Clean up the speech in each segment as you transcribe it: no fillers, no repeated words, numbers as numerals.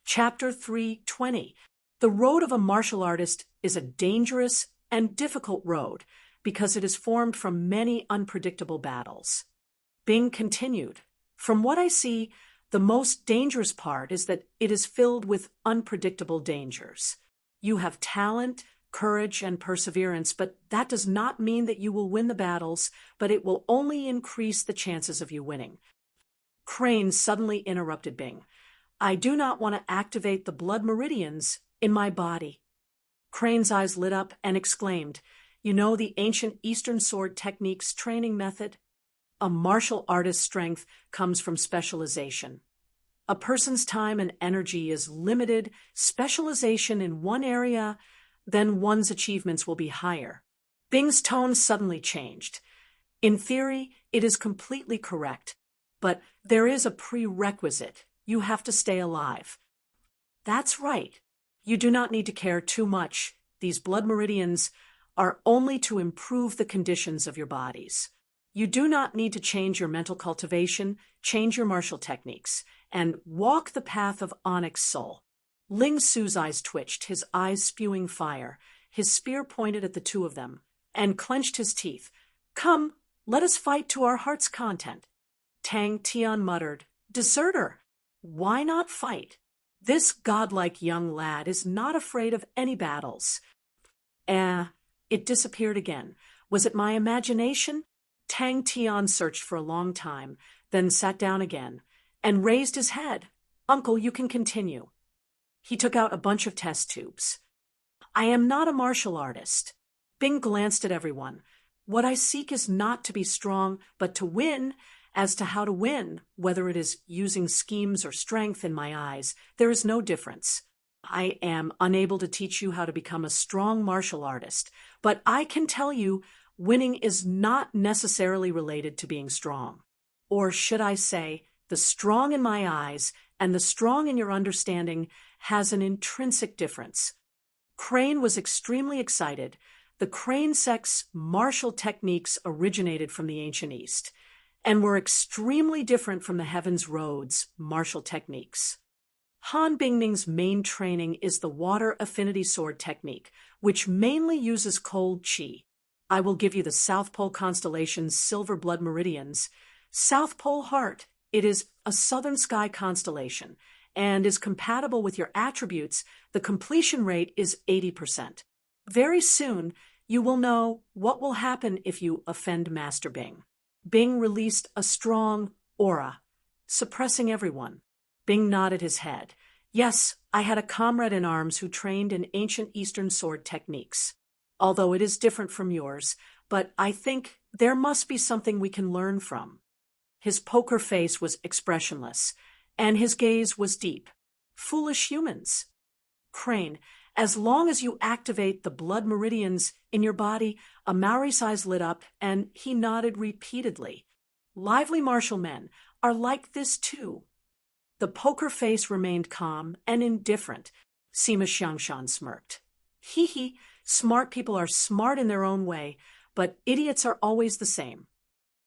Chapter 3:20. The road of a martial artist is a dangerous and difficult road because it is formed from many unpredictable battles. Bing continued, "From what I see, the most dangerous part is that it is filled with unpredictable dangers. You have talent, courage, and perseverance, but that does not mean that you will win the battles, but it will only increase the chances of you winning." Crane suddenly interrupted Bing. "I do not want to activate the blood meridians in my body." Crane's eyes lit up and exclaimed, "You know the ancient Eastern sword techniques training method? A martial artist's strength comes from specialization. A person's time and energy is limited. Specialization in one area, then one's achievements will be higher." Bing's tone suddenly changed. "In theory, it is completely correct, but there is a prerequisite. You have to stay alive." "That's right. You do not need to care too much. These blood meridians are only to improve the conditions of your bodies. You do not need to change your mental cultivation, change your martial techniques, and walk the path of Onyx Soul." Ling Su's eyes twitched, his eyes spewing fire. His spear pointed at the two of them, and clenched his teeth. "Come, let us fight to our heart's content." Tang Tian muttered, "Deserter! Why not fight? This godlike young lad is not afraid of any battles." It disappeared again. Was it my imagination? Tang Tian searched for a long time, then sat down again, and raised his head. "Uncle, you can continue." He took out a bunch of test tubes. "I am not a martial artist." Bing glanced at everyone. "What I seek is not to be strong, but to win. As to how to win, whether it is using schemes or strength, in my eyes, there is no difference. I am unable to teach you how to become a strong martial artist, but I can tell you winning is not necessarily related to being strong. Or should I say, the strong in my eyes and the strong in your understanding has an intrinsic difference." Crane was extremely excited. The Crane sect's martial techniques originated from the ancient East and were extremely different from the Heaven's Road's martial techniques. Han Bingning's main training is the water affinity sword technique, which mainly uses cold chi. I will give you the South Pole constellation's silver blood meridians. South Pole Heart, it is a southern sky constellation and is compatible with your attributes. The completion rate is 80%. Very soon, you will know what will happen if you offend Master Bing. Bing released a strong aura, suppressing everyone. Bing nodded his head. "Yes, I had a comrade in arms who trained in ancient Eastern sword techniques. Although it is different from yours, but I think there must be something we can learn from." His poker face was expressionless, and his gaze was deep. "Foolish humans." Crane, "As long as you activate the blood meridians in your body," a Maori's eyes lit up, and he nodded repeatedly. "Lively martial men are like this too." The poker face remained calm and indifferent. Sima Xiangshan smirked. "Hee, smart people are smart in their own way, but idiots are always the same.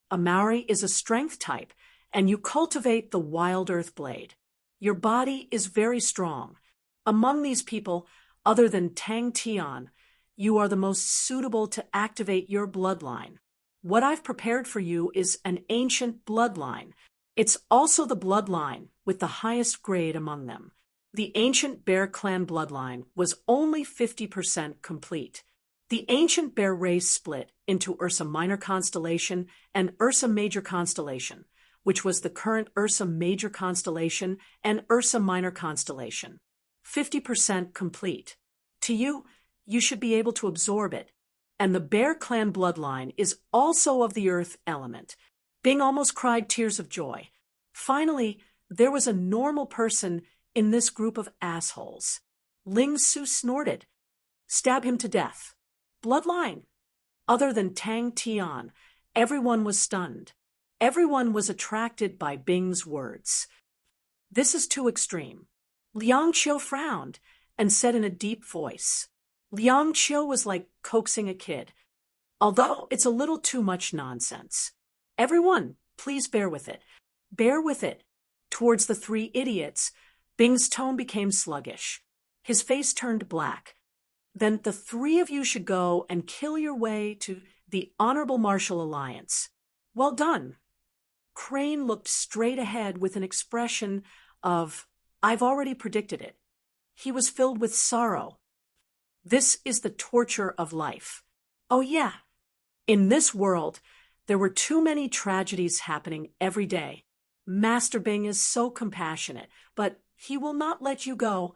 A Maori is a strength type, and you cultivate the wild earth blade. Your body is very strong. Among these people, other than Tang Tian, you are the most suitable to activate your bloodline. What I've prepared for you is an ancient bloodline. It's also the bloodline with the highest grade among them. The ancient Bear clan bloodline was only 50% complete. The ancient Bear race split into Ursa Minor constellation and Ursa Major constellation, which was the current Ursa Major constellation and Ursa Minor constellation. 50% complete. To you, you should be able to absorb it. And the Bear clan bloodline is also of the earth element." Bing almost cried tears of joy. Finally, there was a normal person in this group of assholes. Ling Su snorted. "Stab him to death." Bloodline. Other than Tang Tian, everyone was stunned. Everyone was attracted by Bing's words. "This is too extreme." Liang Qiu frowned and said in a deep voice. Liang Qiu was like coaxing a kid. "Although it's a little too much nonsense. Everyone, please bear with it. Bear with it." Towards the three idiots, Bing's tone became sluggish. His face turned black. Then the three of you should go and kill your way to the Honorable Martial Alliance. Well done. Crane looked straight ahead with an expression of, I've already predicted it. He was filled with sorrow. This is the torture of life. Oh yeah. In this world, there were too many tragedies happening every day. Master Bing is so compassionate, but he will not let you go.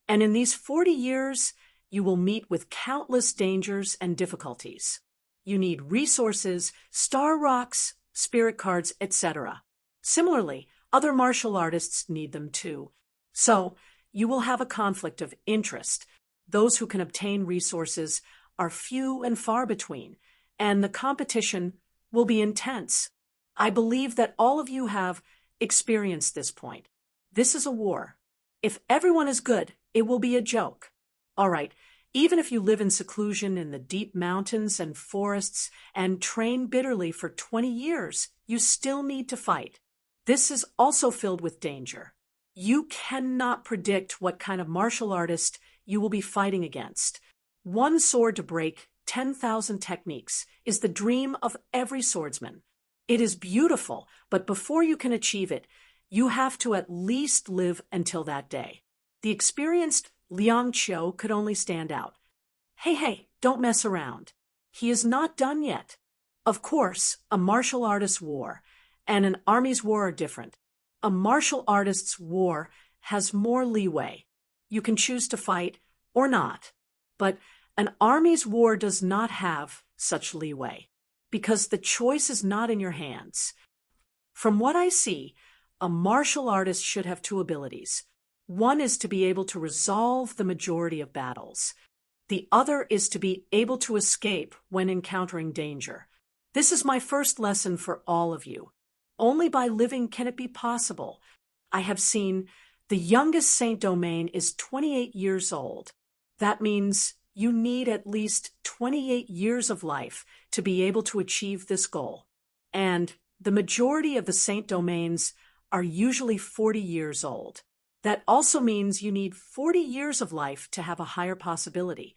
And in these 40 years, you will meet with countless dangers and difficulties. You need resources, star rocks, spirit cards, etc. Similarly, other martial artists need them too. So, you will have a conflict of interest. Those who can obtain resources are few and far between, and the competition will be intense. I believe that all of you have experienced this point. This is a war. If everyone is good, it will be a joke. All right, even if you live in seclusion in the deep mountains and forests and train bitterly for 20 years, you still need to fight. This is also filled with danger. You cannot predict what kind of martial artist you will be fighting against. One sword to break 10,000 techniques is the dream of every swordsman. It is beautiful, but before you can achieve it, you have to at least live until that day. The experienced Liang Qiu could only stand out. Hey, don't mess around. He is not done yet. Of course, a martial artist's war and an army's war are different. A martial artist's war has more leeway. You can choose to fight or not. But an army's war does not have such leeway, because the choice is not in your hands. From what I see, a martial artist should have two abilities. One is to be able to resolve the majority of battles. The other is to be able to escape when encountering danger. This is my first lesson for all of you. Only by living can it be possible. I have seen the youngest Saint Domain is 28 years old. That means you need at least 28 years of life to be able to achieve this goal. And the majority of the Saint Domains are usually 40 years old. That also means you need 40 years of life to have a higher possibility.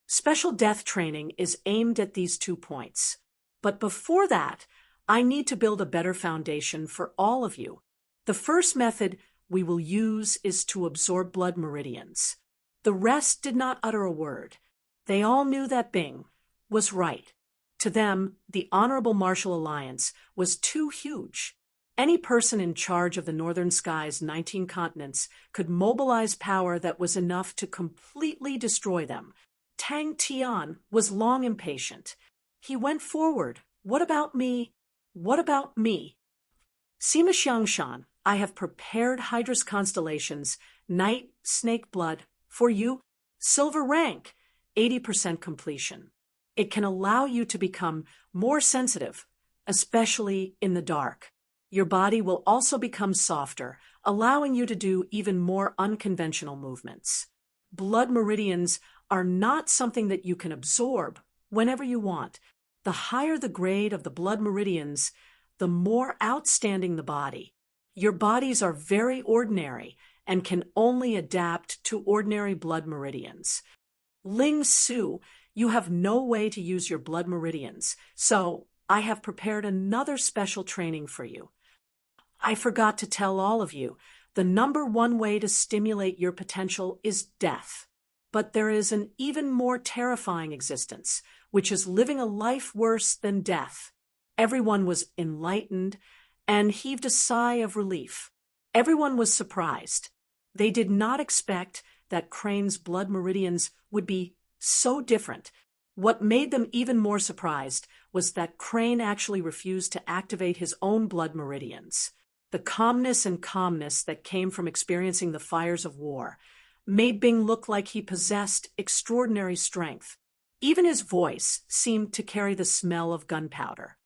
Special death training is aimed at these 2 points. But before that, I need to build a better foundation for all of you. The first method we will use is to absorb blood meridians. The rest did not utter a word. They all knew that Bing was right. To them, the Honorable Martial Alliance was too huge. Any person in charge of the Northern Sky's 19 continents could mobilize power that was enough to completely destroy them. Tang Tian was long impatient. He went forward. What about me? What about me? Sima Xiangshan, I have prepared Hydra's constellations, Night, Snake Blood, for you. Silver rank, 80% completion. It can allow you to become more sensitive, especially in the dark. Your body will also become softer, allowing you to do even more unconventional movements. Blood meridians are not something that you can absorb whenever you want. The higher the grade of the blood meridians, the more outstanding the body. Your bodies are very ordinary and can only adapt to ordinary blood meridians. Ling Su, you have no way to use your blood meridians, so I have prepared another special training for you. I forgot to tell all of you, the number one way to stimulate your potential is death. But there is an even more terrifying existence, which is living a life worse than death. Everyone was enlightened and heaved a sigh of relief. Everyone was surprised. They did not expect that Crane's blood meridians would be so different. What made them even more surprised was that Crane actually refused to activate his own blood meridians. The calmness that came from experiencing the fires of war made Bing look like he possessed extraordinary strength. Even his voice seemed to carry the smell of gunpowder.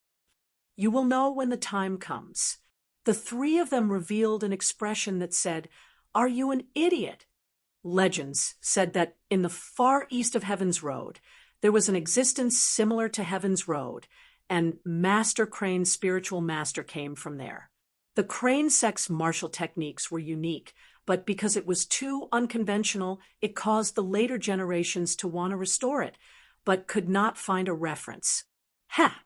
You will know when the time comes. The three of them revealed an expression that said, "Are you an idiot?" Legends said that in the far east of Heaven's Road, there was an existence similar to Heaven's Road, and Master Crane's spiritual master came from there. The Crane sect's martial techniques were unique, but because it was too unconventional, it caused the later generations to want to restore it, but could not find a reference.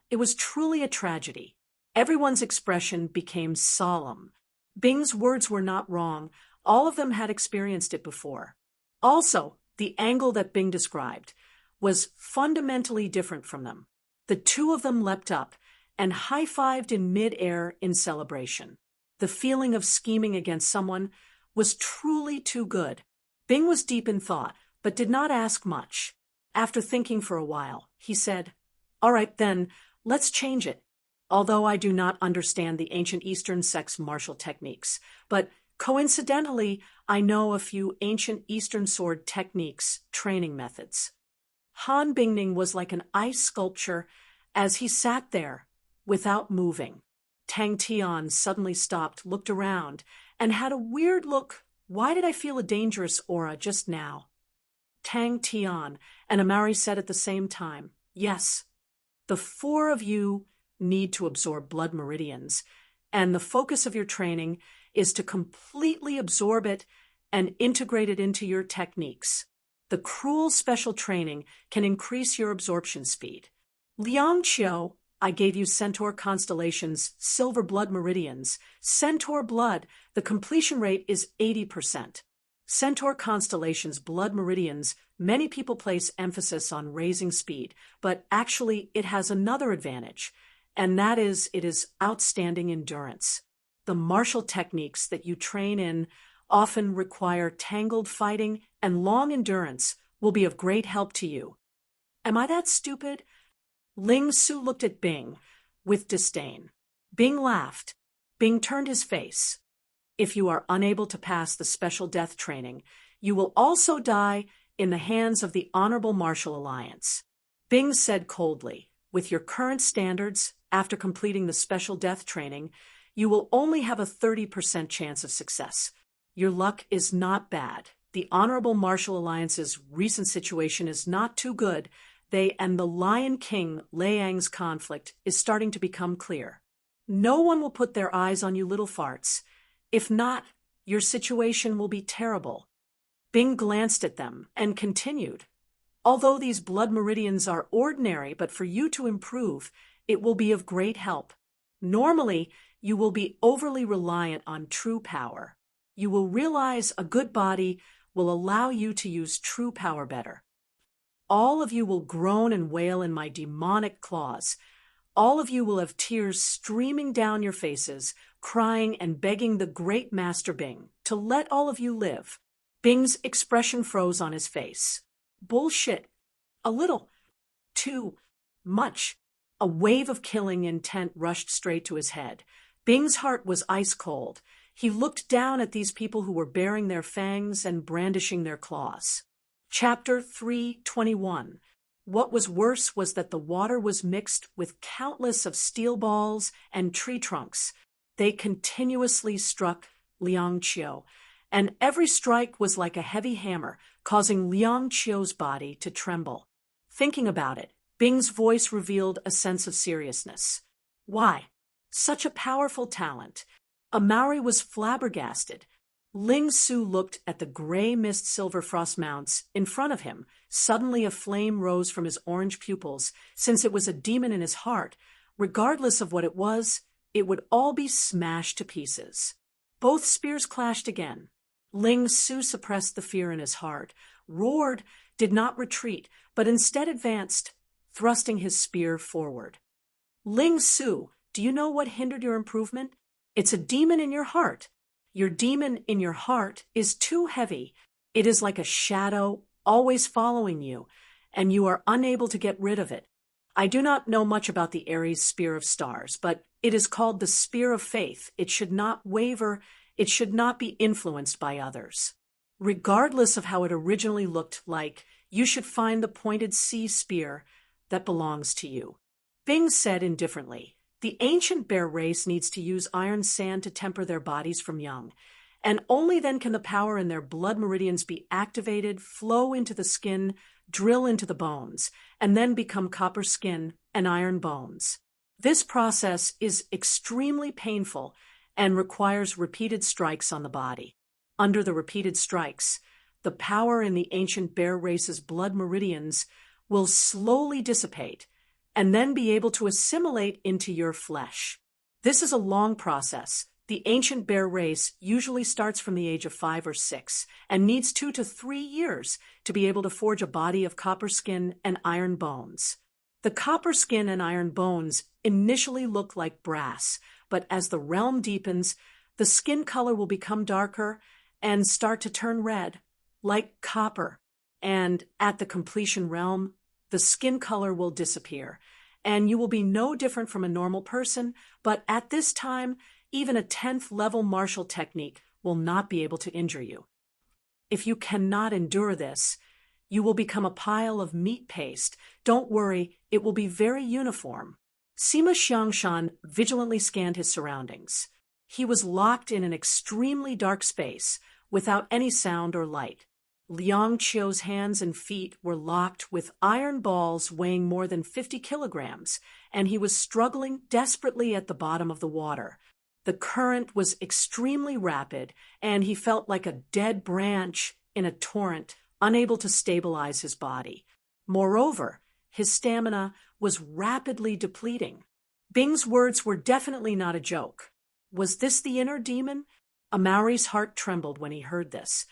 It was truly a tragedy. Everyone's expression became solemn. Bing's words were not wrong. All of them had experienced it before. Also, the angle that Bing described was fundamentally different from them. The two of them leapt up and high-fived in mid-air in celebration. The feeling of scheming against someone was truly too good. Bing was deep in thought, but did not ask much. After thinking for a while, he said, "All right, then, let's change it. Although I do not understand the ancient Eastern sex martial techniques, but coincidentally, I know a few ancient Eastern sword techniques, training methods." Han Bingning was like an ice sculpture as he sat there, without moving. Tang Tian suddenly stopped, looked around, and had a weird look. "Why did I feel a dangerous aura just now?" Tang Tian and Amari said at the same time, "Yes, the four of you need to absorb blood meridians, and the focus of your training is to completely absorb it and integrate it into your techniques. The cruel special training can increase your absorption speed. Liang Qiu, I gave you Centaur Constellation's silver blood meridians. Centaur blood, the completion rate is 80%. Centaur Constellation's blood meridians, many people place emphasis on raising speed, but actually it has another advantage, and that is it is outstanding endurance. The martial techniques that you train in often require tangled fighting, and long endurance will be of great help to you." Am I that stupid? Ling Su looked at Bing with disdain. Bing laughed. Bing turned his face. "If you are unable to pass the special death training, you will also die in the hands of the Honorable Martial Alliance." Bing said coldly, "With your current standards, after completing the special death training, you will only have a 30% chance of success. Your luck is not bad. The Honorable Martial Alliance's recent situation is not too good. They and the Lion King Liang's conflict is starting to become clear. No one will put their eyes on you little farts. If not, your situation will be terrible." Bing glanced at them and continued, "Although these blood meridians are ordinary, but for you to improve, it will be of great help. Normally, you will be overly reliant on true power. You will realize a good body will allow you to use true power better. All of you will groan and wail in my demonic claws. All of you will have tears streaming down your faces, crying and begging the great Master Bing to let all of you live." Bing's expression froze on his face. "Bullshit. A little. Too much." A wave of killing intent rushed straight to his head. Bing's heart was ice cold. He looked down at these people who were baring their fangs and brandishing their claws. Chapter 321. What was worse was that the water was mixed with countless of steel balls and tree trunks. They continuously struck Liang Qiu, and every strike was like a heavy hammer, causing Liang Qiu's body to tremble. Thinking about it, Bing's voice revealed a sense of seriousness. "Why? Such a powerful talent." Amari was flabbergasted. Ling Su looked at the gray mist silver frost mounts in front of him. Suddenly a flame rose from his orange pupils. Since it was a demon in his heart, regardless of what it was, it would all be smashed to pieces. Both spears clashed again. Ling Su suppressed the fear in his heart, roared, did not retreat, but instead advanced, thrusting his spear forward. "Ling Su, do you know what hindered your improvement? It's a demon in your heart. Your demon in your heart is too heavy. It is like a shadow, always following you, and you are unable to get rid of it. I do not know much about the Aries Spear of Stars, but it is called the Spear of Faith. It should not waver. It should not be influenced by others. Regardless of how it originally looked like, you should find the pointed sea spear that belongs to you." Bing said indifferently, "The ancient bear race needs to use iron sand to temper their bodies from young, and only then can the power in their blood meridians be activated, flow into the skin, drill into the bones, and then become copper skin and iron bones. This process is extremely painful and requires repeated strikes on the body. Under the repeated strikes, the power in the ancient bear race's blood meridians will slowly dissipate and then be able to assimilate into your flesh. This is a long process. The ancient bear race usually starts from the age of 5 or 6 and needs 2 to 3 years to be able to forge a body of copper skin and iron bones. The copper skin and iron bones initially look like brass, but as the realm deepens, the skin color will become darker and start to turn red, like copper. And at the completion realm, the skin color will disappear, and you will be no different from a normal person, but at this time, even a 10th level martial technique will not be able to injure you. If you cannot endure this, you will become a pile of meat paste. Don't worry, it will be very uniform. Sima Xiangshan vigilantly scanned his surroundings. He was locked in an extremely dark space, without any sound or light. Liang Qiu's hands and feet were locked with iron balls weighing more than 50 kilograms, and he was struggling desperately at the bottom of the water. The current was extremely rapid, and he felt like a dead branch in a torrent, unable to stabilize his body. Moreover, his stamina was rapidly depleting. Bing's words were definitely not a joke. Was this the inner demon? Amaury's heart trembled when he heard this,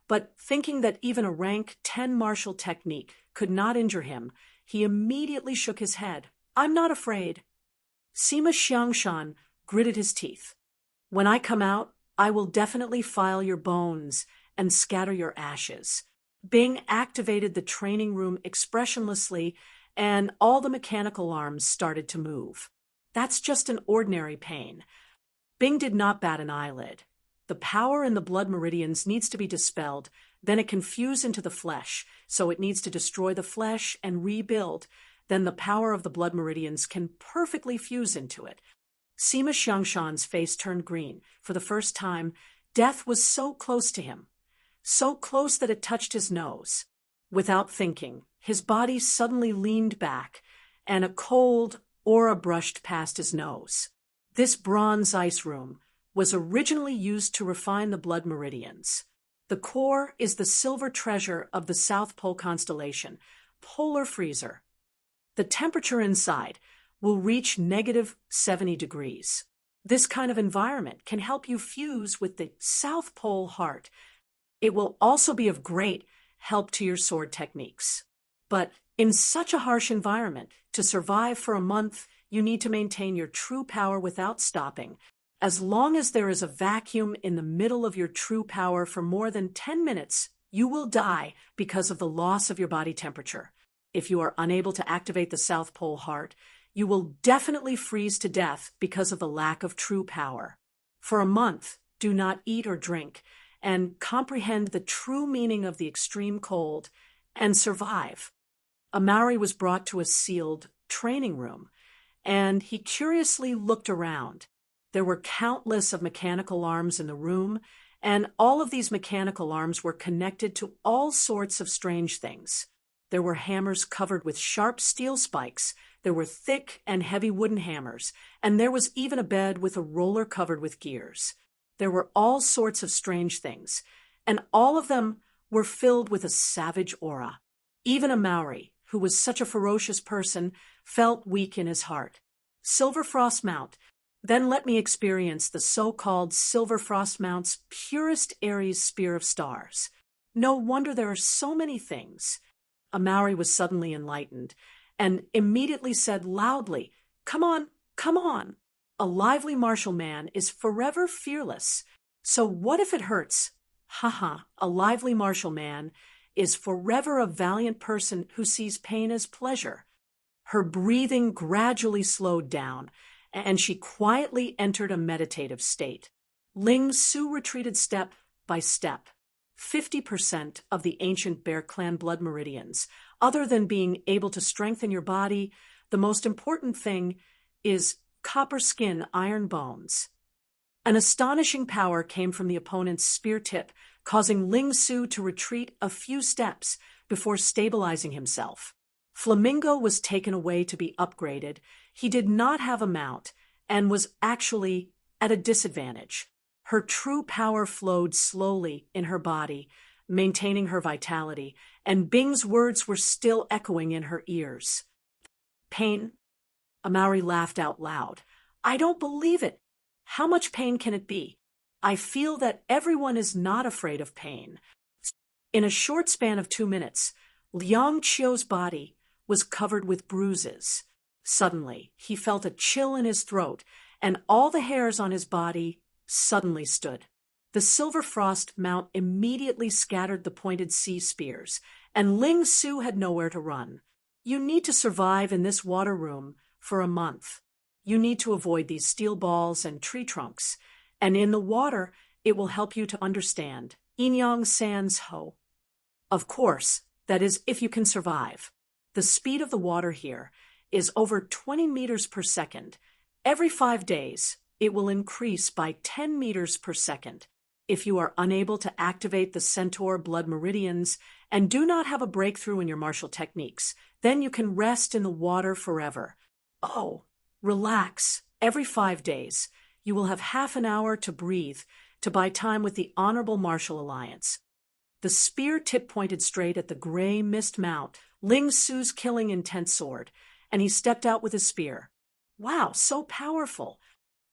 but thinking that even a rank 10 martial technique could not injure him, he immediately shook his head. I'm not afraid. Sima Xiangshan gritted his teeth. When I come out, I will definitely file your bones and scatter your ashes. Bing activated the training room expressionlessly, and all the mechanical arms started to move. That's just an ordinary pain. Bing did not bat an eyelid. The power in the blood meridians needs to be dispelled, then it can fuse into the flesh, so it needs to destroy the flesh and rebuild. Then the power of the blood meridians can perfectly fuse into it. Sima Xiangshan's face turned green. For the first time, death was so close to him. So close that it touched his nose. Without thinking, his body suddenly leaned back, and a cold aura brushed past his nose. This bronze ice room was originally used to refine the blood meridians. The core is the silver treasure of the South Pole constellation, polar freezer. The temperature inside will reach -70 degrees. This kind of environment can help you fuse with the South Pole heart. It will also be of great help to your sword techniques. But in such a harsh environment, to survive for a month, you need to maintain your true power without stopping. As long as there is a vacuum in the middle of your true power for more than 10 minutes, you will die because of the loss of your body temperature. If you are unable to activate the South Pole heart, you will definitely freeze to death because of the lack of true power. For a month, do not eat or drink, and comprehend the true meaning of the extreme cold, and survive. Amaury was brought to a sealed training room, and he curiously looked around. There were countless of mechanical arms in the room, and all of these mechanical arms were connected to all sorts of strange things. There were hammers covered with sharp steel spikes, there were thick and heavy wooden hammers, and there was even a bed with a roller covered with gears. There were all sorts of strange things, and all of them were filled with a savage aura. Even Amaury, who was such a ferocious person, felt weak in his heart. Silver Frost Mount. Then let me experience the so-called Silver Frost Mount's purest Aries spear of stars. No wonder there are so many things. Amaury was suddenly enlightened, and immediately said loudly, "Come on, come on." A lively martial man is forever fearless. So what if it hurts? Haha, a lively martial man is forever a valiant person who sees pain as pleasure. Her breathing gradually slowed down, and she quietly entered a meditative state. Ling Su retreated step by step. 50% of the ancient Bear Clan blood meridians. Other than being able to strengthen your body, the most important thing is copper skin, iron bones. An astonishing power came from the opponent's spear tip, causing Ling Su to retreat a few steps before stabilizing himself. Flamingo was taken away to be upgraded. He did not have a mount and was actually at a disadvantage. Her true power flowed slowly in her body, maintaining her vitality, and Bing's words were still echoing in her ears. Pain? Amari laughed out loud. I don't believe it. How much pain can it be? I feel that everyone is not afraid of pain. In a short span of 2 minutes, Liang Qiu's body was covered with bruises. Suddenly, he felt a chill in his throat, and all the hairs on his body suddenly stood. The silver frost mount immediately scattered the pointed sea spears, and Ling Su had nowhere to run. You need to survive in this water room for a month. You need to avoid these steel balls and tree trunks, and in the water, it will help you to understand Inyang Sans Ho. Of course, that is if you can survive. The speed of the water here is over 20 meters per second. Every 5 days, it will increase by 10 meters per second. If you are unable to activate the centaur blood meridians and do not have a breakthrough in your martial techniques, then you can rest in the water forever. Oh, relax. Every 5 days, you will have half an hour to breathe, to buy time with the Honorable Martial Alliance. The spear tip pointed straight at the gray mist mount, Ling Su's killing intent sword, and he stepped out with his spear. Wow, so powerful.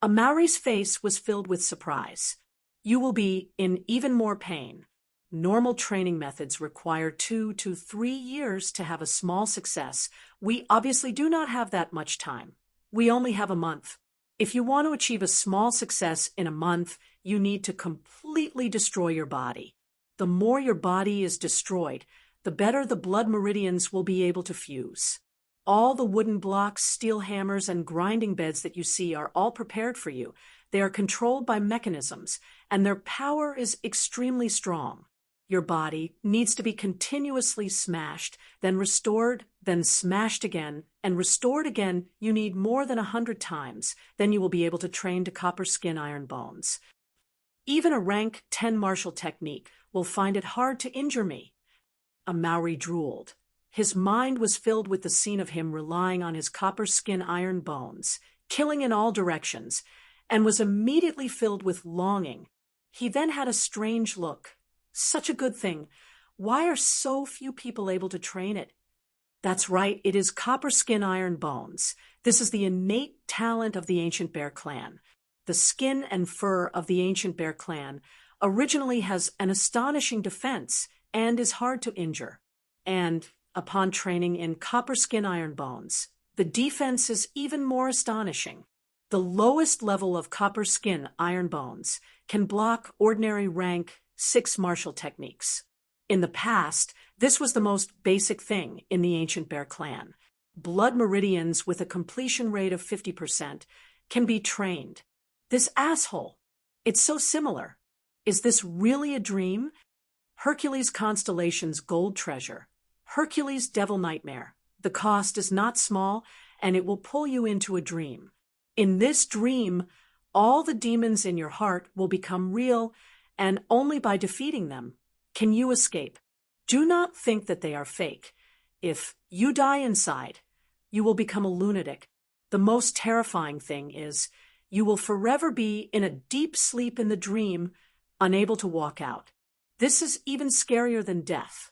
Amari's face was filled with surprise. You will be in even more pain. Normal training methods require 2 to 3 years to have a small success. We obviously do not have that much time. We only have a month. If you want to achieve a small success in a month, you need to completely destroy your body. The more your body is destroyed, the better the blood meridians will be able to fuse. All the wooden blocks, steel hammers, and grinding beds that you see are all prepared for you. They are controlled by mechanisms, and their power is extremely strong. Your body needs to be continuously smashed, then restored, then smashed again, and restored again. You need more than 100 times. Then you will be able to train to copper skin iron bones. Even a rank 10 martial technique will find it hard to injure me. Amari drooled. His mind was filled with the scene of him relying on his copper skin iron bones, killing in all directions, and was immediately filled with longing. He then had a strange look. Such a good thing. Why are so few people able to train it? That's right, it is copper skin iron bones. This is the innate talent of the ancient bear clan. The skin and fur of the ancient bear clan originally has an astonishing defense and is hard to injure. And upon training in copper skin iron bones, the defense is even more astonishing. The lowest level of copper skin iron bones can block ordinary rank 6 martial techniques. In the past, this was the most basic thing in the ancient bear clan. Blood meridians with a completion rate of 50% can be trained. This asshole, it's so similar. Is this really a dream? Hercules Constellation's gold treasure. Hercules' devil nightmare. The cost is not small, and it will pull you into a dream. In this dream, all the demons in your heart will become real, and only by defeating them can you escape. Do not think that they are fake. If you die inside, you will become a lunatic. The most terrifying thing is you will forever be in a deep sleep in the dream, unable to walk out. This is even scarier than death.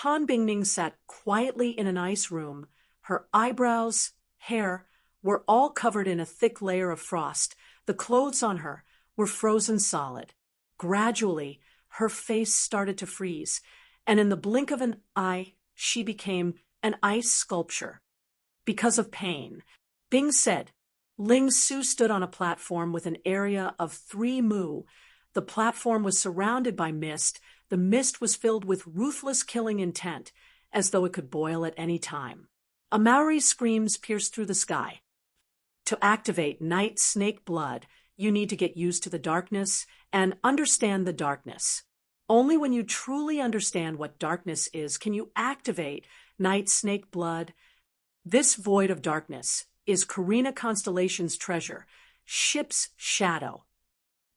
Han Bingning sat quietly in an ice room. Her eyebrows, hair, were all covered in a thick layer of frost. The clothes on her were frozen solid. Gradually, her face started to freeze, and in the blink of an eye, she became an ice sculpture. Because of pain, Bing said. Ling Su stood on a platform with an area of 3 mu. The platform was surrounded by mist. The mist was filled with ruthless killing intent, as though it could boil at any time. Amari's screams pierced through the sky. To activate Night Snake Blood, you need to get used to the darkness and understand the darkness. Only when you truly understand what darkness is can you activate Night Snake Blood. This void of darkness is Carina Constellation's treasure, Ship's shadow.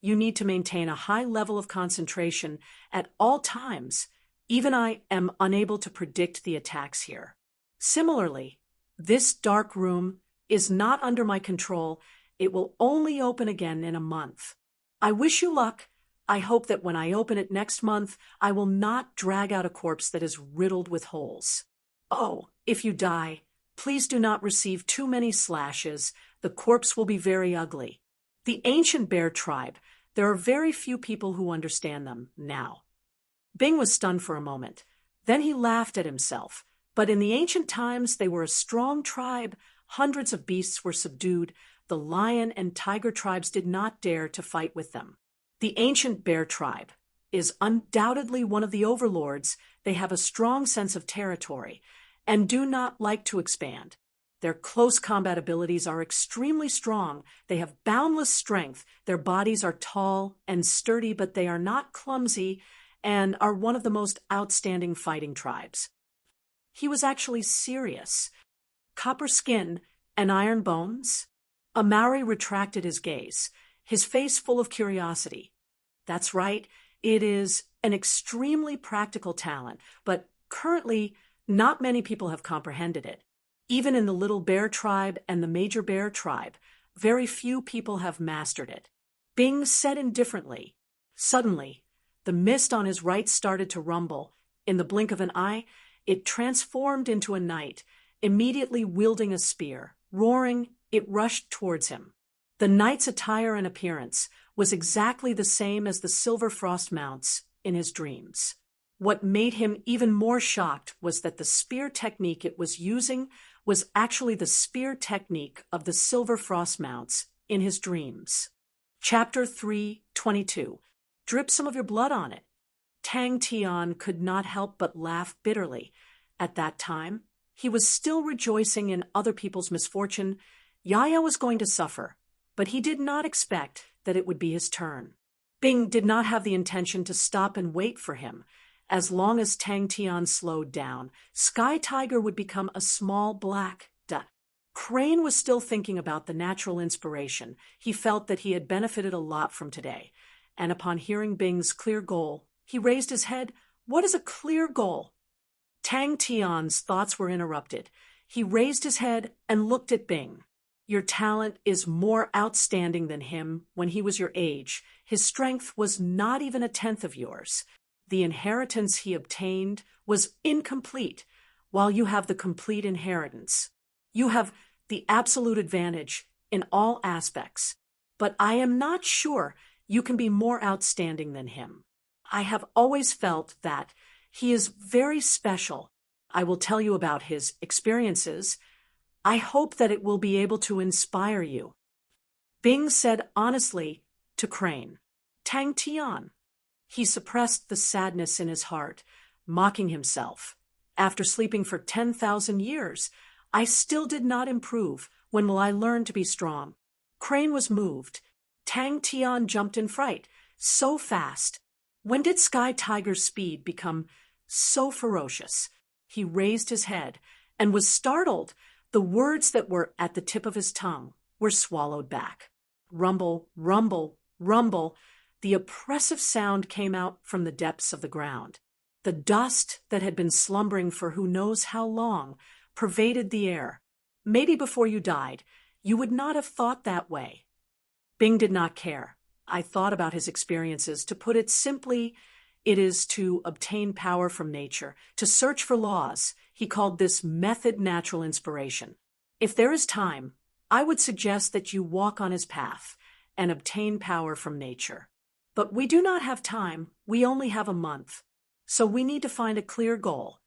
You need to maintain a high level of concentration at all times. Even I am unable to predict the attacks here. Similarly, this dark room is not under my control. It will only open again in a month. I wish you luck. I hope that when I open it next month, I will not drag out a corpse that is riddled with holes. Oh, if you die, please do not receive too many slashes. The corpse will be very ugly. The ancient bear tribe, there are very few people who understand them now. Bing was stunned for a moment. Then he laughed at himself. But in the ancient times, they were a strong tribe. Hundreds of beasts were subdued. The lion and tiger tribes did not dare to fight with them. The ancient bear tribe is undoubtedly one of the overlords. They have a strong sense of territory and do not like to expand. Their close combat abilities are extremely strong. They have boundless strength. Their bodies are tall and sturdy, but they are not clumsy and are one of the most outstanding fighting tribes. He was actually serious. Copper skin and iron bones? A Maori retracted his gaze, his face full of curiosity. That's right, it is an extremely practical talent, but currently not many people have comprehended it. Even in the Little Bear tribe and the Major Bear tribe, very few people have mastered it. Bing said indifferently. Suddenly, the mist on his right started to rumble. In the blink of an eye, it transformed into a knight, immediately wielding a spear. Roaring, it rushed towards him. The knight's attire and appearance was exactly the same as the silver frost mounts in his dreams. What made him even more shocked was that the spear technique it was using was actually the spear technique of the silver frost mounts in his dreams. Chapter 3:22. Drip some of your blood on it. Tang Tian could not help but laugh bitterly. At that time, he was still rejoicing in other people's misfortune. Yaya was going to suffer, but he did not expect that it would be his turn. Bing did not have the intention to stop and wait for him. As long as Tang Tian slowed down, Sky Tiger would become a small black dot. Crane was still thinking about the natural inspiration. He felt that he had benefited a lot from today. And upon hearing Bing's clear goal, he raised his head. What is a clear goal? Tang Tian's thoughts were interrupted. He raised his head and looked at Bing. Your talent is more outstanding than him when he was your age. His strength was not even a tenth of yours. The inheritance he obtained was incomplete, while you have the complete inheritance. You have the absolute advantage in all aspects, but I am not sure you can be more outstanding than him. I have always felt that he is very special. I will tell you about his experiences. I hope that it will be able to inspire you. Bing said honestly to Crane. Tang Tian. He suppressed the sadness in his heart, mocking himself. After sleeping for 10,000 years, I still did not improve. When will I learn to be strong? Crane was moved. Tang Tian jumped in fright. So fast. When did Sky Tiger's speed become so ferocious? He raised his head and was startled. The words that were at the tip of his tongue were swallowed back. Rumble, rumble, rumble. The oppressive sound came out from the depths of the ground. The dust that had been slumbering for who knows how long pervaded the air. Maybe before you died, you would not have thought that way. Bing did not care. I thought about his experiences. To put it simply, it is to obtain power from nature, to search for laws. He called this method natural inspiration. If there is time, I would suggest that you walk on his path and obtain power from nature. But we do not have time. We only have a month. So we need to find a clear goal.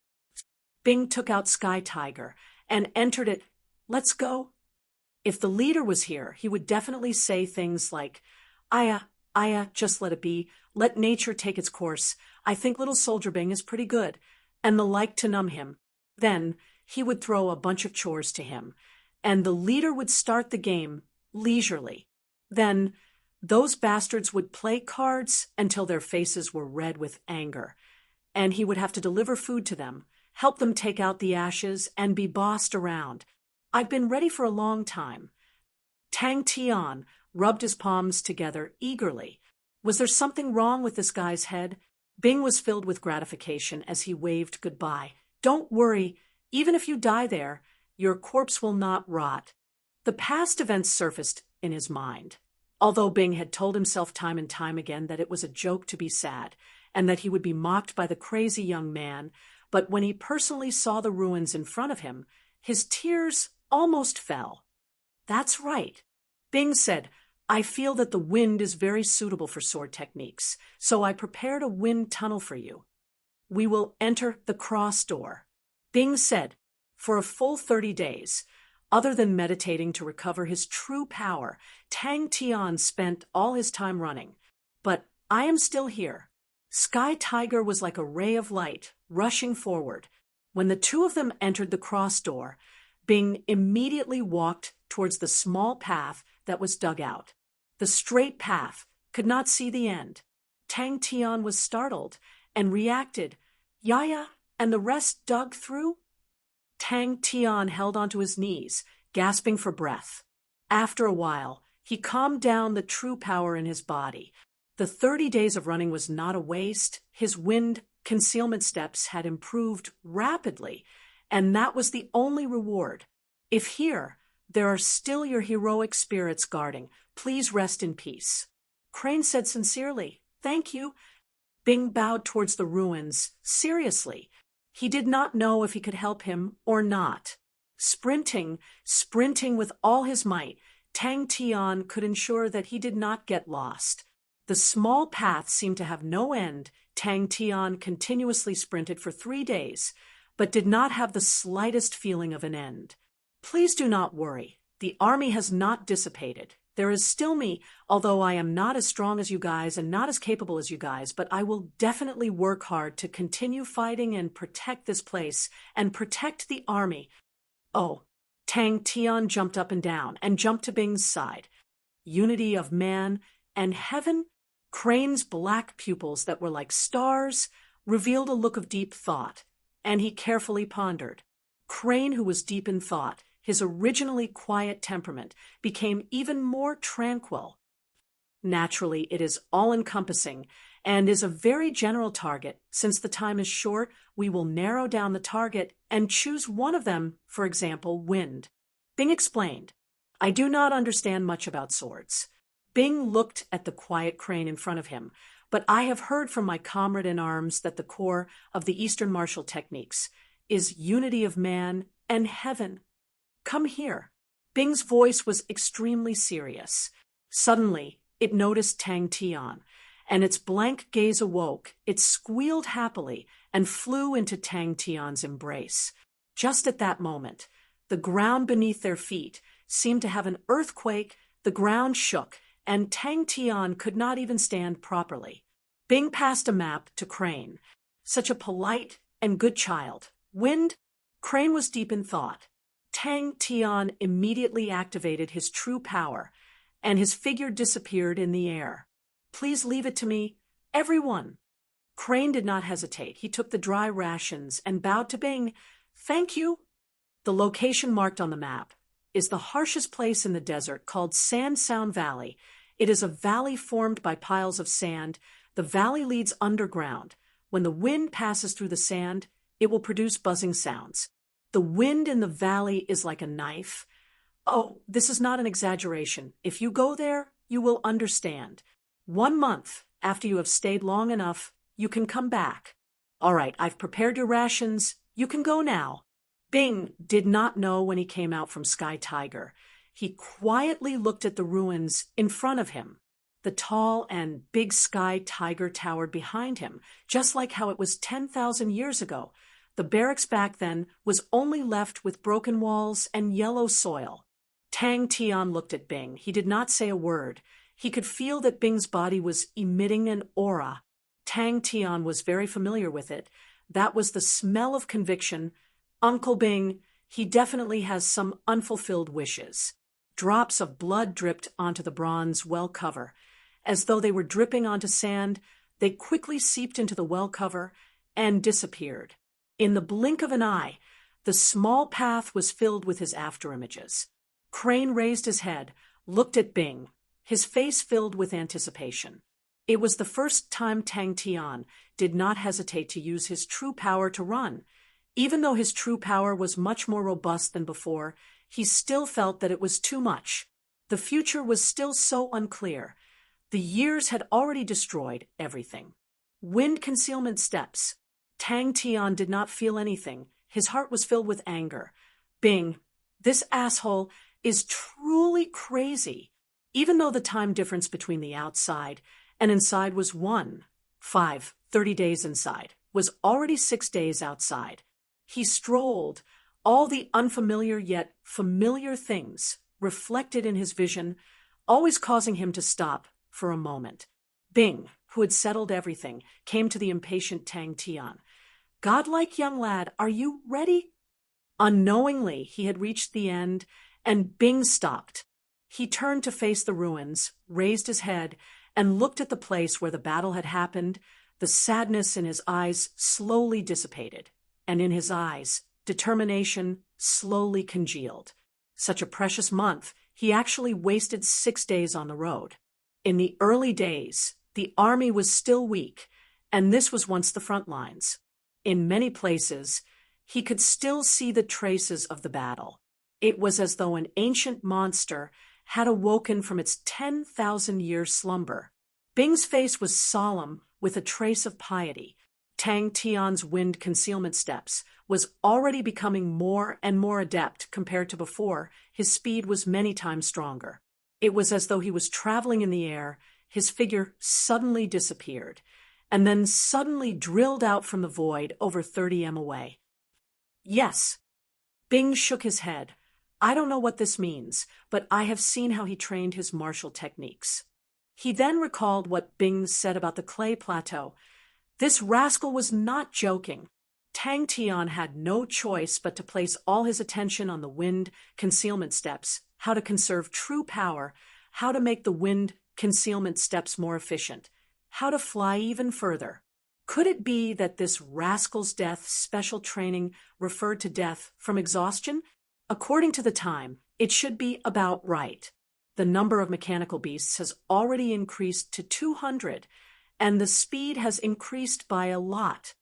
Bing took out Sky Tiger and entered it. Let's go. If the leader was here, he would definitely say things like, Aya, just let it be. Let nature take its course. I think little Soldier Bing is pretty good. And the like to numb him. Then he would throw a bunch of chores to him. And the leader would start the game leisurely. Then those bastards would play cards until their faces were red with anger. And he would have to deliver food to them, help them take out the ashes, and be bossed around. I've been ready for a long time. Tang Tian rubbed his palms together eagerly. Was there something wrong with this guy's head? Bing was filled with gratification as he waved goodbye. Don't worry, even if you die there, your corpse will not rot. The past events surfaced in his mind. Although Bing had told himself time and time again that it was a joke to be sad, and that he would be mocked by the crazy young man, but when he personally saw the ruins in front of him, his tears almost fell. "That's right," Bing said. "I feel that the wind is very suitable for sword techniques, so I prepared a wind tunnel for you. We will enter the cross door," Bing said. For a full 30 days, other than meditating to recover his true power, Tang Tian spent all his time running. But I am still here. Sky Tiger was like a ray of light, rushing forward. When the two of them entered the cross door, Bing immediately walked towards the small path that was dug out. The straight path could not see the end. Tang Tian was startled and reacted. "Yaya and the rest dug through?" Tang Tian held onto his knees, gasping for breath. After a while, he calmed down the true power in his body. The 30 days of running was not a waste. His wind concealment steps had improved rapidly, and that was the only reward. If here, there are still your heroic spirits guarding, please rest in peace." Crane said sincerely, "Thank you." Bing bowed towards the ruins, seriously. He did not know if he could help him or not. Sprinting with all his might, Tang Tian could ensure that he did not get lost. The small path seemed to have no end. Tang Tian continuously sprinted for 3 days, but did not have the slightest feeling of an end. "Please do not worry. The army has not dissipated. There is still me, although I am not as strong as you guys and not as capable as you guys, but I will definitely work hard to continue fighting and protect this place and protect the army." "Oh." Tang Tian jumped up and down and jumped to Bing's side. "Unity of man and heaven?" Crane's black pupils that were like stars revealed a look of deep thought, and he carefully pondered. Crane, who was deep in thought, his originally quiet temperament, became even more tranquil. Naturally, it is all-encompassing and is a very general target. Since the time is short, we will narrow down the target and choose one of them, for example, wind. Bing explained, "I do not understand much about swords." Bing looked at the quiet Crane in front of him, but I have heard from my comrade in arms that the core of the Eastern martial techniques is unity of man and heaven. Come here." Bing's voice was extremely serious. Suddenly, it noticed Tang Tian, and its blank gaze awoke. It squealed happily and flew into Tang Tian's embrace. Just at that moment, the ground beneath their feet seemed to have an earthquake. The ground shook, and Tang Tian could not even stand properly. Bing passed a map to Crane. Such a polite and good child. Wind? Crane was deep in thought. Tang Tian immediately activated his true power, and his figure disappeared in the air. "Please leave it to me, everyone." Crane did not hesitate. He took the dry rations and bowed to Bing. "Thank you." The location marked on the map is the harshest place in the desert, called Sand Sound Valley. It is a valley formed by piles of sand. The valley leads underground. When the wind passes through the sand, it will produce buzzing sounds. The wind in the valley is like a knife. Oh, this is not an exaggeration. If you go there, you will understand. 1 month after you have stayed long enough, you can come back. All right, I've prepared your rations. You can go now. Bing did not know when he came out from Sky Tiger. He quietly looked at the ruins in front of him. The tall and big Sky Tiger towered behind him, just like how it was 10,000 years ago. The barracks back then was only left with broken walls and yellow soil. Tang Tian looked at Bing. He did not say a word. He could feel that Bing's body was emitting an aura. Tang Tian was very familiar with it. That was the smell of conviction. "Uncle Bing, he definitely has some unfulfilled wishes." Drops of blood dripped onto the bronze well cover. As though they were dripping onto sand, they quickly seeped into the well cover and disappeared. In the blink of an eye, the small path was filled with his afterimages. Crane raised his head, looked at Bing, his face filled with anticipation. It was the first time Tang Tian did not hesitate to use his true power to run. Even though his true power was much more robust than before, he still felt that it was too much. The future was still so unclear. The years had already destroyed everything. Wind concealment steps. Tang Tian did not feel anything. His heart was filled with anger. Bing, this asshole is truly crazy. Even though the time difference between the outside and inside was 30 days inside, was already 6 days outside. He strolled, all the unfamiliar yet familiar things reflected in his vision, always causing him to stop for a moment. Bing, who had settled everything, came to the impatient Tang Tian. "Godlike young lad, are you ready?" Unknowingly, he had reached the end, and Bing stopped. He turned to face the ruins, raised his head, and looked at the place where the battle had happened. The sadness in his eyes slowly dissipated, and in his eyes, determination slowly congealed. Such a precious month, he actually wasted 6 days on the road. In the early days, the army was still weak, and this was once the front lines. In many places, he could still see the traces of the battle. It was as though an ancient monster had awoken from its 10,000-year slumber. Bing's face was solemn with a trace of piety. Tang Tian's wind concealment steps was already becoming more and more adept compared to before. His speed was many times stronger. It was as though he was traveling in the air. His figure suddenly disappeared, and then suddenly drilled out from the void over 30 m away. "Yes." Bing shook his head. "I don't know what this means, but I have seen how he trained his martial techniques." He then recalled what Bing said about the clay plateau. This rascal was not joking. Tang Tian had no choice but to place all his attention on the wind concealment steps, how to conserve true power, how to make the wind concealment steps more efficient, how to fly even further. Could it be that this rascal's death special training referred to death from exhaustion? According to the time, it should be about right. The number of mechanical beasts has already increased to 200, and the speed has increased by a lot.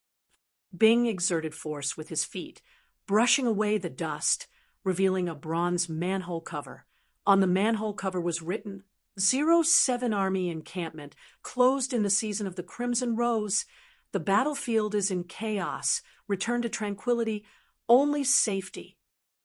Bing exerted force with his feet, brushing away the dust, revealing a bronze manhole cover. On the manhole cover was written, 07 Army Encampment, closed in the season of the Crimson Rose. The battlefield is in chaos. Return to tranquility, only safety.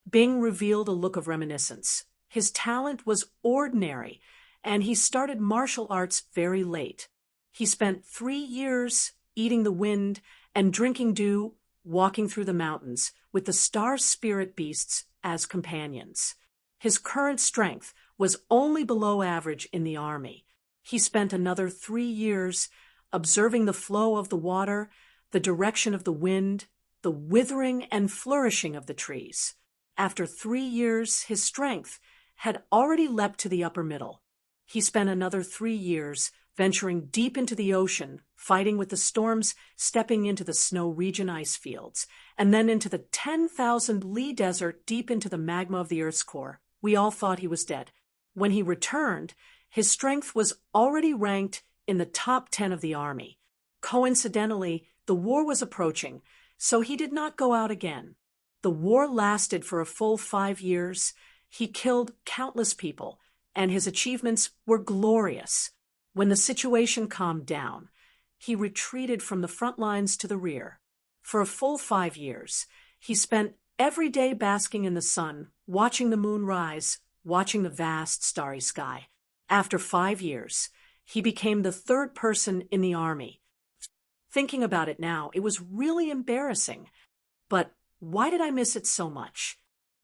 Bing revealed a look of reminiscence. His talent was ordinary, and he started martial arts very late. He spent 3 years eating the wind and drinking dew, walking through the mountains with the star spirit beasts as companions. His current strength was only below average in the army. He spent another 3 years observing the flow of the water, the direction of the wind, the withering and flourishing of the trees. After 3 years, his strength had already leapt to the upper middle. He spent another 3 years venturing deep into the ocean, fighting with the storms, stepping into the snow region ice fields, and then into the 10,000-li desert deep into the magma of the Earth's core. We all thought he was dead. When he returned, his strength was already ranked in the top 10 of the army. Coincidentally, the war was approaching, so he did not go out again. The war lasted for a full 5 years. He killed countless people, and his achievements were glorious. When the situation calmed down, he retreated from the front lines to the rear. For a full 5 years, he spent every day basking in the sun, watching the moon rise, watching the vast starry sky. After 5 years, he became the 3rd person in the army. Thinking about it now, it was really embarrassing. But why did I miss it so much?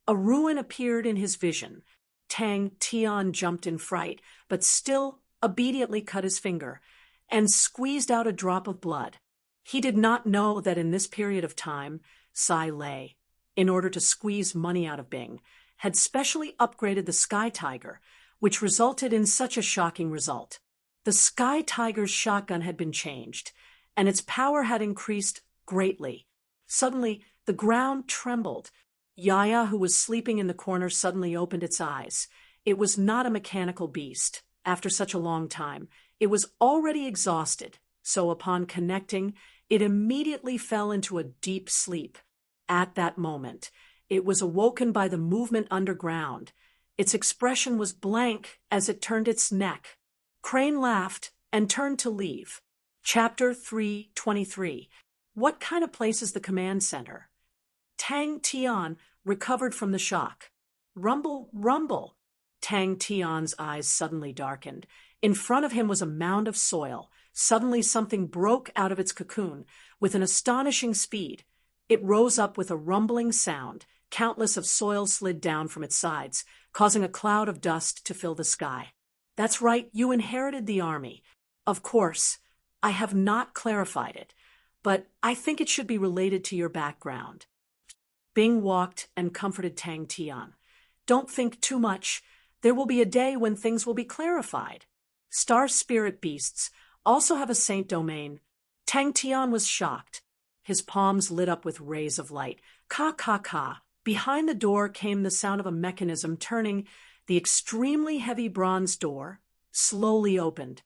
A ruin appeared in his vision. Tang Tian jumped in fright, but still obediently cut his finger and squeezed out a drop of blood. He did not know that in this period of time, Sai Lei, in order to squeeze money out of Bing, had specially upgraded the Sky Tiger, which resulted in such a shocking result. The Sky Tiger's shotgun had been changed, and its power had increased greatly. Suddenly, the ground trembled. Yaya, who was sleeping in the corner, suddenly opened its eyes. It was not a mechanical beast. After such a long time, it was already exhausted, so upon connecting, it immediately fell into a deep sleep. At that moment, it was awoken by the movement underground. Its expression was blank as it turned its neck. Crane laughed and turned to leave. Chapter 323. What kind of place is the command center? Tang Tian recovered from the shock. Rumble, rumble. Tang Tian's eyes suddenly darkened. In front of him was a mound of soil. Suddenly something broke out of its cocoon with an astonishing speed. It rose up with a rumbling sound. Countless of soil slid down from its sides, causing a cloud of dust to fill the sky. That's right, you inherited the army. Of course, I have not clarified it, but I think it should be related to your background. Bing walked and comforted Tang Tian. Don't think too much. There will be a day when things will be clarified. Star spirit beasts also have a saint domain. Tang Tian was shocked. His palms lit up with rays of light. Ka ka ka. Behind the door came the sound of a mechanism turning. The extremely heavy bronze door slowly opened.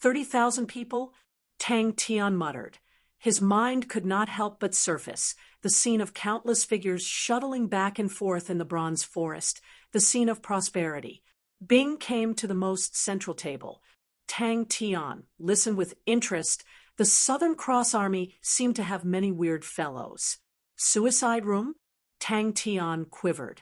30,000 people? Tang Tian muttered. His mind could not help but surface the scene of countless figures shuttling back and forth in the bronze forest, the scene of prosperity. Bing came to the most central table. Tang Tian listened with interest. The Southern Cross Army seemed to have many weird fellows. Suicide room? Tang Tian quivered.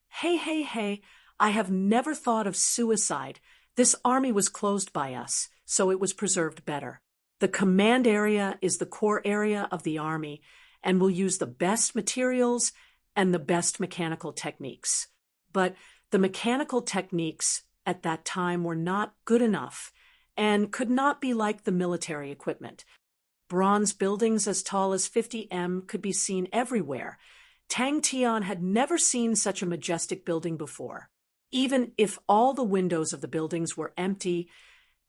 Hey, I have never thought of suicide. This army was closed by us, so it was preserved better. The command area is the core area of the army, and will use the best materials and the best mechanical techniques. But the mechanical techniques at that time were not good enough and could not be like the military equipment. Bronze buildings as tall as 50 m could be seen everywhere. Tang Tian had never seen such a majestic building before. Even if all the windows of the buildings were empty,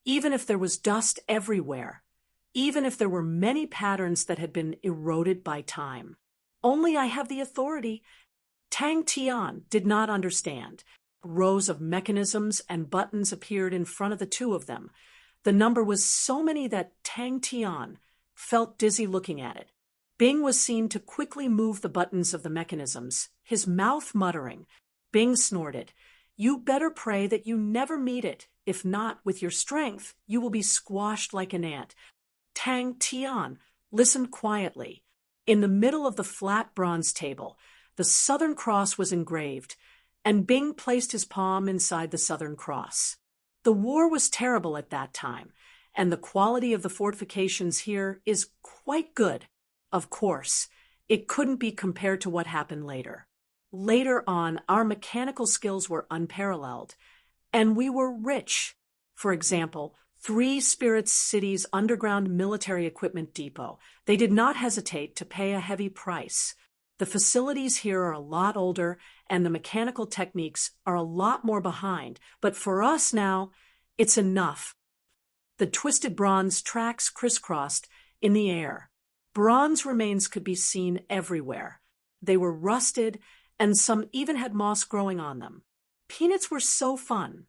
even if there was dust everywhere, even if there were many patterns that had been eroded by time. Only I have the authority. Tang Tian did not understand. Rows of mechanisms and buttons appeared in front of the two of them. The number was so many that Tang Tian felt dizzy looking at it. Bing was seen to quickly move the buttons of the mechanisms, his mouth muttering. Bing snorted. You better pray that you never meet it. If not, with your strength, you will be squashed like an ant. Tang Tian listened quietly. In the middle of the flat bronze table, the Southern Cross was engraved, and Bing placed his palm inside the Southern Cross. The war was terrible at that time, and the quality of the fortifications here is quite good. Of course, it couldn't be compared to what happened later. Later on, our mechanical skills were unparalleled, and we were rich. For example, 3 Spirits City's underground military equipment depot. They did not hesitate to pay a heavy price. The facilities here are a lot older, and the mechanical techniques are a lot more behind, but for us now, it's enough. The twisted bronze tracks crisscrossed in the air. Bronze remains could be seen everywhere. They were rusted, and some even had moss growing on them. Peanuts were so fun.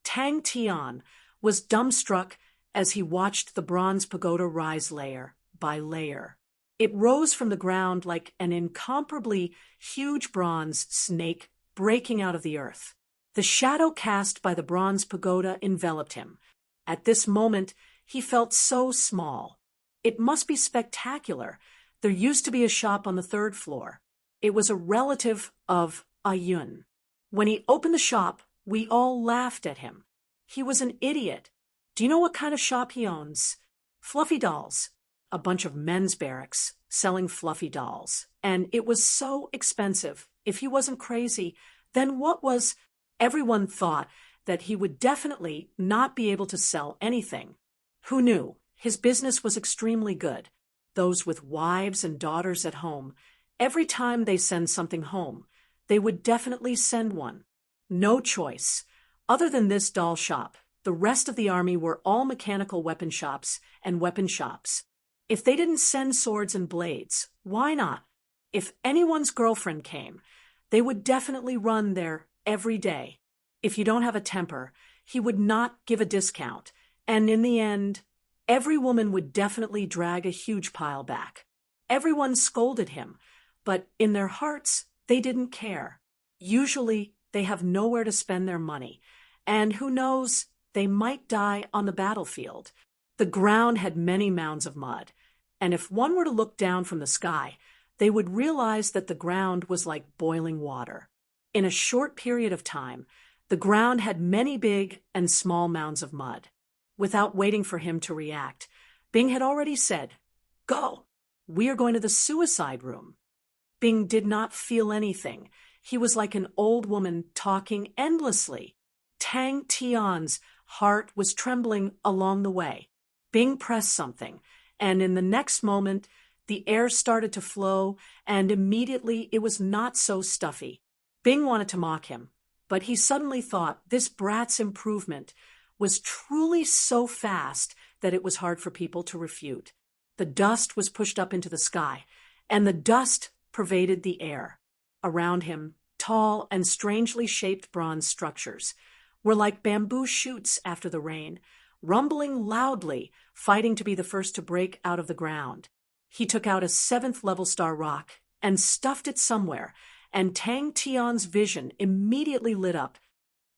Tang Tian was dumbstruck as he watched the bronze pagoda rise layer by layer. It rose from the ground like an incomparably huge bronze snake breaking out of the earth. The shadow cast by the bronze pagoda enveloped him. At this moment, he felt so small. It must be spectacular. There used to be a shop on the 3rd floor. It was a relative of Ayun. When he opened the shop, we all laughed at him. He was an idiot. Do you know what kind of shop he owns? Fluffy dolls. A bunch of men's barracks selling fluffy dolls. And it was so expensive. If he wasn't crazy, then what was? Everyone thought that he would definitely not be able to sell anything. Who knew? His business was extremely good. Those with wives and daughters at home, every time they send something home, they would definitely send one. No choice. Other than this doll shop, the rest of the army were all mechanical weapon shops and weapon shops. If they didn't send swords and blades, why not? If anyone's girlfriend came, they would definitely run there every day. If you don't have a temper, he would not give a discount, and in the end, every woman would definitely drag a huge pile back. Everyone scolded him, but in their hearts, they didn't care. Usually, they have nowhere to spend their money, and who knows, they might die on the battlefield. The ground had many mounds of mud, and if one were to look down from the sky, they would realize that the ground was like boiling water. In a short period of time, the ground had many big and small mounds of mud. Without waiting for him to react, Bing had already said, "Go, we are going to the suicide room." Bing did not feel anything. He was like an old woman talking endlessly. Tang Tian's heart was trembling along the way. Bing pressed something, and in the next moment, the air started to flow, and immediately it was not so stuffy. Bing wanted to mock him, but he suddenly thought this brat's improvement was truly so fast that it was hard for people to refute. The dust was pushed up into the sky, and the dust pervaded the air. Around him, tall and strangely shaped bronze structures were like bamboo shoots after the rain, rumbling loudly, fighting to be the first to break out of the ground. He took out a 7th-level star rock and stuffed it somewhere, and Tang Tian's vision immediately lit up.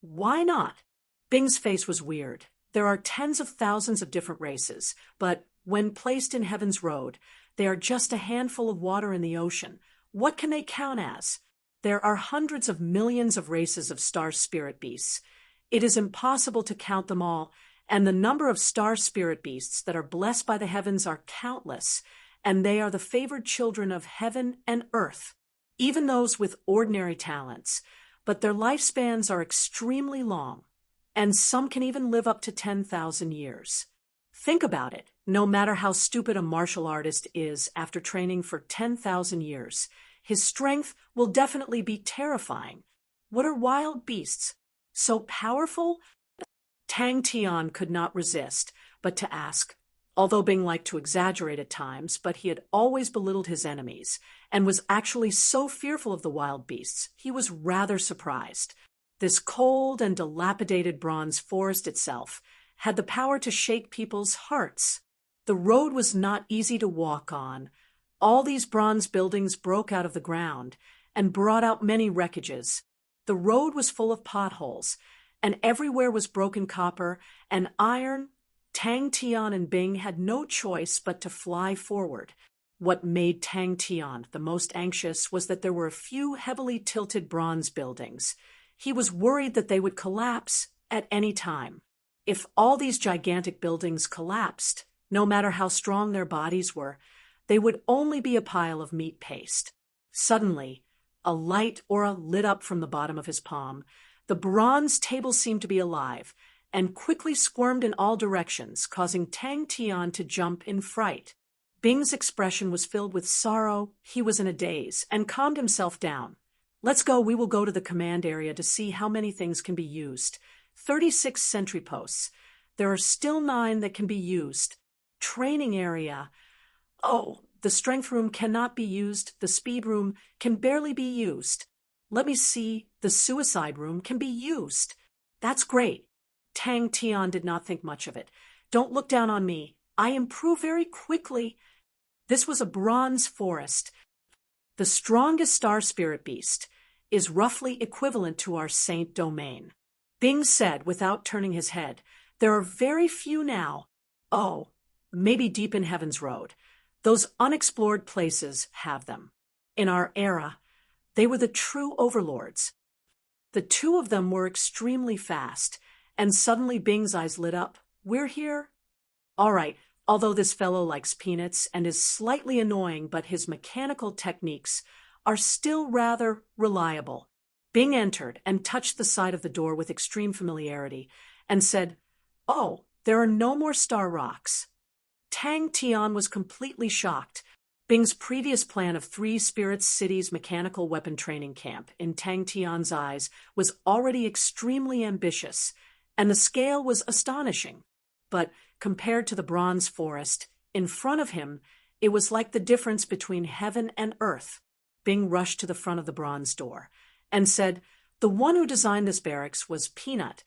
Why not? Bing's face was weird. There are tens of thousands of different races, but when placed in Heaven's Road, they are just a handful of water in the ocean. What can they count as? There are hundreds of millions of races of star spirit beasts. It is impossible to count them all, and the number of star spirit beasts that are blessed by the heavens are countless, and they are the favored children of heaven and earth, even those with ordinary talents, but their lifespans are extremely long, and some can even live up to 10,000 years. Think about it. No matter how stupid a martial artist is after training for 10,000 years, his strength will definitely be terrifying. What are wild beasts? So powerful? Tang Tian could not resist but to ask, although Bing liked to exaggerate at times, but he had always belittled his enemies and was actually so fearful of the wild beasts, he was rather surprised. This cold and dilapidated bronze forest itself had the power to shake people's hearts. The road was not easy to walk on. All these bronze buildings broke out of the ground and brought out many wreckages. The road was full of potholes, and everywhere was broken copper and iron. Tang Tian and Bing had no choice but to fly forward. What made Tang Tian the most anxious was that there were a few heavily tilted bronze buildings. He was worried that they would collapse at any time. If all these gigantic buildings collapsed, no matter how strong their bodies were, they would only be a pile of meat paste. Suddenly, a light aura lit up from the bottom of his palm. The bronze table seemed to be alive and quickly squirmed in all directions, causing Tang Tian to jump in fright. Bing's expression was filled with sorrow. He was in a daze and calmed himself down. "Let's go. We will go to the command area to see how many things can be used. 36 sentry posts. There are still 9 that can be used. Training area. Oh, the strength room cannot be used. The speed room can barely be used. Let me see. The suicide room can be used. That's great." Tang Tian did not think much of it. "Don't look down on me. I improve very quickly." This was a bronze forest. The strongest star spirit beast is roughly equivalent to our Saint domain. Bing said without turning his head, "There are very few now. Oh, maybe deep in Heaven's Road. Those unexplored places have them. In our era, they were the true overlords." The two of them were extremely fast, and suddenly Bing's eyes lit up. "We're here? All right, although this fellow likes peanuts and is slightly annoying, but his mechanical techniques are still rather reliable." Bing entered and touched the side of the door with extreme familiarity and said, "Oh, there are no more star rocks." Tang Tian was completely shocked. Bing's previous plan of 3 Spirit Cities mechanical weapon training camp in Tang Tian's eyes was already extremely ambitious, and the scale was astonishing. But compared to the bronze forest in front of him, it was like the difference between heaven and earth. Bing rushed to the front of the bronze door and said, "The one who designed this barracks was Peanut.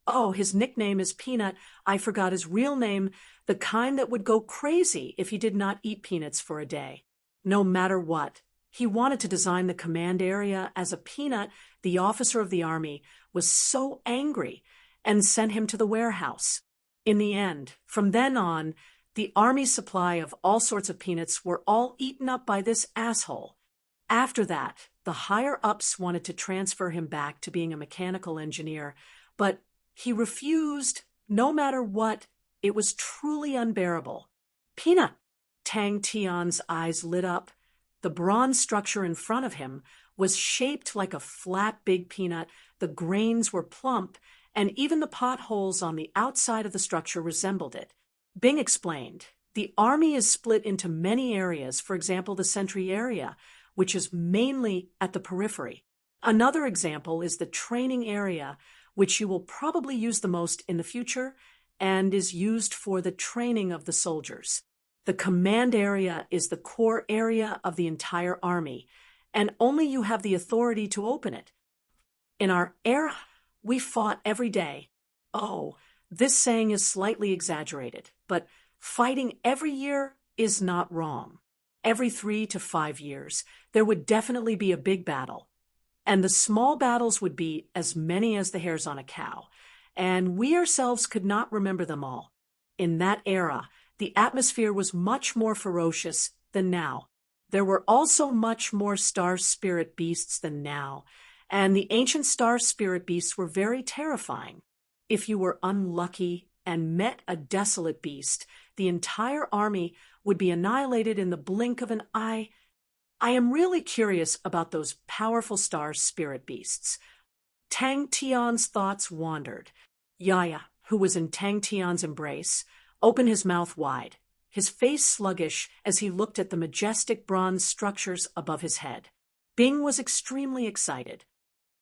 Oh, his nickname is Peanut. I forgot his real name, the kind that would go crazy if he did not eat peanuts for a day. No matter what, He wanted to design the command area as a peanut. The officer of the army was so angry and sent him to the warehouse. In the end, from then on, the army's supply of all sorts of peanuts were all eaten up by this asshole. After that, the higher-ups wanted to transfer him back to being a mechanical engineer, but he refused. No matter what, it was truly unbearable. Peanut! Tang Tian's eyes lit up. The bronze structure in front of him was shaped like a flat big peanut, the grains were plump, and even the potholes on the outside of the structure resembled it. Bing explained, the army is split into many areas, for example, the sentry area, which is mainly at the periphery. Another example is the training area, which you will probably use the most in the future and is used for the training of the soldiers. The command area is the core area of the entire army, and only you have the authority to open it. In our era, we fought every day. Oh, this saying is slightly exaggerated, but fighting every year is not wrong. Every 3 to 5 years, there would definitely be a big battle. And the small battles would be as many as the hairs on a cow, and we ourselves could not remember them all. In that era, the atmosphere was much more ferocious than now. There were also much more star spirit beasts than now, and the ancient star spirit beasts were very terrifying. If you were unlucky and met a desolate beast, the entire army would be annihilated in the blink of an eye. I am really curious about those powerful star spirit beasts. Tang Tian's thoughts wandered. Yaya, who was in Tang Tian's embrace, opened his mouth wide, his face sluggish as he looked at the majestic bronze structures above his head. Bing was extremely excited.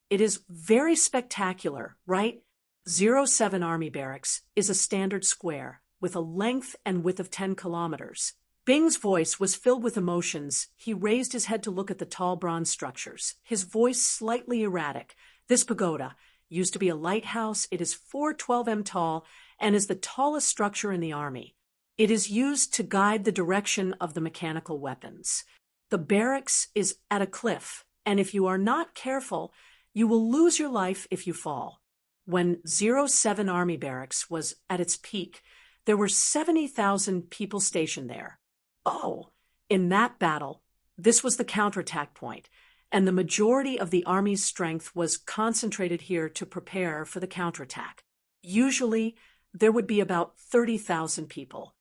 It is very spectacular, right? 07 Army Barracks is a standard square with a length and width of 10 kilometers. Bing's voice was filled with emotions. He raised his head to look at the tall bronze structures, his voice slightly erratic. This pagoda used to be a lighthouse. It is 412 m tall and is the tallest structure in the army. It is used to guide the direction of the mechanical weapons. The barracks is at a cliff, and if you are not careful, you will lose your life if you fall. When 07 Army Barracks was at its peak, there were 70,000 people stationed there. Oh, in that battle, this was the counterattack point, and the majority of the army's strength was concentrated here to prepare for the counterattack. Usually, there would be about 30,000 people.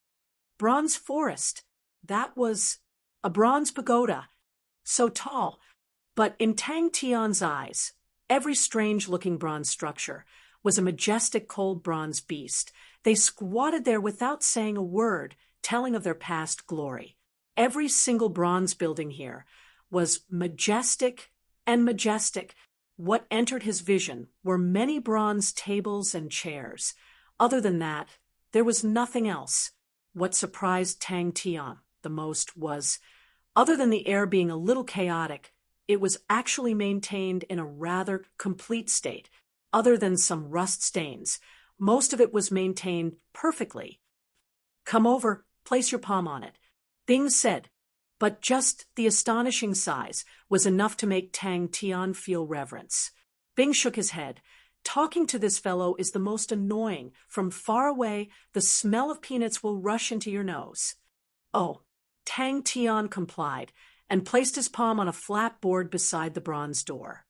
Bronze Forest, that was a bronze pagoda, so tall, but in Tang Tian's eyes, every strange-looking bronze structure was a majestic cold bronze beast. They squatted there without saying a word, telling of their past glory. Every single bronze building here was majestic and majestic. What entered his vision were many bronze tables and chairs. Other than that, there was nothing else. What surprised Tang Tian the most was, other than the air being a little chaotic, it was actually maintained in a rather complete state. Other than some rust stains, most of it was maintained perfectly. Come over, place your palm on it, Bing said, but just the astonishing size was enough to make Tang Tian feel reverence. Bing shook his head. Talking to this fellow is the most annoying. From far away, the smell of peanuts will rush into your nose. Oh, Tang Tian complied and placed his palm on a flat board beside the bronze door.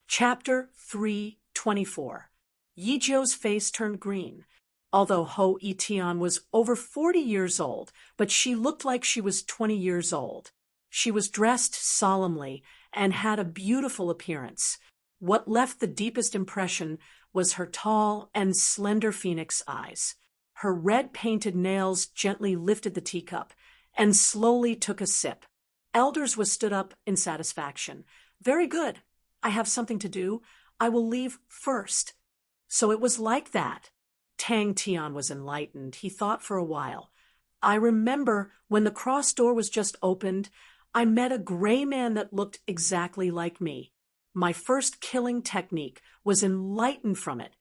Chapter 324. Yi Jiu's face turned green. Although Ho Yitian was over 40 years old, but she looked like she was 20 years old. She was dressed solemnly and had a beautiful appearance. What left the deepest impression was her tall and slender phoenix eyes. Her red-painted nails gently lifted the teacup and slowly took a sip. Elders was stood up in satisfaction. Very good. I have something to do. I will leave first. So it was like that. Tang Tian was enlightened. He thought for a while. I remember when the cross door was just opened, I met a gray man that looked exactly like me. My first killing technique was enlightened from it.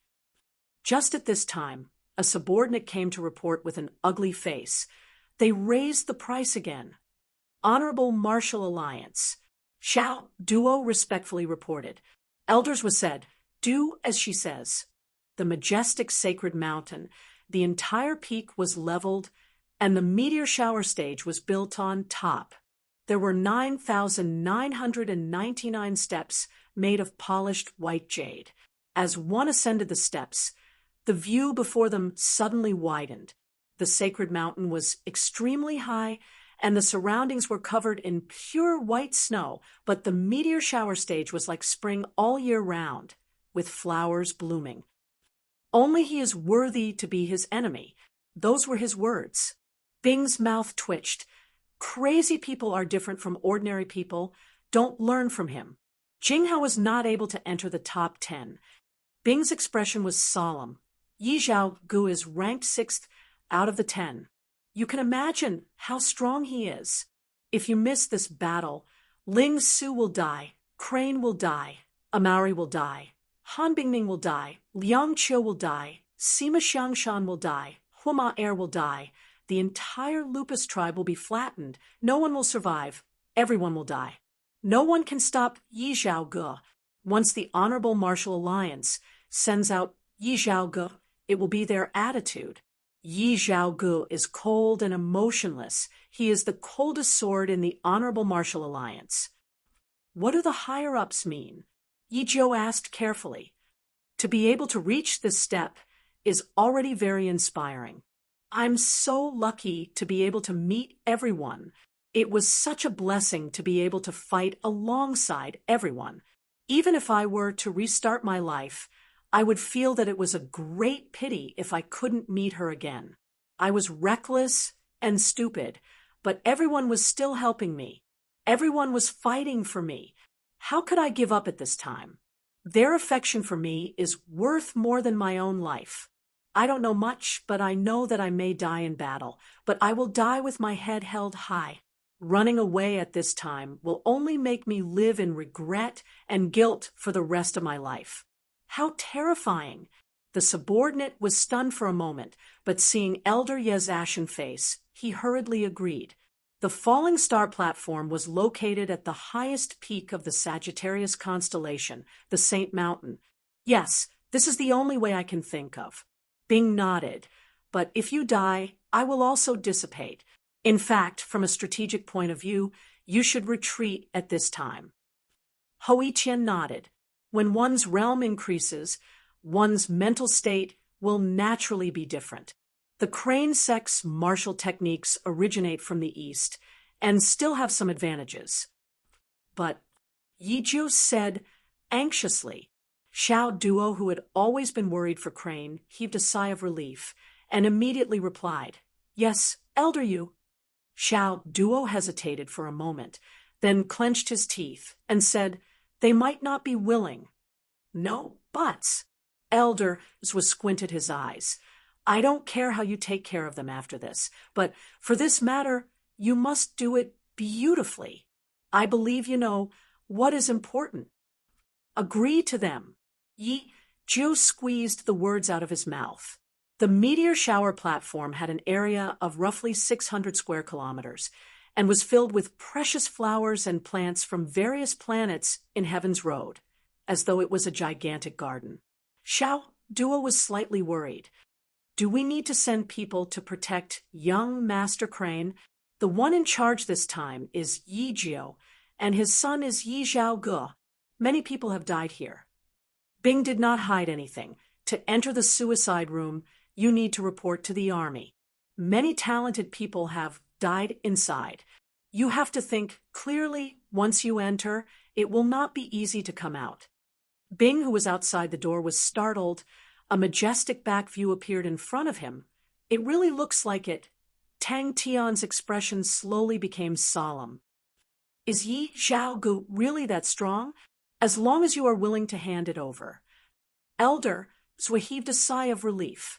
Just at this time, a subordinate came to report with an ugly face. They raised the price again. Honorable Martial Alliance. Xiao Duo respectfully reported. Elders was said, "Do as she says." The majestic sacred mountain, the entire peak was leveled, and the meteor shower stage was built on top. There were 9,999 steps made of polished white jade. As one ascended the steps, the view before them suddenly widened. The sacred mountain was extremely high, and the surroundings were covered in pure white snow, but the meteor shower stage was like spring all year round, with flowers blooming. Only he is worthy to be his enemy. Those were his words. Bing's mouth twitched. Crazy people are different from ordinary people. Don't learn from him. Jinghao was not able to enter the top 10. Bing's expression was solemn. Yi Zhao Gu is ranked 6th out of the 10. You can imagine how strong he is. If you miss this battle, Ling Su will die, Crane will die, Amauri will die, Han Bingning will die, Liang Qiu will die, Sima Xiangshan will die, Huma Er will die. The entire Lupus tribe will be flattened. No one will survive. Everyone will die. No one can stop Yi Zhao Ge. Once the Honorable Martial Alliance sends out Yi Zhao Ge, it will be their attitude. Yi Zhao Ge is cold and emotionless. He is the coldest sword in the Honorable Martial Alliance. What do the higher-ups mean? Yi Zhou asked carefully. To be able to reach this step is already very inspiring. I'm so lucky to be able to meet everyone. It was such a blessing to be able to fight alongside everyone. Even if I were to restart my life, I would feel that it was a great pity if I couldn't meet her again. I was reckless and stupid, but everyone was still helping me. Everyone was fighting for me. How could I give up at this time? Their affection for me is worth more than my own life. I don't know much, but I know that I may die in battle, but I will die with my head held high. Running away at this time will only make me live in regret and guilt for the rest of my life. How terrifying! The subordinate was stunned for a moment, but seeing Elder Ye's ashen face, he hurriedly agreed. The falling star platform was located at the highest peak of the Sagittarius constellation, the Saint Mountain. Yes, this is the only way I can think of. Bing nodded. But if you die, I will also dissipate. In fact, from a strategic point of view, you should retreat at this time. Hui Qian nodded. When one's realm increases, one's mental state will naturally be different. The Crane sect's martial techniques originate from the East and still have some advantages. But Yi Zhou said anxiously. Xiao Duo, who had always been worried for Crane, heaved a sigh of relief and immediately replied, "Yes, Elder Yu." Xiao Duo hesitated for a moment, then clenched his teeth and said, "They might not be willing." "No buts." Elder Zwa squinted his eyes. "I don't care how you take care of them after this, but for this matter, you must do it beautifully. I believe you know what is important. Agree to them." Yi Zhou squeezed the words out of his mouth. The meteor shower platform had an area of roughly 600 square kilometers and was filled with precious flowers and plants from various planets in Heaven's Road, as though it was a gigantic garden. Xiao Duo was slightly worried. Do we need to send people to protect young Master Crane? The one in charge this time is Yi Zhou, and his son is Yi Zhao Ge. Many people have died here. Bing did not hide anything. To enter the suicide room, you need to report to the army. Many talented people have died inside. You have to think clearly once you enter. It will not be easy to come out. Bing, who was outside the door, was startled. A majestic back view appeared in front of him. It really looks like it. Tang Tian's expression slowly became solemn. Is Yi Zhao Gu really that strong? As long as you are willing to hand it over. Elder Zwa heaved a sigh of relief.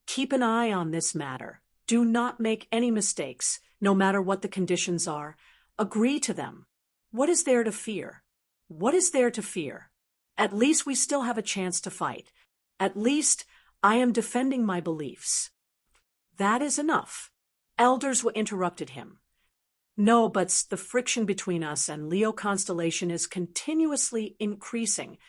Keep an eye on this matter. Do not make any mistakes, no matter what the conditions are. Agree to them. What is there to fear? What is there to fear? At least we still have a chance to fight. At least I am defending my beliefs. That is enough. Elders interrupted him. No, but the friction between us and Leo constellation is continuously increasing.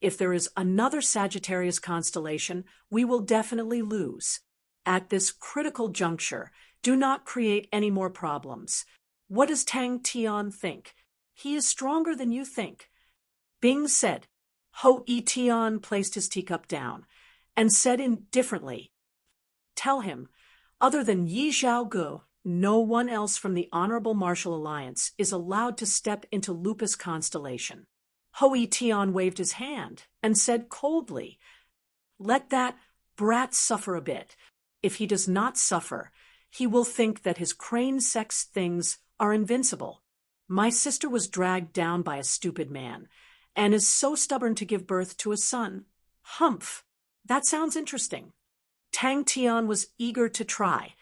If there is another Sagittarius constellation, we will definitely lose. At this critical juncture, do not create any more problems. What does Tang Tian think? He is stronger than you think. Bing said. Ho Yi Tian placed his teacup down and said indifferently, "Tell him, other than Yi Zhaoge, no one else from the Honorable Martial Alliance is allowed to step into Lupus constellation." Ho Yi Tian waved his hand and said coldly, "Let that brat suffer a bit. If he does not suffer, he will think that his crane sex things are invincible. My sister was dragged down by a stupid man, and is so stubborn to give birth to a son. Humph! That sounds interesting." Tang Tian was eager to try.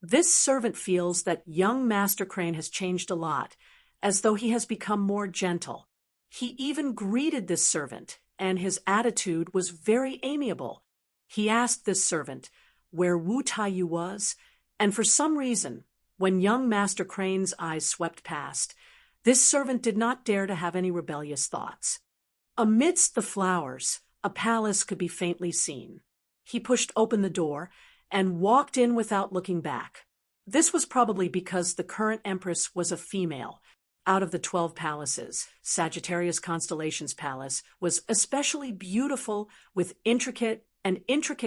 This servant feels that young Master Crane has changed a lot, as though he has become more gentle. He even greeted this servant, and his attitude was very amiable. He asked this servant where Wu Taiyu was, and for some reason, when young Master Crane's eyes swept past, this servant did not dare to have any rebellious thoughts. Amidst the flowers, a palace could be faintly seen. He pushed open the door and walked in without looking back. This was probably because the current empress was a female. Out of the 12 palaces, Sagittarius Constellation's palace was especially beautiful with intricate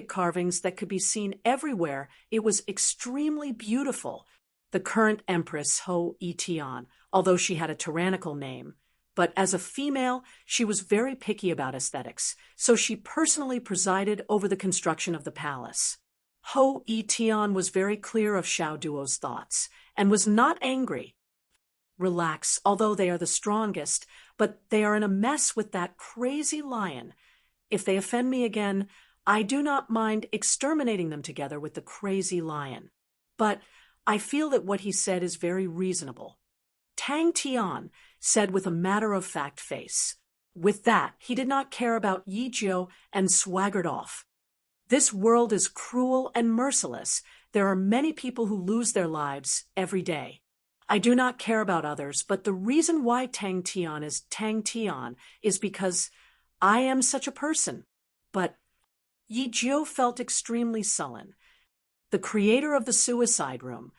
carvings that could be seen everywhere. It was extremely beautiful. The current empress, Ho Yi Tian, although she had a tyrannical name, but as a female, she was very picky about aesthetics, so she personally presided over the construction of the palace. Ho Yi Tian was very clear of Xiao Duo's thoughts, and was not angry. "Relax, although they are the strongest, but they are in a mess with that crazy lion. If they offend me again, I do not mind exterminating them together with the crazy lion. But I feel that what he said is very reasonable." Tang Tian said with a matter-of-fact face. With that, he did not care about Yi Jiu and swaggered off. "This world is cruel and merciless. There are many people who lose their lives every day. I do not care about others, but the reason why Tang Tian is because I am such a person." But Yi Jiu felt extremely sullen. The creator of the suicide room.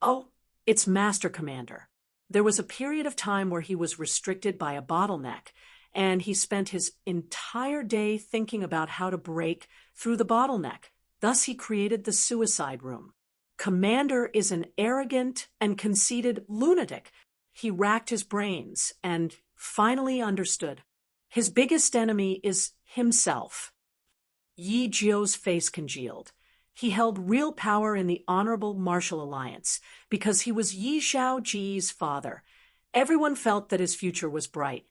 Oh, its master commander. There was a period of time where he was restricted by a bottleneck, and he spent his entire day thinking about how to break through the bottleneck. Thus he created the suicide room. Commander is an arrogant and conceited lunatic. He racked his brains and finally understood. His biggest enemy is himself. Yi Jiu's face congealed. He held real power in the Honorable Martial Alliance because he was Yi Zhaoji's father. Everyone felt that his future was bright.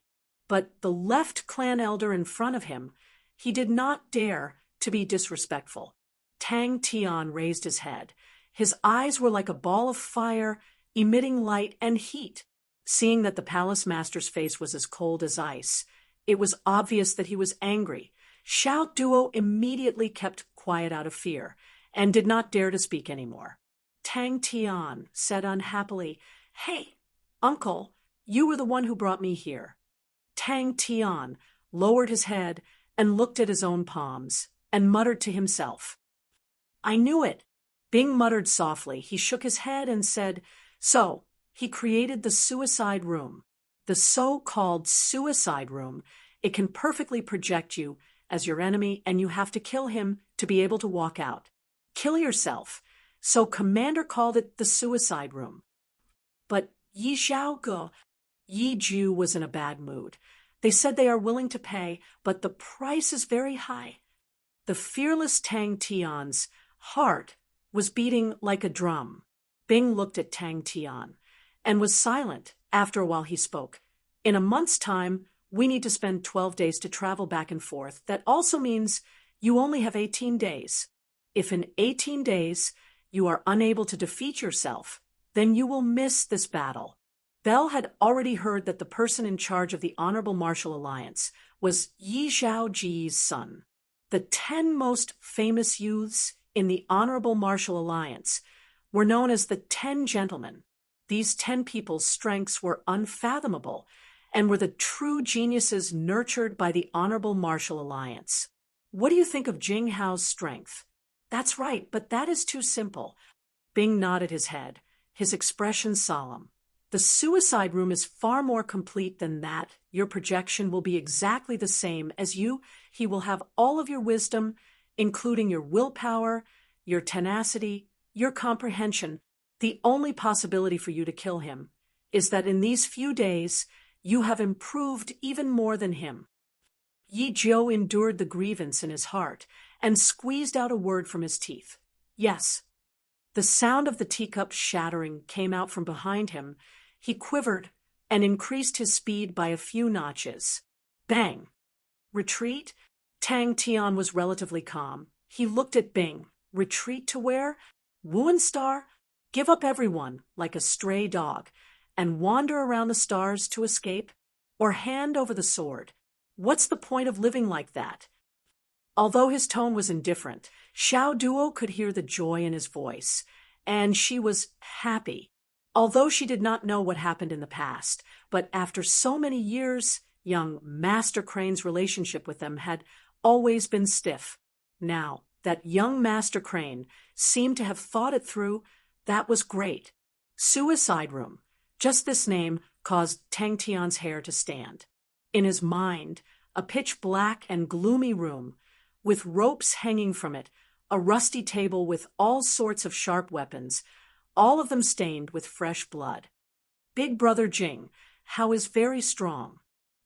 But the left clan elder in front of him, he did not dare to be disrespectful. Tang Tian raised his head. His eyes were like a ball of fire, emitting light and heat. Seeing that the palace master's face was as cold as ice, it was obvious that he was angry. Xiao Duo immediately kept quiet out of fear, and did not dare to speak anymore. Tang Tian said unhappily, "Hey, uncle, you were the one who brought me here." Tang Tian lowered his head and looked at his own palms, and muttered to himself. "I knew it." Bing muttered softly. He shook his head and said, "So, he created the suicide room. The so-called suicide room. It can perfectly project you as your enemy, and you have to kill him to be able to walk out. Kill yourself. So Commander called it the suicide room." But Yi Zhaoge, Yi Jiu was in a bad mood. They said they are willing to pay, but the price is very high. The fearless Tang Tian's heart was beating like a drum. Bing looked at Tang Tian and was silent. After a while he spoke. "In a month's time, we need to spend 12 days to travel back and forth. That also means you only have 18 days. If in 18 days you are unable to defeat yourself, then you will miss this battle." Bell had already heard that the person in charge of the Honorable Martial Alliance was Yi Zhaoji's son. The 10 most famous youths in the Honorable Martial Alliance were known as the 10 Gentlemen. These 10 people's strengths were unfathomable and were the true geniuses nurtured by the Honorable Martial Alliance. What do you think of Jing Hao's strength? That's right, but that is too simple. Bing nodded his head, his expression solemn. The suicide room is far more complete than that. Your projection will be exactly the same as you. He will have all of your wisdom, including your willpower, your tenacity, your comprehension. The only possibility for you to kill him is that in these few days you have improved even more than him. Yi Jiu endured the grievance in his heart and squeezed out a word from his teeth. Yes. The sound of the teacup shattering came out from behind him. He quivered and increased his speed by a few notches. Bang! Retreat? Tang Tian was relatively calm. He looked at Bing. Retreat to where? Wuan Star? Give up everyone, like a stray dog, and wander around the stars to escape? Or hand over the sword? What's the point of living like that? Although his tone was indifferent, Xiao Duo could hear the joy in his voice, and she was happy. Although she did not know what happened in the past, but after so many years, young Master Crane's relationship with them had always been stiff. Now, that young Master Crane seemed to have thought it through. That was great. Suicide room. Just this name caused Tang Tian's hair to stand. In his mind, a pitch-black and gloomy room, with ropes hanging from it, a rusty table with all sorts of sharp weapons, all of them stained with fresh blood. Big Brother Jing, Hao is very strong,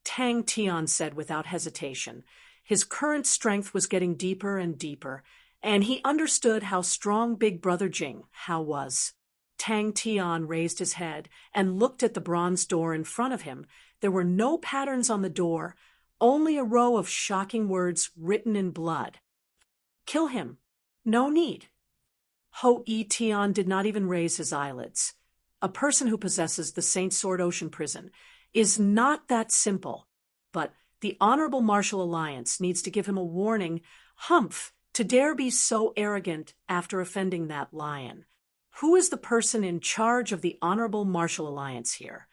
Tang Tian said without hesitation. His current strength was getting deeper and deeper, and he understood how strong Big Brother Jing Hao was. Tang Tian raised his head and looked at the bronze door in front of him. There were no patterns on the door, only a row of shocking words written in blood. Kill him. No need. Ho Yi Tian did not even raise his eyelids. A person who possesses the Saint Sword Ocean Prison is not that simple. But the Honorable Martial Alliance needs to give him a warning. Humph, to dare be so arrogant after offending that lion. Who is the person in charge of the Honorable Martial Alliance here?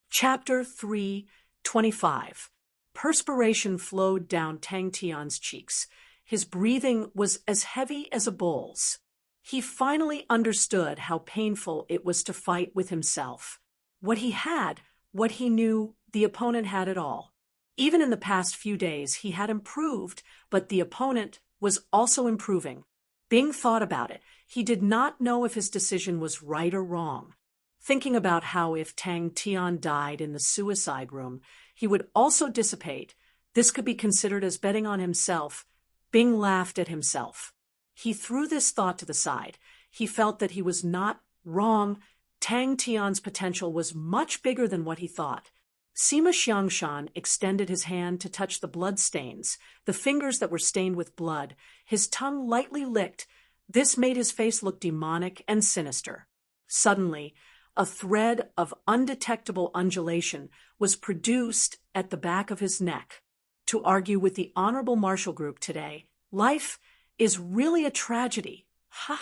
Chapter 3:25. Perspiration flowed down Tang Tian's cheeks. His breathing was as heavy as a bull's. He finally understood how painful it was to fight with himself. What he had, what he knew, the opponent had it all. Even in the past few days, he had improved, but the opponent was also improving. Bing thought about it. He did not know if his decision was right or wrong. Thinking about how if Tang Tian died in the suicide room, he would also dissipate, this could be considered as betting on himself. Bing laughed at himself. He threw this thought to the side. He felt that he was not wrong. Tang Tian's potential was much bigger than what he thought. Sima Xiangshan extended his hand to touch the blood stains, the fingers that were stained with blood. His tongue lightly licked. This made his face look demonic and sinister. Suddenly, a thread of undetectable undulation was produced at the back of his neck. To argue with the Honorable Martial Group today, life is really a tragedy. Ha!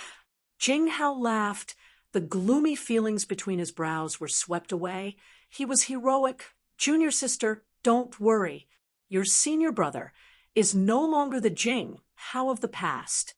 Jing Hao laughed. The gloomy feelings between his brows were swept away. He was heroic. Junior sister, don't worry. Your senior brother is no longer the Jing Hao of the past.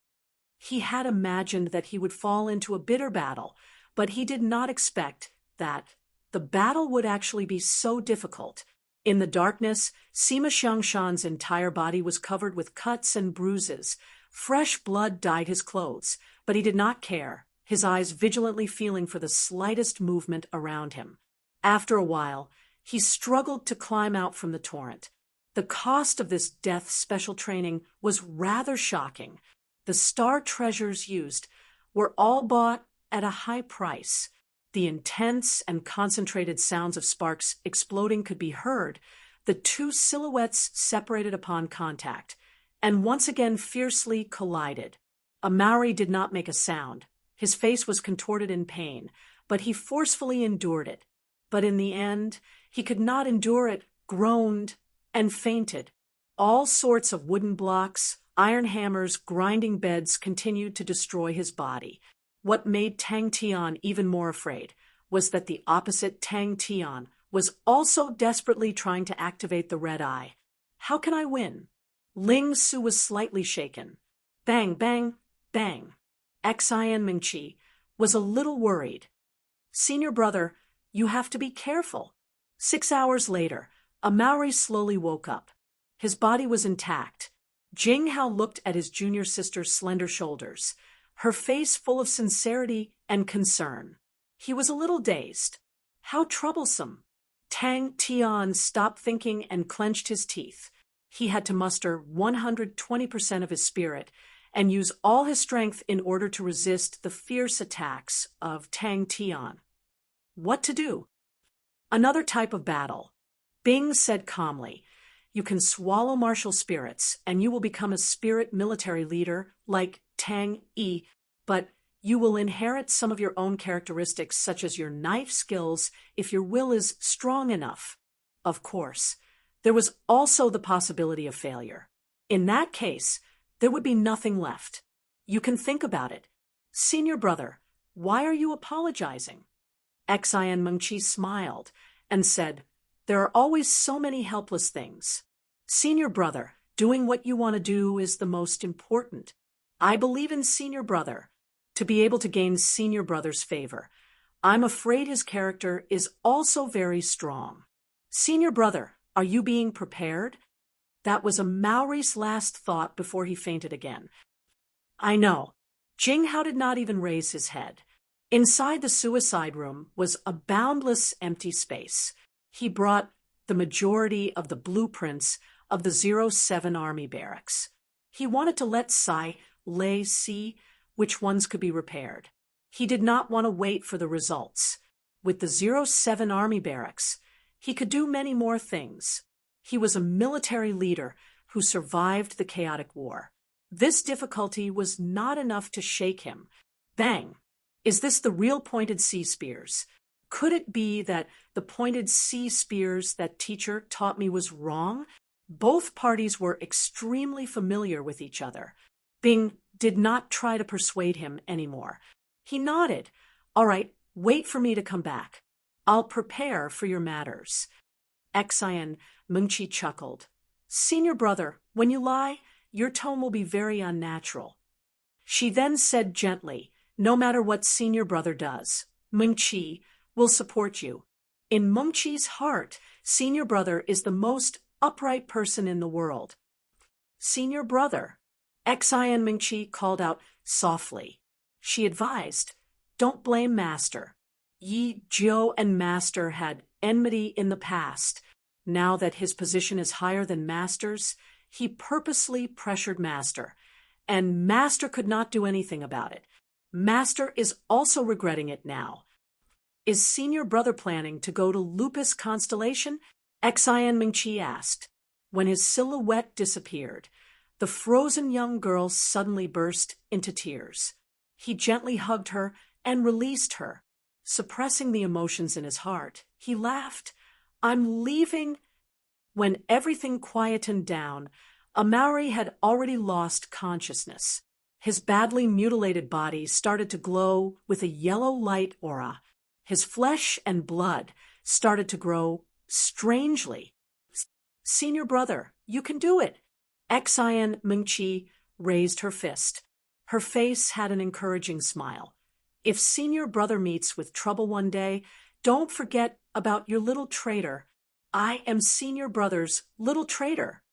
He had imagined that he would fall into a bitter battle, but he did not expect that the battle would actually be so difficult. In the darkness, Sima Xiangshan's entire body was covered with cuts and bruises. Fresh blood dyed his clothes, but he did not care, his eyes vigilantly feeling for the slightest movement around him. After a while, he struggled to climb out from the torrent. The cost of this death special training was rather shocking. The star treasures used were all bought at a high price. The intense and concentrated sounds of sparks exploding could be heard. The two silhouettes separated upon contact, and once again fiercely collided. Amaury did not make a sound. His face was contorted in pain, but he forcefully endured it. But in the end, he could not endure it, groaned, and fainted. All sorts of wooden blocks, iron hammers, grinding beds continued to destroy his body. What made Tang Tian even more afraid was that the opposite Tang Tian was also desperately trying to activate the red eye. How can I win? Ling Su was slightly shaken. Bang, bang, bang. Xian Mingqi was a little worried. Senior brother, you have to be careful. 6 hours later, a Maori slowly woke up. His body was intact. Jing Hao looked at his junior sister's slender shoulders, her face full of sincerity and concern. He was a little dazed. How troublesome. Tang Tian stopped thinking and clenched his teeth. He had to muster 120% of his spirit and use all his strength in order to resist the fierce attacks of Tang Tian. What to do? Another type of battle. Bing said calmly, "You can swallow martial spirits, and you will become a spirit military leader like Tang Yi, but you will inherit some of your own characteristics, such as your knife skills, if your will is strong enough." Of course, there was also the possibility of failure. In that case, there would be nothing left. You can think about it. Senior brother, why are you apologizing? Xian Mengqi smiled and said, "There are always so many helpless things. Senior brother, doing what you want to do is the most important. I believe in senior brother, to be able to gain senior brother's favor. I'm afraid his character is also very strong. Senior brother, are you being prepared?" That was a Maori's last thought before he fainted again. I know. Jing Hao did not even raise his head. Inside the suicide room was a boundless empty space. He brought the majority of the blueprints of the 07 Army barracks. He wanted to let Sai Lei see which ones could be repaired. He did not want to wait for the results. With the 07 Army barracks, he could do many more things. He was a military leader who survived the chaotic war. This difficulty was not enough to shake him. Bang! Is this the real pointed C spears? Could it be that the pointed C spears that teacher taught me was wrong? Both parties were extremely familiar with each other. Bing did not try to persuade him anymore. He nodded. "All right, wait for me to come back. I'll prepare for your matters." Xian Mengqi chuckled. "Senior brother, when you lie, your tone will be very unnatural." She then said gently, "No matter what senior brother does, Mengqi will support you. In Mengqi's heart, senior brother is the most upright person in the world." "Senior brother," Xian Mengqi called out softly. She advised, "Don't blame Master. Yi Jiu and Master had enmity in the past. Now that his position is higher than Master's, he purposely pressured Master, and Master could not do anything about it. Master is also regretting it now. Is senior brother planning to go to Lupus Constellation?" Xian Mengqi asked. When his silhouette disappeared, the frozen young girl suddenly burst into tears. He gently hugged her and released her. Suppressing the emotions in his heart, he laughed. "I'm leaving." When everything quietened down, a Maori had already lost consciousness. His badly mutilated body started to glow with a yellow light aura. His flesh and blood started to grow strangely. "Senior brother, you can do it." Xian Mengqi raised her fist. Her face had an encouraging smile. "If senior brother meets with trouble one day, don't forget about your little traitor. I am senior brother's little traitor."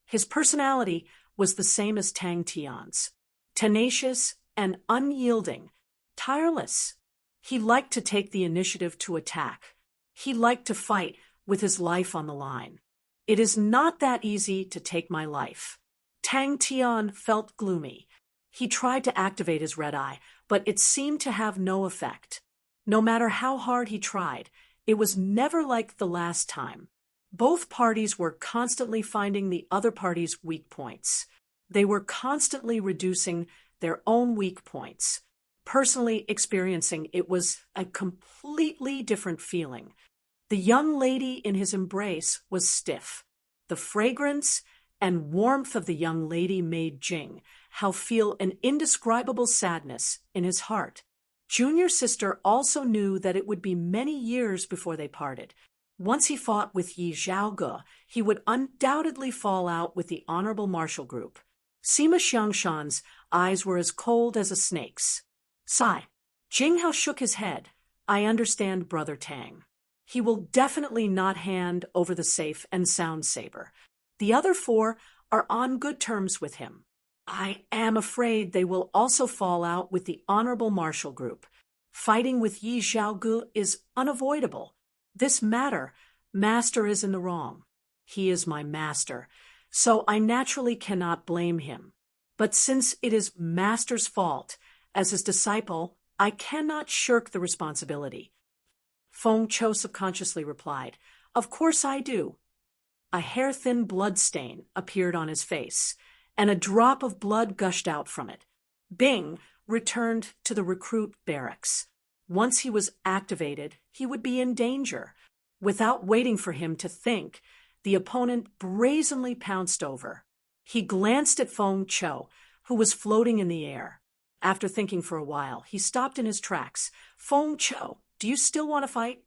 His personality was the same as Tang Tian's. Tenacious and unyielding, tireless. He liked to take the initiative to attack. He liked to fight with his life on the line. "It is not that easy to take my life." Tang Tian felt gloomy. He tried to activate his red eye, but it seemed to have no effect. No matter how hard he tried, it was never like the last time. Both parties were constantly finding the other party's weak points. They were constantly reducing their own weak points. Personally experiencing it was a completely different feeling. The young lady in his embrace was stiff. The fragrance and warmth of the young lady made Jing Hao feel an indescribable sadness in his heart. Junior Sister also knew that it would be many years before they parted. Once he fought with Yi Zhaoge, he would undoubtedly fall out with the Honorable Marshal Group. Sima Xiangshan's eyes were as cold as a snake's. Sigh. Jinghao shook his head. I understand, Brother Tang. He will definitely not hand over the safe and sound saber. The other 4 are on good terms with him. I am afraid they will also fall out with the Honorable Marshal Group. Fighting with Yi Zhaoge is unavoidable. This master is in the wrong. He is my master, so I naturally cannot blame him. But since it is master's fault, as his disciple, I cannot shirk the responsibility. Feng Cho subconsciously replied, Of course I do. A hair-thin blood stain appeared on his face, and a drop of blood gushed out from it. Bing returned to the recruit barracks. Once he was activated, he would be in danger. Without waiting for him to think, the opponent brazenly pounced over. He glanced at Feng Cho, who was floating in the air. After thinking for a while, he stopped in his tracks. Feng Cho, do you still want to fight?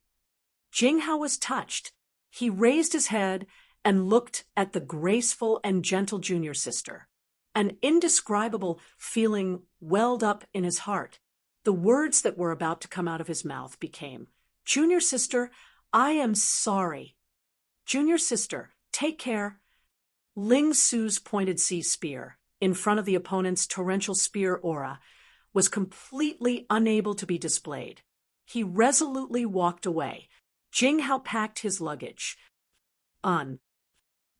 Jinghao was touched. He raised his head and looked at the graceful and gentle Junior Sister. An indescribable feeling welled up in his heart. The words that were about to come out of his mouth became, Junior Sister, I am sorry. Junior Sister, take care. Ling Su's pointed sea spear, in front of the opponent's torrential spear aura, was completely unable to be displayed. He resolutely walked away. Jinghao packed his luggage.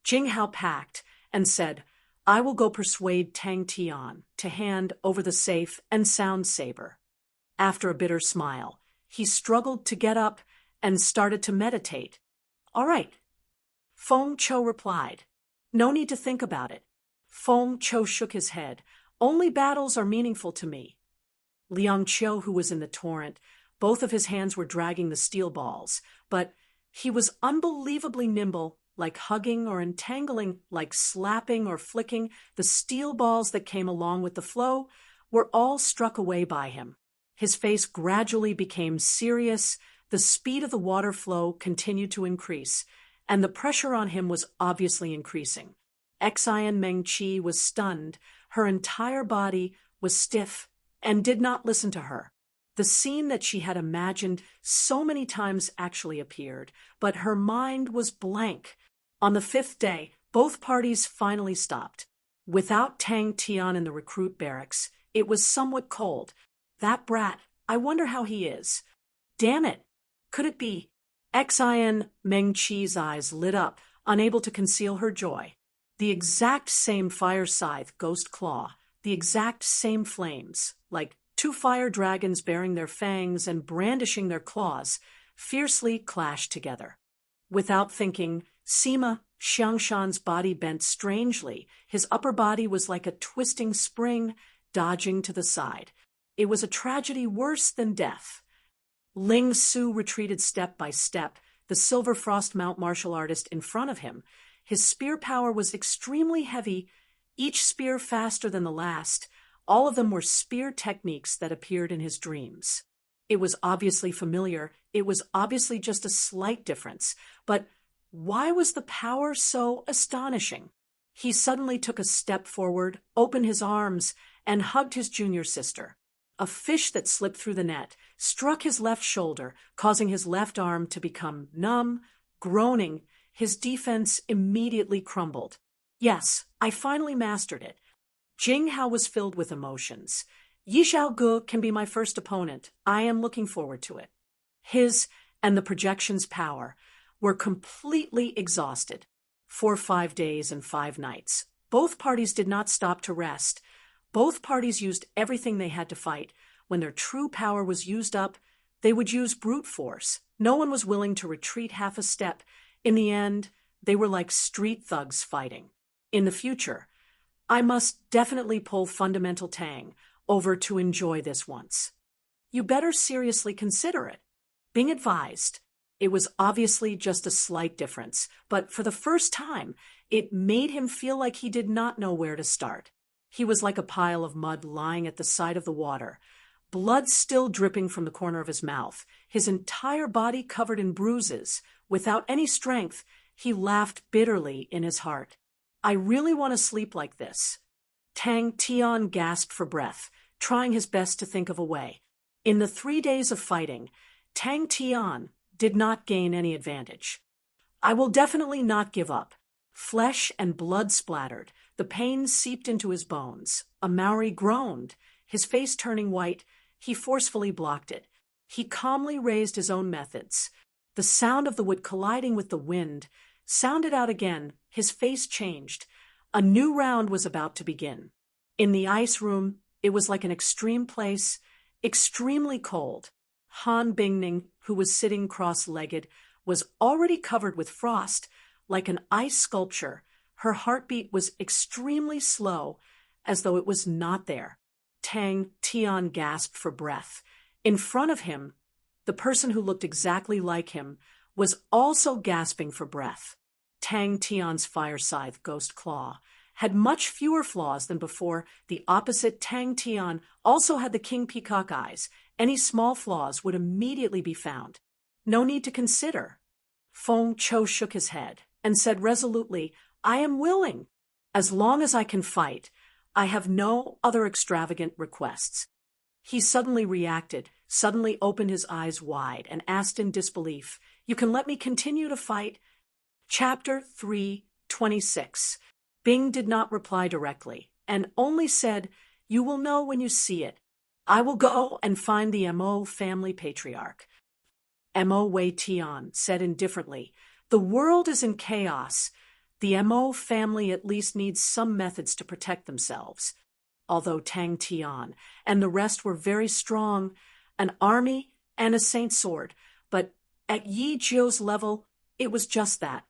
Jinghao packed and said, I will go persuade Tang Tian to hand over the safe and sound saber. After a bitter smile, he struggled to get up and started to meditate. All right. Feng Cho replied. No need to think about it. Feng Cho shook his head. Only battles are meaningful to me. Liang Qiu, who was in the torrent, both of his hands were dragging the steel balls, but he was unbelievably nimble, like hugging or entangling, like slapping or flicking. The steel balls that came along with the flow were all struck away by him. His face gradually became serious, the speed of the water flow continued to increase, and the pressure on him was obviously increasing. Xian Mengqi was stunned. Her entire body was stiff and did not listen to her. The scene that she had imagined so many times actually appeared, but her mind was blank. On the 5th day, both parties finally stopped. Without Tang Tian in the recruit barracks, it was somewhat cold. That brat, I wonder how he is. Damn it! Could it be? Xian Mengqi's eyes lit up, unable to conceal her joy. The exact same fire scythe, ghost claw, the exact same flames, like 2 fire dragons bearing their fangs and brandishing their claws, fiercely clashed together. Without thinking, Sima Xiangshan's body bent strangely. His upper body was like a twisting spring, dodging to the side. It was a tragedy worse than death. Ling Su retreated step by step, the Silver Frost Mount martial artist in front of him. His spear power was extremely heavy, each spear faster than the last. All of them were spear techniques that appeared in his dreams. It was obviously familiar. It was obviously just a slight difference. But why was the power so astonishing? He suddenly took a step forward, opened his arms, and hugged his junior sister. A fish that slipped through the net struck his left shoulder, causing his left arm to become numb. Groaning, his defense immediately crumbled. Yes, I finally mastered it. Jinghao was filled with emotions. Yi Zhaoge can be my first opponent. I am looking forward to it. His and the projection's power were completely exhausted. For 5 days and 5 nights, both parties did not stop to rest. Both parties used everything they had to fight. When their true power was used up, they would use brute force. No one was willing to retreat half a step. In the end, they were like street thugs fighting. In the future, I must definitely pull Fundamental Tang over to enjoy this once. You better seriously consider it. Being advised, it was obviously just a slight difference, but for the first time, it made him feel like he did not know where to start. He was like a pile of mud lying at the side of the water. blood still dripping from the corner of his mouth, his entire body covered in bruises. Without any strength, he laughed bitterly in his heart. I really want to sleep like this. Tang Tian gasped for breath, trying his best to think of a way. In the 3 days of fighting, Tang Tian did not gain any advantage. I will definitely not give up. Flesh and blood splattered. The pain seeped into his bones. A Maori groaned, his face turning white. He forcefully blocked it. He calmly raised his own methods. The sound of the wood colliding with the wind sounded out again. His face changed. A new round was about to begin. In the ice room, it was like an extreme place, extremely cold. Han Bingning, who was sitting cross-legged, was already covered with frost, like an ice sculpture. Her heartbeat was extremely slow, as though it was not there. Tang Tian gasped for breath. In front of him, the person who looked exactly like him was also gasping for breath. Tang Tian's fire scythe ghost claw had much fewer flaws than before. The opposite Tang Tian also had the king peacock eyes. Any small flaws would immediately be found. No need to consider. Feng Cho shook his head and said resolutely, I am willing. As long as I can fight, I have no other extravagant requests. He suddenly reacted, suddenly opened his eyes wide, and asked in disbelief, You can let me continue to fight? Chapter 3:26. Bing did not reply directly, and only said, You will know when you see it. I will go and find the Mo family patriarch. Mo Wei Tian said indifferently, The world is in chaos. The Mo family at least needs some methods to protect themselves. Although Tang Tian and the rest were very strong, an army and a saint sword, but at Yi Jiu's level, it was just that.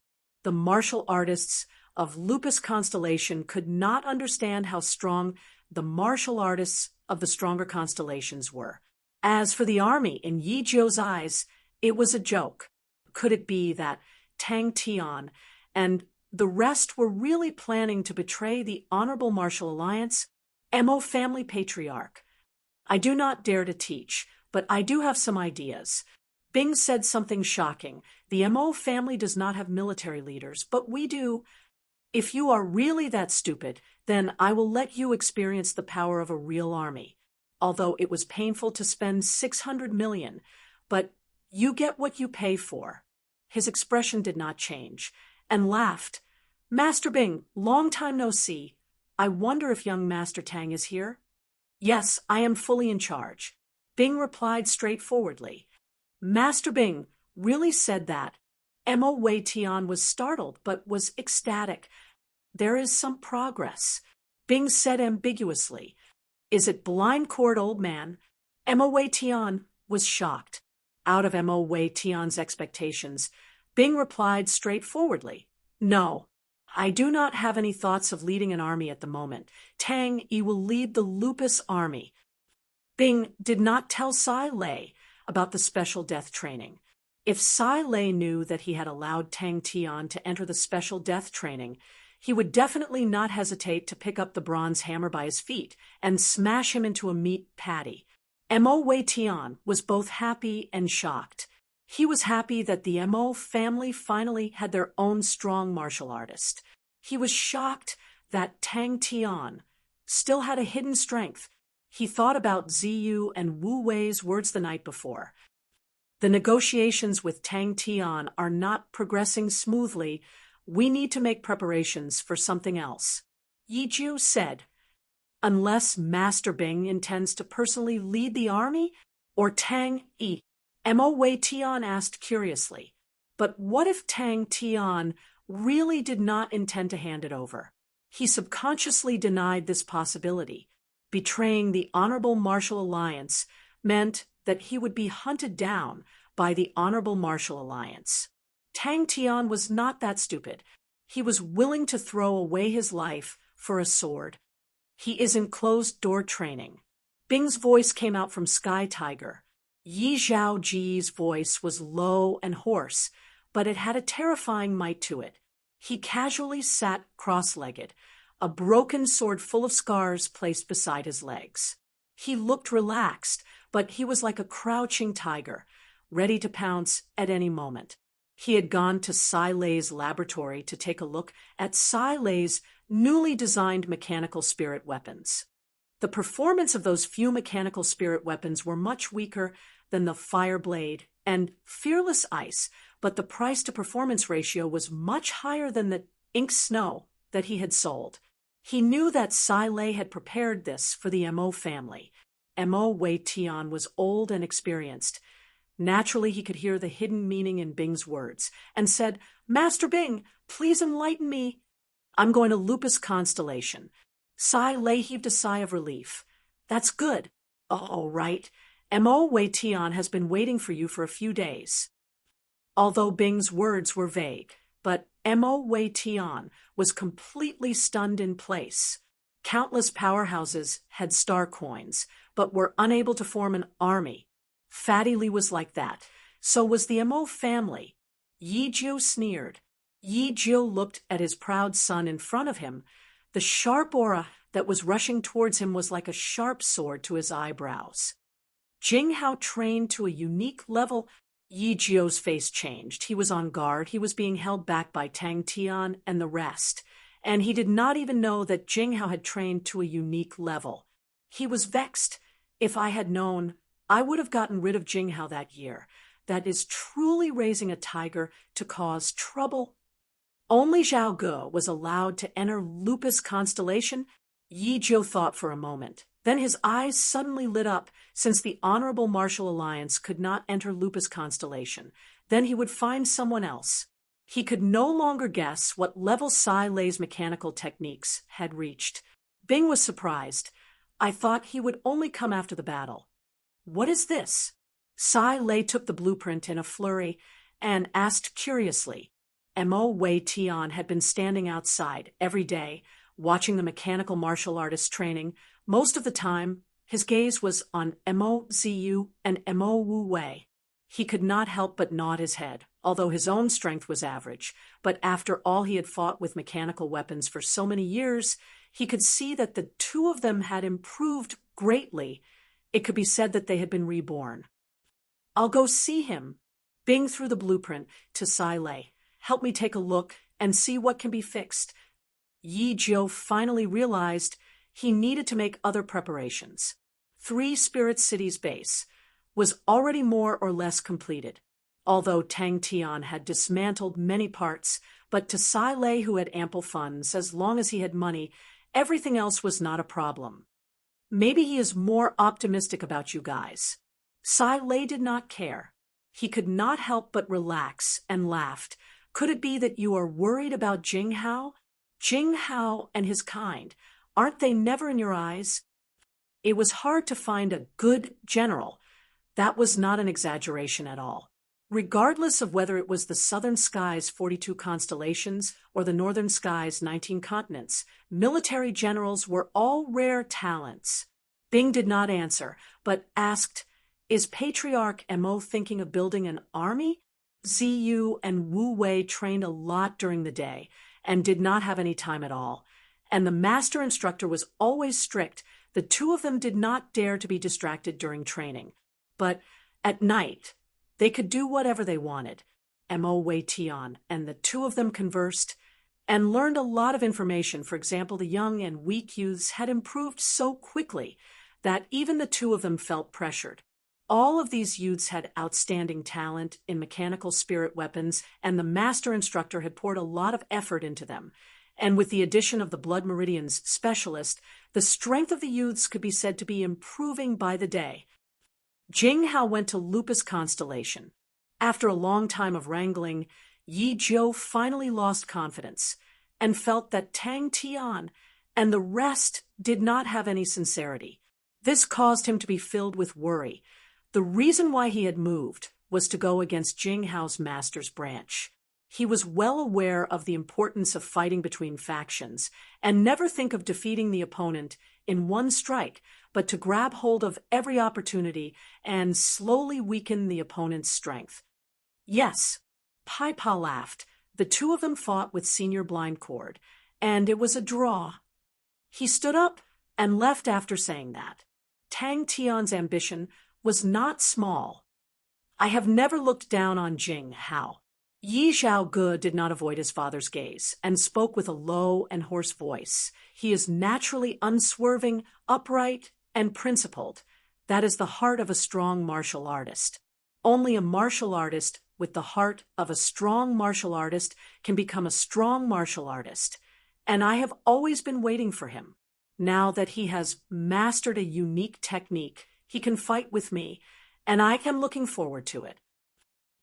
The martial artists of Lupus Constellation could not understand how strong the martial artists of the stronger constellations were. As for the army, in Yi Jiu's eyes, it was a joke. Could it be that Tang Tian and the rest were really planning to betray the Honorable Martial Alliance? Mo family patriarch. I do not dare to teach, but I do have some ideas. Bing said something shocking. The Mo family does not have military leaders, but we do. If you are really that stupid, then I will let you experience the power of a real army. Although it was painful to spend 600 million, but you get what you pay for. His expression did not change, and laughed. Master Bing, long time no see. I wonder if young Master Tang is here? Yes, I am fully in charge. Bing replied straightforwardly. Master Bing really said that? Mo Wei Tian was startled, but was ecstatic. There is some progress. Bing said ambiguously. Is it blind cord, old man? Mo Wei Tian was shocked. Out of Mo Wei Tian's expectations, Bing replied straightforwardly. No, I do not have any thoughts of leading an army at the moment. Tang Yi will lead the Lupus army. Bing did not tell Sai Lei about the special death training. If Sai Lei knew that he had allowed Tang Tian to enter the special death training, he would definitely not hesitate to pick up the bronze hammer by his feet and smash him into a meat patty. Mo Wei Tian was both happy and shocked. He was happy that the Mo family finally had their own strong martial artist. He was shocked that Tang Tian still had a hidden strength. He thought about Ziyu and Wu Wei's words the night before. The negotiations with Tang Tian are not progressing smoothly. We need to make preparations for something else. Yi Jiu said, Unless Master Bing intends to personally lead the army, or Tang Yi. Mo Wei Tian asked curiously, but what if Tang Tian really did not intend to hand it over? He subconsciously denied this possibility. Betraying the Honorable Martial Alliance meant that he would be hunted down by the Honorable Martial Alliance. Tang Tian was not that stupid. He was willing to throw away his life for a sword. He is in closed-door training. Bing's voice came out from Sky Tiger. Yi Zhaoji's voice was low and hoarse, but it had a terrifying might to it. He casually sat cross-legged, a broken sword full of scars placed beside his legs. He looked relaxed, but he was like a crouching tiger, ready to pounce at any moment. He had gone to Sai Lei's laboratory to take a look at Sai Lei's newly designed mechanical spirit weapons. The performance of those few mechanical spirit weapons were much weaker than the Fire Blade and Fearless Ice, but the price-to-performance ratio was much higher than the Ink Snow that he had sold. He knew that Sai Lei had prepared this for the Mo family. Mo Wei Tian was old and experienced. Naturally, he could hear the hidden meaning in Bing's words, and said, "Master Bing, please enlighten me." "I'm going to Lupus Constellation." Sai Lei heaved a sigh of relief. "That's good." "All right. Mo Wei Tian has been waiting for you for a few days." Although Bing's words were vague, but Mo Wei Tian was completely stunned in place. Countless powerhouses had star coins, but were unable to form an army. Fatty Li was like that. So was the Mo family. Yi Jiu sneered. Yi Jiu looked at his proud son in front of him. The sharp aura that was rushing towards him was like a sharp sword to his eyebrows. Jing Hao trained to a unique level. Yi Jiu's face changed. He was on guard. He was being held back by Tang Tian and the rest. And he did not even know that Jing Hao had trained to a unique level. He was vexed. If I had known, I would have gotten rid of Jing Hao that year. That is truly raising a tiger to cause trouble. Only Zhao Ge was allowed to enter Lupus Constellation. Yi Jiu thought for a moment. Then his eyes suddenly lit up. Since the Honorable Martial Alliance could not enter Lupus Constellation, then he would find someone else. He could no longer guess what level Sai Lei's mechanical techniques had reached. Bing was surprised. "I thought he would only come after the battle." "What is this?" Sai Lei took the blueprint in a flurry and asked curiously. Mo Wei Tian had been standing outside every day, watching the mechanical martial artist training. Most of the time, his gaze was on Mo Ziyu and Mo Wu Wei. He could not help but nod his head, although his own strength was average. But after all he had fought with mechanical weapons for so many years, he could see that the two of them had improved greatly. It could be said that they had been reborn. "I'll go see him." Bing threw the blueprint to Sai Lei. "Help me take a look and see what can be fixed." Yi Jiu finally realized he needed to make other preparations. 3 Spirit Cities base was already more or less completed, although Tang Tian had dismantled many parts, but to Sai Lei, who had ample funds, as long as he had money, everything else was not a problem. "Maybe he is more optimistic about you guys." Sai Lei did not care. He could not help but relax and laughed. "Could it be that you are worried about Jing Hao? Jing Hao and his kind, aren't they never in your eyes?" It was hard to find a good general. That was not an exaggeration at all. Regardless of whether it was the Southern Sky's 42 constellations or the Northern Sky's 19 continents, military generals were all rare talents. Bing did not answer, but asked, "Is Patriarch Mo thinking of building an army?" Ziyu and Wu Wei trained a lot during the day and did not have any time at all. And the master instructor was always strict. The two of them did not dare to be distracted during training. But at night, they could do whatever they wanted. Mo Wei Tian and the two of them conversed and learned a lot of information. For example, the young and weak youths had improved so quickly that even the two of them felt pressured. All of these youths had outstanding talent in mechanical spirit weapons, and the master instructor had poured a lot of effort into them. And with the addition of the Blood Meridian's specialist, the strength of the youths could be said to be improving by the day. Jing Hao went to Lupus Constellation. After a long time of wrangling, Yi Jiu finally lost confidence and felt that Tang Tian and the rest did not have any sincerity. This caused him to be filled with worry. The reason why he had moved was to go against Jing Hao's master's branch. He was well aware of the importance of fighting between factions and never think of defeating the opponent in one strike, but to grab hold of every opportunity and slowly weaken the opponent's strength. Yes, Pai Pa laughed. The two of them fought with Senior Blind Cord, and it was a draw. He stood up and left after saying that. Tang Tian's ambition was not small. I have never looked down on Jing Hao. Yi Zhaoge did not avoid his father's gaze and spoke with a low and hoarse voice. He is naturally unswerving, upright, and principled. That is the heart of a strong martial artist. Only a martial artist with the heart of a strong martial artist can become a strong martial artist. And I have always been waiting for him. Now that he has mastered a unique technique, he can fight with me, and I am looking forward to it.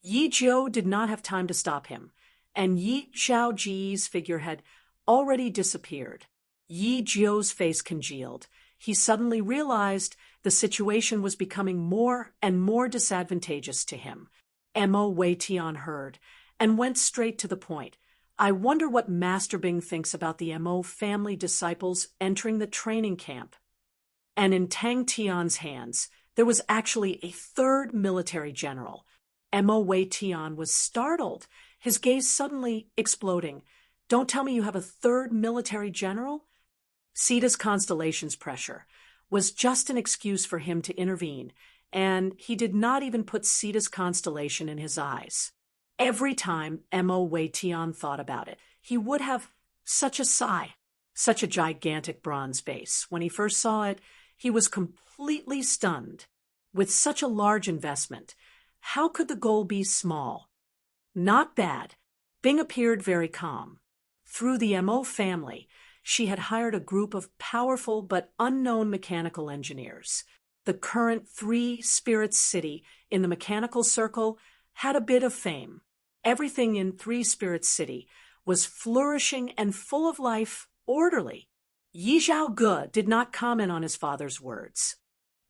Yi Zhou did not have time to stop him, and Yi Zhaoji's figure had already disappeared. Yi Zhou's face congealed. He suddenly realized the situation was becoming more and more disadvantageous to him. Mo Weitian heard and went straight to the point. I wonder what Master Bing thinks about the Mo family disciples entering the training camp. And in Tang Tian's hands, there was actually a third military general. Mo Weitian was startled, his gaze suddenly exploding. Don't tell me you have a third military general? Sita's constellation's pressure was just an excuse for him to intervene, and he did not even put Sita's constellation in his eyes. Every time Mo Weitian thought about it, he would have such a sigh, such a gigantic bronze vase. When he first saw it, he was completely stunned. With such a large investment, how could the goal be small? Not bad. Bing appeared very calm. Through the Mo family, she had hired a group of powerful but unknown mechanical engineers. The current 3 Spirits City in the mechanical circle had a bit of fame. Everything in 3 Spirits City was flourishing and full of life, orderly. Yi Zhaoge did not comment on his father's words.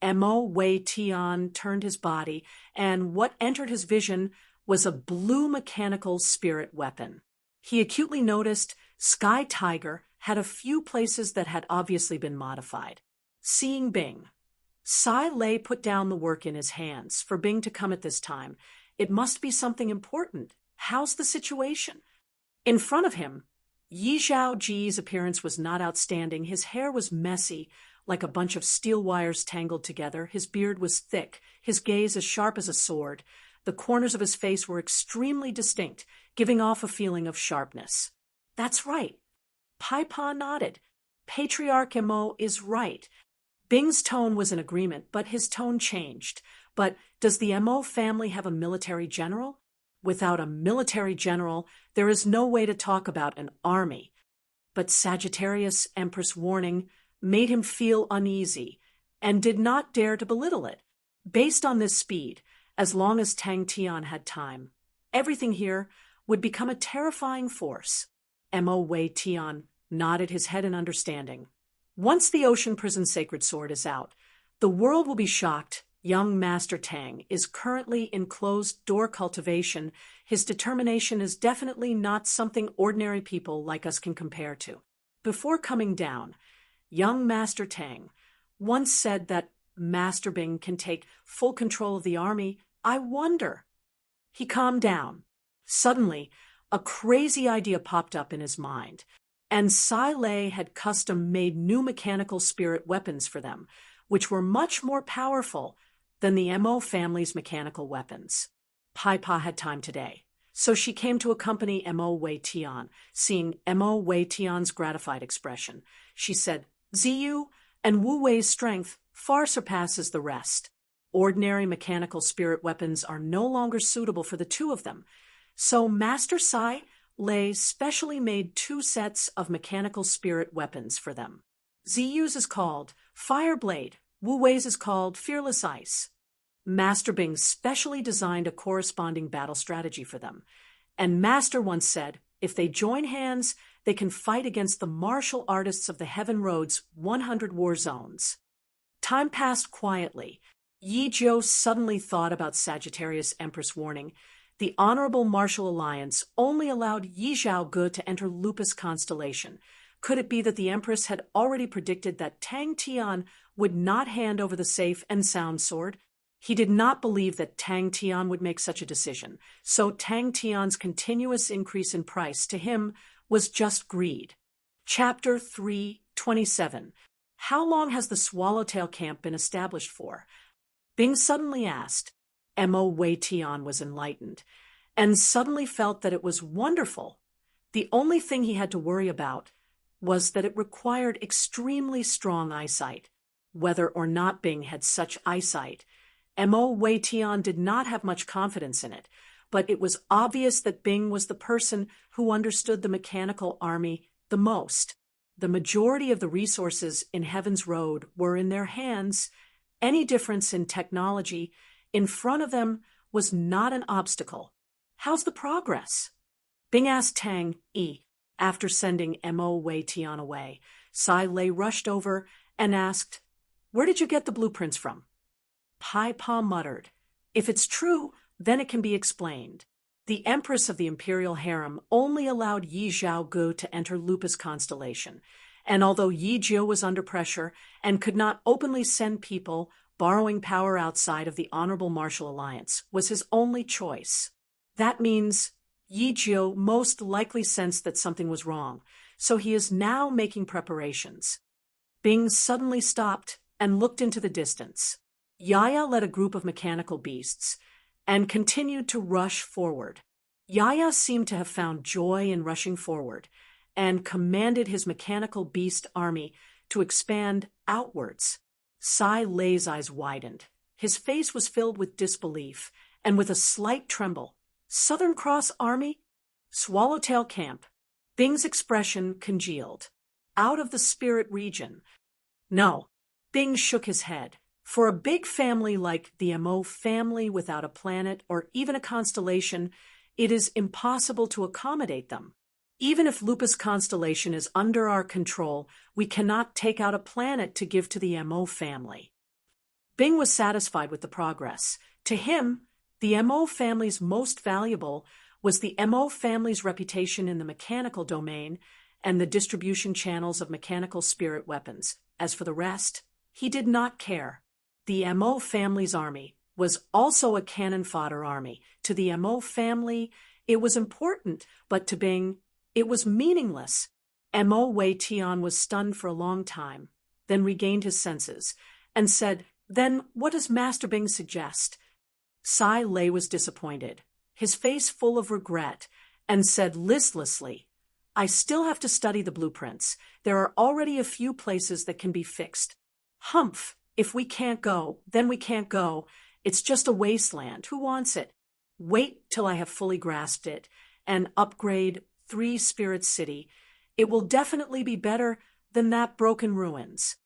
Mo Weitian turned his body, and what entered his vision was a blue mechanical spirit weapon. He acutely noticed Sky Tiger had a few places that had obviously been modified. Seeing Bing, Sai Lei put down the work in his hands. For Bing to come at this time, it must be something important. How's the situation? In front of him, Yi Zhaoji's appearance was not outstanding. His hair was messy, like a bunch of steel wires tangled together. His beard was thick, his gaze as sharp as a sword. The corners of his face were extremely distinct, giving off a feeling of sharpness. That's right. Pai Pa nodded. Patriarch Mo is right. Bing's tone was in agreement, but his tone changed. But does the Mo family have a military general? Without a military general, there is no way to talk about an army. But Sagittarius Empress warning made him feel uneasy and did not dare to belittle it. Based on this speed, as long as Tang Tian had time, everything here would become a terrifying force. Mo Weitian nodded his head in understanding. Once the Ocean Prison Sacred Sword is out, the world will be shocked. Young Master Tang is currently in closed-door cultivation. His determination is definitely not something ordinary people like us can compare to. Before coming down, young Master Tang once said that Master Bing can take full control of the army. I wonder. He calmed down. Suddenly, a crazy idea popped up in his mind, and Sai Lei had custom-made new mechanical spirit weapons for them, which were much more powerful than the Mo family's mechanical weapons. Pai Pa had time today, so she came to accompany Mo Weitian. Seeing Mo Weitian's gratified expression, she said, Ziyu and Wu Wei's strength far surpasses the rest. Ordinary mechanical spirit weapons are no longer suitable for the two of them, so Master Sai Lei specially made 2 sets of mechanical spirit weapons for them. Ziyu's is called Fire Blade, Wu Wei's is called Fearless Ice. Master Bing specially designed a corresponding battle strategy for them, and Master once said, if they join hands, they can fight against the martial artists of the Heaven Road's 100 war zones. Time passed quietly. Yi Zhou suddenly thought about Sagittarius Empress warning. The Honorable Martial Alliance only allowed Yi Zhaoge to enter Lupus constellation. Could it be that the Empress had already predicted that Tang Tian would not hand over the safe and sound sword? He did not believe that Tang Tian would make such a decision, so Tang Tian's continuous increase in price to him was just greed. Chapter 3:27. How long has the Swallowtail camp been established for? Bing suddenly asked. Mo Wei Tian was enlightened, and suddenly felt that it was wonderful. The only thing he had to worry about was that it required extremely strong eyesight. Whether or not Bing had such eyesight, Mo Wei Tian did not have much confidence in it, but it was obvious that Bing was the person who understood the mechanical army the most. The majority of the resources in Heaven's Road were in their hands. Any difference in technology in front of them was not an obstacle. How's the progress? Bing asked Tang Yi. After sending Mo Wei Tian away, Sai Lei rushed over and asked, "Where did you get the blueprints from?" Pai Pa muttered, "If it's true, then it can be explained. The Empress of the Imperial Harem only allowed Yi Zhaogu to enter Lupus constellation, and although Yi Jiu was under pressure and could not openly send people, borrowing power outside of the Honorable Martial Alliance was his only choice. That means Yi Jiu most likely sensed that something was wrong, so he is now making preparations." Bing suddenly stopped and looked into the distance. Yaya led a group of mechanical beasts and continued to rush forward. Yaya seemed to have found joy in rushing forward and commanded his mechanical beast army to expand outwards. Sai Lei's eyes widened. His face was filled with disbelief, and with a slight tremble. Southern Cross Army? Swallowtail Camp. Bing's expression congealed. Out of the spirit region. No. Bing shook his head. For a big family like the Mo family without a planet or even a constellation, it is impossible to accommodate them. Even if Lupus constellation is under our control, we cannot take out a planet to give to the Mo family. Bing was satisfied with the progress. To him, the Mo family's most valuable was the Mo family's reputation in the mechanical domain and the distribution channels of mechanical spirit weapons. As for the rest, he did not care. The Mo family's army was also a cannon fodder army. To the Mo family, it was important, but to Bing, it was meaningless. Mo Wei Tian was stunned for a long time, then regained his senses, and said, "Then what does Master Bing suggest?" Sai Lei was disappointed, his face full of regret, and said listlessly, "I still have to study the blueprints. There are already a few places that can be fixed. Humph, if we can't go, then we can't go. It's just a wasteland. Who wants it? Wait till I have fully grasped it and upgrade 3 Spirit City. It will definitely be better than that broken ruins.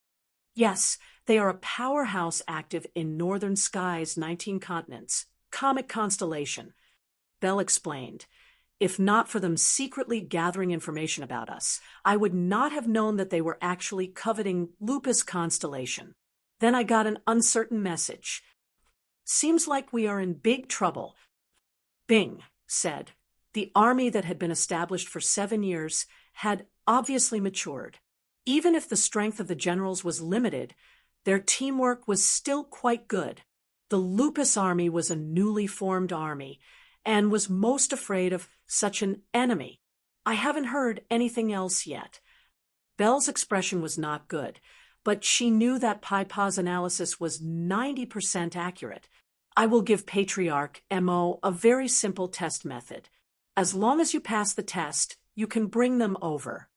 Yes, they are a powerhouse active in northern skies, 19 continents, comic constellation." Bell explained, "If not for them secretly gathering information about us, I would not have known that they were actually coveting Lupus constellation. Then I got an uncertain message. Seems like we are in big trouble." Bing said. The army that had been established for 7 years had obviously matured. Even if the strength of the generals was limited, their teamwork was still quite good. The Lupus army was a newly formed army and was most afraid of such an enemy. I haven't heard anything else yet. Belle's expression was not good, but she knew that Pai Pa's analysis was 90% accurate. I will give Patriarch Mo a very simple test method. As long as you pass the test, you can bring them over.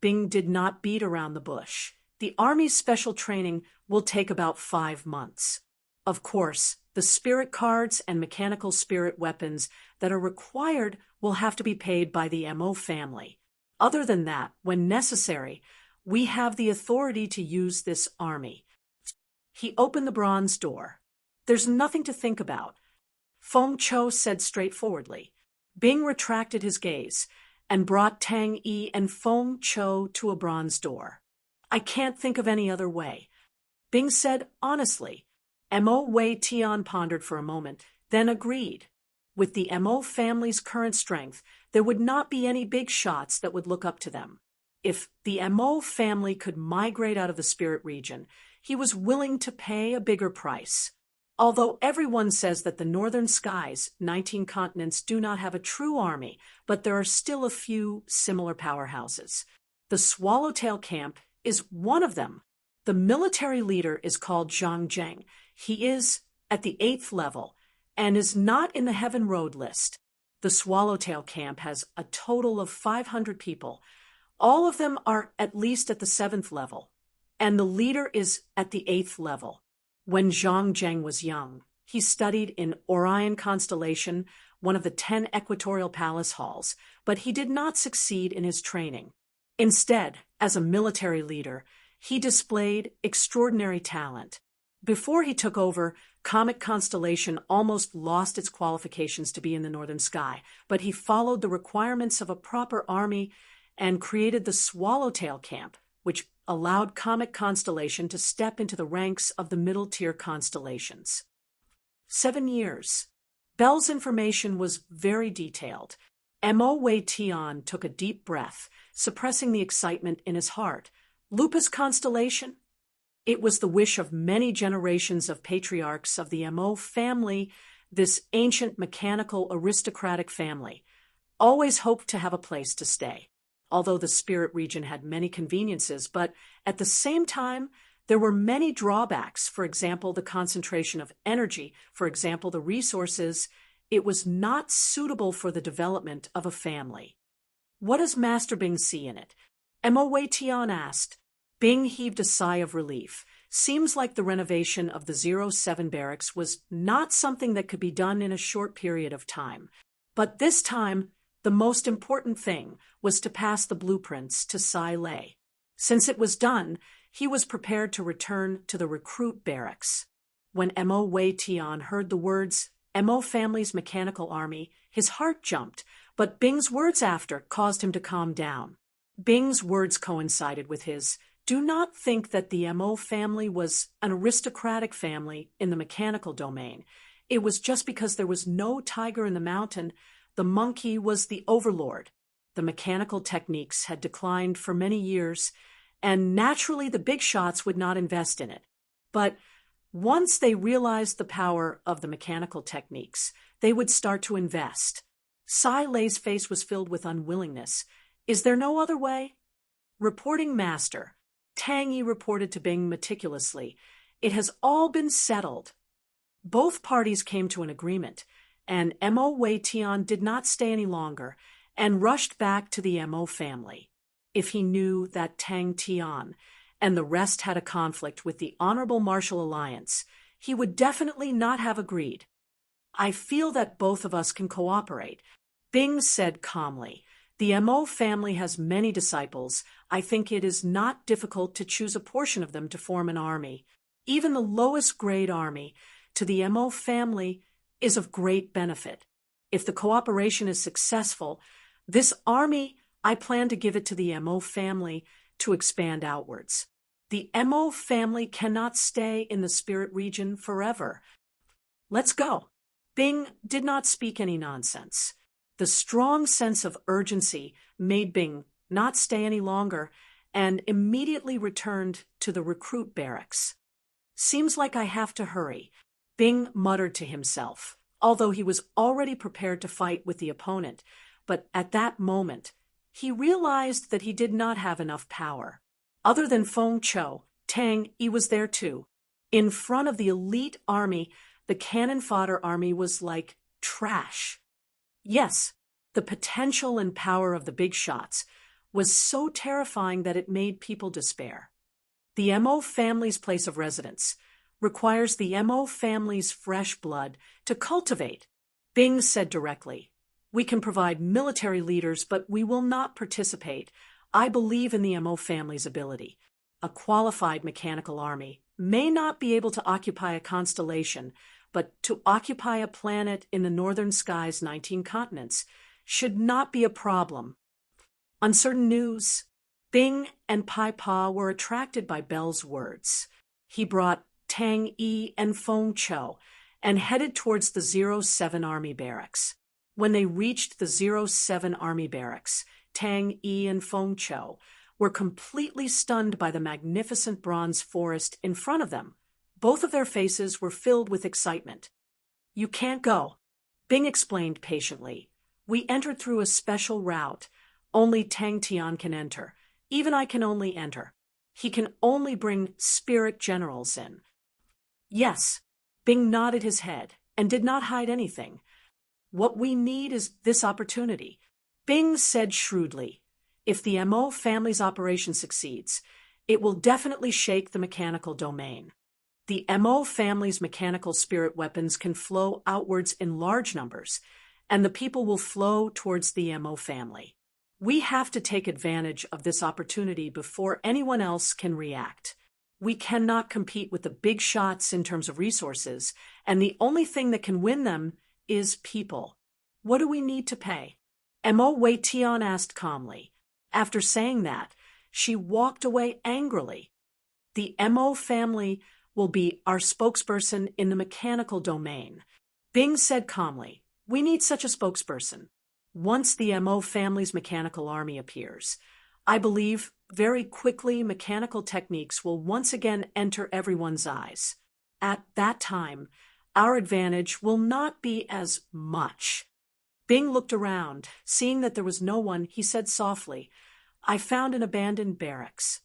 Bing did not beat around the bush. The Army's special training will take about 5 months. Of course, the spirit cards and mechanical spirit weapons that are required will have to be paid by the Mo family. Other than that, when necessary, we have the authority to use this army. He opened the bronze door. There's nothing to think about, Feng Cho said straightforwardly. Bing retracted his gaze and brought Tang Yi and Feng Cho to a bronze door. I can't think of any other way. Bing said honestly. Mo Wei Tian pondered for a moment, then agreed. With the Mo family's current strength, there would not be any big shots that would look up to them. If the Mo family could migrate out of the spirit region, he was willing to pay a bigger price. Although everyone says that the northern skies, 19 continents, do not have a true army, but there are still a few similar powerhouses. The Swallowtail camp is one of them. The military leader is called Zhang Zheng. He is at the 8th level and is not in the Heaven Road list. The Swallowtail camp has a total of 500 people. All of them are at least at the 7th level, and the leader is at the 8th level. When Zhang Zheng was young, he studied in Orion constellation, one of the 10 equatorial palace halls, but he did not succeed in his training. Instead, as a military leader, he displayed extraordinary talent. Before he took over, Comet Constellation almost lost its qualifications to be in the northern sky, but he followed the requirements of a proper army and created the Swallowtail camp, which allowed Comet Constellation to step into the ranks of the middle-tier constellations. 7 years. Bell's information was very detailed. Mo Wei Tian took a deep breath, suppressing the excitement in his heart. Lupus constellation? It was the wish of many generations of patriarchs of the Mo family, this ancient mechanical aristocratic family. Always hoped to have a place to stay. Although the spirit region had many conveniences, but at the same time, there were many drawbacks. For example, the concentration of energy, for example, the resources. It was not suitable for the development of a family. What does Master Bing see in it? Mo Wei Tian asked. Bing heaved a sigh of relief. Seems like the renovation of the 07 barracks was not something that could be done in a short period of time. But this time, the most important thing was to pass the blueprints to Sai Lei. Since it was done, he was prepared to return to the recruit barracks. When Mo Wei Tian heard the words, Mo family's mechanical army, his heart jumped, but Bing's words after caused him to calm down. Bing's words coincided with his. Do not think that the Mo family was an aristocratic family in the mechanical domain. It was just because there was no tiger in the mountain. The monkey was the overlord. The mechanical techniques had declined for many years, and naturally the big shots would not invest in it. But once they realized the power of the mechanical techniques, they would start to invest. Sai Lei's face was filled with unwillingness. Is there no other way? Reporting master. Tang Yi reported to Bing meticulously. It has all been settled. Both parties came to an agreement, and Mo Wei Tian did not stay any longer and rushed back to the Mo family. If he knew that Tang Tian and the rest had a conflict with the Honorable Martial Alliance, he would definitely not have agreed. I feel that both of us can cooperate, Bing said calmly. The Mo family has many disciples. I think it is not difficult to choose a portion of them to form an army. Even the lowest grade army to the Mo family is of great benefit. If the cooperation is successful, this army, I plan to give it to the Mo family to expand outwards. The Mo family cannot stay in the spirit region forever. Let's go. Bing did not speak any nonsense. The strong sense of urgency made Bing not stay any longer and immediately returned to the recruit barracks. Seems like I have to hurry, Bing muttered to himself, although he was already prepared to fight with the opponent. But at that moment, he realized that he did not have enough power. Other than Feng Chou, Tang Yi was there too. In front of the elite army, the cannon fodder army was like trash. Yes, the potential and power of the big shots was so terrifying that it made people despair. The Mo family's place of residence requires the Mo family's fresh blood to cultivate, Bing said directly. We can provide military leaders, but we will not participate. I believe in the Mo family's ability. A qualified mechanical army may not be able to occupy a constellation, but to occupy a planet in the northern sky's 19 continents should not be a problem. Uncertain news. Bing and Pai Pa were attracted by Bell's words. He brought Tang Yi and Feng Chou and headed towards the 07 Army Barracks. When they reached the 07 Army Barracks, Tang Yi and Feng Chou were completely stunned by the magnificent bronze forest in front of them. Both of their faces were filled with excitement. You can't go, Bing explained patiently. We entered through a special route. Only Tang Tian can enter. Even I can only enter. He can only bring spirit generals in. Yes, Bing nodded his head and did not hide anything. What we need is this opportunity. Bing said shrewdly, if the MO family's operation succeeds, it will definitely shake the mechanical domain. The MO family's mechanical spirit weapons can flow outwards in large numbers, and the people will flow towards the MO family. We have to take advantage of this opportunity before anyone else can react. We cannot compete with the big shots in terms of resources, and the only thing that can win them is people. What do we need to pay? Mo Wei Tian asked calmly. After saying that, she walked away angrily. The Mo family will be our spokesperson in the mechanical domain. Bing said calmly, we need such a spokesperson. Once the Mo family's mechanical army appears, I believe very quickly mechanical techniques will once again enter everyone's eyes. At that time, our advantage will not be as much. Bing looked around. Seeing that there was no one, he said softly, I found an abandoned barracks.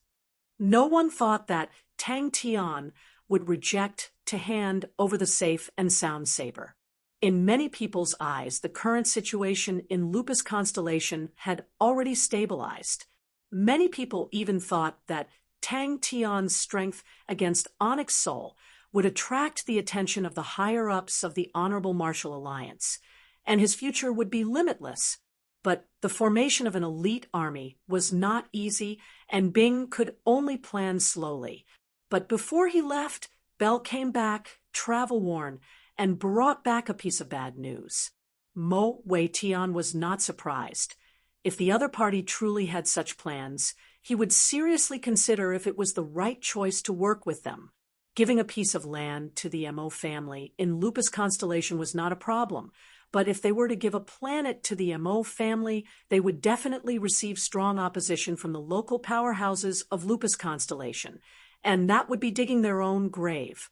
No one thought that Tang Tian would reject to hand over the safe and sound saber. In many people's eyes, the current situation in Lupus Constellation had already stabilized. Many people even thought that Tang Tian's strength against Onyx Soul would attract the attention of the higher-ups of the Honorable Martial Alliance, and his future would be limitless. But the formation of an elite army was not easy, and Bing could only plan slowly. But before he left, Bell came back, travel-worn, and brought back a piece of bad news. Mo Wei Tian was not surprised. If the other party truly had such plans, he would seriously consider if it was the right choice to work with them. Giving a piece of land to the Mo family in Lupus Constellation was not a problem, but if they were to give a planet to the Mo family, they would definitely receive strong opposition from the local powerhouses of Lupus Constellation, and that would be digging their own grave.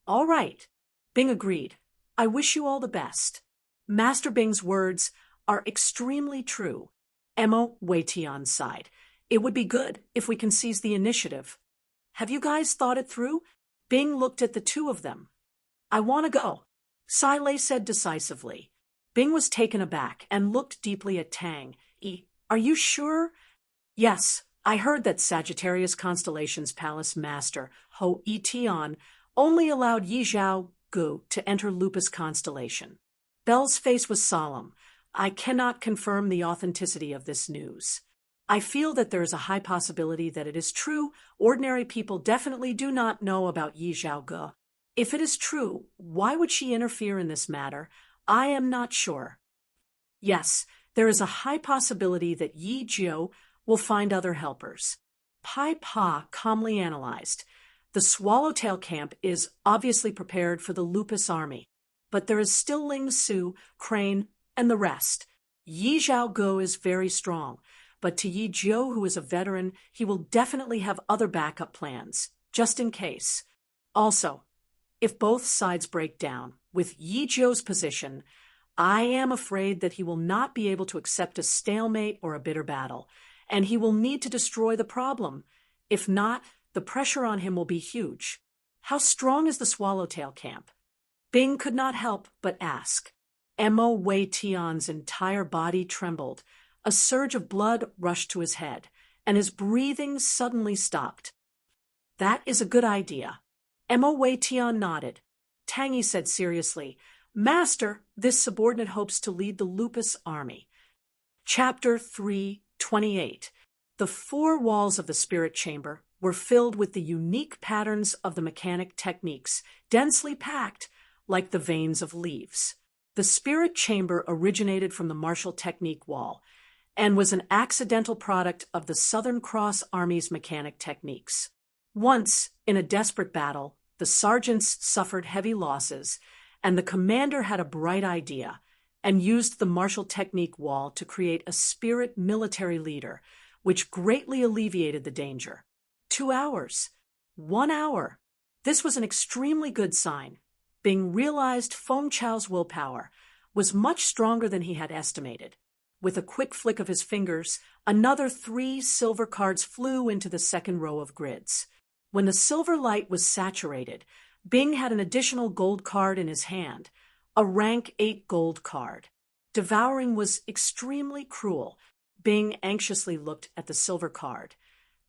All right, Bing agreed. I wish you all the best. Master Bing's words are extremely true. Mo Wei Tian sighed. It would be good if we can seize the initiative. Have you guys thought it through? Bing looked at the two of them. I want to go, Sai Lei said decisively. Bing was taken aback and looked deeply at Tang. Are you sure? Yes, I heard that Sagittarius Constellation's palace master, Ho Yi Tian, only allowed Yi Zhao Gu to enter Lupus Constellation. Bell's face was solemn. I cannot confirm the authenticity of this news. I feel that there is a high possibility that it is true. Ordinary people definitely do not know about Yi Zhao Gu. If it is true, why would she interfere in this matter? I am not sure. Yes, there is a high possibility that Yi Jiu will find other helpers. Pai Pa calmly analyzed. The Swallowtail camp is obviously prepared for the Lupus army, but there is still Ling Su, Crane, and the rest. Yi Zhao Gu is very strong, but to Yi Jiu, who is a veteran, he will definitely have other backup plans, just in case. Also, if both sides break down, with Yi Jiu's position, I am afraid that he will not be able to accept a stalemate or a bitter battle, and he will need to destroy the problem. If not, the pressure on him will be huge. How strong is the Swallowtail camp? Bing could not help but ask. Mo Wei Tian's entire body trembled. A surge of blood rushed to his head, and his breathing suddenly stopped. That is a good idea. Mo Wei Tian nodded. Tangy said seriously, Master, this subordinate hopes to lead the Lupus army. Chapter 3:28. The four walls of the spirit chamber were filled with the unique patterns of the mechanic techniques, densely packed like the veins of leaves. The spirit chamber originated from the martial technique wall and was an accidental product of the Southern Cross Army's mechanic techniques. Once, in a desperate battle, the sergeants suffered heavy losses, and the commander had a bright idea and used the martial technique wall to create a spirit military leader, which greatly alleviated the danger. 2 hours. 1 hour. This was an extremely good sign. Bing realized Feng Chao's willpower was much stronger than he had estimated. With a quick flick of his fingers, another 3 silver cards flew into the second row of grids. When the silver light was saturated, Bing had an additional gold card in his hand, a rank 8 gold card. Devouring was extremely cruel. Bing anxiously looked at the silver card.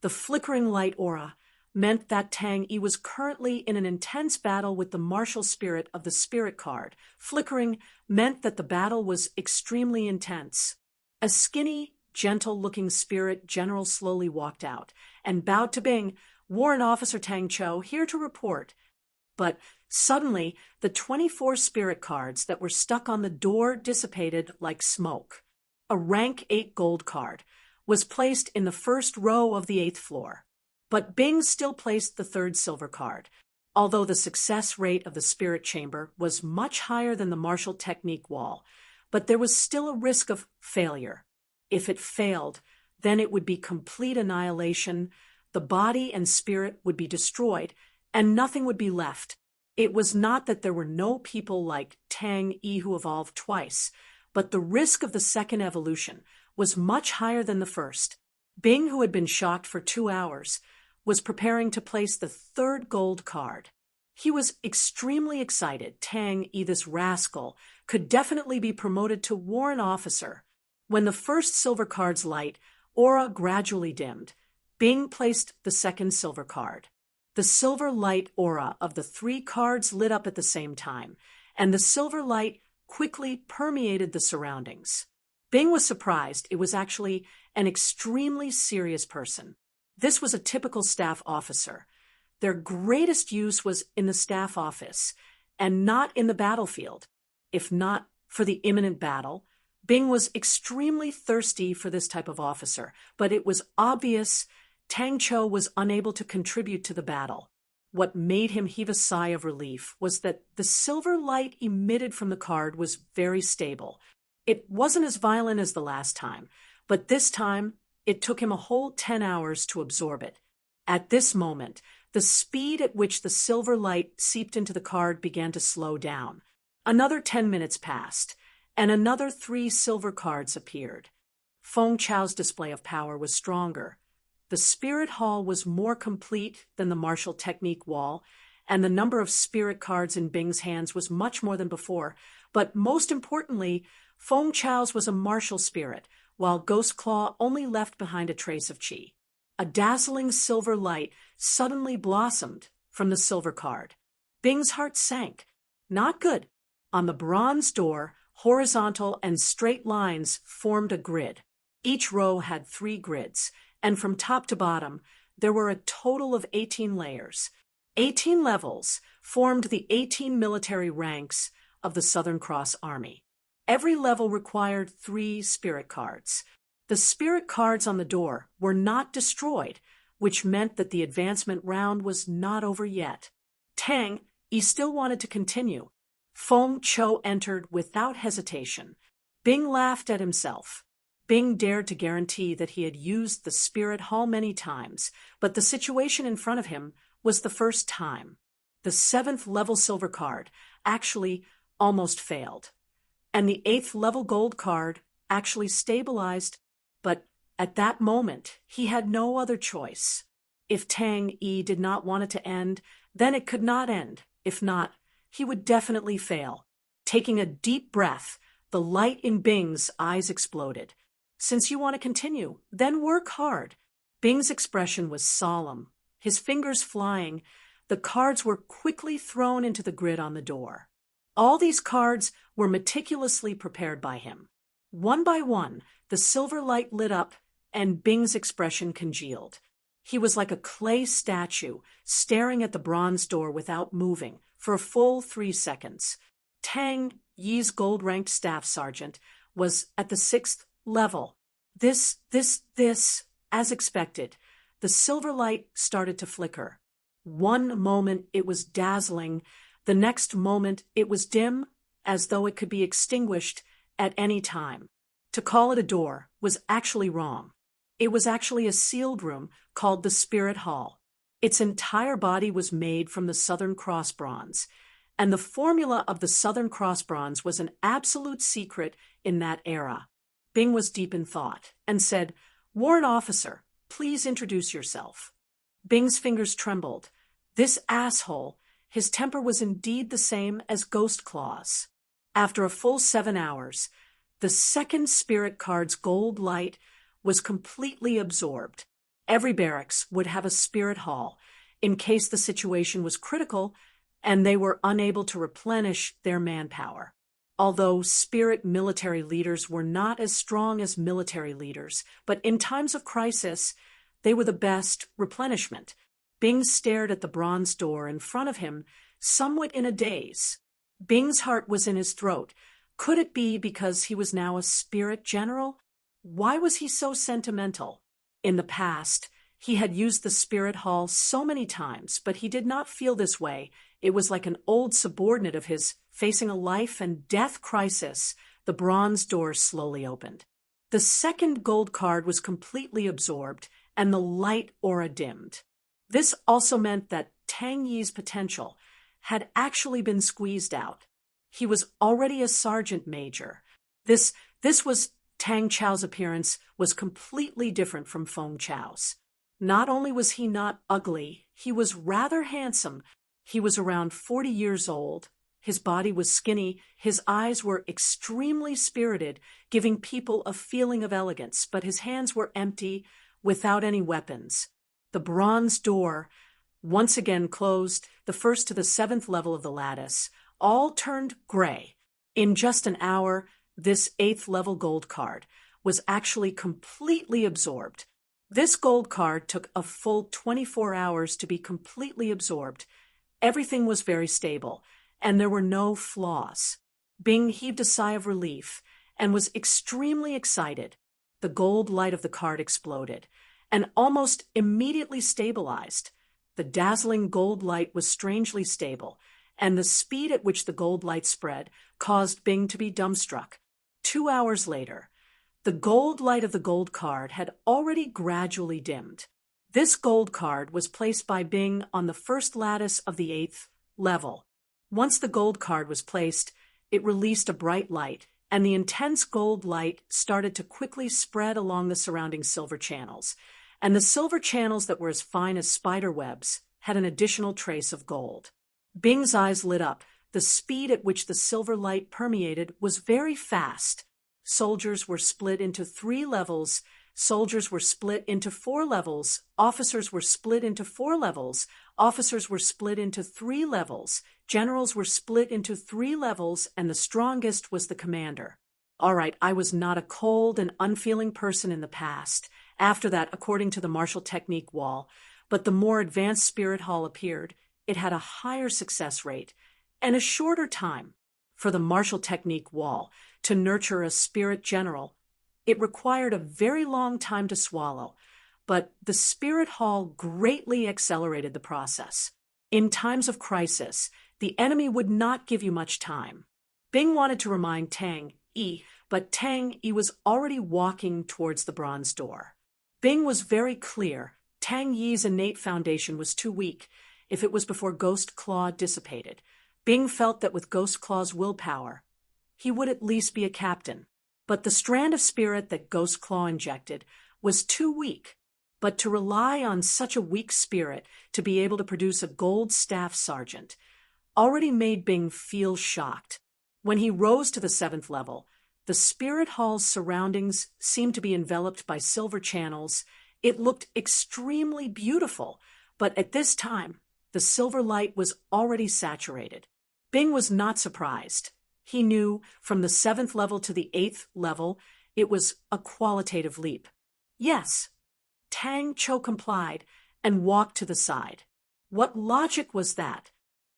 The flickering light aura meant that Tang Yi was currently in an intense battle with the martial spirit of the spirit card. Flickering meant that the battle was extremely intense. A skinny, gentle-looking spirit general slowly walked out and bowed to Bing. "Warrant Officer Tang Cho, here to report." But suddenly, the 24 spirit cards that were stuck on the door dissipated like smoke. A rank 8 gold card was placed in the first row of the 8th floor. But Bing still placed the 3rd silver card, although the success rate of the spirit chamber was much higher than the martial technique wall. But there was still a risk of failure. If it failed, then it would be complete annihilation, the body and spirit would be destroyed, and nothing would be left. It was not that there were no people like Tang Yi who evolved twice, but the risk of the second evolution was much higher than the first. Bing, who had been shocked for 2 hours, was preparing to place the 3rd gold card. He was extremely excited. Tang Yi, this rascal, could definitely be promoted to warrant officer. When the first silver card's light aura gradually dimmed, Bing placed the 2nd silver card. The silver light aura of the 3 cards lit up at the same time, and the silver light quickly permeated the surroundings. Bing was surprised. It was actually an extremely serious person. This was a typical staff officer. Their greatest use was in the staff office, and not in the battlefield. If not for the imminent battle, Bing was extremely thirsty for this type of officer, but it was obvious Tang Cho was unable to contribute to the battle. What made him heave a sigh of relief was that the silver light emitted from the card was very stable. It wasn't as violent as the last time, but this time it took him a whole 10 hours to absorb it. At this moment, the speed at which the silver light seeped into the card began to slow down. Another 10 minutes passed, and another 3 silver cards appeared. Feng Chao's display of power was stronger. The spirit hall was more complete than the martial technique wall, and the number of spirit cards in Bing's hands was much more than before. But most importantly, Feng Chao's was a martial spirit, while Ghost Claw only left behind a trace of qi. A dazzling silver light suddenly blossomed from the silver card. Bing's heart sank. Not good. On the bronze door, horizontal and straight lines formed a grid. Each row had 3 grids, and from top to bottom, there were a total of 18 layers. 18 levels formed the 18 military ranks of the Southern Cross Army. Every level required 3 spirit cards. The spirit cards on the door were not destroyed, which meant that the advancement round was not over yet. Tang Yi still wanted to continue. Feng Cho entered without hesitation. Bing laughed at himself. Bing dared to guarantee that he had used the spirit hall many times, but the situation in front of him was the first time. The 7th level silver card actually almost failed, and the 8th level gold card actually stabilized, but at that moment he had no other choice. If Tang Yi did not want it to end, then it could not end. If not, he would definitely fail. Taking a deep breath, the light in Bing's eyes exploded. "Since you want to continue, then work hard." Bing's expression was solemn, his fingers flying. The cards were quickly thrown into the grid on the door. All these cards were meticulously prepared by him. One by one, the silver light lit up, and Bing's expression congealed. He was like a clay statue, staring at the bronze door without moving for a full 3 seconds. Tang Yi's gold-ranked staff sergeant was at the 6th level. This, as expected, the silver light started to flicker. One moment it was dazzling, the next moment it was dim, as though it could be extinguished at any time. To call it a door was actually wrong. It was actually a sealed room called the Spirit Hall. Its entire body was made from the Southern Cross bronze, and the formula of the Southern Cross bronze was an absolute secret in that era. Bing was deep in thought and said, "Warrant officer, please introduce yourself." Bing's fingers trembled. This asshole, his temper was indeed the same as Ghost Claw's. After a full 7 hours, the second spirit card's gold light was completely absorbed. Every barracks would have a spirit hall in case the situation was critical and they were unable to replenish their manpower. Although spirit military leaders were not as strong as military leaders, but in times of crisis, they were the best replenishment. Bing stared at the bronze door in front of him, somewhat in a daze. Bing's heart was in his throat. Could it be because he was now a spirit general? Why was he so sentimental? In the past, he had used the spirit hall so many times, but he did not feel this way. It was like an old subordinate of his facing a life and death crisis. The bronze door slowly opened. The second gold card was completely absorbed, and the light aura dimmed. This also meant that Tang Yi's potential had actually been squeezed out. He was already a sergeant major. This was Tang Chao's appearance was completely different from Feng Chao's. Not only was he not ugly, he was rather handsome. He was around 40 years old. His body was skinny. His eyes were extremely spirited, giving people a feeling of elegance, but his hands were empty, without any weapons. The bronze door once again closed, the first to the 7th level of the lattice. All turned gray. In just an hour, this 8th level gold card was actually completely absorbed. This gold card took a full 24 hours to be completely absorbed. Everything was very stable, and there were no flaws. Bing heaved a sigh of relief and was extremely excited. The gold light of the card exploded and almost immediately stabilized. The dazzling gold light was strangely stable, and the speed at which the gold light spread caused Bing to be dumbstruck. 2 hours later, the gold light of the gold card had already gradually dimmed. This gold card was placed by Bing on the first lattice of the 8th level. Once the gold card was placed, it released a bright light, and the intense gold light started to quickly spread along the surrounding silver channels. And the silver channels that were as fine as spider webs had an additional trace of gold. Bing's eyes lit up. The speed at which the silver light permeated was very fast. Soldiers were split into 3 levels. Soldiers were split into 4 levels. Officers were split into 4 levels. Officers were split into 3 levels. Generals were split into 3 levels, and the strongest was the commander. All right, I was not a cold and unfeeling person in the past. After that, according to the martial technique wall, but the more advanced spirit hall appeared, it had a higher success rate and a shorter time. For the martial technique wall to nurture a spirit general, it required a very long time to swallow, but the spirit hall greatly accelerated the process. In times of crisis, the enemy would not give you much time. Bing wanted to remind Tang Yi, but Tang Yi was already walking towards the bronze door. Bing was very clear. Tang Yi's innate foundation was too weak. If it was before Ghost Claw dissipated, Bing felt that with Ghost Claw's willpower, he would at least be a captain. But the strand of spirit that Ghost Claw injected was too weak. But to rely on such a weak spirit to be able to produce a gold staff sergeant already made Bing feel shocked. When he rose to the 7th level, the spirit hall's surroundings seemed to be enveloped by silver channels. It looked extremely beautiful, but at this time, the silver light was already saturated. Bing was not surprised. He knew from the 7th level to the 8th level, it was a qualitative leap. Yes, Tang Cho complied and walked to the side. What logic was that?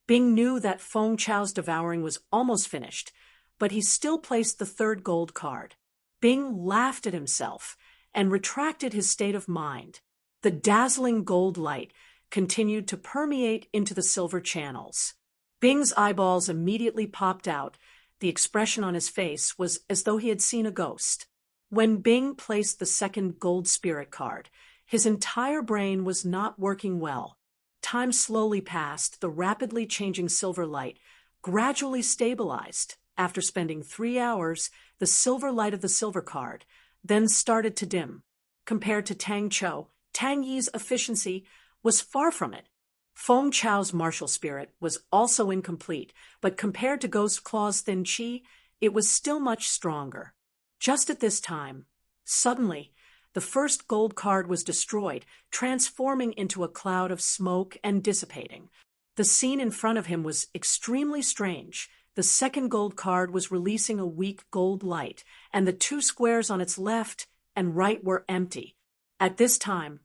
Bing knew that Feng Chao's devouring was almost finished, but he still placed the 3rd gold card. Bing laughed at himself and retracted his state of mind. The dazzling gold light continued to permeate into the silver channels. Bing's eyeballs immediately popped out. The expression on his face was as though he had seen a ghost. When Bing placed the 2nd gold spirit card, his entire brain was not working well. Time slowly passed. The rapidly changing silver light gradually stabilized. after spending 3 hours, the silver light of the silver card then started to dim. Compared to Tang Chou, Tang Yi's efficiency was far from it. Feng Chao's martial spirit was also incomplete, but compared to Ghost Claw's thin qi, it was still much stronger. Just at this time, suddenly, the first gold card was destroyed, transforming into a cloud of smoke and dissipating. The scene in front of him was extremely strange. The second gold card was releasing a weak gold light, and the 2 squares on its left and right were empty. At this time,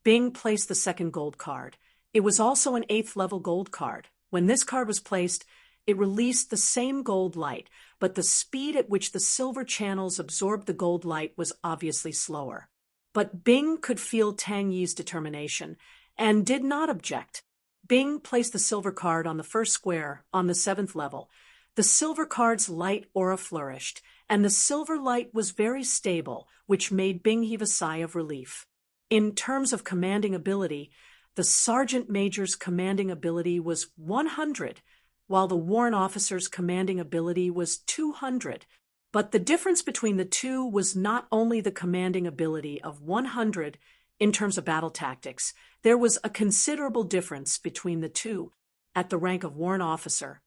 Bing placed the second gold card. It was also an 8th level gold card. When this card was placed, it released the same gold light, but the speed at which the silver channels absorbed the gold light was obviously slower. But Bing could feel Tang Yi's determination and did not object. Bing placed the silver card on the first square on the 7th level. The silver card's light aura flourished, and the silver light was very stable, which made Bing heave a sigh of relief. In terms of commanding ability, the Sergeant Major's commanding ability was 100, while the Warrant Officer's commanding ability was 200. But the difference between the two was not only the commanding ability of 100 in terms of battle tactics, there was a considerable difference between the two. At the rank of Warrant Officer,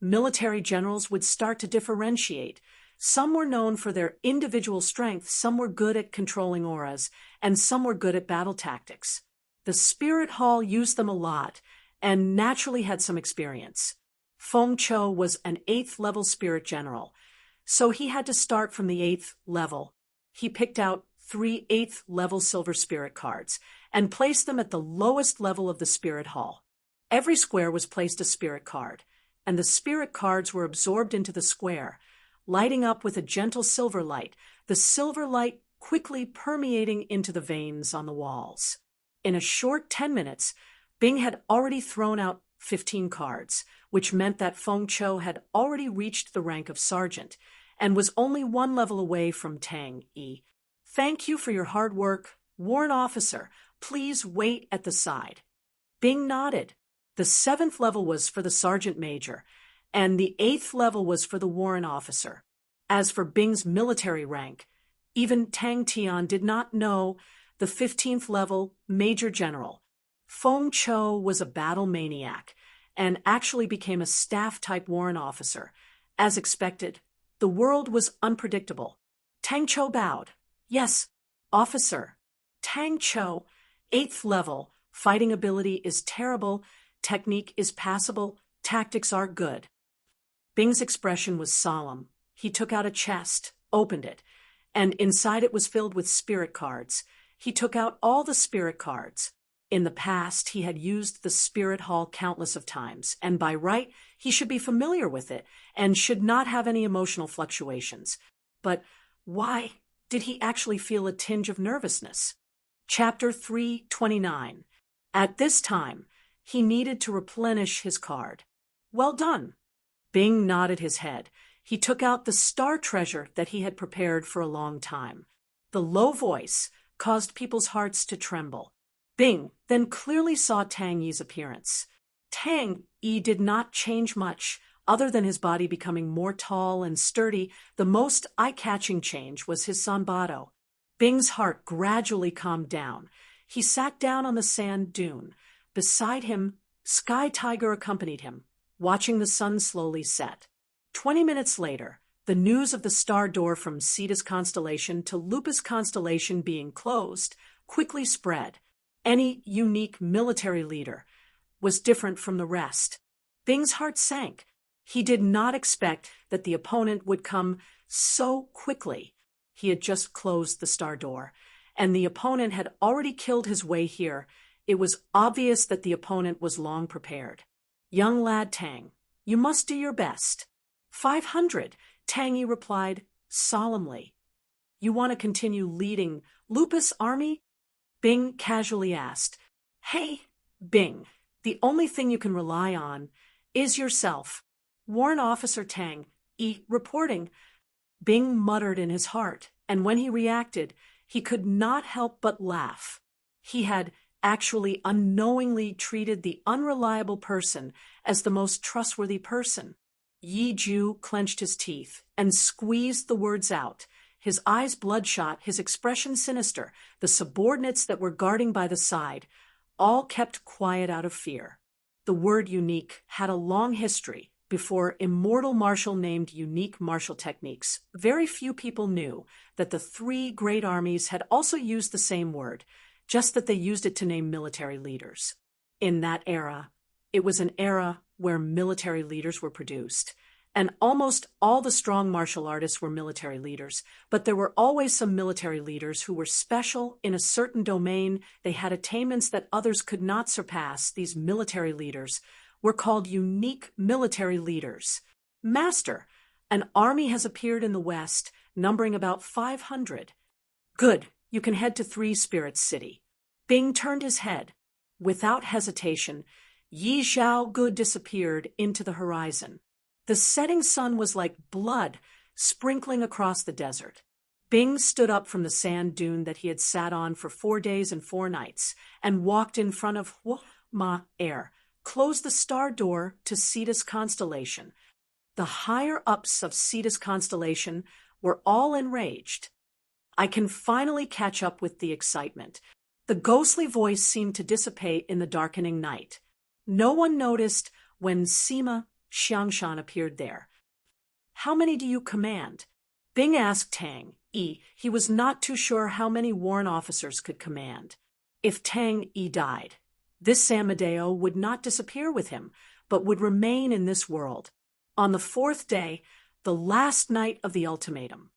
military generals would start to differentiate. Some were known for their individual strength, some were good at controlling auras, and some were good at battle tactics. The Spirit Hall used them a lot, and naturally had some experience. Feng Chou was an 8th level spirit general, so he had to start from the 8th level. He picked out 3 8th level silver spirit cards and placed them at the lowest level of the Spirit Hall. Every square was placed a spirit card, and the spirit cards were absorbed into the square, lighting up with a gentle silver light, the silver light quickly permeating into the veins on the walls. In a short 10 minutes, Bing had already thrown out 15 cards, which meant that Feng Chou had already reached the rank of sergeant and was only 1 level away from Tang Yi. "Thank you for your hard work, Warrant Officer. Please wait at the side." Bing nodded. The 7th level was for the Sergeant Major, and the 8th level was for the Warrant Officer. As for Bing's military rank, even Tang Tian did not know the 15th level Major General. Feng Chou was a battle maniac and actually became a staff-type Warrant Officer. As expected, the world was unpredictable. Tang Chou bowed. "Yes, officer." "Tang Chou, 8th level. Fighting ability is terrible. Technique is passable. Tactics are good." Bing's expression was solemn. He took out a chest, opened it, and inside it was filled with spirit cards. He took out all the spirit cards. In the past, he had used the Spirit Hall countless of times, and by right, he should be familiar with it and should not have any emotional fluctuations. But why did he actually feel a tinge of nervousness? Chapter 329. At this time, he needed to replenish his card. "Well done." Bing nodded his head. He took out the star treasure that he had prepared for a long time. The low voice caused people's hearts to tremble. Bing then clearly saw Tang Yi's appearance. Tang Yi did not change much, other than his body becoming more tall and sturdy. The most eye-catching change was his sanbado. Bing's heart gradually calmed down. He sat down on the sand dune. Beside him, Sky Tiger accompanied him, watching the sun slowly set. 20 minutes later, the news of the star door from Cetus constellation to Lupus constellation being closed quickly spread. Any unique military leader was different from the rest. Bing's heart sank. He did not expect that the opponent would come so quickly. He had just closed the star door, and the opponent had already killed his way here. It was obvious that the opponent was long prepared. "Young lad Tang, you must do your best." 500, Tang Yi replied solemnly. "You want to continue leading Lupus army?" Bing casually asked. "Hey, Bing, the only thing you can rely on is yourself." Warrant Officer Tang Yi reporting. Bing muttered in his heart, and when he reacted, he could not help but laugh. He had actually unknowingly treated the unreliable person as the most trustworthy person. Yi Ju clenched his teeth and squeezed the words out, his eyes bloodshot, his expression sinister. The subordinates that were guarding by the side all kept quiet out of fear. The word unique had a long history. Before immortal martial named unique martial techniques, very few people knew that the three great armies had also used the same word, just that they used it to name military leaders. In that era, it was an era where military leaders were produced, and almost all the strong martial artists were military leaders, but there were always some military leaders who were special in a certain domain. They had attainments that others could not surpass. These military leaders were called unique military leaders. Master, an army has appeared in the West, numbering about 500. Good, you can head to Three Spirits City. Bing turned his head. Without hesitation, Yi Zhao Gu disappeared into the horizon. The setting sun was like blood sprinkling across the desert. Bing stood up from the sand dune that he had sat on for 4 days and 4 nights and walked in front of Ma Air, closed the star door to Cetus constellation. The higher-ups of Cetus constellation were all enraged. I can finally catch up with the excitement. The ghostly voice seemed to dissipate in the darkening night. No one noticed when Sima Xiangshan appeared there. How many do you command? Bing asked Tang Yi. He was not too sure how many warrant officers could command. If Tang Yi died, this San Medeo would not disappear with him, but would remain in this world. On the 4th day, the last night of the ultimatum.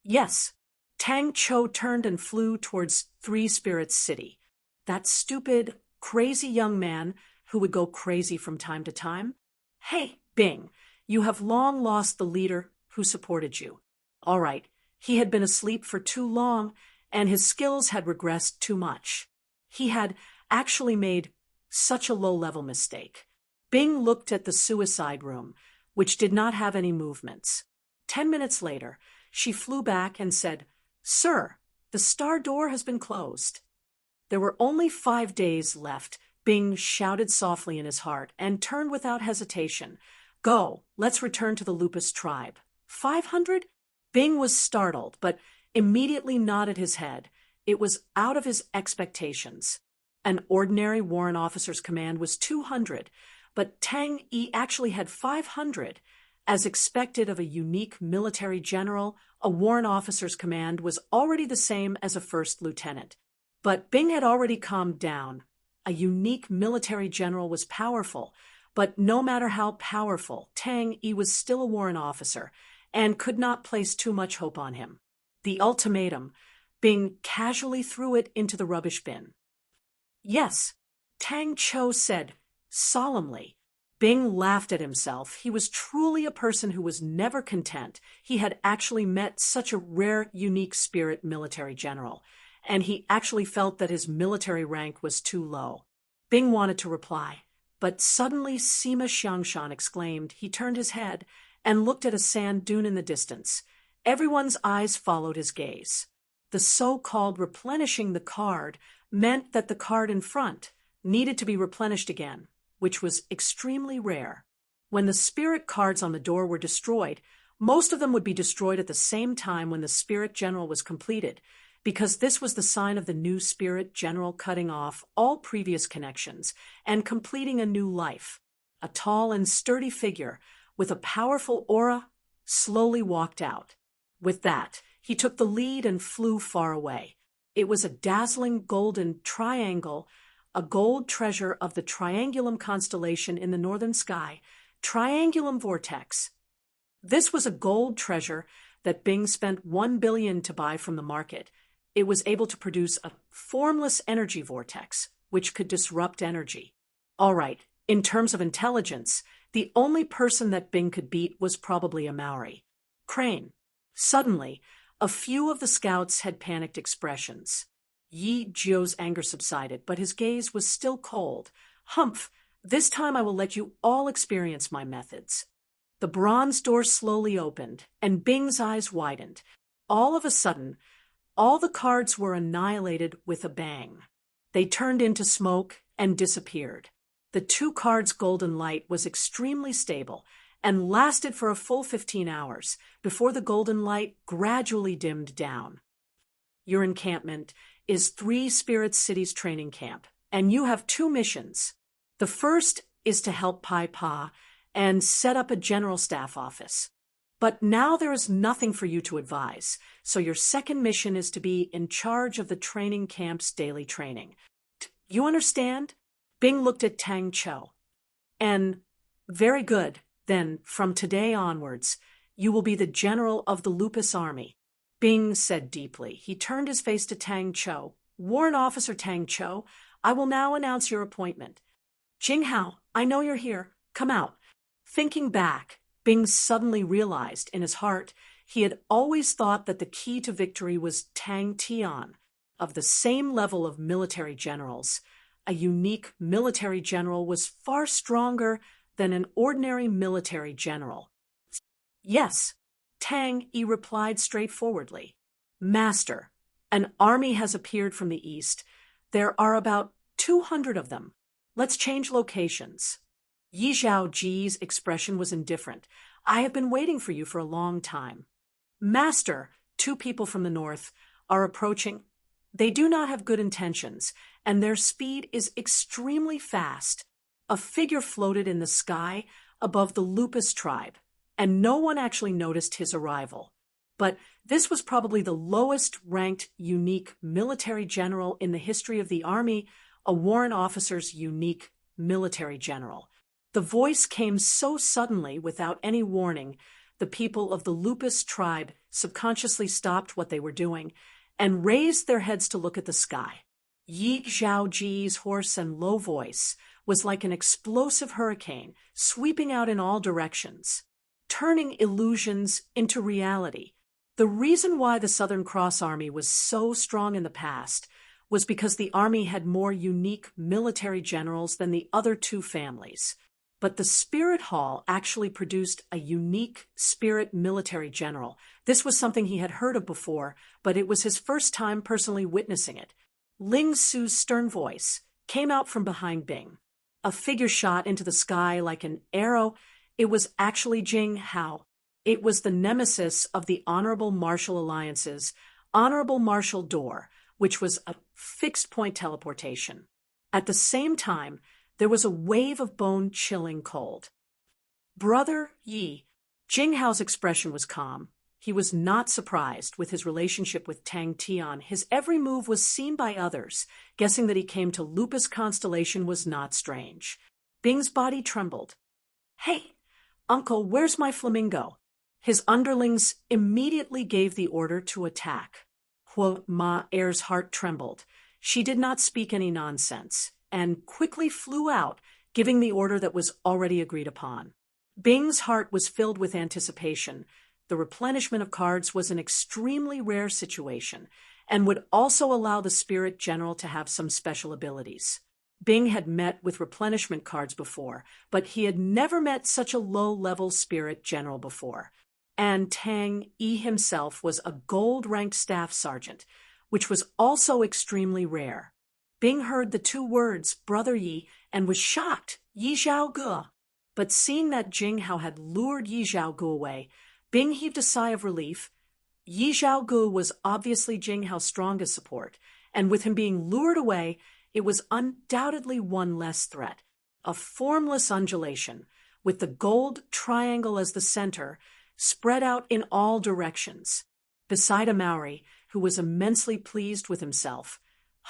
Yes, Tang Cho turned and flew towards Three Spirits City. That stupid, crazy young man who would go crazy from time to time. Hey, Bing, you have long lost the leader who supported you. All right, he had been asleep for too long, and his skills had regressed too much. He had actually made such a low-level mistake. Bing looked at the suicide room, which did not have any movements. 10 minutes later, she flew back and said, "Sir, the star door has been closed." There were only 5 days left. Bing shouted softly in his heart and turned without hesitation. Go, let's return to the Lupus tribe. 500? Bing was startled, but immediately nodded his head. It was out of his expectations. An ordinary warrant officer's command was 200, but Tang Yi actually had 500. As expected of a unique military general, a warrant officer's command was already the same as a first lieutenant. But Bing had already calmed down. A unique military general was powerful, but no matter how powerful, Tang Yi was still a warrant officer and could not place too much hope on him. The ultimatum, Bing casually threw it into the rubbish bin. Yes, Tang Cho said, solemnly. Bing laughed at himself. He was truly a person who was never content. He had actually met such a rare, unique spirit military general, and he actually felt that his military rank was too low. Bing wanted to reply, but suddenly Sima Xiangshan exclaimed. He turned his head and looked at a sand dune in the distance. Everyone's eyes followed his gaze. The so-called replenishing the card meant that the card in front needed to be replenished again, which was extremely rare. When the spirit cards on the door were destroyed, most of them would be destroyed at the same time when the spirit general was completed, because this was the sign of the new spirit general cutting off all previous connections and completing a new life. A tall and sturdy figure with a powerful aura slowly walked out. With that, he took the lead and flew far away. It was a dazzling golden triangle, a gold treasure of the Triangulum constellation in the northern sky, Triangulum Vortex. This was a gold treasure that Bing spent 1 billion to buy from the market. It was able to produce a formless energy vortex, which could disrupt energy. All right, in terms of intelligence, the only person that Bing could beat was probably a Maori. Crane. Suddenly, a few of the scouts had panicked expressions. Yi Jio's anger subsided, but his gaze was still cold. Humph, this time I will let you all experience my methods. The bronze door slowly opened, and Bing's eyes widened. All of a sudden, all the cards were annihilated with a bang. They turned into smoke and disappeared. The 2 cards' golden light was extremely stable, and lasted for a full 15 hours before the golden light gradually dimmed down. Your encampment is 3 Spirit Cities training camp, and you have 2 missions. The first is to help Pai Pa and set up a general staff office. But now there is nothing for you to advise, so your second mission is to be in charge of the training camp's daily training. You understand? Bing looked at Tang Cho. And very good. Then, from today onwards, you will be the general of the Lupus Army. Bing said deeply. He turned his face to Tang Cho. Warrant Officer Tang Cho, I will now announce your appointment. Jinghao, I know you're here. Come out. Thinking back, Bing suddenly realized in his heart he had always thought that the key to victory was Tang Tian. Of the same level of military generals, a unique military general was far stronger than an ordinary military general. Yes, Tang Yi replied straightforwardly. Master, an army has appeared from the east. There are about 200 of them. Let's change locations. Yi Zhaoji's expression was indifferent. I have been waiting for you for a long time. Master, 2 people from the north are approaching. They do not have good intentions, and their speed is extremely fast. A figure floated in the sky above the Lupus tribe, and no one actually noticed his arrival. But this was probably the lowest-ranked unique military general in the history of the army, a warrant officer's unique military general. The voice came so suddenly without any warning, the people of the Lupus tribe subconsciously stopped what they were doing and raised their heads to look at the sky. Yi Zhaoji's hoarse and low voice was like an explosive hurricane sweeping out in all directions, turning illusions into reality. The reason why the Southern Cross Army was so strong in the past was because the army had more unique military generals than the other 2 families. But the Spirit Hall actually produced a unique spirit military general. This was something he had heard of before, but it was his first time personally witnessing it. Ling Su's stern voice came out from behind Bing. A figure shot into the sky like an arrow. It was actually Jing Hao. It was the nemesis of the Honorable Martial Alliance's Honorable Martial Door, which was a fixed-point teleportation. At the same time, there was a wave of bone-chilling cold. Brother Yi. Jing Hao's expression was calm. He was not surprised with his relationship with Tang Tian. His every move was seen by others. Guessing that he came to Lupus Constellation was not strange. Bing's body trembled. Hey, Uncle, where's my flamingo? His underlings immediately gave the order to attack. Huo Ma Er's heart trembled. She did not speak any nonsense, and quickly flew out, giving the order that was already agreed upon. Bing's heart was filled with anticipation. The replenishment of cards was an extremely rare situation, and would also allow the Spirit General to have some special abilities. Bing had met with replenishment cards before, but he had never met such a low-level Spirit General before. And Tang Yi himself was a gold-ranked staff sergeant, which was also extremely rare. Bing heard the 2 words, Brother Yi, and was shocked, Yi Zhaoge. But seeing that Jing Hao had lured Yi Zhaoge away, Bing heaved a sigh of relief. Yi Zhaoge was obviously Jing Hao's strongest support, and with him being lured away, it was undoubtedly one less threat. A formless undulation, with the gold triangle as the center, spread out in all directions. Beside a Maori, who was immensely pleased with himself,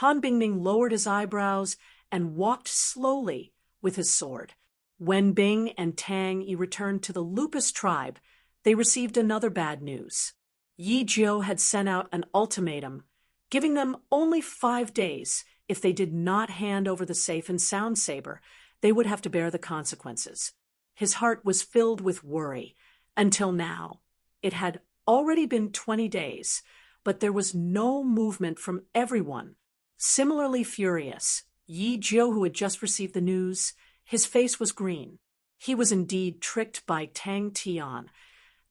Han Bingming lowered his eyebrows and walked slowly with his sword. When Bing and Tang Yi returned to the Lupus tribe, they received another bad news. Yi Jiu had sent out an ultimatum, giving them only 5 days. If they did not hand over the safe and sound saber, they would have to bear the consequences. His heart was filled with worry. Until now, it had already been 20 days, but there was no movement from everyone. Similarly furious, Yi Jiu, who had just received the news, his face was green. He was indeed tricked by Tang Tian.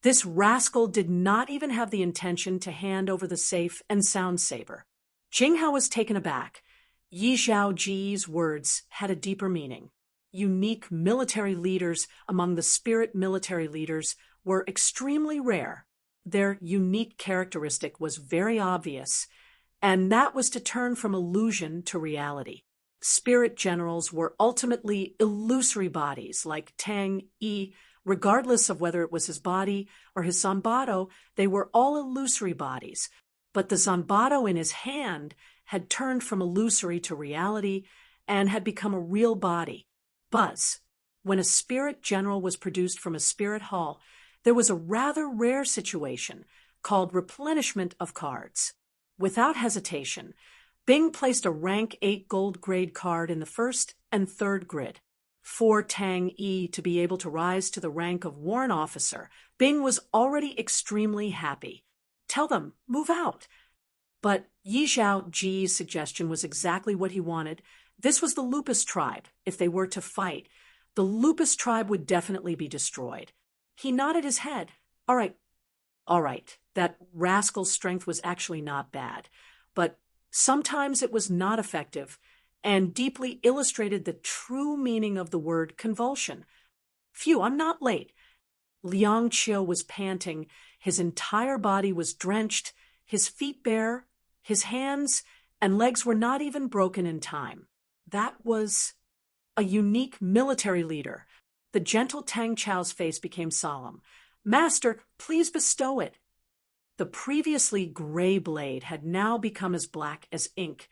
This rascal did not even have the intention to hand over the safe and sound saber. Jing Hao was taken aback. Yi Zhaoji's words had a deeper meaning. unique military leaders among the spirit military leaders were extremely rare. Their unique characteristic was very obvious, and that was to turn from illusion to reality. Spirit generals were ultimately illusory bodies like Tang Yi. Regardless of whether it was his body or his zanbato, they were all illusory bodies. But the zanbato in his hand had turned from illusory to reality and had become a real body. Buzz. When a spirit general was produced from a spirit hall, there was a rather rare situation called replenishment of cards. Without hesitation, Bing placed a rank 8 gold grade card in the first and third grid. For Tang Yi to be able to rise to the rank of warrant officer, Bing was already extremely happy. Tell them, move out. But Yi Zhao Ji's suggestion was exactly what he wanted. This was the Lupus tribe. If they were to fight, the Lupus tribe would definitely be destroyed. He nodded his head. All right. That rascal's strength was actually not bad. But sometimes it was not effective, and deeply illustrated the true meaning of the word convulsion. Phew, I'm not late. Liang Qiu was panting. His entire body was drenched, his feet bare, his hands and legs were not even broken in time. That was a unique military leader. The gentle Tang Chao's face became solemn. Master, please bestow it. The previously gray blade had now become as black as ink,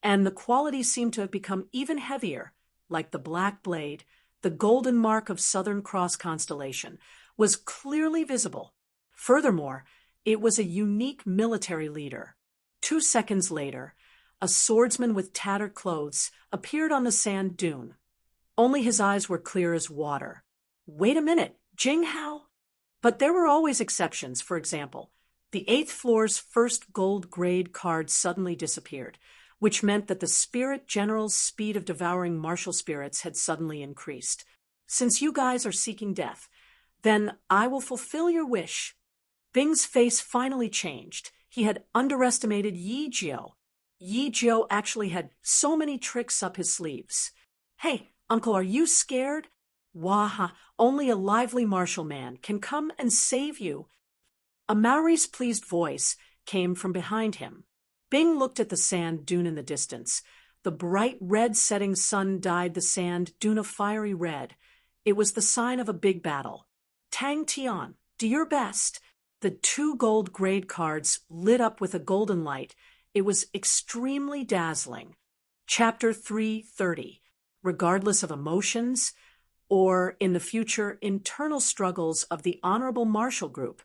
and the quality seemed to have become even heavier. Like the black blade, the golden mark of Southern Cross constellation was clearly visible. Furthermore, it was a unique military leader. 2 seconds later, a swordsman with tattered clothes appeared on the sand dune. Only his eyes were clear as water. Wait a minute, Jing Hao? But there were always exceptions. For example, the 8th floor's first gold grade card suddenly disappeared, which meant that the spirit general's speed of devouring martial spirits had suddenly increased. Since you guys are seeking death, then I will fulfill your wish. Bing's face finally changed. He had underestimated Yi Jiu. Yi Jiu actually had so many tricks up his sleeves. Hey, uncle, are you scared? Waha, only a lively martial man can come and save you. A Maori's pleased voice came from behind him. Bing looked at the sand dune in the distance. The bright red setting sun dyed the sand dune a fiery red. It was the sign of a big battle. Tang Tian, do your best. The 2 gold grade cards lit up with a golden light. It was extremely dazzling. Chapter 330. Regardless of emotions, or in the future internal struggles of the Honorable Marshal Group,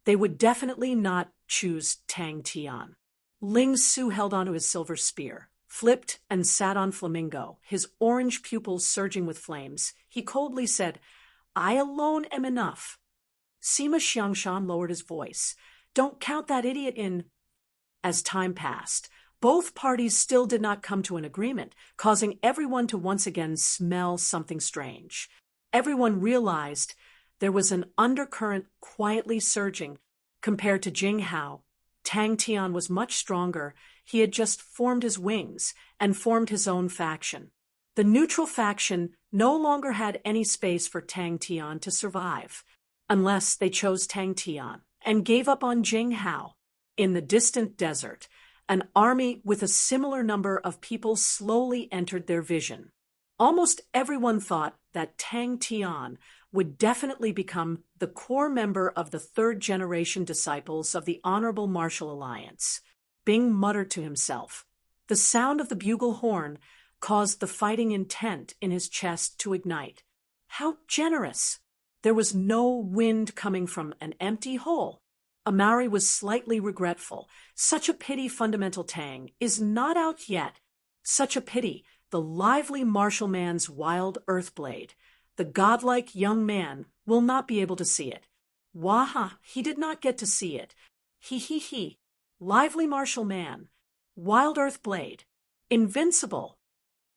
they would definitely not choose Tang Tian. Ling Su held onto his silver spear, flipped and sat on Flamingo, his orange pupils surging with flames. He coldly said, I alone am enough. Sima Xiangshan lowered his voice. Don't count that idiot in. As time passed, both parties still did not come to an agreement, causing everyone to once again smell something strange. Everyone realized there was an undercurrent quietly surging. Compared to Jing Hao, Tang Tian was much stronger. He had just formed his wings and formed his own faction. The neutral faction no longer had any space for Tang Tian to survive, unless they chose Tang Tian and gave up on Jing Hao. In the distant desert, an army with a similar number of people slowly entered their vision. Almost everyone thought that Tang Tian would definitely become the core member of the 3rd-generation disciples of the Honorable Martial Alliance. Bing muttered to himself. The sound of the bugle horn caused the fighting intent in his chest to ignite. How generous! There was no wind coming from an empty hole. Amari was slightly regretful. Such a pity Fundamental Tang is not out yet. Such a pity the lively martial man's wild earthblade. The godlike young man will not be able to see it. Waha, he did not get to see it. He. Lively martial man. Wild earthblade. Invincible.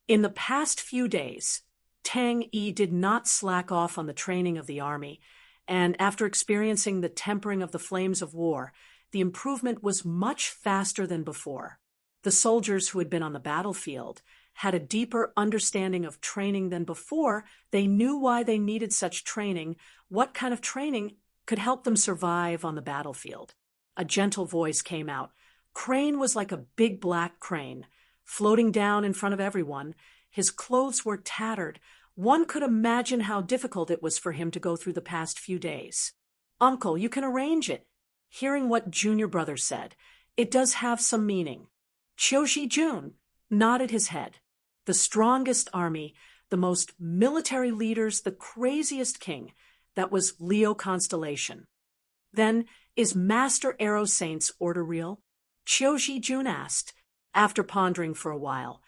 In the past few days, Tang Yi did not slack off on the training of the army, and after experiencing the tempering of the flames of war, the improvement was much faster than before. The soldiers who had been on the battlefield had a deeper understanding of training than before. They knew why they needed such training, what kind of training could help them survive on the battlefield. A gentle voice came out. Crane was like a big black crane, floating down in front of everyone. His clothes were tattered. One could imagine how difficult it was for him to go through the past few days. Uncle, you can arrange it. Hearing what Junior Brother said, it does have some meaning. Jun nodded his head. The strongest army, the most military leaders, the craziest king. That was Leo Constellation. Then, is Master Arrow Saint's order real? Jun asked, after pondering for a while.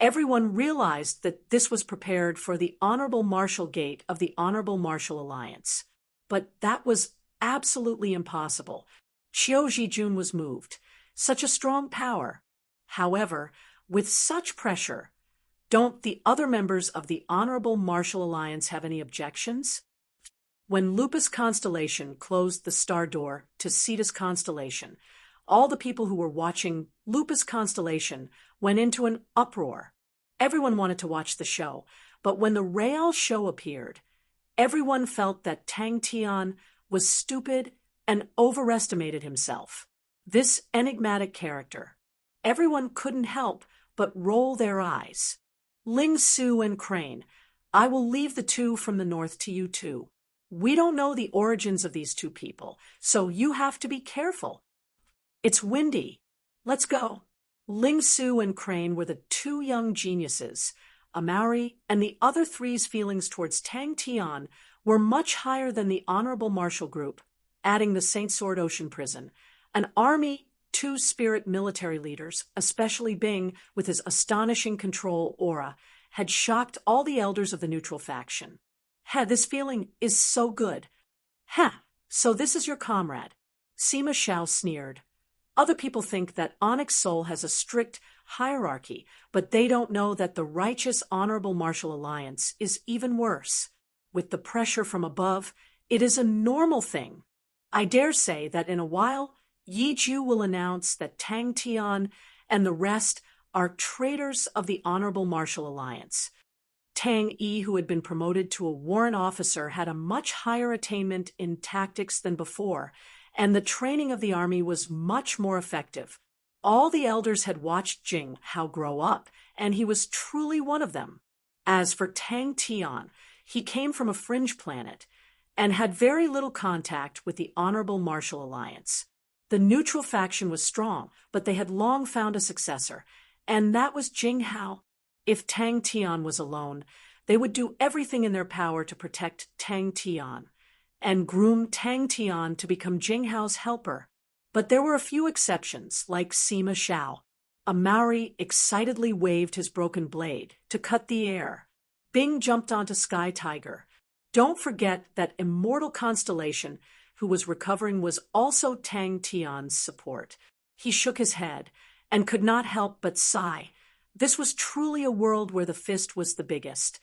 Everyone realized that this was prepared for the Honorable Marshal Gate of the Honorable Marshal Alliance. But that was absolutely impossible. Jun was moved. Such a strong power. However, with such pressure, don't the other members of the Honorable Marshal Alliance have any objections? When Lupus Constellation closed the star door to Cetus Constellation, all the people who were watching Lupus Constellation went into an uproar. Everyone wanted to watch the show, but when the Real show appeared, everyone felt that Tang Tian was stupid and overestimated himself. This enigmatic character. Everyone couldn't help but roll their eyes. Ling Su and Crane, I will leave the two from the north to you two. We don't know the origins of these two people, so you have to be careful. It's windy. Let's go. Ling Su and Crane were the two young geniuses. Amari and the other three's feelings towards Tang Tian were much higher than the Honorable Marshal Group, adding the St. Sword Ocean Prison, an army, two spirit military leaders, especially Bing with his astonishing control aura, had shocked all the elders of the neutral faction. This feeling is so good. So this is your comrade. Sima Xiao sneered. Other people think that Onyx Soul has a strict hierarchy, but they don't know that the righteous Honorable Marshal Alliance is even worse. With the pressure from above, it is a normal thing. I dare say that in a while, Yi Ju will announce that Tang Tian and the rest are traitors of the Honorable Marshal Alliance. Tang Yi, who had been promoted to a warrant officer, had a much higher attainment in tactics than before, and the training of the army was much more effective. All the elders had watched Jing Hao grow up, and he was truly one of them. As for Tang Tian, he came from a fringe planet and had very little contact with the Honorable Marshal Alliance. The neutral faction was strong, but they had long found a successor, and that was Jing Hao. If Tang Tian was alone, they would do everything in their power to protect Tang Tian and groom Tang Tian to become Jing Hao's helper. But there were a few exceptions, like Sima Xiao. Amari excitedly waved his broken blade to cut the air. Bing jumped onto Sky Tiger. Don't forget that Immortal Constellation, who was recovering, was also Tang Tian's support. He shook his head and could not help but sigh. This was truly a world where the fist was the biggest.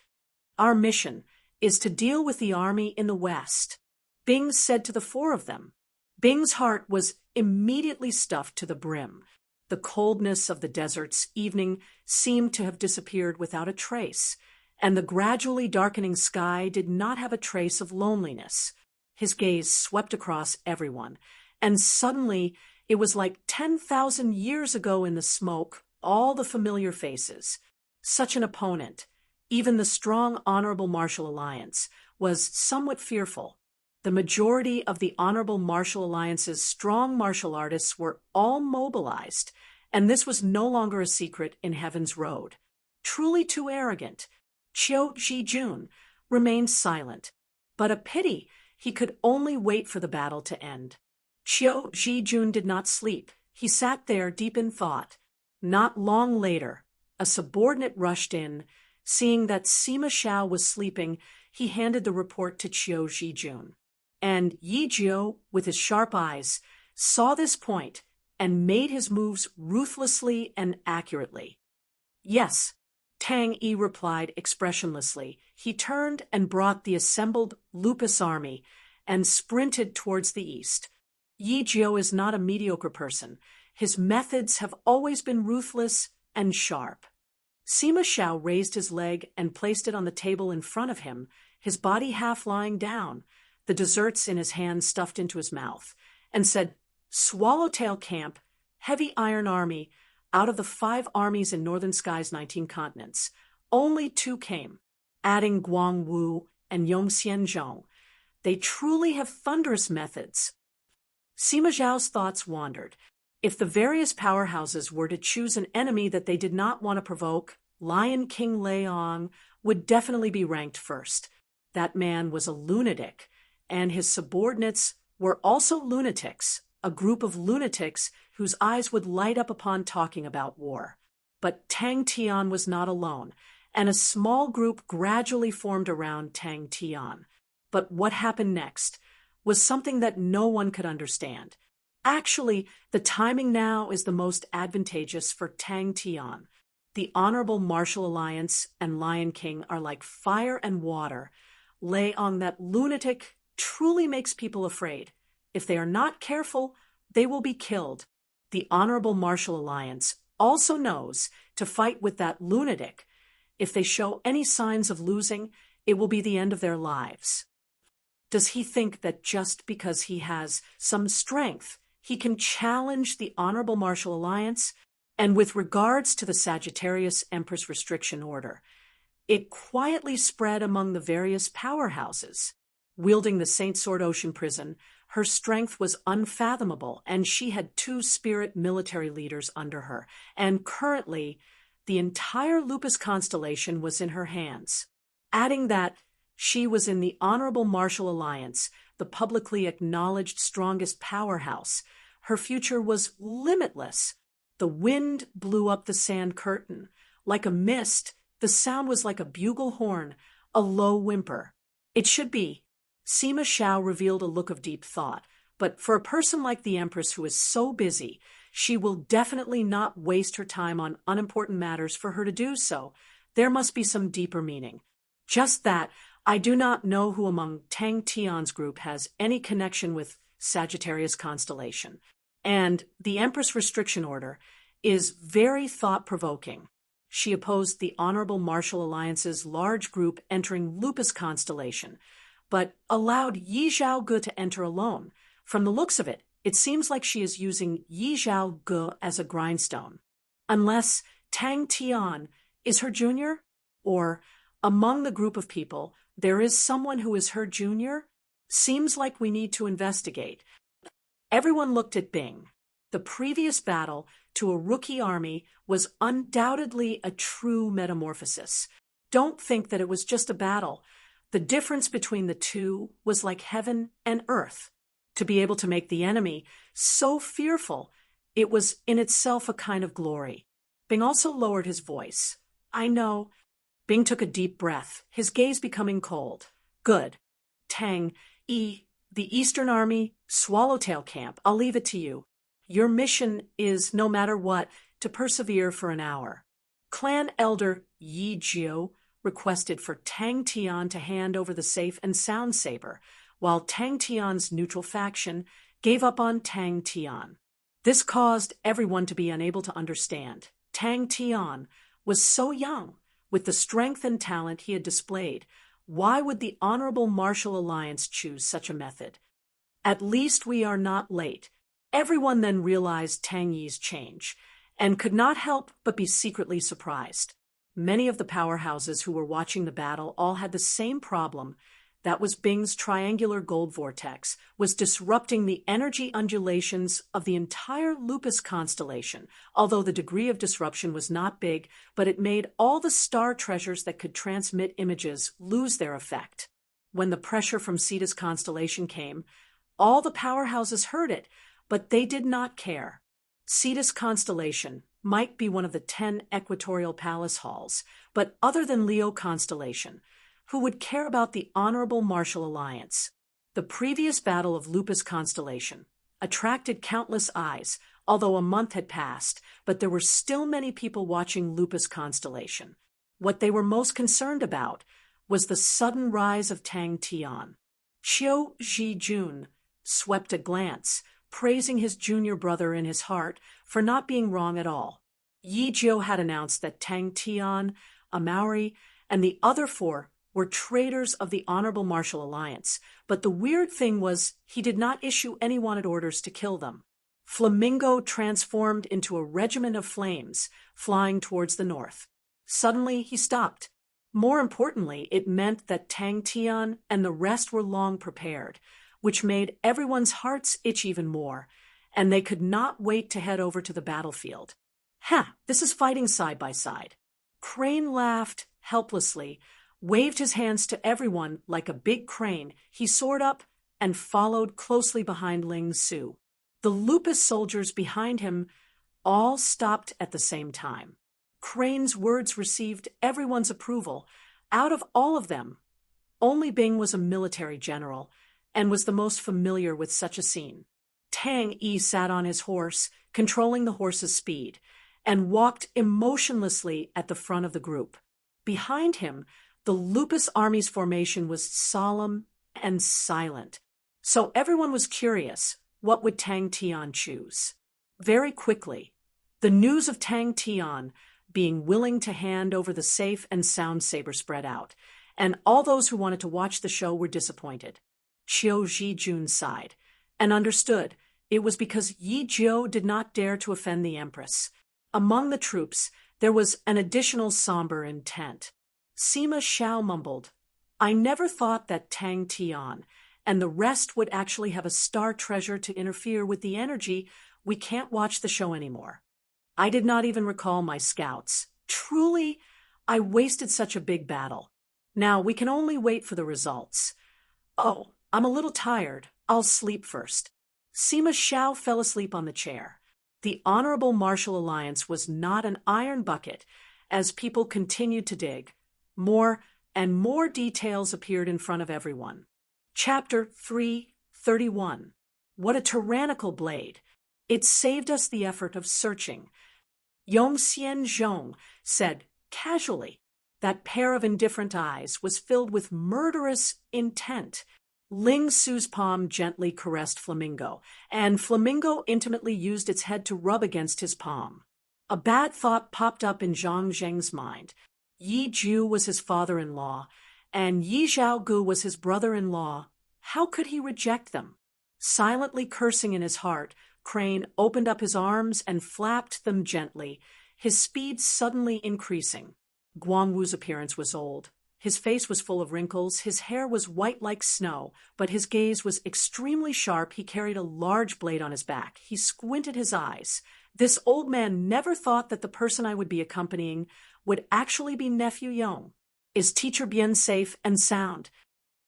Our mission is to deal with the army in the west, Bing said to the four of them. Bing's heart was immediately stuffed to the brim. The coldness of the desert's evening seemed to have disappeared without a trace, and the gradually darkening sky did not have a trace of loneliness. His gaze swept across everyone, and suddenly it was like 10,000 years ago in the smoke, all the familiar faces. Such an opponent, even the strong Honorable Marshal Alliance, was somewhat fearful. The majority of the Honorable Marshal Alliance's strong martial artists were all mobilized, and this was no longer a secret in Heaven's Road. Truly too arrogant, Jun remained silent, but a pity he could only wait for the battle to end. Jun did not sleep. He sat there deep in thought. Not long later, a subordinate rushed in. Seeing that Sima Xiao was sleeping, he handed the report to Jun. And Yi Jiu, with his sharp eyes, saw this point and made his moves ruthlessly and accurately. Yes, Tang Yi replied expressionlessly. He turned and brought the assembled Lupus army and sprinted towards the east. Yi Jiu is not a mediocre person. His methods have always been ruthless and sharp. Sima Xiao raised his leg and placed it on the table in front of him, his body half lying down, the desserts in his hand stuffed into his mouth, and said, "Swallowtail Camp, Heavy Iron Army, out of the 5 armies in Northern Sky's 19 continents, only 2 came, adding Guang Wu and Yong Xianzhong. They truly have thunderous methods." Sima Zhao's thoughts wandered. If the various powerhouses were to choose an enemy that they did not want to provoke, Lion King Leong would definitely be ranked first. That man was a lunatic, and his subordinates were also lunatics, a group of lunatics whose eyes would light up upon talking about war. But Tang Tian was not alone, and a small group gradually formed around Tang Tian. But what happened next was something that no one could understand. Actually, the timing now is the most advantageous for Tang Tian. The Honorable Martial Alliance and Lion King are like fire and water. Leong, that lunatic, truly makes people afraid. If they are not careful, they will be killed. The Honorable Martial Alliance also knows to fight with that lunatic. If they show any signs of losing, it will be the end of their lives. Does he think that just because he has some strength, he can challenge the Honorable Martial Alliance? And with regards to the Sagittarius Empress Restriction Order, it quietly spread among the various powerhouses. Wielding the Saint Sword Ocean Prison, her strength was unfathomable, and she had 2 spirit military leaders under her, and currently, the entire Lupus constellation was in her hands. Adding that she was in the Honorable Martial Alliance, the publicly acknowledged strongest powerhouse, her future was limitless. The wind blew up the sand curtain. Like a mist, the sound was like a bugle horn, a low whimper. It should be. Sima Xiao revealed a look of deep thought, but for a person like the Empress who is so busy, she will definitely not waste her time on unimportant matters for her to do so. There must be some deeper meaning. Just that, I do not know who among Tang Tian's group has any connection with Sagittarius constellation. And the Empress Restriction Order is very thought-provoking. She opposed the Honorable Martial Alliance's large group entering Lupus constellation, but allowed Yi Zhaoge to enter alone. From the looks of it, it seems like she is using Yi Zhaoge as a grindstone. Unless Tang Tian is her junior? Or, among the group of people, there is someone who is her junior? Seems like we need to investigate. Everyone looked at Bing. The previous battle to a rookie army was undoubtedly a true metamorphosis. Don't think that it was just a battle. The difference between the two was like heaven and earth. To be able to make the enemy so fearful, it was in itself a kind of glory. Bing also lowered his voice. I know. Bing took a deep breath, his gaze becoming cold. Good. Tang, the Eastern Army, Swallowtail Camp, I'll leave it to you. Your mission is, no matter what, to persevere for an hour. Clan Elder Yi Jiu requested for Tang Tian to hand over the safe and sound saber, while Tang Tian's neutral faction gave up on Tang Tian. This caused everyone to be unable to understand. Tang Tian was so young. With the strength and talent he had displayed, why would the Honorable Martial Alliance choose such a method? At least we are not late. Everyone then realized Tang Yi's change, and could not help but be secretly surprised. Many of the powerhouses who were watching the battle all had the same problem. That was Bing's triangular gold vortex, was disrupting the energy undulations of the entire Lupus constellation, although the degree of disruption was not big, but it made all the star treasures that could transmit images lose their effect. When the pressure from Cetus constellation came, all the powerhouses heard it, but they did not care. Cetus constellation might be one of the 10 equatorial palace halls, but other than Leo constellation, who would care about the Honorable Martial Alliance? The previous battle of Lupus constellation attracted countless eyes, although a month had passed, but there were still many people watching Lupus constellation. What they were most concerned about was the sudden rise of Tang Tian. Qiu Zhijun swept a glance, praising his junior brother in his heart for not being wrong at all. Yi Jiu had announced that Tang Tian, a Maori, and the other four were traitors of the Honorable Martial Alliance, but the weird thing was he did not issue any wanted orders to kill them. Flamingo transformed into a regiment of flames, flying towards the north. Suddenly, he stopped. More importantly, it meant that Tang Tian and the rest were long prepared, which made everyone's hearts itch even more, and they could not wait to head over to the battlefield. This is fighting side by side. Crane laughed helplessly, waved his hands to everyone like a big crane. He soared up and followed closely behind Ling Su. The Lupus soldiers behind him all stopped at the same time. Crane's words received everyone's approval. Out of all of them, only Bing was a military general and was the most familiar with such a scene. Tang Yi sat on his horse, controlling the horse's speed, and walked emotionlessly at the front of the group. Behind him, the Lupus army's formation was solemn and silent. So everyone was curious, what would Tang Tian choose? Very quickly, the news of Tang Tian being willing to hand over the safe and sound saber spread out, and all those who wanted to watch the show were disappointed. Qiu Zhijun sighed and understood it was because Yi Jiu did not dare to offend the Empress. Among the troops, there was an additional somber intent. Sima Xiao mumbled, "I never thought that Tang Tian and the rest would actually have a star treasure to interfere with the energy. We can't watch the show anymore. I did not even recall my scouts. Truly, I wasted such a big battle. Now we can only wait for the results. Oh, I'm a little tired. I'll sleep first." Sima Xiao fell asleep on the chair. The Honorable Martial Alliance was not an iron bucket. As people continued to dig, more and more details appeared in front of everyone. Chapter 331. What a tyrannical blade! It saved us the effort of searching. Yongxian Zhong said casually. That pair of indifferent eyes was filled with murderous intent. Ling Su's palm gently caressed Flamingo, and Flamingo intimately used its head to rub against his palm. A bad thought popped up in Zhang Zheng's mind. Yi Jiu was his father-in-law, and Yi Zhaogu was his brother-in-law. How could he reject them? Silently cursing in his heart, Crane opened up his arms and flapped them gently, his speed suddenly increasing. Guangwu's appearance was old. His face was full of wrinkles, his hair was white like snow, but his gaze was extremely sharp. He carried a large blade on his back. He squinted his eyes. This old man never thought that the person I would be accompanying would actually be Nephew Yong. Is Teacher Bien safe and sound?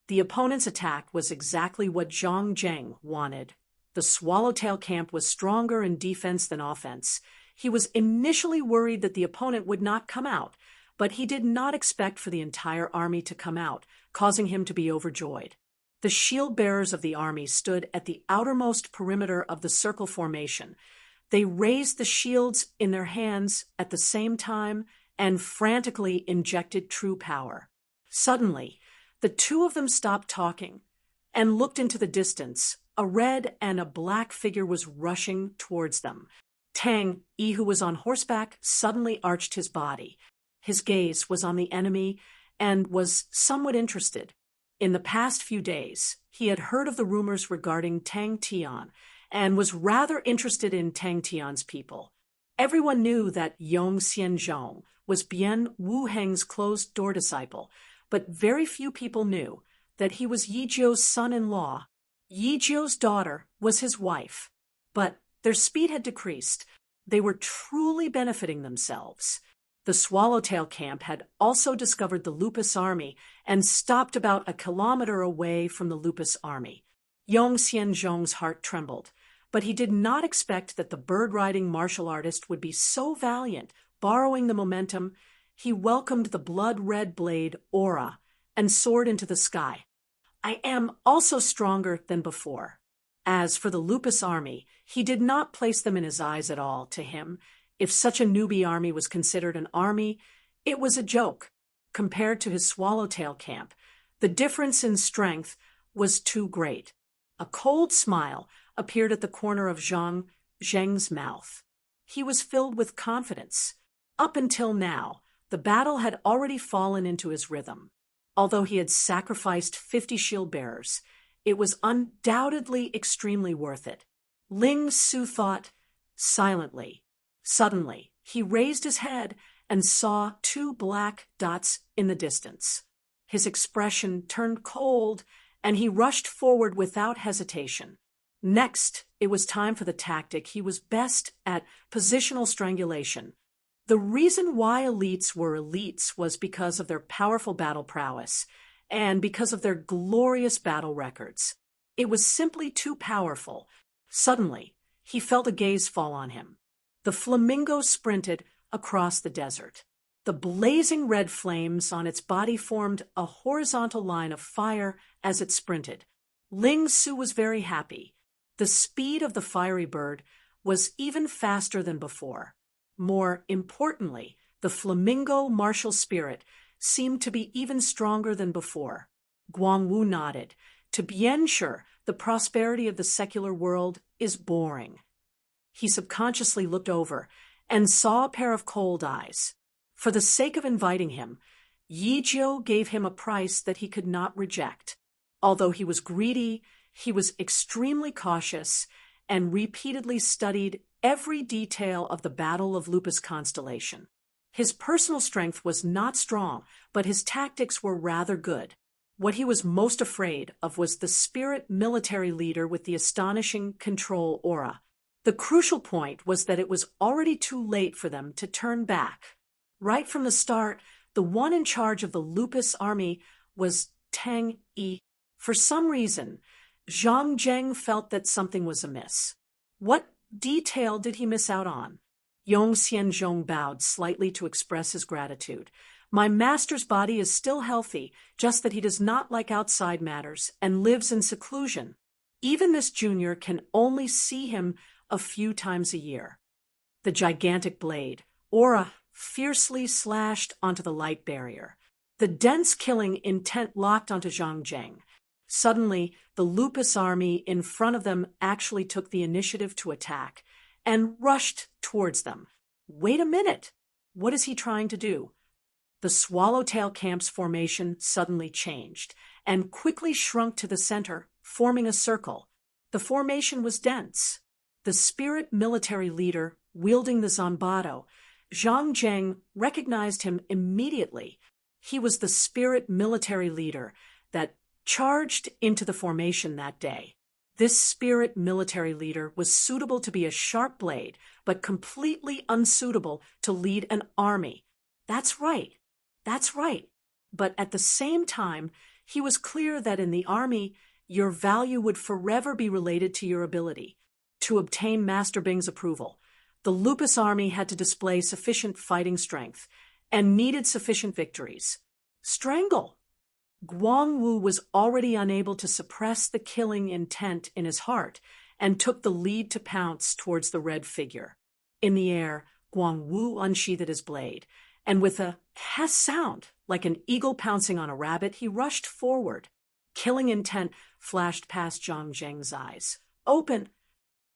The opponent's attack was exactly what Zhang Zheng wanted. The Swallowtail camp was stronger in defense than offense. He was initially worried that the opponent would not come out, but he did not expect for the entire army to come out, causing him to be overjoyed. The shield-bearers of the army stood at the outermost perimeter of the circle formation. They raised the shields in their hands at the same time and frantically injected true power. Suddenly, the two of them stopped talking and looked into the distance. A red and a black figure was rushing towards them. Tang Yi, who was on horseback, suddenly arched his body. His gaze was on the enemy and was somewhat interested. In the past few days, he had heard of the rumors regarding Tang Tian and was rather interested in Tang Tian's people. Everyone knew that Yong Xianzhong was Bian Wu Heng's closed-door disciple, but very few people knew that he was Yi Jiu's son-in-law. Yi Jiu's daughter was his wife, but their speed had decreased. They were truly benefiting themselves. The Swallowtail camp had also discovered the Lupus army and stopped about a kilometer away from the Lupus army. Yong Xianzhong's heart trembled, but he did not expect that the bird-riding martial artist would be so valiant. Borrowing the momentum, he welcomed the blood-red blade aura and soared into the sky. I am also stronger than before. As for the Lupus army, he did not place them in his eyes at all. To him, if such a newbie army was considered an army, it was a joke. Compared to his Swallowtail camp, the difference in strength was too great. A cold smile, appeared at the corner of Zhang Zheng's mouth. He was filled with confidence. Up until now, the battle had already fallen into his rhythm. Although he had sacrificed 50 shield bearers, it was undoubtedly extremely worth it. Ling Su thought silently. Suddenly, he raised his head and saw 2 black dots in the distance. His expression turned cold, and he rushed forward without hesitation. Next, it was time for the tactic he was best at: positional strangulation. The reason why elites were elites was because of their powerful battle prowess and because of their glorious battle records. It was simply too powerful. Suddenly, he felt a gaze fall on him. The flamingo sprinted across the desert. The blazing red flames on its body formed a horizontal line of fire as it sprinted. Ling Su was very happy. The speed of the fiery bird was even faster than before. More importantly, the flamingo martial spirit seemed to be even stronger than before. Guangwu nodded. To bien sure, the prosperity of the secular world is boring. He subconsciously looked over and saw a pair of cold eyes. For the sake of inviting him, Yi Jiu gave him a price that he could not reject. Although he was greedy, he was extremely cautious and repeatedly studied every detail of the Battle of Lupus Constellation. His personal strength was not strong, but his tactics were rather good. What he was most afraid of was the spirit military leader with the astonishing control aura. The crucial point was that it was already too late for them to turn back. Right from the start, the one in charge of the Lupus army was Tang Yi. For some reason, Zhang Zheng felt that something was amiss. What detail did he miss out on? Yong Xianzhong bowed slightly to express his gratitude. My master's body is still healthy, just that he does not like outside matters and lives in seclusion. Even this junior can only see him a few times a year. The gigantic blade, aura, fiercely slashed onto the light barrier. The dense killing intent locked onto Zhang Zheng. Suddenly, the Lupus army in front of them actually took the initiative to attack and rushed towards them. Wait a minute! What is he trying to do? The Swallowtail camp's formation suddenly changed and quickly shrunk to the center, forming a circle. The formation was dense. The spirit military leader, wielding the Zanbato, Zhang Zheng, recognized him immediately. He was the spirit military leader that charged into the formation that day. This spirit military leader was suitable to be a sharp blade, but completely unsuitable to lead an army. That's right. But at the same time, he was clear that in the army, your value would forever be related to your ability. To obtain Master Bing's approval, the Lupus army had to display sufficient fighting strength and needed sufficient victories. Strangle! Guangwu was already unable to suppress the killing intent in his heart and took the lead to pounce towards the red figure. In the air, Guangwu unsheathed his blade, and with a hiss sound, like an eagle pouncing on a rabbit, he rushed forward. Killing intent flashed past Zhang Zheng's eyes. Open!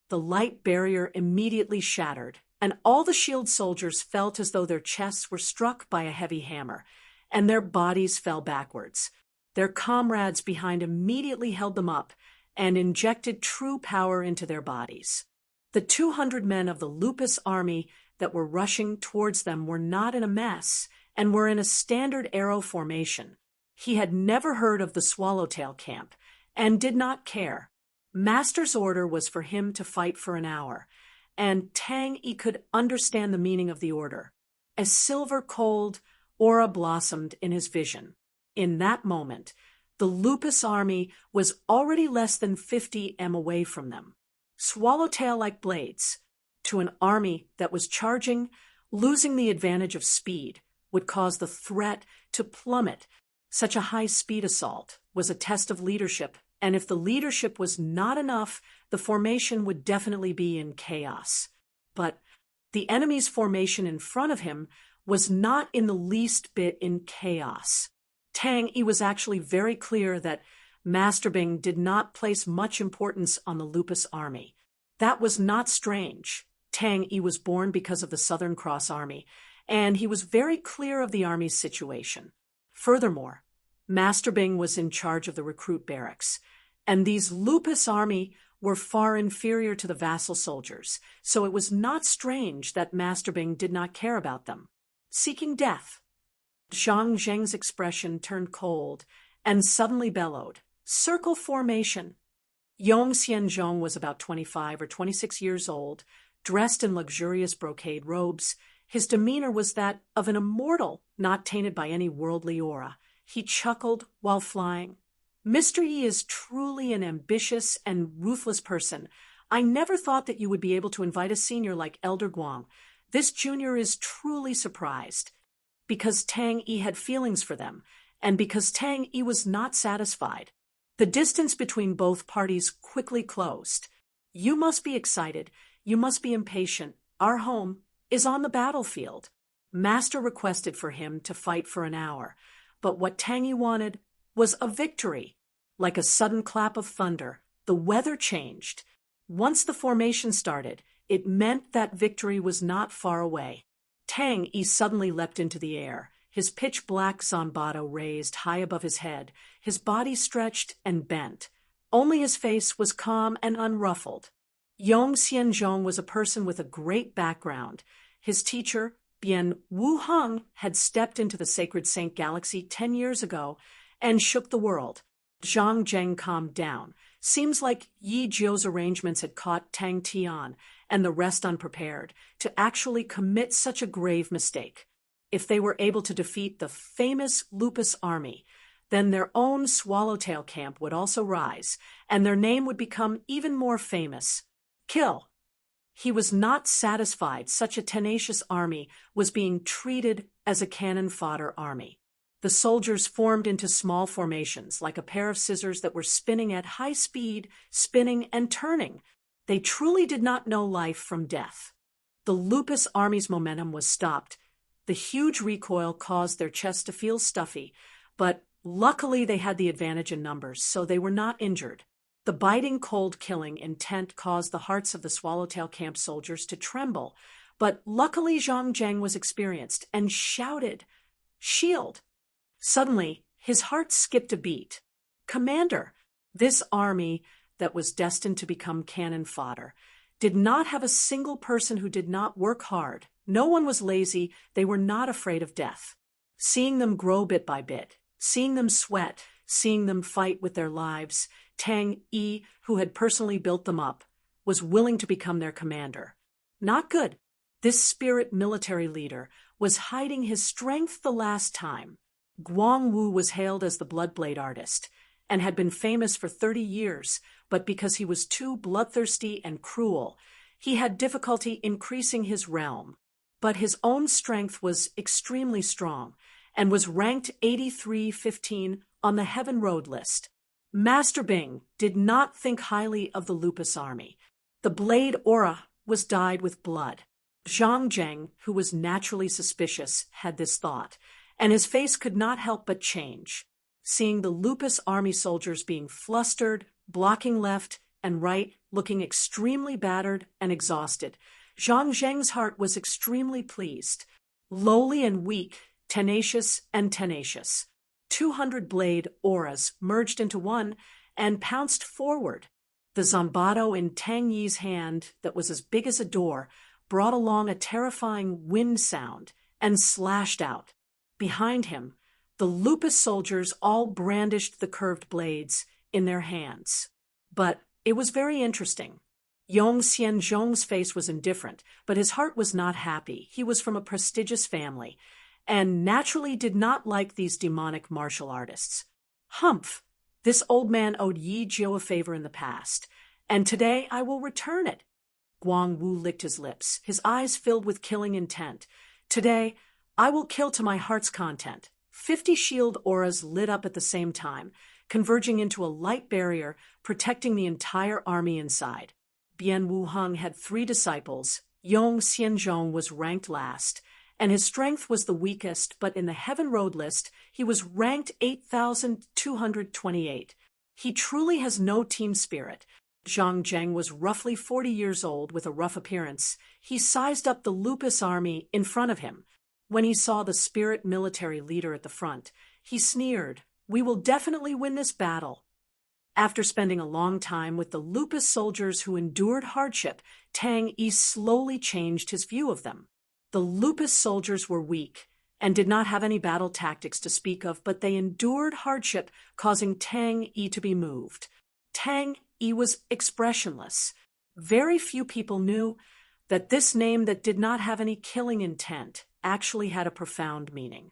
The light barrier immediately shattered, and all the shield soldiers felt as though their chests were struck by a heavy hammer, and their bodies fell backwards. Their comrades behind immediately held them up and injected true power into their bodies. The 200 men of the Lupus army that were rushing towards them were not in a mess and were in a standard arrow formation. He had never heard of the Swallowtail camp and did not care. Master's order was for him to fight for an hour, and Tang Yi could understand the meaning of the order. A silver-cold aura blossomed in his vision. In that moment, the Lupus army was already less than 50 m away from them. Swallowtail-like blades. To an army that was charging, losing the advantage of speed would cause the threat to plummet. Such a high-speed assault was a test of leadership, and if the leadership was not enough, the formation would definitely be in chaos. But the enemy's formation in front of him was not in the least bit in chaos. Tang Yi was actually very clear that Master Bing did not place much importance on the Lupus army. That was not strange. Tang Yi was born because of the Southern Cross Army, and he was very clear of the army's situation. Furthermore, Master Bing was in charge of the recruit barracks, and these Lupus army were far inferior to the vassal soldiers, so it was not strange that Master Bing did not care about them. Seeking death. Zhang Zheng's expression turned cold and suddenly bellowed, "Circle formation." Yong Xianzhong was about 25 or 26 years old, dressed in luxurious brocade robes. His demeanor was that of an immortal, not tainted by any worldly aura. He chuckled while flying. "Mr. Yi is truly an ambitious and ruthless person. I never thought that you would be able to invite a senior like Elder Guang. This junior is truly surprised." Because Tang Yi had feelings for them, and because Tang Yi was not satisfied. The distance between both parties quickly closed. "You must be excited. You must be impatient. Our home is on the battlefield." Master requested for him to fight for an hour, but what Tang Yi wanted was a victory. Like a sudden clap of thunder, the weather changed. Once the formation started, it meant that victory was not far away. Tang Yi suddenly leapt into the air, his pitch-black zanbato raised high above his head, his body stretched and bent. Only his face was calm and unruffled. Yong Xianzhong was a person with a great background. His teacher, Bian Wu Heng, had stepped into the sacred Saint Galaxy 10 years ago and shook the world. Zhang Zheng calmed down. Seems like Yi Jiu's arrangements had caught Tang Tian and the rest unprepared to actually commit such a grave mistake. If they were able to defeat the famous Lupus army, then their own Swallowtail camp would also rise, and their name would become even more famous. Kill. He was not satisfied such a tenacious army was being treated as a cannon fodder army. The soldiers formed into small formations, like a pair of scissors that were spinning at high speed, spinning and turning. They truly did not know life from death. The Lupus army's momentum was stopped. The huge recoil caused their chests to feel stuffy, but luckily they had the advantage in numbers, so they were not injured. The biting, cold killing intent caused the hearts of the Swallowtail camp soldiers to tremble, but luckily Zhang Zheng was experienced and shouted, "Shield!" Suddenly, his heart skipped a beat. "Commander!" This army that was destined to become cannon fodder did not have a single person who did not work hard. No one was lazy. They were not afraid of death. Seeing them grow bit by bit, seeing them sweat, seeing them fight with their lives, Tang Yi, who had personally built them up, was willing to become their commander. Not good. This spirit military leader was hiding his strength the last time. Guang Wu was hailed as the Bloodblade artist and had been famous for 30 years, but because he was too bloodthirsty and cruel, he had difficulty increasing his realm. But his own strength was extremely strong and was ranked 8315 on the Heaven Road list. Master Bing did not think highly of the Lupus army. The blade aura was dyed with blood. Zhang Zheng, who was naturally suspicious, had this thought, and his face could not help but change. Seeing the Lupus army soldiers being flustered, blocking left and right, looking extremely battered and exhausted, Zhang Zheng's heart was extremely pleased. Lowly and weak, tenacious and tenacious. 200 blade auras merged into one and pounced forward. The zanbato in Tang Yi's hand, that was as big as a door, brought along a terrifying wind sound and slashed out. Behind him, the Lupus soldiers all brandished the curved blades in their hands. But it was very interesting. Yong Xianzhong's face was indifferent, but his heart was not happy. He was from a prestigious family, and naturally did not like these demonic martial artists. Humph! This old man owed Yi Jiu a favor in the past, and today I will return it. Guang Wu licked his lips, his eyes filled with killing intent. Today, I will kill to my heart's content. 50 shield auras lit up at the same time, converging into a light barrier, protecting the entire army inside. Bian Wu Heng had 3 disciples. Yong Xianzhong was ranked last, and his strength was the weakest, but in the Heaven Road list, he was ranked 8,228. He truly has no team spirit. Zhang Zheng was roughly 40 years old with a rough appearance. He sized up the Lupus army in front of him. When he saw the spirit military leader at the front, he sneered, "We will definitely win this battle." After spending a long time with the Lupus soldiers who endured hardship, Tang Yi slowly changed his view of them. The Lupus soldiers were weak and did not have any battle tactics to speak of, but they endured hardship, causing Tang Yi to be moved. Tang Yi was expressionless. Very few people knew that this name that did not have any killing intent actually had a profound meaning.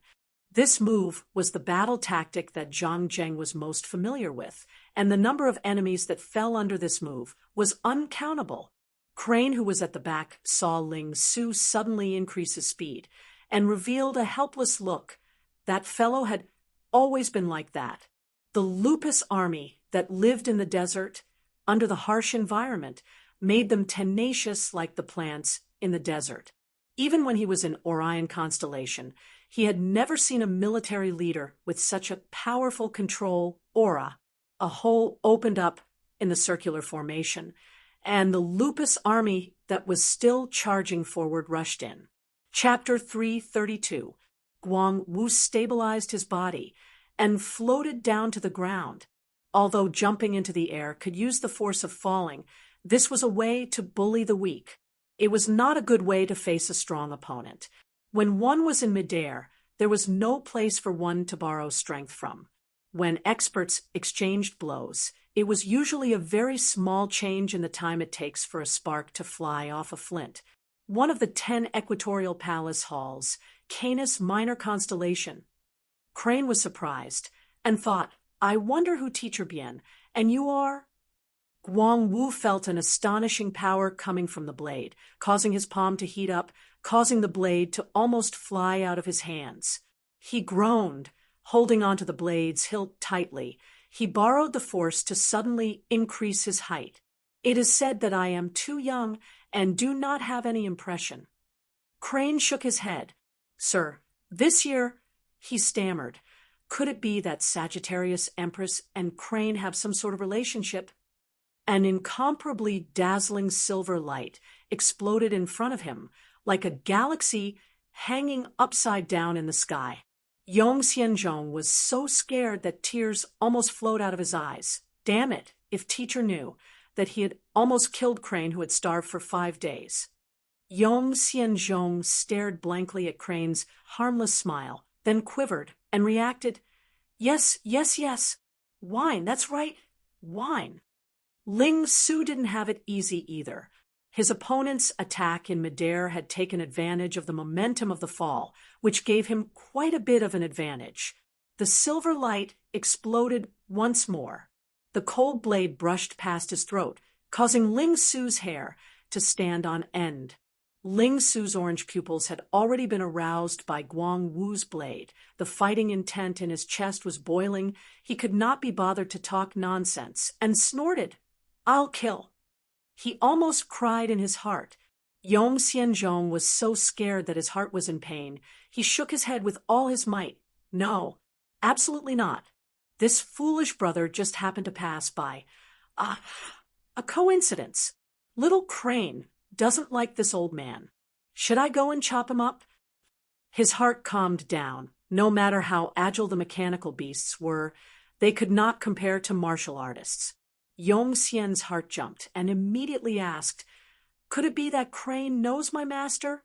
This move was the battle tactic that Zhang Zheng was most familiar with, and the number of enemies that fell under this move was uncountable. Crane, who was at the back, saw Ling Su suddenly increase his speed and revealed a helpless look. That fellow had always been like that. The Lupus army that lived in the desert, under the harsh environment, made them tenacious like the plants in the desert. Even when he was in Orion constellation, he had never seen a military leader with such a powerful control aura. A hole opened up in the circular formation, and the Lupus army that was still charging forward rushed in. Chapter 332. Guang Wu stabilized his body and floated down to the ground. Although jumping into the air could use the force of falling, this was a way to bully the weak. It was not a good way to face a strong opponent. When one was in midair, there was no place for one to borrow strength from. When experts exchanged blows, it was usually a very small change in the time it takes for a spark to fly off a flint. One of the 10 equatorial palace halls, Canis Minor constellation. Crane was surprised and thought, "I wonder who Teacher Bien, and you are?" Guang Wu felt an astonishing power coming from the blade, causing his palm to heat up, causing the blade to almost fly out of his hands. He groaned, holding onto the blade's hilt tightly. He borrowed the force to suddenly increase his height. "It is said that I am too young and do not have any impression." Crane shook his head. "Sir, this year," he stammered. Could it be that Sagittarius Empress and Crane have some sort of relationship? An incomparably dazzling silver light exploded in front of him, like a galaxy hanging upside down in the sky. Yong Xianzhong was so scared that tears almost flowed out of his eyes. Damn it, if Teacher knew that he had almost killed Crane, who had starved for 5 days. Yong Xianzhong stared blankly at Crane's harmless smile, then quivered and reacted, "Yes, yes, yes. Wine, that's right, wine." Ling Su didn't have it easy either. His opponent's attack in midair had taken advantage of the momentum of the fall, which gave him quite a bit of an advantage. The silver light exploded once more. The cold blade brushed past his throat, causing Ling Su's hair to stand on end. Ling Su's orange pupils had already been aroused by Guang Wu's blade. The fighting intent in his chest was boiling. He could not be bothered to talk nonsense, and snorted, "I'll kill." He almost cried in his heart. Yong Xianzhong was so scared that his heart was in pain. He shook his head with all his might. "No, absolutely not. This foolish brother just happened to pass by. A coincidence. Little Crane doesn't like this old man. Should I go and chop him up?" His heart calmed down. No matter how agile the mechanical beasts were, they could not compare to martial artists. Yong Xian's heart jumped and immediately asked, "Could it be that Crane knows my master?"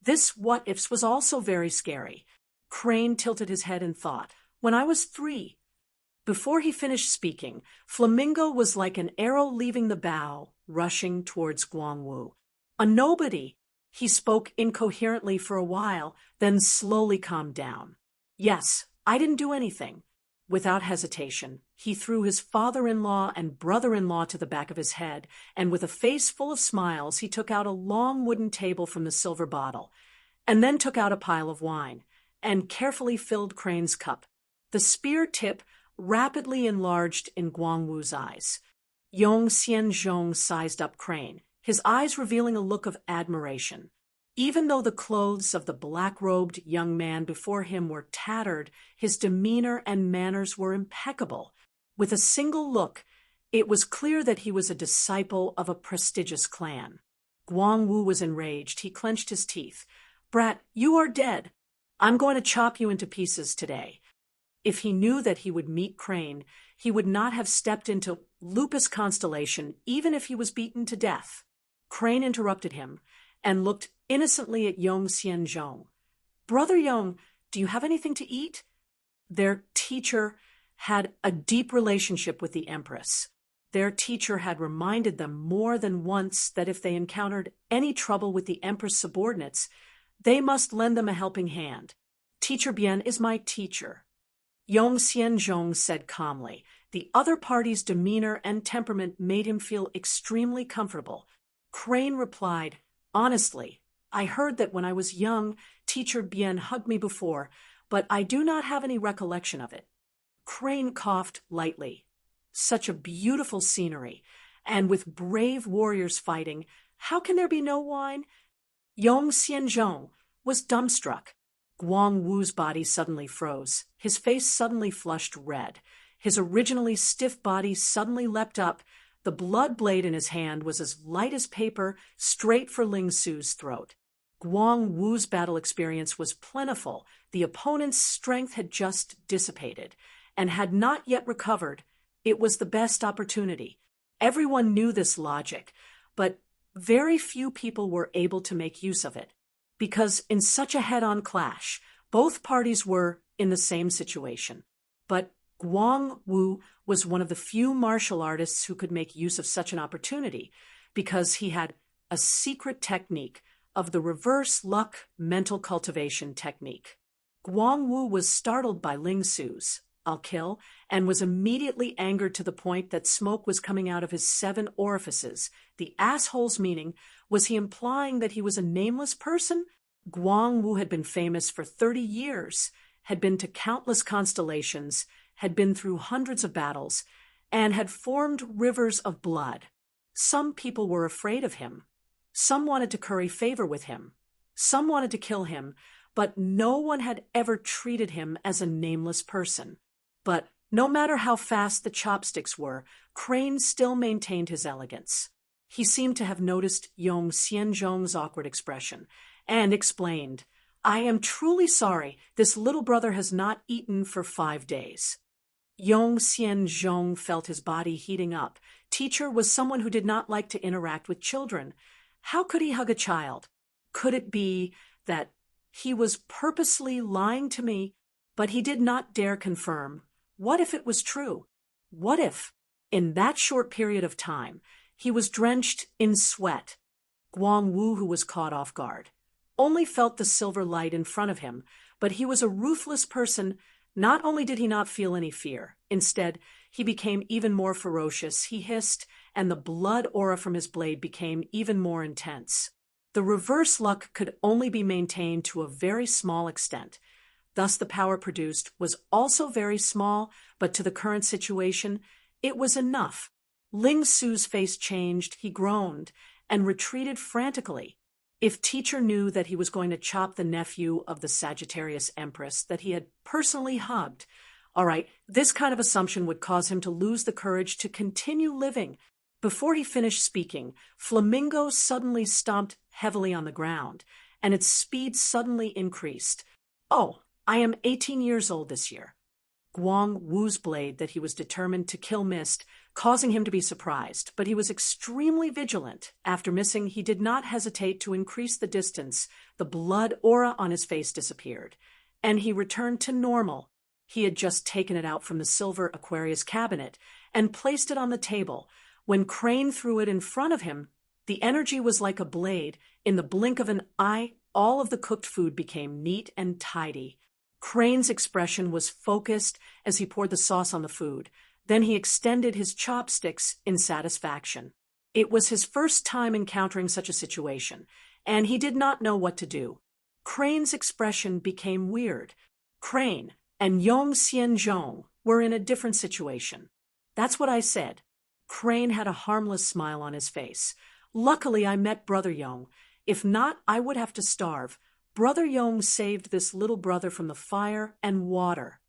This what-ifs was also very scary. Crane tilted his head and thought, "When I was 3. Before he finished speaking, Flamingo was like an arrow leaving the bow, rushing towards Guang Wu. "A nobody." He spoke incoherently for a while, then slowly calmed down. "Yes, I didn't do anything." Without hesitation, he threw his father-in-law and brother-in-law to the back of his head, and with a face full of smiles, he took out a long wooden table from the silver bottle, and then took out a pile of wine, and carefully filled Crane's cup. The spear tip rapidly enlarged in Guang Wu's eyes. Yong Xianzhong sized up Crane, his eyes revealing a look of admiration. Even though the clothes of the black-robed young man before him were tattered, his demeanor and manners were impeccable. With a single look, it was clear that he was a disciple of a prestigious clan. Guang Wu was enraged. He clenched his teeth. "Brat, you are dead. I'm going to chop you into pieces today." If he knew that he would meet Crane, he would not have stepped into Lupus Constellation even if he was beaten to death. Crane interrupted him and looked innocently at Yong Xianzhong. "Brother Yong, do you have anything to eat?" Their teacher had a deep relationship with the Empress. Their teacher had reminded them more than once that if they encountered any trouble with the Empress subordinates, they must lend them a helping hand. "Teacher Bian is my teacher," Yong Xianzhong said calmly. The other party's demeanor and temperament made him feel extremely comfortable. Crane replied, "Honestly, I heard that when I was young, Teacher Bian hugged me before, but I do not have any recollection of it." Crane coughed lightly. Such a beautiful scenery, and with brave warriors fighting, how can there be no wine? Yong Xianzhong was dumbstruck. Guang Wu's body suddenly froze. His face suddenly flushed red. His originally stiff body suddenly leapt up. The blood blade in his hand was as light as paper, straight for Ling Su's throat. Guang Wu's battle experience was plentiful. The opponent's strength had just dissipated and had not yet recovered. It was the best opportunity. Everyone knew this logic, but very few people were able to make use of it, because in such a head-on clash, both parties were in the same situation. But Guang Wu was one of the few martial artists who could make use of such an opportunity, because he had a secret technique of the reverse luck mental cultivation technique. Guang Wu was startled by Ling Su's "I'll kill," and was immediately angered to the point that smoke was coming out of his 7 orifices. The asshole's meaning, was he implying that he was a nameless person? Guang Wu had been famous for 30 years, had been to countless constellations, had been through hundreds of battles, and had formed rivers of blood. Some people were afraid of him. Some wanted to curry favor with him. Some wanted to kill him, but no one had ever treated him as a nameless person. But no matter how fast the chopsticks were, Crane still maintained his elegance. He seemed to have noticed Yong Xianzhong's awkward expression, and explained, "I am truly sorry, this little brother has not eaten for 5 days." Yong Xianzhong felt his body heating up. Teacher was someone who did not like to interact with children. How could he hug a child? Could it be that he was purposely lying to me, but he did not dare confirm? What if it was true? What if, in that short period of time, he was drenched in sweat? Guang Wu, who was caught off guard, only felt the silver light in front of him, but he was a ruthless person. Not only did he not feel any fear, instead, he became even more ferocious. He hissed, and the blood aura from his blade became even more intense. The reverse luck could only be maintained to a very small extent. Thus, the power produced was also very small, but to the current situation, it was enough. Ling Su's face changed, he groaned, and retreated frantically. If Teacher knew that he was going to chop the nephew of the Sagittarius Empress that he had personally hugged, all right, this kind of assumption would cause him to lose the courage to continue living. Before he finished speaking, Flamingo suddenly stomped heavily on the ground, and its speed suddenly increased. "Oh, I am 18 years old this year." Guang Wu's blade that he was determined to kill missed, causing him to be surprised, but he was extremely vigilant. After missing, he did not hesitate to increase the distance. The blood aura on his face disappeared, and he returned to normal. He had just taken it out from the silver Aquarius cabinet and placed it on the table. When Crane threw it in front of him, the energy was like a blade. In the blink of an eye, all of the cooked food became neat and tidy. Crane's expression was focused as he poured the sauce on the food. Then he extended his chopsticks in satisfaction. It was his first time encountering such a situation, and he did not know what to do. Crane's expression became weird. Crane and Yong Xianzhong were in a different situation. That's what I said. Crane had a harmless smile on his face. "Luckily, I met Brother Yong. If not, I would have to starve. Brother Yong saved this little brother from the fire and water."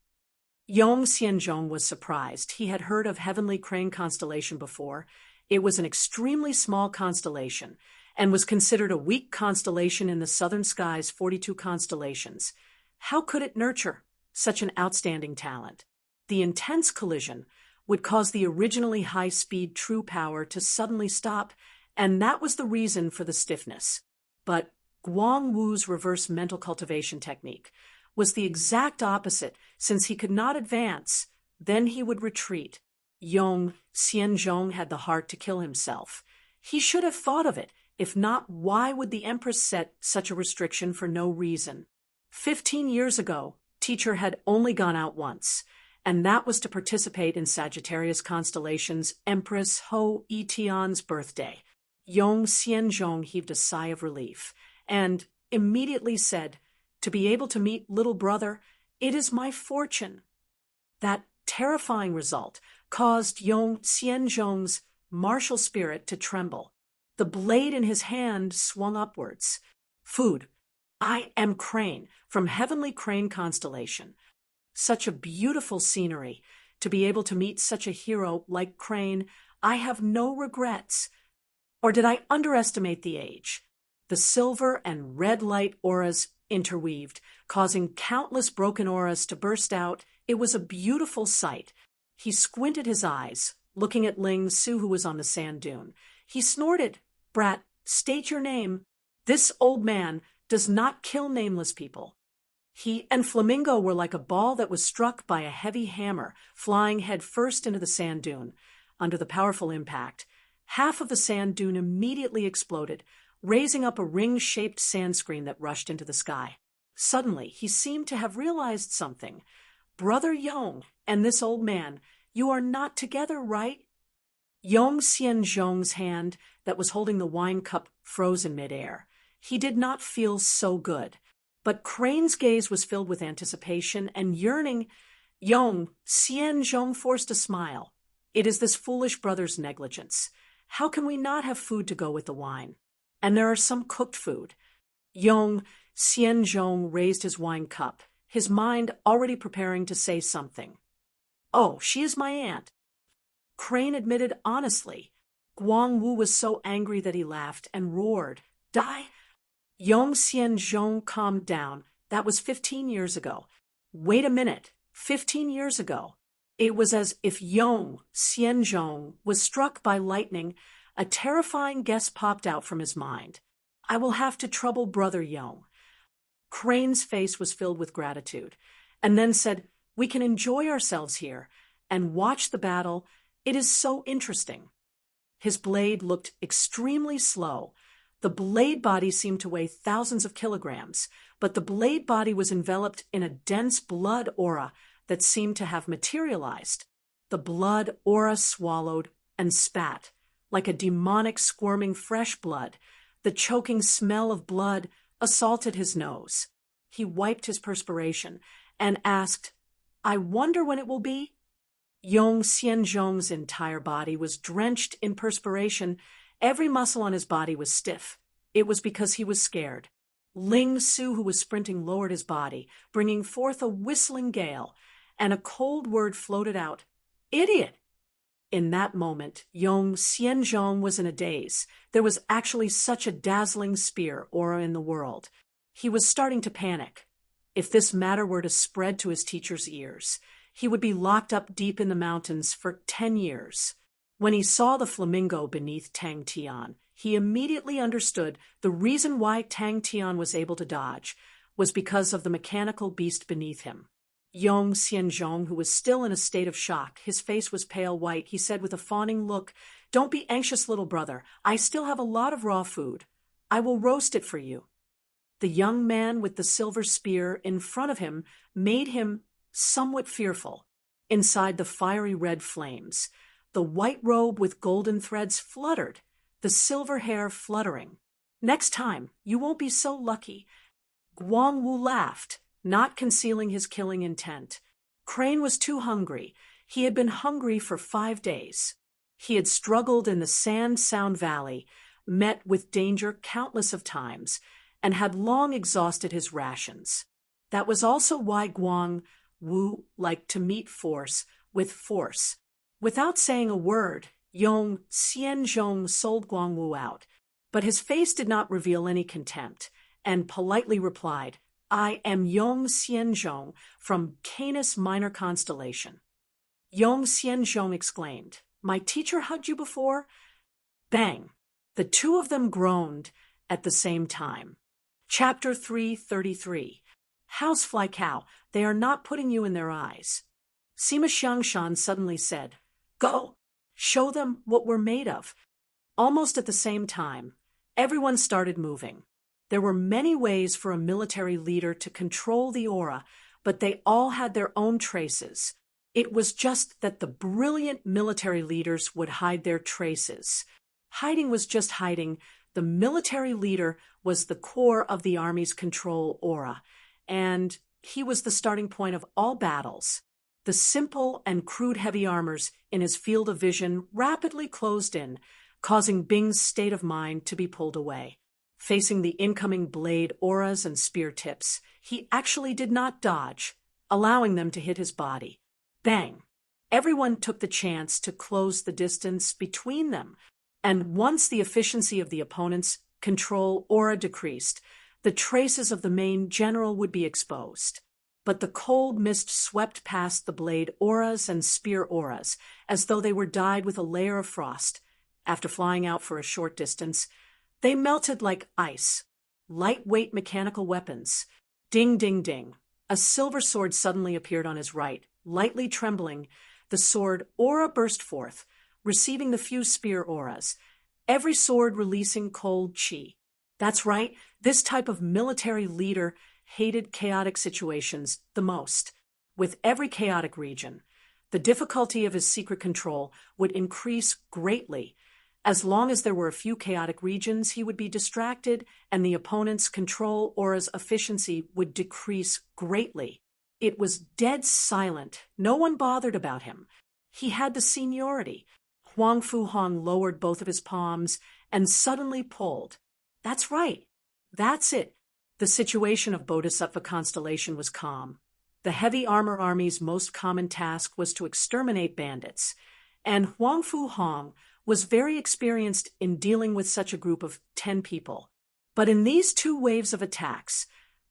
Yong Xianzhong was surprised. He had heard of Heavenly Crane constellation before. It was an extremely small constellation and was considered a weak constellation in the southern sky's 42 constellations. How could it nurture such an outstanding talent? The intense collision would cause the originally high-speed true power to suddenly stop, and that was the reason for the stiffness. But Guang Wu's reverse mental cultivation technique was the exact opposite. Since he could not advance, then he would retreat. Yong Xianzhong had the heart to kill himself. He should have thought of it. If not, why would the Empress set such a restriction for no reason? 15 years ago, teacher had only gone out once, and that was to participate in Sagittarius constellation's Empress Ho Yitian's birthday. Yong Xianzhong heaved a sigh of relief and immediately said, "To be able to meet little brother, it is my fortune." That terrifying result caused Yong Xianzhong's martial spirit to tremble. The blade in his hand swung upwards. Food. I am Crane, from Heavenly Crane constellation. Such a beautiful scenery. To be able to meet such a hero like Crane, I have no regrets. Or did I underestimate the age? The silver and red light auras interweaved, causing countless broken auras to burst out. It was a beautiful sight. He squinted his eyes, looking at Ling Su, who was on the sand dune. He snorted, "Brat, state your name." This old man does not kill nameless people. He and Flamingo were like a ball that was struck by a heavy hammer, flying head first into the sand dune. Under the powerful impact, half of the sand dune immediately exploded, raising up a ring-shaped sand screen that rushed into the sky. Suddenly, he seemed to have realized something. "Brother Yong and this old man, you are not together, right?" Yong Xianzhong's hand that was holding the wine cup froze in midair. He did not feel so good. But Crane's gaze was filled with anticipation and yearning. Yong Xianzhong forced a smile. "It is this foolish brother's negligence. How can we not have food to go with the wine? And there are some cooked food." Yong Xianzhong raised his wine cup, his mind already preparing to say something. "Oh, she is my aunt." Crane admitted honestly. Guang Wu was so angry that he laughed and roared, "Die!" Yong Xianzhong calmed down. That was 15 years ago. Wait a minute, 15 years ago. It was as if Yong Xianzhong was struck by lightning. A terrifying guess popped out from his mind. "I will have to trouble Brother Yong." Crane's face was filled with gratitude, and then said, "We can enjoy ourselves here and watch the battle. It is so interesting." His blade looked extremely slow. The blade body seemed to weigh thousands of kilograms, but the blade body was enveloped in a dense blood aura that seemed to have materialized. The blood aura swallowed and spat, like a demonic squirming fresh blood. The choking smell of blood assaulted his nose. He wiped his perspiration and asked, "I wonder when it will be?" Yong Xianzhong's entire body was drenched in perspiration. Every muscle on his body was stiff. It was because he was scared. Ling Su, who was sprinting, lowered his body, bringing forth a whistling gale, and a cold word floated out, "Idiot!" In that moment, Yong Xianzhong was in a daze. There was actually such a dazzling spear aura in the world. He was starting to panic. If this matter were to spread to his teacher's ears, he would be locked up deep in the mountains for 10 years. When he saw the flamingo beneath Tang Tian, he immediately understood the reason why Tang Tian was able to dodge was because of the mechanical beast beneath him. Yong Xianzhong, who was still in a state of shock, his face was pale white, he said with a fawning look, "Don't be anxious, little brother. I still have a lot of raw food. I will roast it for you." The young man with the silver spear in front of him made him somewhat fearful. Inside the fiery red flames, the white robe with golden threads fluttered, the silver hair fluttering. "Next time, you won't be so lucky." Guang Wu laughed, not concealing his killing intent. Crane was too hungry. He had been hungry for 5 days. He had struggled in the Sand Sound Valley, met with danger countless of times, and had long exhausted his rations. That was also why Guang Wu like to meet force with force. Without saying a word, Yong Xianzhong sold Guangwu out, but his face did not reveal any contempt, and politely replied, "I am Yong Xianzhong from Canis Minor Constellation." Yong Xianzhong exclaimed, "My teacher hugged you before?" Bang! The two of them groaned at the same time. Chapter 333. Housefly cow, they are not putting you in their eyes. Sima Xiangshan suddenly said, "Go! Show them what we're made of." Almost at the same time, everyone started moving. There were many ways for a military leader to control the aura, but they all had their own traces. It was just that the brilliant military leaders would hide their traces. Hiding was just hiding. The military leader was the core of the army's control aura, and he was the starting point of all battles. The simple and crude heavy armors in his field of vision rapidly closed in, causing Bing's state of mind to be pulled away. Facing the incoming blade auras and spear tips, he actually did not dodge, allowing them to hit his body. Bang! Everyone took the chance to close the distance between them, and once the efficiency of the opponent's control aura decreased, the traces of the main general would be exposed. But the cold mist swept past the blade auras and spear auras, as though they were dyed with a layer of frost. After flying out for a short distance, they melted like ice. Lightweight mechanical weapons. Ding, ding, ding. A silver sword suddenly appeared on his right. Lightly trembling, the sword aura burst forth, receiving the few spear auras, every sword releasing cold chi. That's right, this type of military leader hated chaotic situations the most. With every chaotic region, the difficulty of his secret control would increase greatly. As long as there were a few chaotic regions, he would be distracted, and the opponent's control aura's efficiency would decrease greatly. It was dead silent. No one bothered about him. He had the seniority. Huang Fuhong lowered both of his palms and suddenly pulled. That's right. That's it. The situation of Bodhisattva constellation was calm. The heavy armor army's most common task was to exterminate bandits, and Huang Fuhong was very experienced in dealing with such a group of 10 people. But in these two waves of attacks,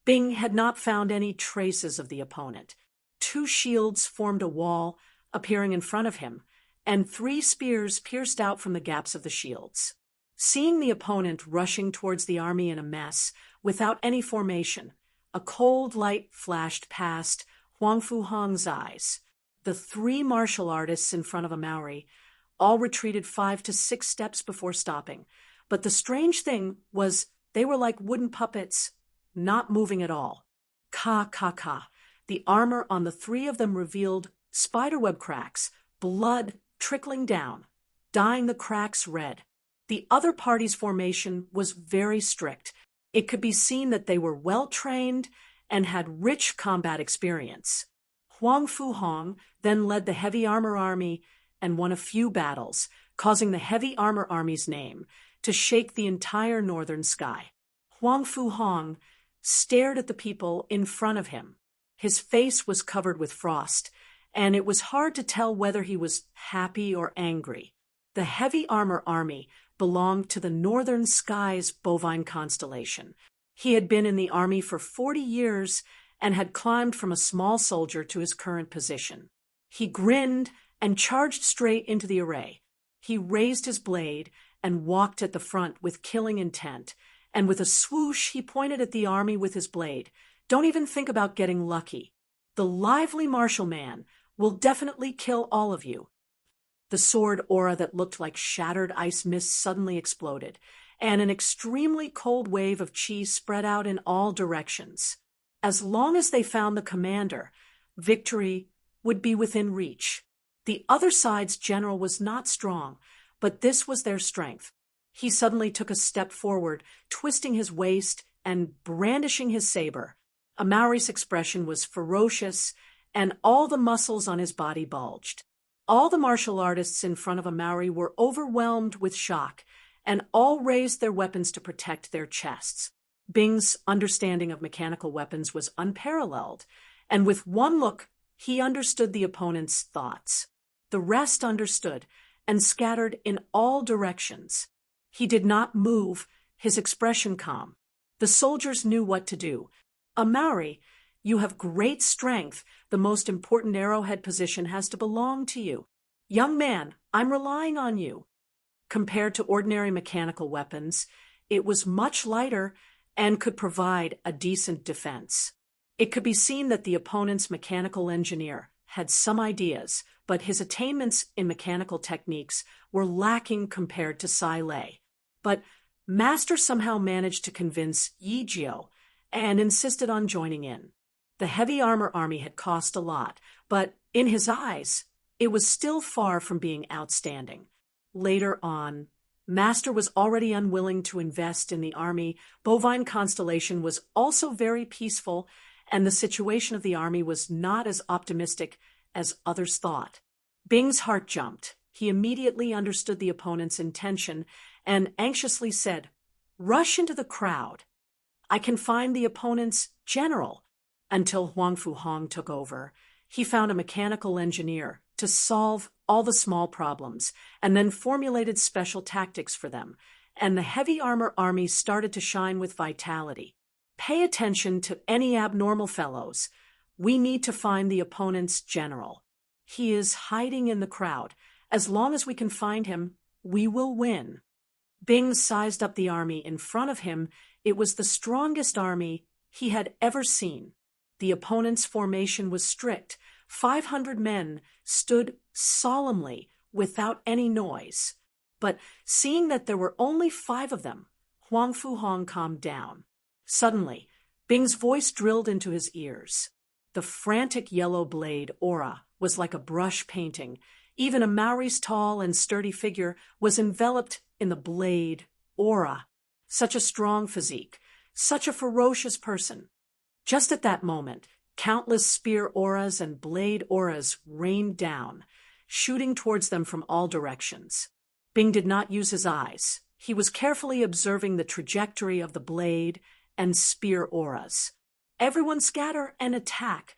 Bing had not found any traces of the opponent. 2 shields formed a wall, appearing in front of him, and 3 spears pierced out from the gaps of the shields. Seeing the opponent rushing towards the army in a mess, without any formation, a cold light flashed past Huang Fuhong's eyes. The 3 martial artists in front of a Maori all retreated 5 to 6 steps before stopping. But the strange thing was they were like wooden puppets, not moving at all. Ka, ka, ka. The armor on the 3 of them revealed spiderweb cracks, blood trickling down, dyeing the cracks red. The other party's formation was very strict. It could be seen that they were well-trained and had rich combat experience. Huang Fuhong then led the heavy armor army and won a few battles, causing the heavy armor army's name to shake the entire northern sky. Huang Fuhong stared at the people in front of him. His face was covered with frost, and it was hard to tell whether he was happy or angry. The heavy armor army belonged to the northern sky's bovine constellation. He had been in the army for 40 years and had climbed from a small soldier to his current position. He grinned and charged straight into the array. He raised his blade and walked at the front with killing intent, and with a swoosh he pointed at the army with his blade. Don't even think about getting lucky. The lively martial man will definitely kill all of you. The sword aura that looked like shattered ice mist suddenly exploded, and an extremely cold wave of chi spread out in all directions. As long as they found the commander, victory would be within reach. The other side's general was not strong, but this was their strength. He suddenly took a step forward, twisting his waist and brandishing his saber. A Maori's expression was ferocious, and all the muscles on his body bulged. All the martial artists in front of a Maori were overwhelmed with shock, and all raised their weapons to protect their chests. Bing's understanding of mechanical weapons was unparalleled, and with one look He understood the opponent's thoughts. The rest understood and scattered in all directions. He did not move, his expression calm. The soldiers knew what to do. "Amari, you have great strength. The most important arrowhead position has to belong to you. Young man, I'm relying on you." Compared to ordinary mechanical weapons, it was much lighter and could provide a decent defense. It could be seen that the opponent's mechanical engineer had some ideas, but his attainments in mechanical techniques were lacking compared to Sai Lei. But Master somehow managed to convince Yi Jiao and insisted on joining in. The heavy armor army had cost a lot, but in his eyes, it was still far from being outstanding. Later on, Master was already unwilling to invest in the army. Bovine Constellation was also very peaceful, and the situation of the army was not as optimistic as others thought. Bing's heart jumped. He immediately understood the opponent's intention and anxiously said, "Rush into the crowd. I can find the opponent's general." Until Huang Fuhong took over, he found a mechanical engineer to solve all the small problems and then formulated special tactics for them, and the heavy armor army started to shine with vitality. Pay attention to any abnormal fellows. We need to find the opponent's general. He is hiding in the crowd. As long as we can find him, we will win. Bing sized up the army in front of him. It was the strongest army he had ever seen. The opponent's formation was strict. 500 men stood solemnly without any noise. But seeing that there were only 5 of them, Huang Fuhong calmed down. Suddenly, Bing's voice drilled into his ears. The frantic yellow blade aura was like a brush painting. Even Amari's tall and sturdy figure was enveloped in the blade aura. Such a strong physique, such a ferocious person. Just at that moment, countless spear auras and blade auras rained down, shooting towards them from all directions. Bing did not use his eyes. He was carefully observing the trajectory of the blade and spear auras. "Everyone scatter and attack."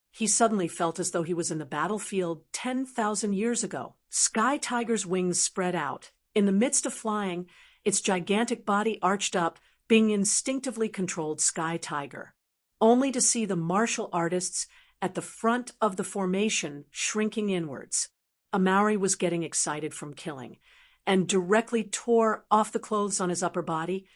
He suddenly felt as though he was in the battlefield 10,000 years ago. Sky Tiger's wings spread out. In the midst of flying, its gigantic body arched up. Bing instinctively controlled Sky Tiger, only to see the martial artists at the front of the formation shrinking inwards. Amari was getting excited from killing, and directly tore off the clothes on his upper body.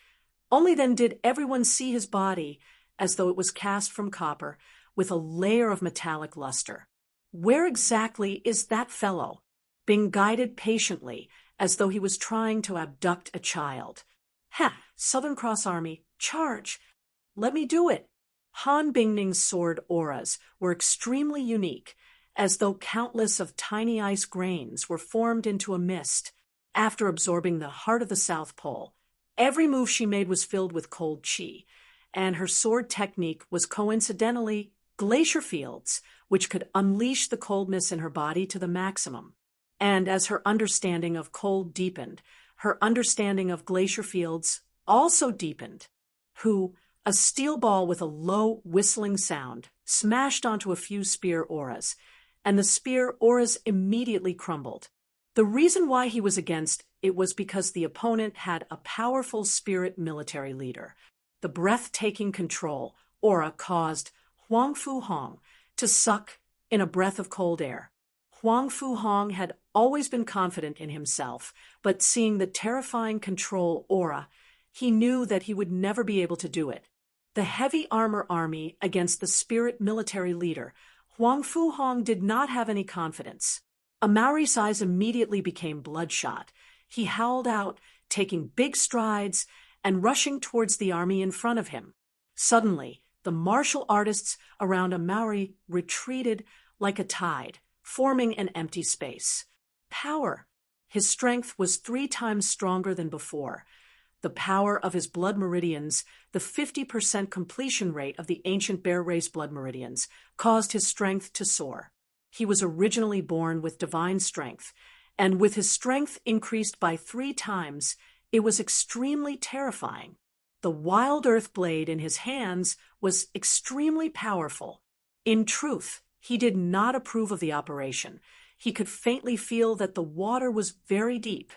Only then did everyone see his body as though it was cast from copper, with a layer of metallic luster. Where exactly is that fellow? Bing guided patiently, as though he was trying to abduct a child. "Ha! Southern Cross Army, charge! Let me do it!" Han Bingning's sword auras were extremely unique, as though countless of tiny ice grains were formed into a mist after absorbing the heart of the South Pole. Every move she made was filled with cold chi, and her sword technique was coincidentally glacier fields, which could unleash the coldness in her body to the maximum. And as her understanding of cold deepened, her understanding of glacier fields also deepened. A steel ball with a low whistling sound smashed onto a few spear auras, and the spear auras immediately crumbled. The reason why he was against it was because the opponent had a powerful spirit military leader. The breathtaking control aura caused Huang Fuhong to suck in a breath of cold air. Huang Fuhong had always been confident in himself, but seeing the terrifying control aura, he knew that he would never be able to do it. The heavy armor army against the spirit military leader, Huang Fuhong did not have any confidence. Amari's eyes immediately became bloodshot. He howled out, taking big strides and rushing towards the army in front of him. Suddenly, the martial artists around Amari retreated like a tide, forming an empty space. Power. His strength was 3 times stronger than before. The power of his blood meridians, the 50% completion rate of the ancient bear race blood meridians, caused his strength to soar. He was originally born with divine strength, and with his strength increased by 3 times, it was extremely terrifying. The wild earth blade in his hands was extremely powerful. In truth, He did not approve of the operation. He could faintly feel that the water was very deep.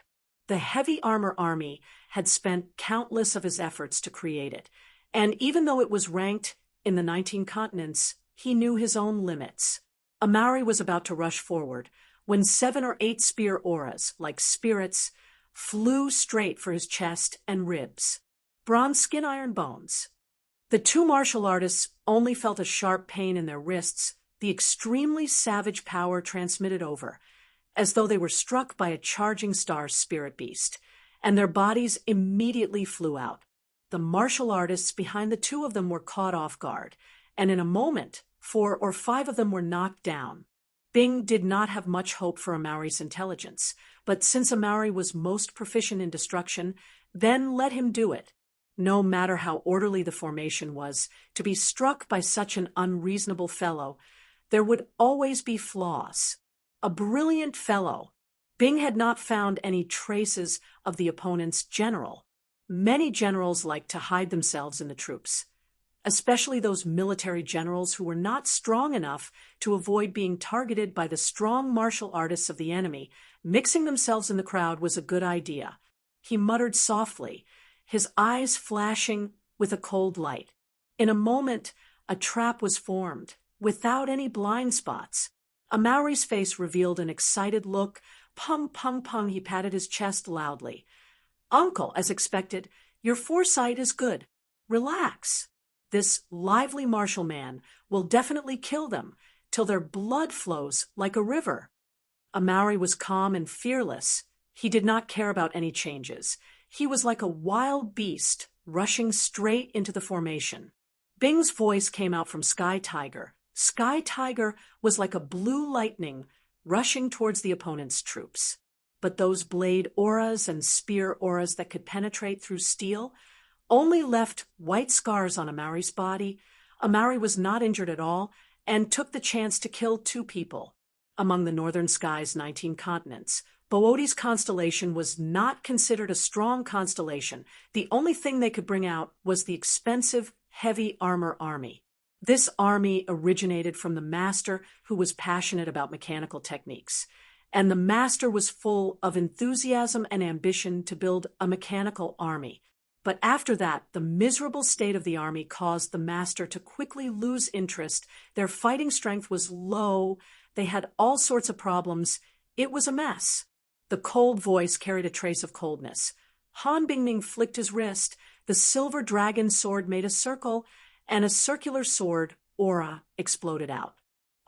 The heavy armor army had spent countless of his efforts to create it, and even though it was ranked in the 19 continents, he knew his own limits. Amari was about to rush forward when 7 or 8 spear auras, like spirits, flew straight for his chest and ribs. Bronze skin, iron bones. The two martial artists only felt a sharp pain in their wrists, the extremely savage power transmitted over, as though they were struck by a charging star spirit beast, and their bodies immediately flew out. The martial artists behind the two of them were caught off guard, and in a moment, 4 or 5 of them were knocked down. Bing did not have much hope for Amari's intelligence, but since Amari was most proficient in destruction, then let him do it. No matter how orderly the formation was, to be struck by such an unreasonable fellow, there would always be flaws. A brilliant fellow. Bing had not found any traces of the opponent's general. Many generals like to hide themselves in the troops, especially those military generals who were not strong enough to avoid being targeted by the strong martial artists of the enemy. Mixing themselves in the crowd was a good idea. He muttered softly, his eyes flashing with a cold light. In a moment, a trap was formed, without any blind spots. Amari's face revealed an excited look. Pung, pung, pung, he patted his chest loudly. Uncle, as expected, your foresight is good. Relax. This lively martial man will definitely kill them till their blood flows like a river. Amari was calm and fearless. He did not care about any changes. He was like a wild beast rushing straight into the formation. Bing's voice came out from Sky Tiger. Sky Tiger was like a blue lightning rushing towards the opponent's troops. But those blade auras and spear auras that could penetrate through steel only left white scars on Amari's body. Amari was not injured at all and took the chance to kill 2 people. Among the northern sky's 19 continents, Boötes' constellation was not considered a strong constellation. The only thing they could bring out was the expensive, heavy armor army. This army originated from the master who was passionate about mechanical techniques, and the master was full of enthusiasm and ambition to build a mechanical army. But after that, the miserable state of the army caused the master to quickly lose interest. Their fighting strength was low. They had all sorts of problems. It was a mess. The cold voice carried a trace of coldness. Han Bingning flicked his wrist. The silver dragon sword made a circle, and a circular sword, aura, exploded out.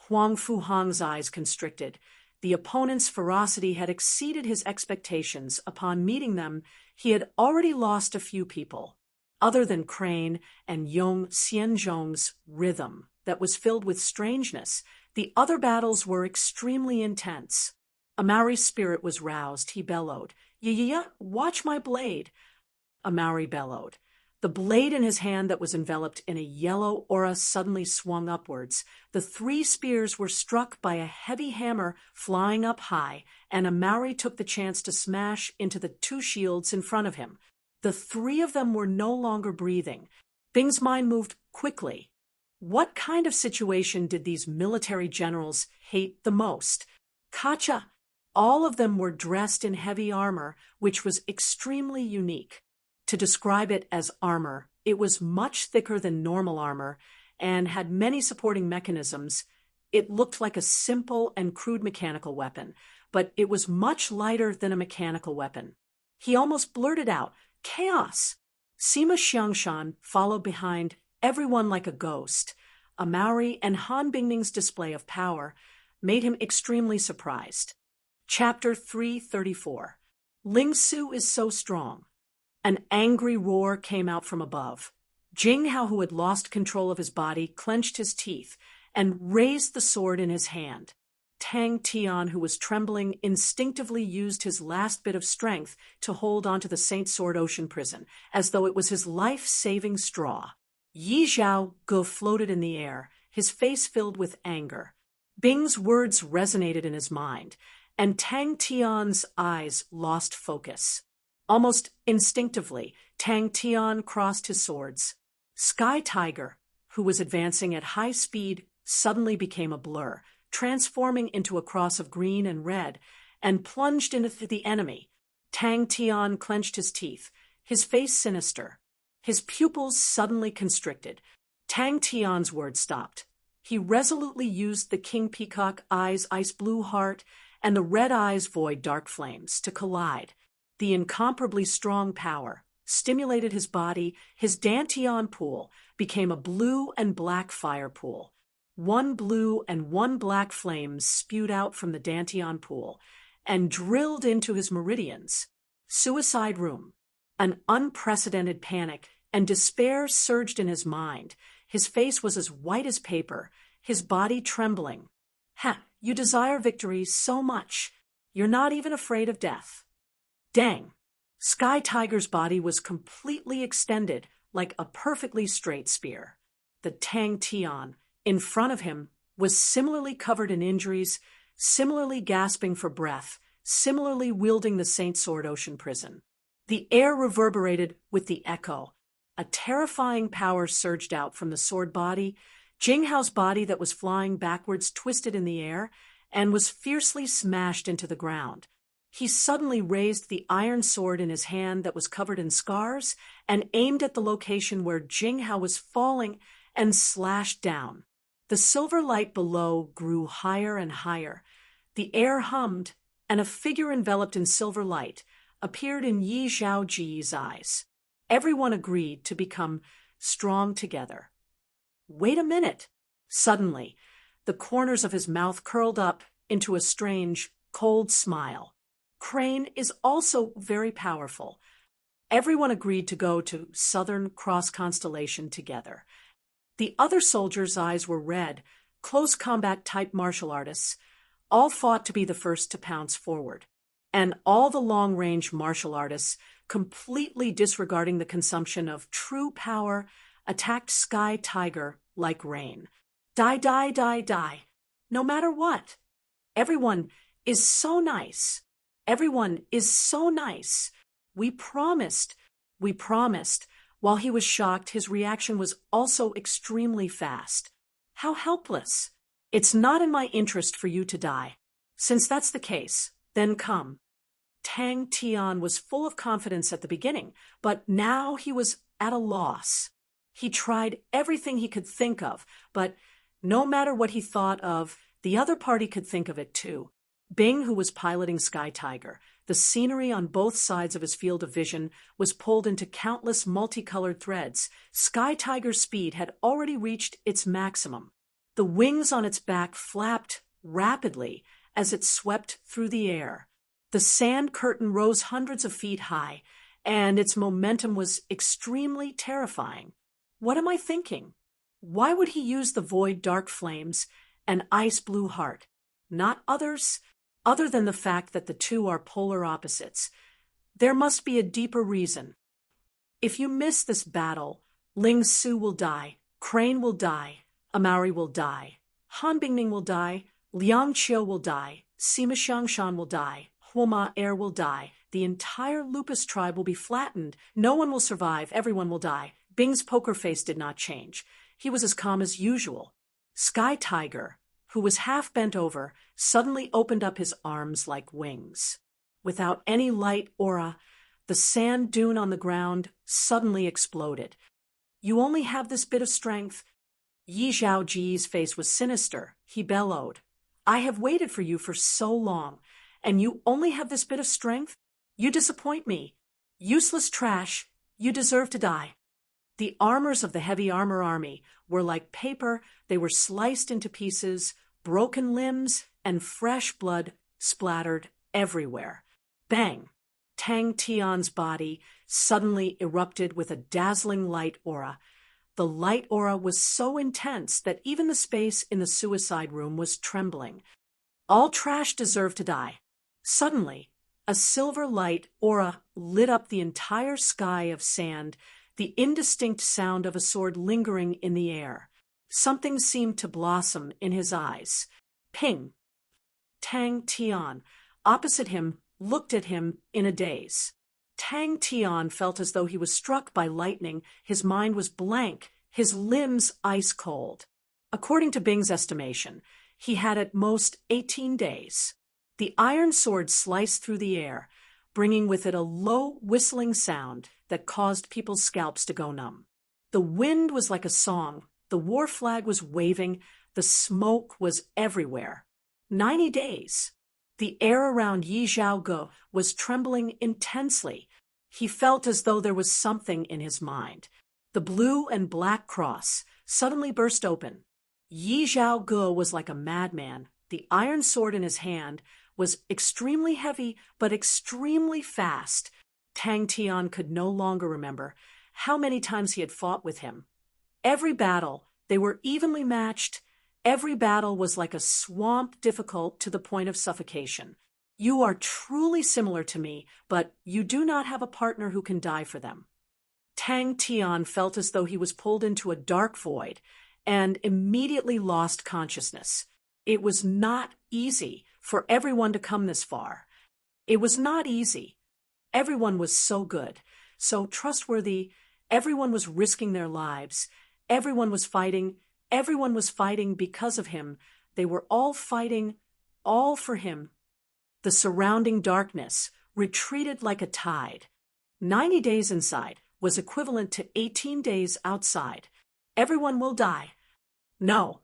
Huang Fuhang's eyes constricted. The opponent's ferocity had exceeded his expectations. Upon meeting them, he had already lost a few people. Other than Crane and Yong Xianzhong's rhythm that was filled with strangeness, the other battles were extremely intense. Amari's spirit was roused. He bellowed, "Yeah, watch my blade." Amari bellowed. The blade in his hand that was enveloped in a yellow aura suddenly swung upwards. The 3 spears were struck by a heavy hammer flying up high, and Amari took the chance to smash into the 2 shields in front of him. The 3 of them were no longer breathing. Bing's mind moved quickly. What kind of situation did these military generals hate the most? Kacha! All of them were dressed in heavy armor, which was extremely unique. To describe it as armor, it was much thicker than normal armor and had many supporting mechanisms. It looked like a simple and crude mechanical weapon, but it was much lighter than a mechanical weapon. He almost blurted out, "Chaos!" Sima Xiangshan followed behind everyone like a ghost. Amari and Han Bingning's display of power made him extremely surprised. Chapter 334. Ling Su is so strong. An angry roar came out from above. Jing Hao, who had lost control of his body, clenched his teeth and raised the sword in his hand. Tang Tian, who was trembling, instinctively used his last bit of strength to hold onto the Saint Sword Ocean prison, as though it was his life-saving straw. Yi Zhao Ge floated in the air, his face filled with anger. Bing's words resonated in his mind, and Tang Tian's eyes lost focus. Almost instinctively, Tang Tian crossed his swords. Sky Tiger, who was advancing at high speed, suddenly became a blur, transforming into a cross of green and red, and plunged into the enemy. Tang Tian clenched his teeth, his face sinister. His pupils suddenly constricted. Tang Tian's words stopped. He resolutely used the King Peacock Eyes Ice Blue Heart and the Red Eyes Void Dark Flames to collide. The incomparably strong power stimulated his body. His Dantian pool became a blue and black fire pool. One blue and one black flames spewed out from the Dantian pool and drilled into his meridians. Suicide room. An unprecedented panic and despair surged in his mind. His face was as white as paper, his body trembling. "Ha, you desire victory so much. You're not even afraid of death." Dang! Sky Tiger's body was completely extended like a perfectly straight spear. The Tang Tian, in front of him, was similarly covered in injuries, similarly gasping for breath, similarly wielding the Saint Sword Ocean Prison. The air reverberated with the echo. A terrifying power surged out from the sword body. Jinghao's body that was flying backwards twisted in the air and was fiercely smashed into the ground. He suddenly raised the iron sword in his hand that was covered in scars and aimed at the location where Jinghao was falling and slashed down. The silver light below grew higher and higher. The air hummed, and a figure enveloped in silver light appeared in Yi Zhaoji's eyes. Everyone agreed to become strong together. Wait a minute! Suddenly, the corners of his mouth curled up into a strange, cold smile. Crane is also very powerful. Everyone agreed to go to Southern Cross Constellation together. The other soldiers' eyes were red, close combat type martial artists. All fought to be the first to pounce forward. And all the long-range martial artists, completely disregarding the consumption of true power, attacked Sky Tiger like rain. Die, die, die, die. No matter what. Everyone is so nice. Everyone is so nice. We promised. We promised. While he was shocked, his reaction was also extremely fast. How helpless. It's not in my interest for you to die. Since that's the case, then come. Tang Tian was full of confidence at the beginning, but now he was at a loss. He tried everything he could think of, but no matter what he thought of, the other party could think of it too. Bing, who was piloting Sky Tiger, the scenery on both sides of his field of vision was pulled into countless multicolored threads. Sky Tiger's speed had already reached its maximum. The wings on its back flapped rapidly as it swept through the air. The sand curtain rose hundreds of feet high, and its momentum was extremely terrifying. What am I thinking? Why would he use the void dark flames and ice blue heart? Not others, other than the fact that the two are polar opposites. There must be a deeper reason. If you miss this battle, Ling Su will die, Crane will die, Amari will die, Han Bingning will die, Liang Qiu will die, Sima Xiangshan will die, Huoma Air will die, the entire Lupus tribe will be flattened, no one will survive, everyone will die. Bing's poker face did not change. He was as calm as usual. Sky Tiger, who was half bent over, suddenly opened up his arms like wings. Without any light aura, the sand dune on the ground suddenly exploded. You only have this bit of strength. Yi Zhaoji's face was sinister. He bellowed, I have waited for you for so long, and you only have this bit of strength? You disappoint me. Useless trash. You deserve to die. The armors of the heavy armor army were like paper. They were sliced into pieces, broken limbs, and fresh blood splattered everywhere. Bang! Tang Tian's body suddenly erupted with a dazzling light aura. The light aura was so intense that even the space in the suicide room was trembling. All trash deserved to die. Suddenly, a silver light aura lit up the entire sky of sand, the indistinct sound of a sword lingering in the air. Something seemed to blossom in his eyes. Ping! Tang Tian, opposite him, looked at him in a daze. Tang Tian felt as though he was struck by lightning. His mind was blank, his limbs ice cold. According to Bing's estimation, he had at most 18 days. The iron sword sliced through the air, bringing with it a low, whistling sound that caused people's scalps to go numb. The wind was like a song, the war flag was waving, the smoke was everywhere. 90 days. The air around Yi Zhaoge was trembling intensely. He felt as though there was something in his mind. The blue and black cross suddenly burst open. Yi Zhaoge was like a madman. The iron sword in his hand was extremely heavy but extremely fast. Tang Tian could no longer remember how many times he had fought with him. Every battle, they were evenly matched. Every battle was like a swamp, difficult to the point of suffocation. You are truly similar to me, but you do not have a partner who can die for them. Tang Tian felt as though he was pulled into a dark void and immediately lost consciousness. It was not easy for everyone to come this far. It was not easy. Everyone was so good, so trustworthy. Everyone was risking their lives. Everyone was fighting. Everyone was fighting because of him. They were all fighting, all for him. The surrounding darkness retreated like a tide. 90 days inside was equivalent to 18 days outside. Everyone will die. No.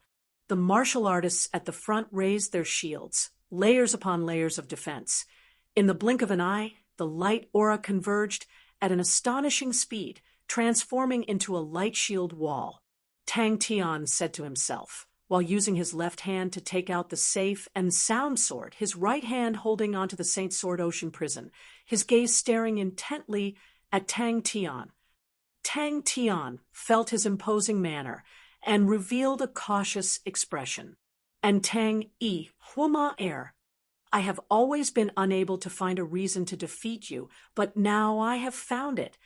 The martial artists at the front raised their shields, layers upon layers of defense. In the blink of an eye, the light aura converged at an astonishing speed, transforming into a light shield wall. Tang Tian said to himself, while using his left hand to take out the safe and sound sword, his right hand holding onto the Saint Sword Ocean prison, his gaze staring intently at Tang Tian. Tang Tian felt his imposing manner and revealed a cautious expression. And Tang Yi, Huma Air, I have always been unable to find a reason to defeat you, but now I have found it.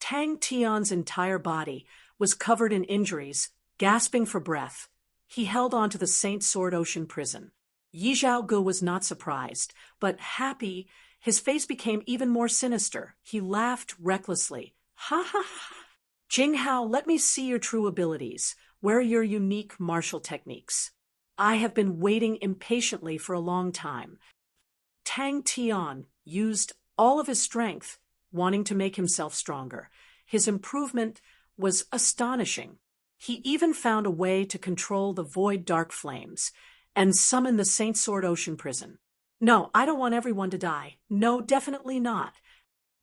Tang Tian's entire body was covered in injuries, gasping for breath. He held on to the Saint Sword Ocean prison. Yi Zhaoge was not surprised, but happy. His face became even more sinister. He laughed recklessly. Ha ha ha! Jing Hao, let me see your true abilities. Where are your unique martial techniques? I have been waiting impatiently for a long time. Tang Tian used all of his strength, wanting to make himself stronger. His improvement was astonishing. He even found a way to control the void dark flames and summon the Saint Sword Ocean prison. No, I don't want everyone to die. No, definitely not.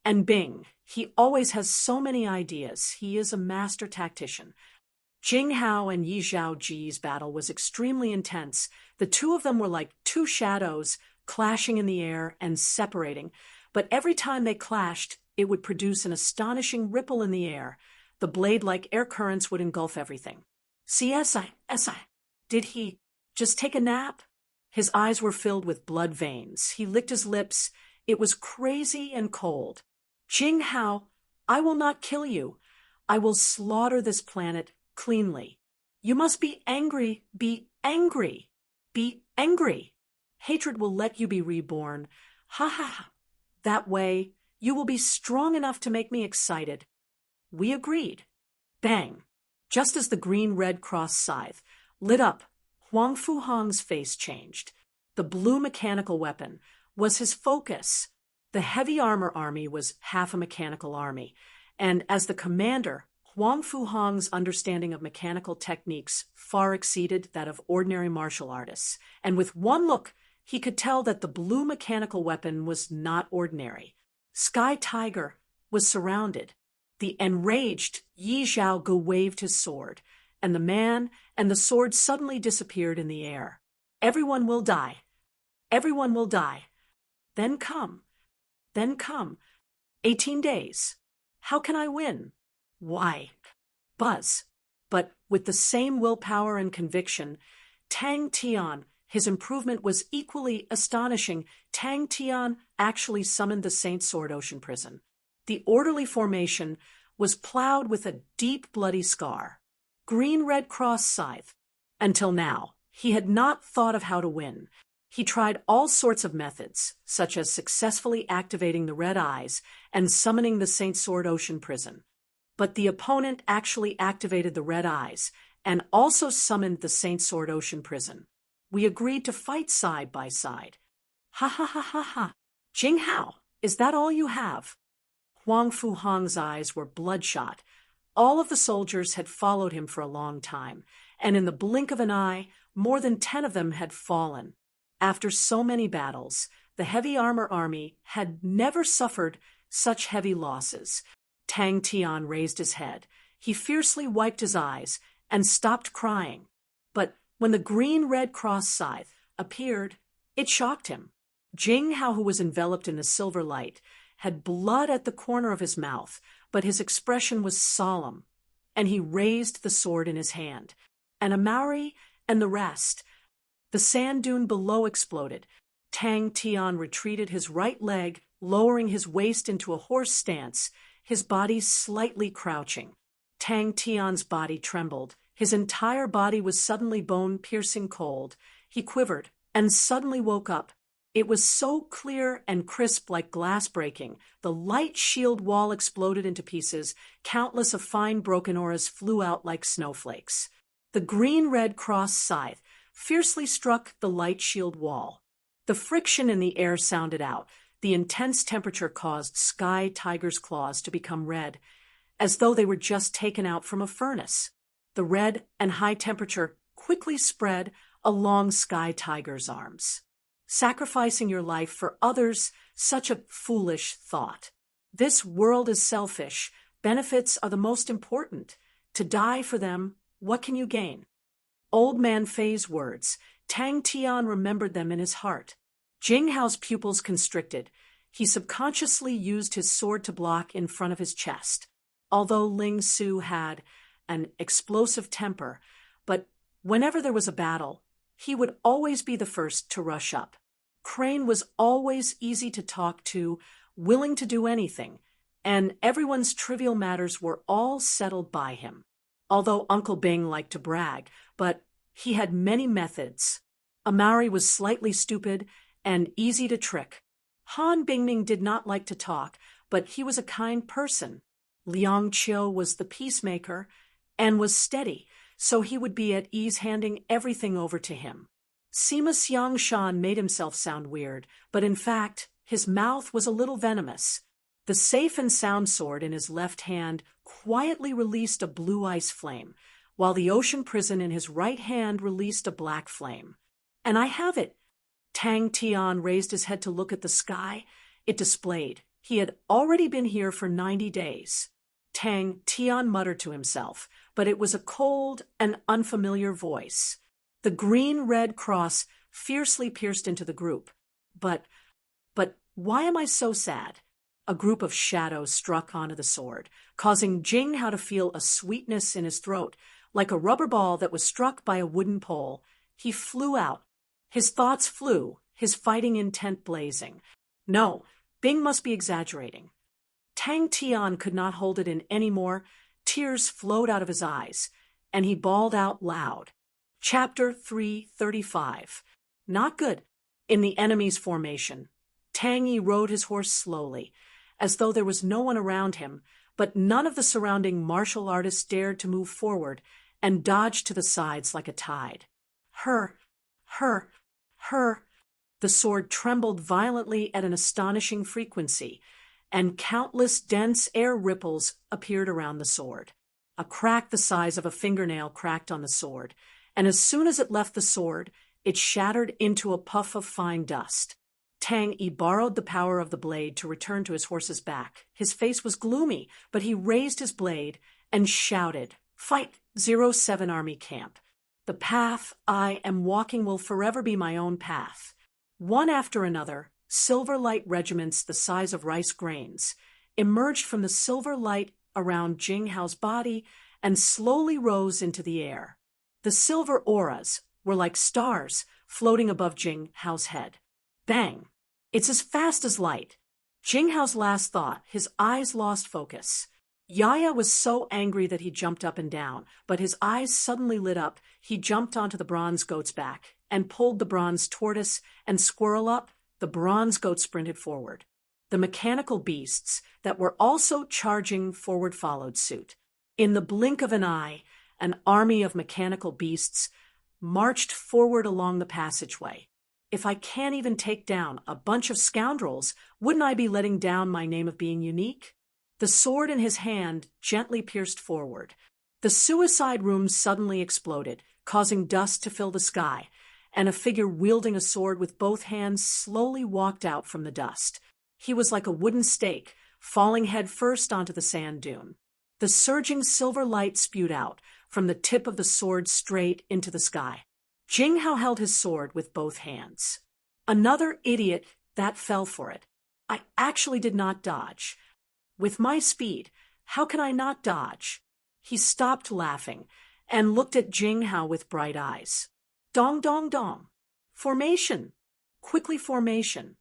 And Bing, he always has so many ideas. He is a master tactician. Jing Hao and Yi Zhaoge's battle was extremely intense. The two of them were like two shadows, clashing in the air and separating. But every time they clashed, it would produce an astonishing ripple in the air. The blade-like air currents would engulf everything. Si. Did he just take a nap? His eyes were filled with blood veins. He licked his lips. It was crazy and cold. Jing Hao, I will not kill you. I will slaughter this planet cleanly. You must be angry. Be angry. Be angry. Hatred will let you be reborn. Ha ha ha. That way, you will be strong enough to make me excited. We agreed. Bang! Just as the green-red cross scythe lit up, Huang Fuhong's face changed. The blue mechanical weapon was his focus. The heavy armor army was half a mechanical army, and as the commander, Huang Fuhong's understanding of mechanical techniques far exceeded that of ordinary martial artists, and with one look, he could tell that the blue mechanical weapon was not ordinary. Sky Tiger was surrounded. The enraged Yi Zhaoge waved his sword, and the man and the sword suddenly disappeared in the air. Everyone will die. Everyone will die. Then come. 18 days. How can I win? Why? Buzz. But with the same willpower and conviction, Tang Tian, his improvement was equally astonishing. Tang Tian actually summoned the Saint Sword Ocean prison. The orderly formation was plowed with a deep bloody scar. Green-red cross scythe. Until now, he had not thought of how to win. He tried all sorts of methods, such as successfully activating the red eyes and summoning the Saint Sword Ocean prison. But the opponent actually activated the red eyes and also summoned the Saint Sword Ocean Prison. We agreed to fight side by side. Ha ha ha ha ha. Jing Hao, is that all you have? Huang Fu Hong's eyes were bloodshot. All of the soldiers had followed him for a long time, and in the blink of an eye, more than 10 of them had fallen. After so many battles, the heavy armor army had never suffered such heavy losses. Tang Tian raised his head. He fiercely wiped his eyes and stopped crying. But when the green-red cross scythe appeared, it shocked him. Jing Hao, who was enveloped in the silver light, had blood at the corner of his mouth, but his expression was solemn, and he raised the sword in his hand. And Amari and the rest. The sand dune below exploded. Tang Tian retreated his right leg, lowering his waist into a horse stance, his body slightly crouching. Tang Tian's body trembled. His entire body was suddenly bone-piercing cold. He quivered and suddenly woke up. It was so clear and crisp like glass breaking. The light shield wall exploded into pieces. Countless of fine broken auras flew out like snowflakes. The green-red cross scythe fiercely struck the light shield wall. The friction in the air sounded out. The intense temperature caused Sky Tiger's claws to become red, as though they were just taken out from a furnace. The red and high temperature quickly spread along Sky Tiger's arms. Sacrificing your life for others, such a foolish thought. This world is selfish. Benefits are the most important. To die for them, what can you gain? Old Man Fei's words. Tang Tian remembered them in his heart. Jing Hao's pupils constricted. He subconsciously used his sword to block in front of his chest. Although Ling Su had an explosive temper, but whenever there was a battle, he would always be the first to rush up. Crane was always easy to talk to, willing to do anything, and everyone's trivial matters were all settled by him. Although Uncle Bing liked to brag, but he had many methods. Amari was slightly stupid and easy to trick. Han Bingming did not like to talk, but he was a kind person. Liang Qiu was the peacemaker and was steady, so he would be at ease handing everything over to him. Sima Xiangshan made himself sound weird, but in fact, his mouth was a little venomous. The safe and sound sword in his left hand quietly released a blue ice flame, while the ocean prison in his right hand released a black flame. And I have it. Tang Tian raised his head to look at the sky. It displayed. He had already been here for 90 days. Tang Tian muttered to himself, but it was a cold and unfamiliar voice. The green-red cross fiercely pierced into the group. But why am I so sad? A group of shadows struck onto the sword, causing Jing Hao to feel a sweetness in his throat, like a rubber ball that was struck by a wooden pole. He flew out. His thoughts flew, his fighting intent blazing. No, Bing must be exaggerating. Tang Tian could not hold it in any more. Tears flowed out of his eyes, and he bawled out loud. Chapter 335. Not good. In the enemy's formation, Tang Yi rode his horse slowly, as though there was no one around him, but none of the surrounding martial artists dared to move forward and dodged to the sides like a tide. Her. The sword trembled violently at an astonishing frequency, and countless dense air ripples appeared around the sword. A crack the size of a fingernail cracked on the sword, and as soon as it left the sword, it shattered into a puff of fine dust. Tang Yi borrowed the power of the blade to return to his horse's back. His face was gloomy, but he raised his blade and shouted, "Fight! 07 Army Camp. The path I am walking will forever be my own path." One after another, silver light regiments the size of rice grains emerged from the silver light around Jing Hao's body and slowly rose into the air. The silver auras were like stars floating above Jing Hao's head. Bang! It's as fast as light. Jing Hao's last thought, his eyes lost focus. Yaya was so angry that he jumped up and down, but his eyes suddenly lit up. He jumped onto the bronze goat's back and pulled the bronze tortoise and squirrel up. The bronze goat sprinted forward. The mechanical beasts that were also charging forward followed suit. In the blink of an eye, an army of mechanical beasts, marched forward along the passageway. If I can't even take down a bunch of scoundrels, wouldn't I be letting down my name of being unique? The sword in his hand gently pierced forward. The suicide room suddenly exploded, causing dust to fill the sky, and a figure wielding a sword with both hands slowly walked out from the dust. He was like a wooden stake, falling headfirst onto the sand dune. The surging silver light spewed out from the tip of the sword straight into the sky. Jing Hao held his sword with both hands. Another idiot that fell for it. I actually did not dodge. With my speed, how can I not dodge? He stopped laughing and looked at Jing Hao with bright eyes. Dong dong dong. Formation. Quickly formation.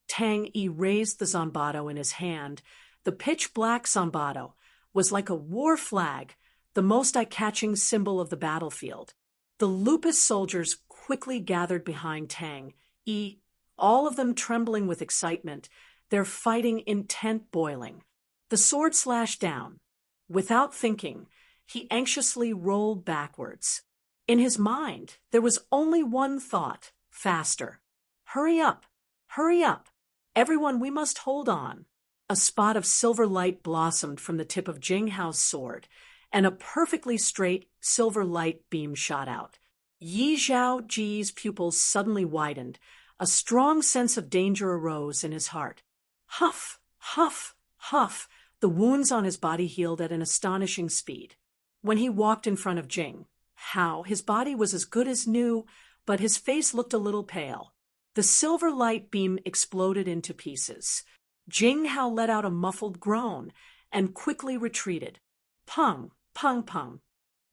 Tang Yi raised the zanbato in his hand. The pitch-black zanbato was like a war flag, the most eye-catching symbol of the battlefield. The lupus soldiers quickly gathered behind Tang Yi, all of them trembling with excitement, their fighting intent boiling. The sword slashed down. Without thinking, he anxiously rolled backwards. In his mind, there was only one thought: faster. Hurry up! Hurry up! Everyone, we must hold on. A spot of silver light blossomed from the tip of Jing Hao's sword, and a perfectly straight silver light beam shot out. Yi Zhao Ji's pupils suddenly widened. A strong sense of danger arose in his heart. Huff, huff, huff. The wounds on his body healed at an astonishing speed. When he walked in front of Jing Hao, his body was as good as new, but his face looked a little pale. The silver light beam exploded into pieces. Jing Hao let out a muffled groan and quickly retreated. Pung, pung, pung.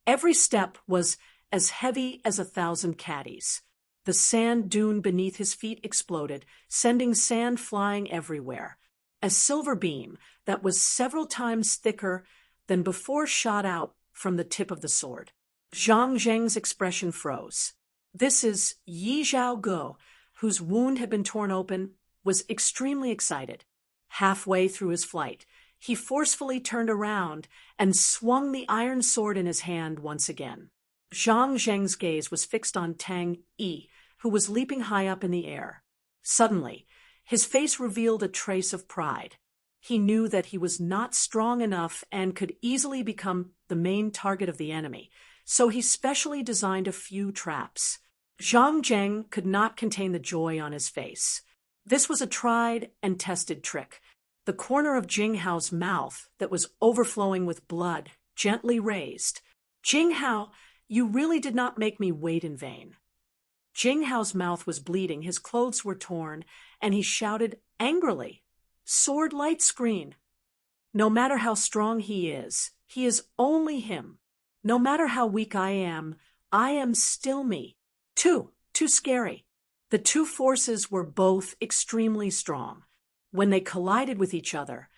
Every step was as heavy as 1,000 caddies. The sand dune beneath his feet exploded, sending sand flying everywhere. A silver beam that was several times thicker than before shot out from the tip of the sword. Zhang Zheng's expression froze. This is Yi Zhao Ge, whose wound had been torn open, was extremely excited. Halfway through his flight, he forcefully turned around and swung the iron sword in his hand once again. Zhang Zheng's gaze was fixed on Tang Yi, who was leaping high up in the air. Suddenly, his face revealed a trace of pride. He knew that he was not strong enough and could easily become the main target of the enemy, so he specially designed a few traps. Zhang Zheng could not contain the joy on his face. This was a tried and tested trick. The corner of Jing Hao's mouth that was overflowing with blood gently raised. Jing Hao, you really did not make me wait in vain. Jing Hao's mouth was bleeding, his clothes were torn, and he shouted angrily, "Sword light screen! No matter how strong he is only him. No matter how weak I am still me. Too scary." The two forces were both extremely strong. When they collided with each other,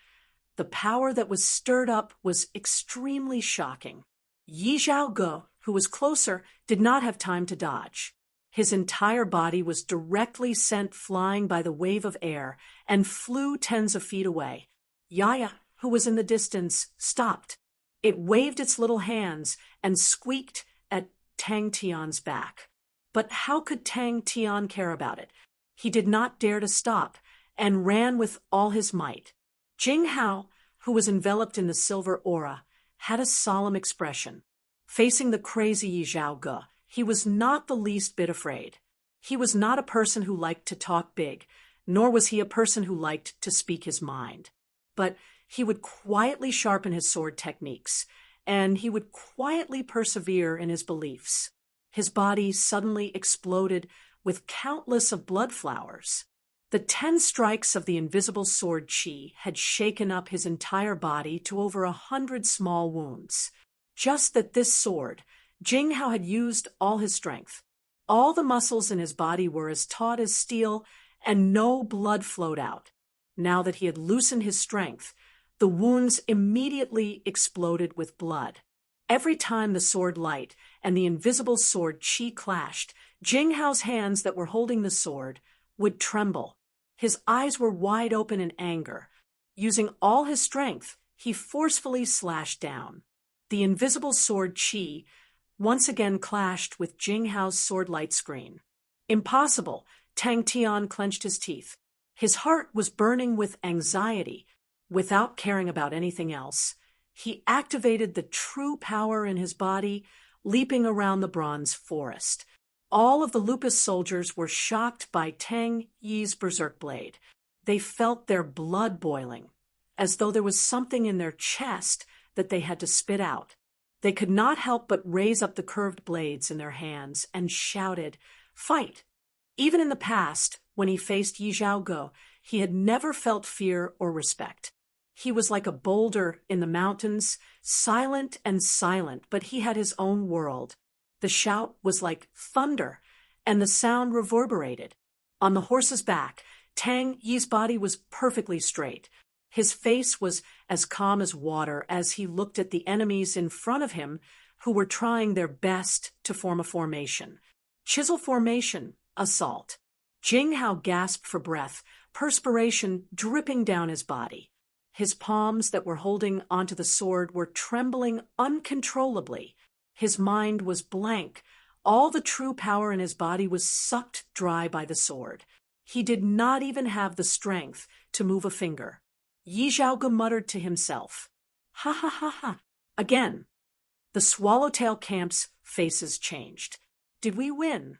the power that was stirred up was extremely shocking. Yi Zhao Ge, who was closer, did not have time to dodge. His entire body was directly sent flying by the wave of air and flew tens of feet away. Yaya, who was in the distance, stopped. It waved its little hands and squeaked at Tang Tian's back. But how could Tang Tian care about it? He did not dare to stop and ran with all his might. Jing Hao, who was enveloped in the silver aura, had a solemn expression. Facing the crazy Yi Zhao Ge, he was not the least bit afraid. He was not a person who liked to talk big, nor was he a person who liked to speak his mind. But he would quietly sharpen his sword techniques, and he would quietly persevere in his beliefs. His body suddenly exploded with countless of blood flowers. The 10 strikes of the invisible sword chi had shaken up his entire body to over 100 small wounds. Just that this sword, Jing Hao had used all his strength. All the muscles in his body were as taut as steel, and no blood flowed out. Now that he had loosened his strength, the wounds immediately exploded with blood. Every time the sword light and the invisible sword chi clashed, Jing Hao's hands that were holding the sword would tremble. His eyes were wide open in anger. Using all his strength, he forcefully slashed down. The invisible sword Qi once again clashed with Jing Hao's sword light screen. Impossible, Tang Tian clenched his teeth. His heart was burning with anxiety. Without caring about anything else, he activated the true power in his body, leaping around the bronze forest. All of the lupus soldiers were shocked by Tang Yi's berserk blade. They felt their blood boiling, as though there was something in their chest that they had to spit out. They could not help but raise up the curved blades in their hands and shouted, "Fight!" Even in the past, when he faced Yi Zhaoge, he had never felt fear or respect. He was like a boulder in the mountains, silent, but he had his own world. The shout was like thunder, and the sound reverberated. On the horse's back, Tang Yi's body was perfectly straight. His face was as calm as water as he looked at the enemies in front of him who were trying their best to form a formation. Chisel formation, assault. Jing Hao gasped for breath, perspiration dripping down his body. His palms that were holding onto the sword were trembling uncontrollably. His mind was blank. All the true power in his body was sucked dry by the sword. He did not even have the strength to move a finger. Yi Zhaoge muttered to himself, "Ha ha ha ha." Again, the swallowtail camp's faces changed. Did we win?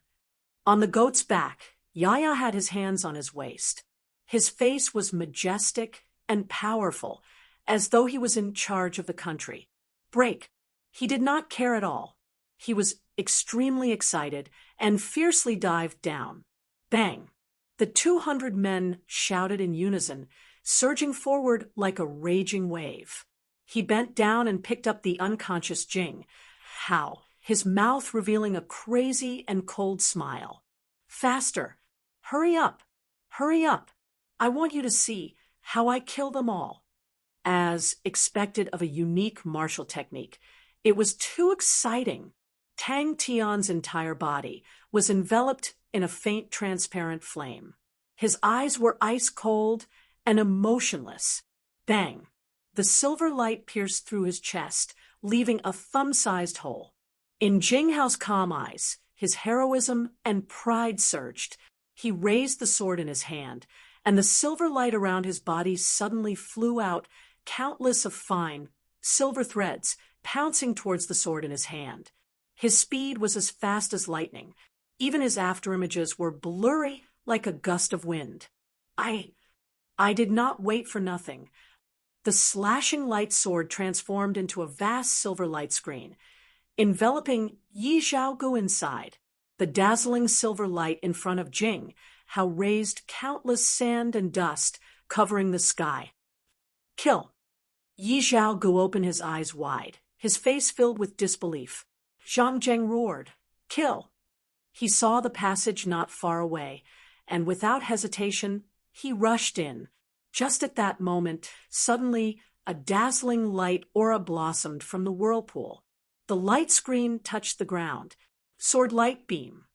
On the goat's back, Yaya had his hands on his waist. His face was majestic and powerful, as though he was in charge of the country. Break. He did not care at all. He was extremely excited and fiercely dived down. Bang! The 200 men shouted in unison, surging forward like a raging wave. He bent down and picked up the unconscious Jing Hao, his mouth revealing a crazy and cold smile. "Faster! Hurry up! Hurry up! I want you to see how I kill them all." As expected of a unique martial technique, it was too exciting. Tang Tian's entire body was enveloped in a faint transparent flame. His eyes were ice cold and emotionless. Bang! The silver light pierced through his chest, leaving a thumb-sized hole. In Jing Hao's calm eyes, his heroism and pride surged. He raised the sword in his hand, and the silver light around his body suddenly flew out, countless of fine, silver threads pouncing towards the sword in his hand. His speed was as fast as lightning. Even his afterimages were blurry like a gust of wind. I did not wait for nothing. The slashing light sword transformed into a vast silver light screen, enveloping Yi Zhaoge inside. The dazzling silver light in front of Jing Hao raised countless sand and dust, covering the sky. "Kill!" Yi Zhaoge opened his eyes wide, his face filled with disbelief. Zhang Zheng roared, "Kill!" He saw the passage not far away, and without hesitation, he rushed in. Just at that moment, suddenly, a dazzling light aura blossomed from the whirlpool. The light screen touched the ground. Sword light beam.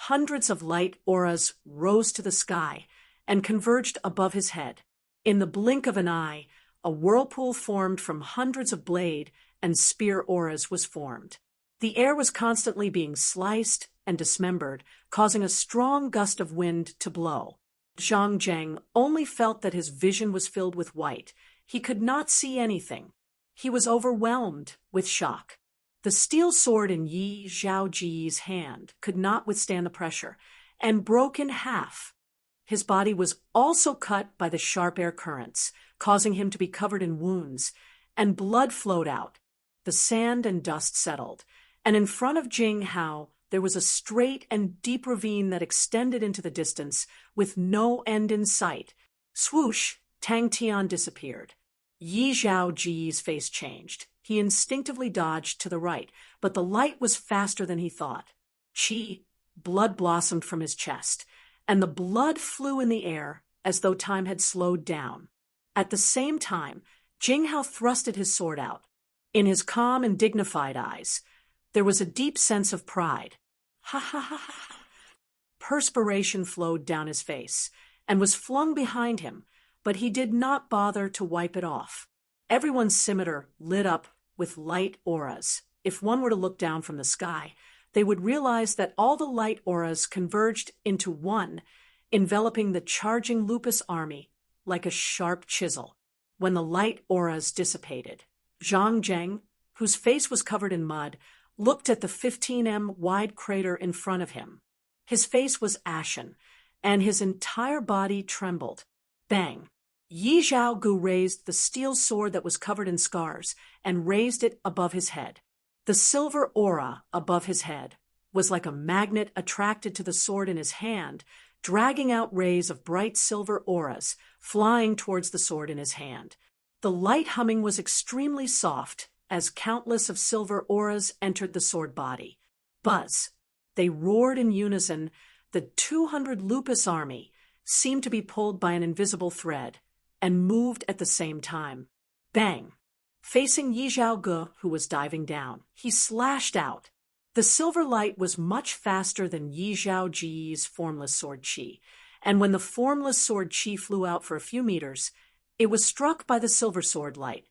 Hundreds of light auras rose to the sky and converged above his head. In the blink of an eye, a whirlpool formed from hundreds of blade and spear auras was formed. The air was constantly being sliced and dismembered, causing a strong gust of wind to blow. Zhang Zheng only felt that his vision was filled with white. He could not see anything. He was overwhelmed with shock. The steel sword in Yi Zhaoji's hand could not withstand the pressure and broke in half. His body was also cut by the sharp air currents, causing him to be covered in wounds, and blood flowed out. The sand and dust settled, and in front of Jing Hao there was a straight and deep ravine that extended into the distance with no end in sight. Swoosh! Tang Tian disappeared. Yi Zhaoji's face changed. He instinctively dodged to the right, but the light was faster than he thought. Qi, blood blossomed from his chest, and the blood flew in the air as though time had slowed down. At the same time, Jing Hao thrusted his sword out. In his calm and dignified eyes, there was a deep sense of pride. Ha ha ha ha! Perspiration flowed down his face and was flung behind him, but he did not bother to wipe it off. Everyone's scimitar lit up with light auras. If one were to look down from the sky, they would realize that all the light auras converged into one, enveloping the charging Lupus army like a sharp chisel. When the light auras dissipated, Zhang Zheng, whose face was covered in mud, looked at the 15 m wide crater in front of him. His face was ashen, and his entire body trembled. Bang! Yi Zhaogu raised the steel sword that was covered in scars and raised it above his head. The silver aura above his head was like a magnet attracted to the sword in his hand, dragging out rays of bright silver auras flying towards the sword in his hand. The light humming was extremely soft as countless of silver auras entered the sword body. Buzz! They roared in unison. The 200 Lupus army seemed to be pulled by an invisible thread and moved at the same time. Bang! Facing Yi Zhaogu, who was diving down, he slashed out. The silver light was much faster than Yi Zhaoji's formless sword chi, and when the formless sword chi flew out for a few meters, it was struck by the silver sword light.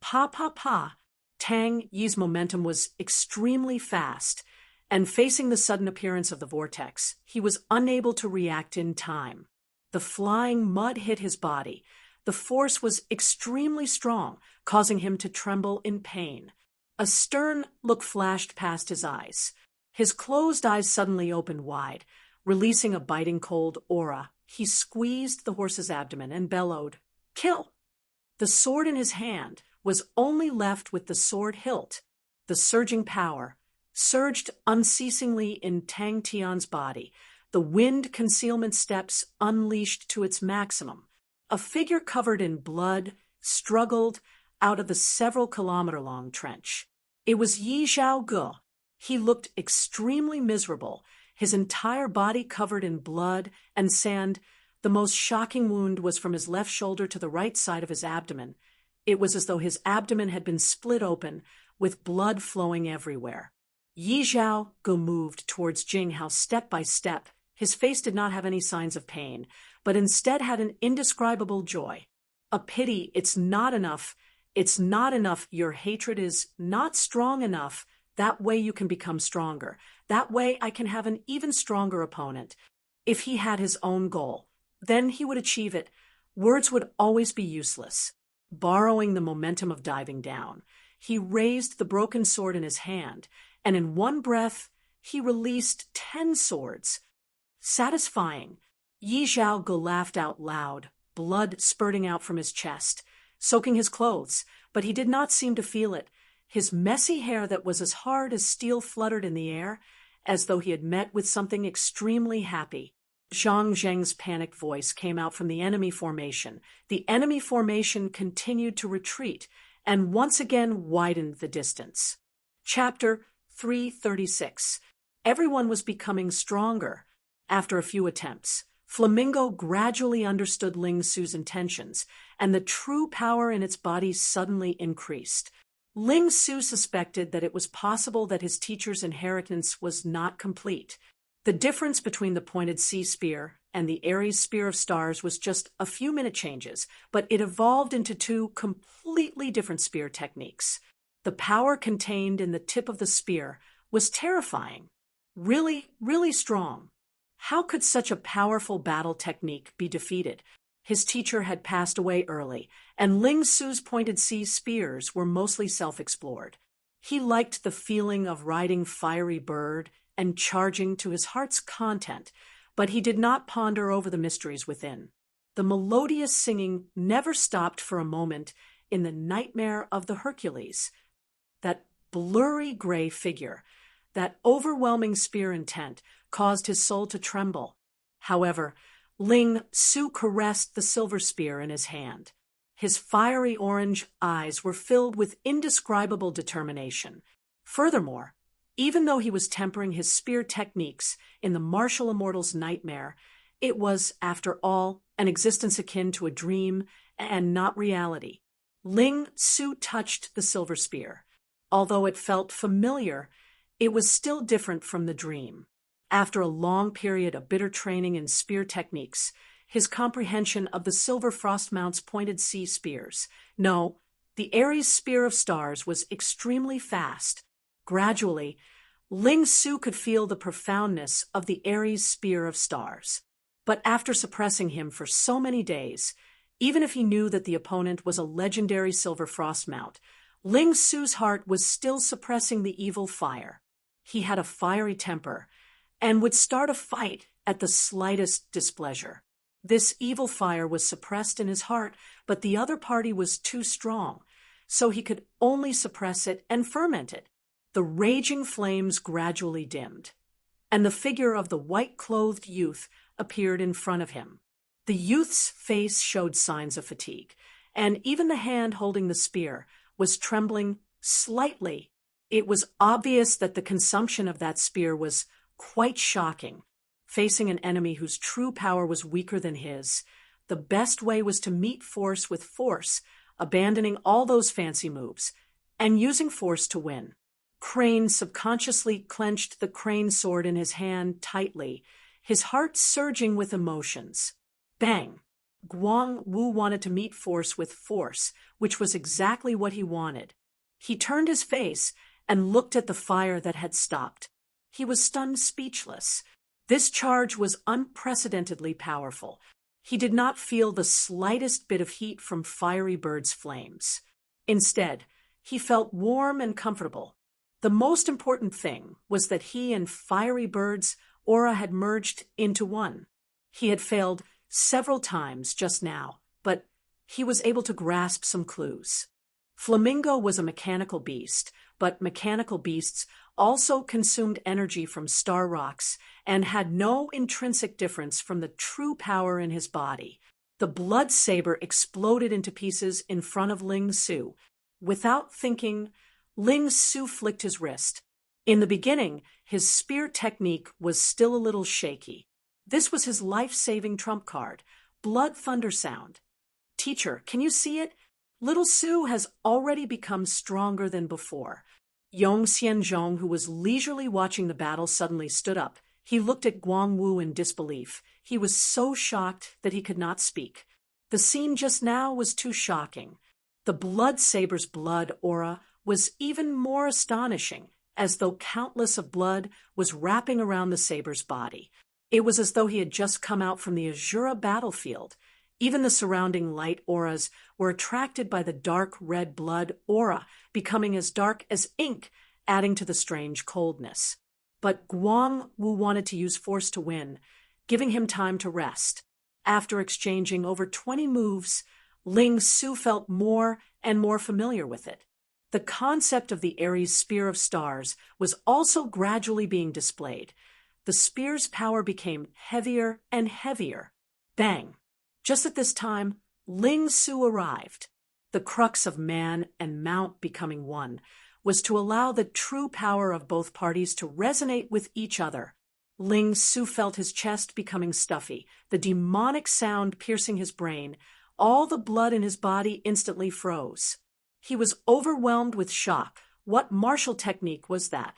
Pa pa pa! Tang Yi's momentum was extremely fast, and facing the sudden appearance of the vortex, he was unable to react in time. The flying mud hit his body. The force was extremely strong, causing him to tremble in pain. A stern look flashed past his eyes. His closed eyes suddenly opened wide, releasing a biting cold aura. He squeezed the horse's abdomen and bellowed, "Kill!" The sword in his hand was only left with the sword hilt. The surging power surged unceasingly in Tang Tian's body, the wind concealment steps unleashed to its maximum. A figure covered in blood struggled out of the several-kilometer-long trench. It was Yi Zhaogu. He looked extremely miserable, his entire body covered in blood and sand. The most shocking wound was from his left shoulder to the right side of his abdomen. It was as though his abdomen had been split open, with blood flowing everywhere. Yi Zhaogu moved towards Jinghao step by step. His face did not have any signs of pain, but instead had an indescribable joy. A pity, it's not enough. It's not enough. Your hatred is not strong enough. That way you can become stronger. That way I can have an even stronger opponent. If he had his own goal, then he would achieve it. Words would always be useless. Borrowing the momentum of diving down, he raised the broken sword in his hand, and in one breath he released 10 swords. Satisfying. Yi Zhaogu laughed out loud, blood spurting out from his chest, soaking his clothes, but he did not seem to feel it. His messy hair that was as hard as steel fluttered in the air, as though he had met with something extremely happy. Zhang Zheng's panicked voice came out from the enemy formation. The enemy formation continued to retreat, and once again widened the distance. Chapter 336. Everyone was becoming stronger. After a few attempts, Flamingo gradually understood Ling Su's intentions, and the true power in its body suddenly increased. Ling Su suspected that it was possible that his teacher's inheritance was not complete. The difference between the pointed sea spear and the Ares spear of stars was just a few minute changes, but it evolved into 2 completely different spear techniques. The power contained in the tip of the spear was terrifying. Really, really strong. How could such a powerful battle technique be defeated? His teacher had passed away early, and Ling Su's pointed sea spears were mostly self-explored. He liked the feeling of riding fiery bird and charging to his heart's content, but he did not ponder over the mysteries within. The melodious singing never stopped for a moment in the nightmare of the Hercules. That blurry gray figure, that overwhelming spear intent, caused his soul to tremble. However, Ling Su caressed the silver spear in his hand. His fiery orange eyes were filled with indescribable determination. Furthermore, even though he was tempering his spear techniques in the martial immortal's nightmare, it was, after all, an existence akin to a dream and not reality. Ling Su touched the silver spear. Although it felt familiar, it was still different from the dream. After a long period of bitter training in spear techniques, his comprehension of the silver Frostmount's pointed sea spears, no, The Aries spear of stars was extremely fast. Gradually, Ling Su could feel the profoundness of the Aries spear of stars. But after suppressing him for so many days, even if he knew that the opponent was a legendary silver frost mount, Ling Su's heart was still suppressing the evil fire. He had a fiery temper and would start a fight at the slightest displeasure. This evil fire was suppressed in his heart, but the other party was too strong, so he could only suppress it and ferment it. The raging flames gradually dimmed, and the figure of the white-clothed youth appeared in front of him. The youth's face showed signs of fatigue, and even the hand holding the spear was trembling slightly. It was obvious that the consumption of that spear was quite shocking. Facing an enemy whose true power was weaker than his, the best way was to meet force with force, abandoning all those fancy moves, and using force to win. Crane subconsciously clenched the crane sword in his hand tightly, his heart surging with emotions. Bang! Guang Wu wanted to meet force with force, which was exactly what he wanted. He turned his face and looked at the fire that had stopped. He was stunned speechless. This charge was unprecedentedly powerful. He did not feel the slightest bit of heat from Fiery Bird's flames. Instead, he felt warm and comfortable. The most important thing was that he and Fiery Bird's aura had merged into one. He had failed several times just now, but he was able to grasp some clues. Flamingo was a mechanical beast, but mechanical beasts also consumed energy from star rocks and had no intrinsic difference from the true power in his body. The blood saber exploded into pieces in front of Ling Su. Without thinking, Ling Su flicked his wrist. In the beginning, his spear technique was still a little shaky. This was his life-saving trump card, Blood Thunder Sound. Teacher, can you see it? Little Su has already become stronger than before. Yong Xianzhong, who was leisurely watching the battle, suddenly stood up. He looked at Guang Wu in disbelief. He was so shocked that he could not speak. The scene just now was too shocking. The blood saber's blood aura was even more astonishing, as though countless of blood was wrapping around the saber's body. It was as though he had just come out from the Azura battlefield. Even the surrounding light auras were attracted by the dark red blood aura, becoming as dark as ink, adding to the strange coldness. But Guang Wu wanted to use force to win, giving him time to rest. After exchanging over 20 moves, Ling Su felt more and more familiar with it. The concept of the Aries Spear of Stars was also gradually being displayed. The spear's power became heavier and heavier. Bang! Just at this time, Ling Su arrived. The crux of man and mount becoming one was to allow the true power of both parties to resonate with each other. Ling Su felt his chest becoming stuffy, the demonic sound piercing his brain. All the blood in his body instantly froze. He was overwhelmed with shock. What martial technique was that?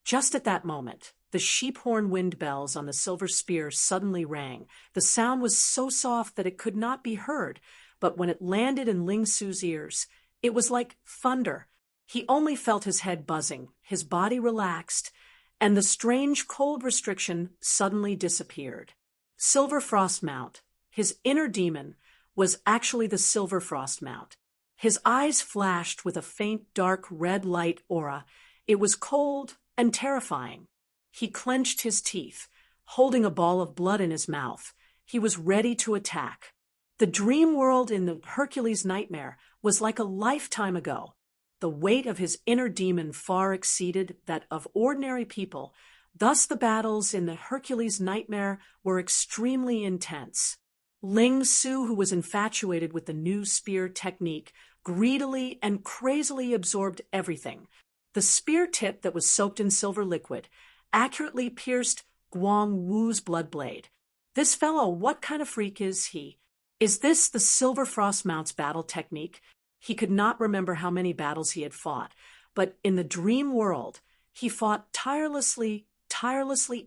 Just at that moment, the sheep-horn wind bells on the silver spear suddenly rang. The sound was so soft that it could not be heard, but when it landed in Ling Su's ears, it was like thunder. He only felt his head buzzing, his body relaxed, and the strange cold restriction suddenly disappeared. Silver Frost Mount, his inner demon, was actually the Silver Frost Mount. His eyes flashed with a faint dark red light aura. It was cold and terrifying. He clenched his teeth, holding a ball of blood in his mouth. He was ready to attack. The dream world in the Hercules nightmare was like a lifetime ago. The weight of his inner demon far exceeded that of ordinary people. Thus the battles in the Hercules nightmare were extremely intense. Ling Su, who was infatuated with the new spear technique, greedily and crazily absorbed everything. The spear tip that was soaked in silver liquid accurately pierced Guang Wu's blood blade. This fellow, what kind of freak is he? Is this the Silver Frost Mount's battle technique? He could not remember how many battles he had fought, but in the dream world, he fought tirelessly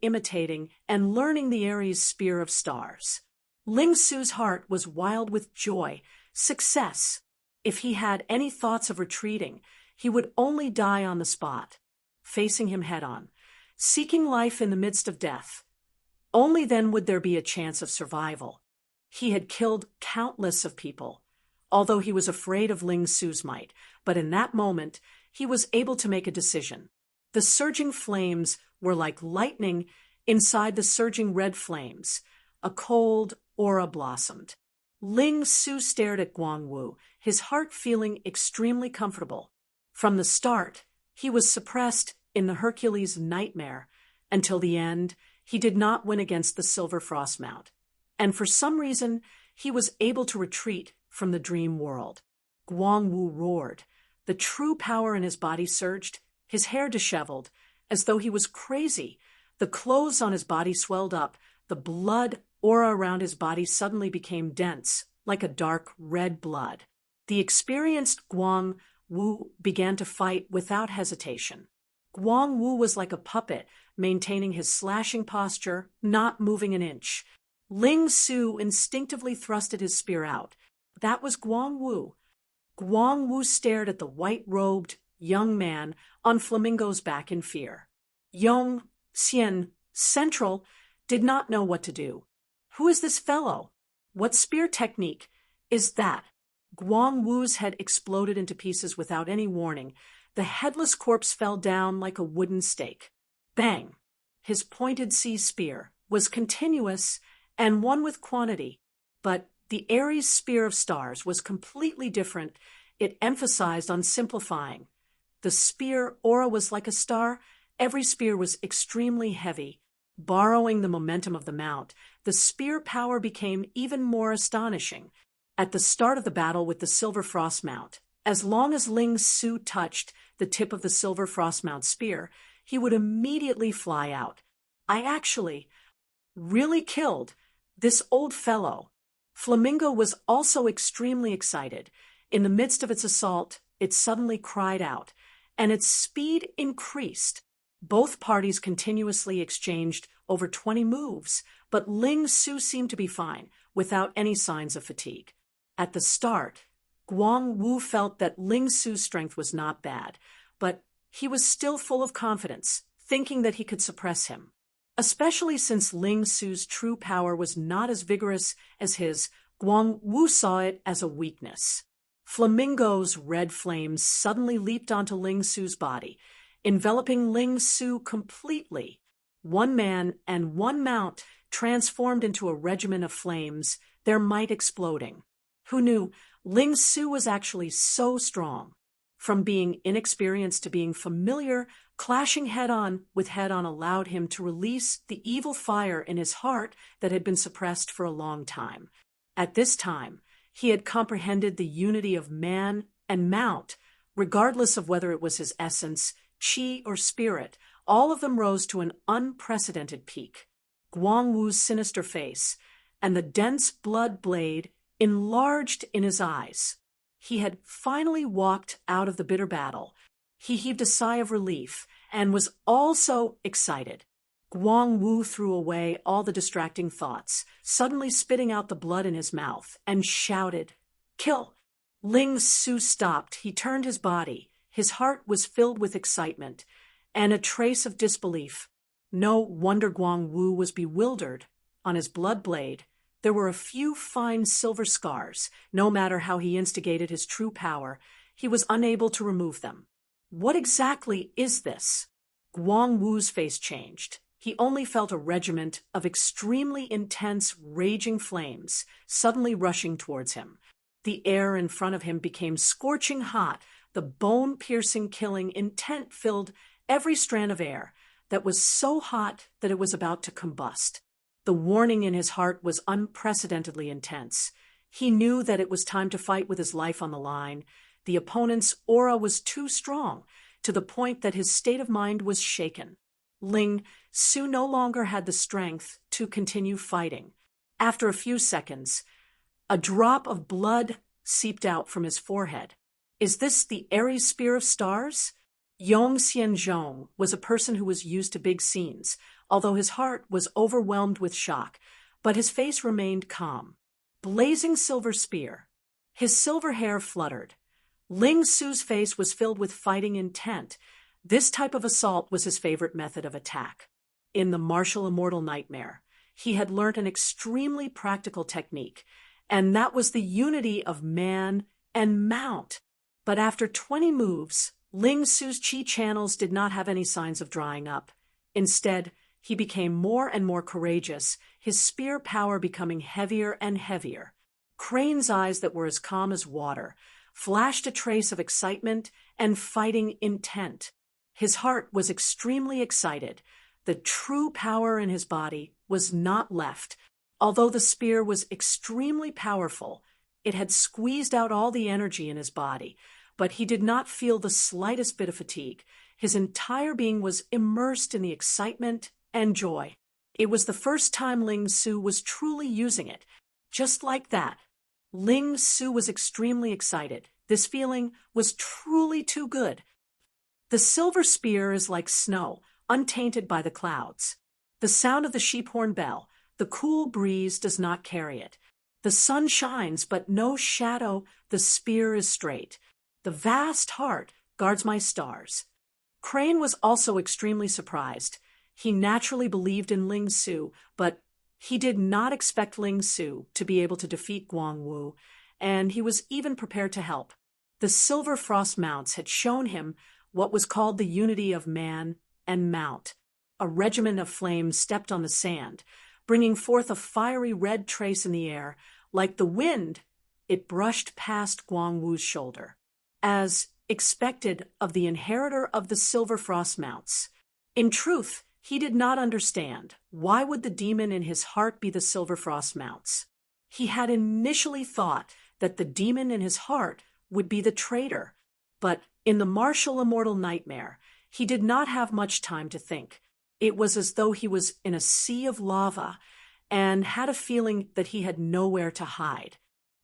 imitating and learning the Aries Spear of Stars. Ling Su's heart was wild with joy. Success! If he had any thoughts of retreating, he would only die on the spot, facing him head-on, seeking life in the midst of death. Only then would there be a chance of survival. He had killed countless of people, although he was afraid of Ling Su's might, but in that moment, he was able to make a decision. The surging flames were like lightning inside the surging red flames. A cold aura blossomed. Ling Su stared at Guangwu, his heart feeling extremely comfortable. From the start, he was suppressed in the Hercules nightmare. Until the end, he did not win against the Silver Frost Mount. And for some reason, he was able to retreat from the dream world. Guangwu roared. The true power in his body surged, his hair disheveled, as though he was crazy. The clothes on his body swelled up. The blood aura around his body suddenly became dense, like a dark red blood. The experienced Guangwu began to fight without hesitation. Guangwu was like a puppet, maintaining his slashing posture, not moving an inch. Ling Su instinctively thrusted his spear out. That was Guangwu. Guangwu stared at the white-robed young man on Flamingo's back in fear. Yong Xian, Central, did not know what to do. Who is this fellow? What spear technique is that? Guangwu's head exploded into pieces without any warning. The headless corpse fell down like a wooden stake. Bang! His pointed sea spear was continuous and one with quantity, but the Ares spear of stars was completely different. It emphasized on simplifying. The spear aura was like a star. Every spear was extremely heavy. Borrowing the momentum of the mount, the spear power became even more astonishing. At the start of the battle with the Silver Frost Mount, as long as Ling Su touched the tip of the Silver Frost Mount spear, he would immediately fly out. I actually really killed this old fellow. Flamingo was also extremely excited. In the midst of its assault, it suddenly cried out, and its speed increased. Both parties continuously exchanged over 20 moves, but Ling Su seemed to be fine, without any signs of fatigue. At the start, Guangwu felt that Ling Su's strength was not bad, but he was still full of confidence, thinking that he could suppress him. Especially since Ling Su's true power was not as vigorous as his, Guangwu saw it as a weakness. Flamingo's red flames suddenly leaped onto Ling Su's body, enveloping Ling Su completely. One man and one mount transformed into a regiment of flames, their might exploding. Who knew Ling Su was actually so strong? From being inexperienced to being familiar, clashing head-on with head-on allowed him to release the evil fire in his heart that had been suppressed for a long time. At this time, he had comprehended the unity of man and mount, regardless of whether it was his essence, chi, or spirit. All of them rose to an unprecedented peak. Guangwu's sinister face and the dense blood blade enlarged in his eyes. He had finally walked out of the bitter battle. He heaved a sigh of relief and was also excited. Guangwu threw away all the distracting thoughts, suddenly spitting out the blood in his mouth, and shouted, "Kill!" Ling Su stopped. He turned his body. His heart was filled with excitement and a trace of disbelief. No wonder Guangwu was bewildered. On his blood blade, there were a few fine silver scars. No matter how he instigated his true power, he was unable to remove them. What exactly is this? Guangwu's face changed. He only felt a regiment of extremely intense, raging flames suddenly rushing towards him. The air in front of him became scorching hot. The bone-piercing, killing intent filled every strand of air that was so hot that it was about to combust. The warning in his heart was unprecedentedly intense. He knew that it was time to fight with his life on the line. The opponent's aura was too strong, to the point that his state of mind was shaken. Ling Su no longer had the strength to continue fighting. After a few seconds, a drop of blood seeped out from his forehead. Is this the Ares Spear of Stars? Yong Xianzhong was a person who was used to big scenes, although his heart was overwhelmed with shock, but his face remained calm. Blazing silver spear. His silver hair fluttered. Ling Su's face was filled with fighting intent. This type of assault was his favorite method of attack. In the martial immortal nightmare, he had learnt an extremely practical technique, and that was the unity of man and mount. But after 20 moves, Ling Su's chi channels did not have any signs of drying up. Instead, he became more and more courageous, his spear power becoming heavier and heavier. Crane's eyes that were as calm as water flashed a trace of excitement and fighting intent. His heart was extremely excited. The true power in his body was not left. Although the spear was extremely powerful, it had squeezed out all the energy in his body, but he did not feel the slightest bit of fatigue. His entire being was immersed in the excitement and joy. It was the first time Ling Su was truly using it. Just like that, Ling Su was extremely excited. This feeling was truly too good. The silver spear is like snow, untainted by the clouds. The sound of the sheephorn bell, the cool breeze does not carry it. The sun shines, but no shadow, the spear is straight. The vast heart guards my stars. Crane was also extremely surprised. He naturally believed in Ling Su, but he did not expect Ling Su to be able to defeat Guangwu, and he was even prepared to help. The silver frost mounts had shown him what was called the unity of man and mount. A regiment of flames stepped on the sand, bringing forth a fiery red trace in the air. Like the wind, it brushed past Guangwu's shoulder. As expected of the inheritor of the silver frost mounts. In truth, he did not understand. Why would the demon in his heart be the silver frost mounts? He had initially thought that the demon in his heart would be the traitor, but in the martial immortal nightmare, he did not have much time to think. It was as though he was in a sea of lava and had a feeling that he had nowhere to hide.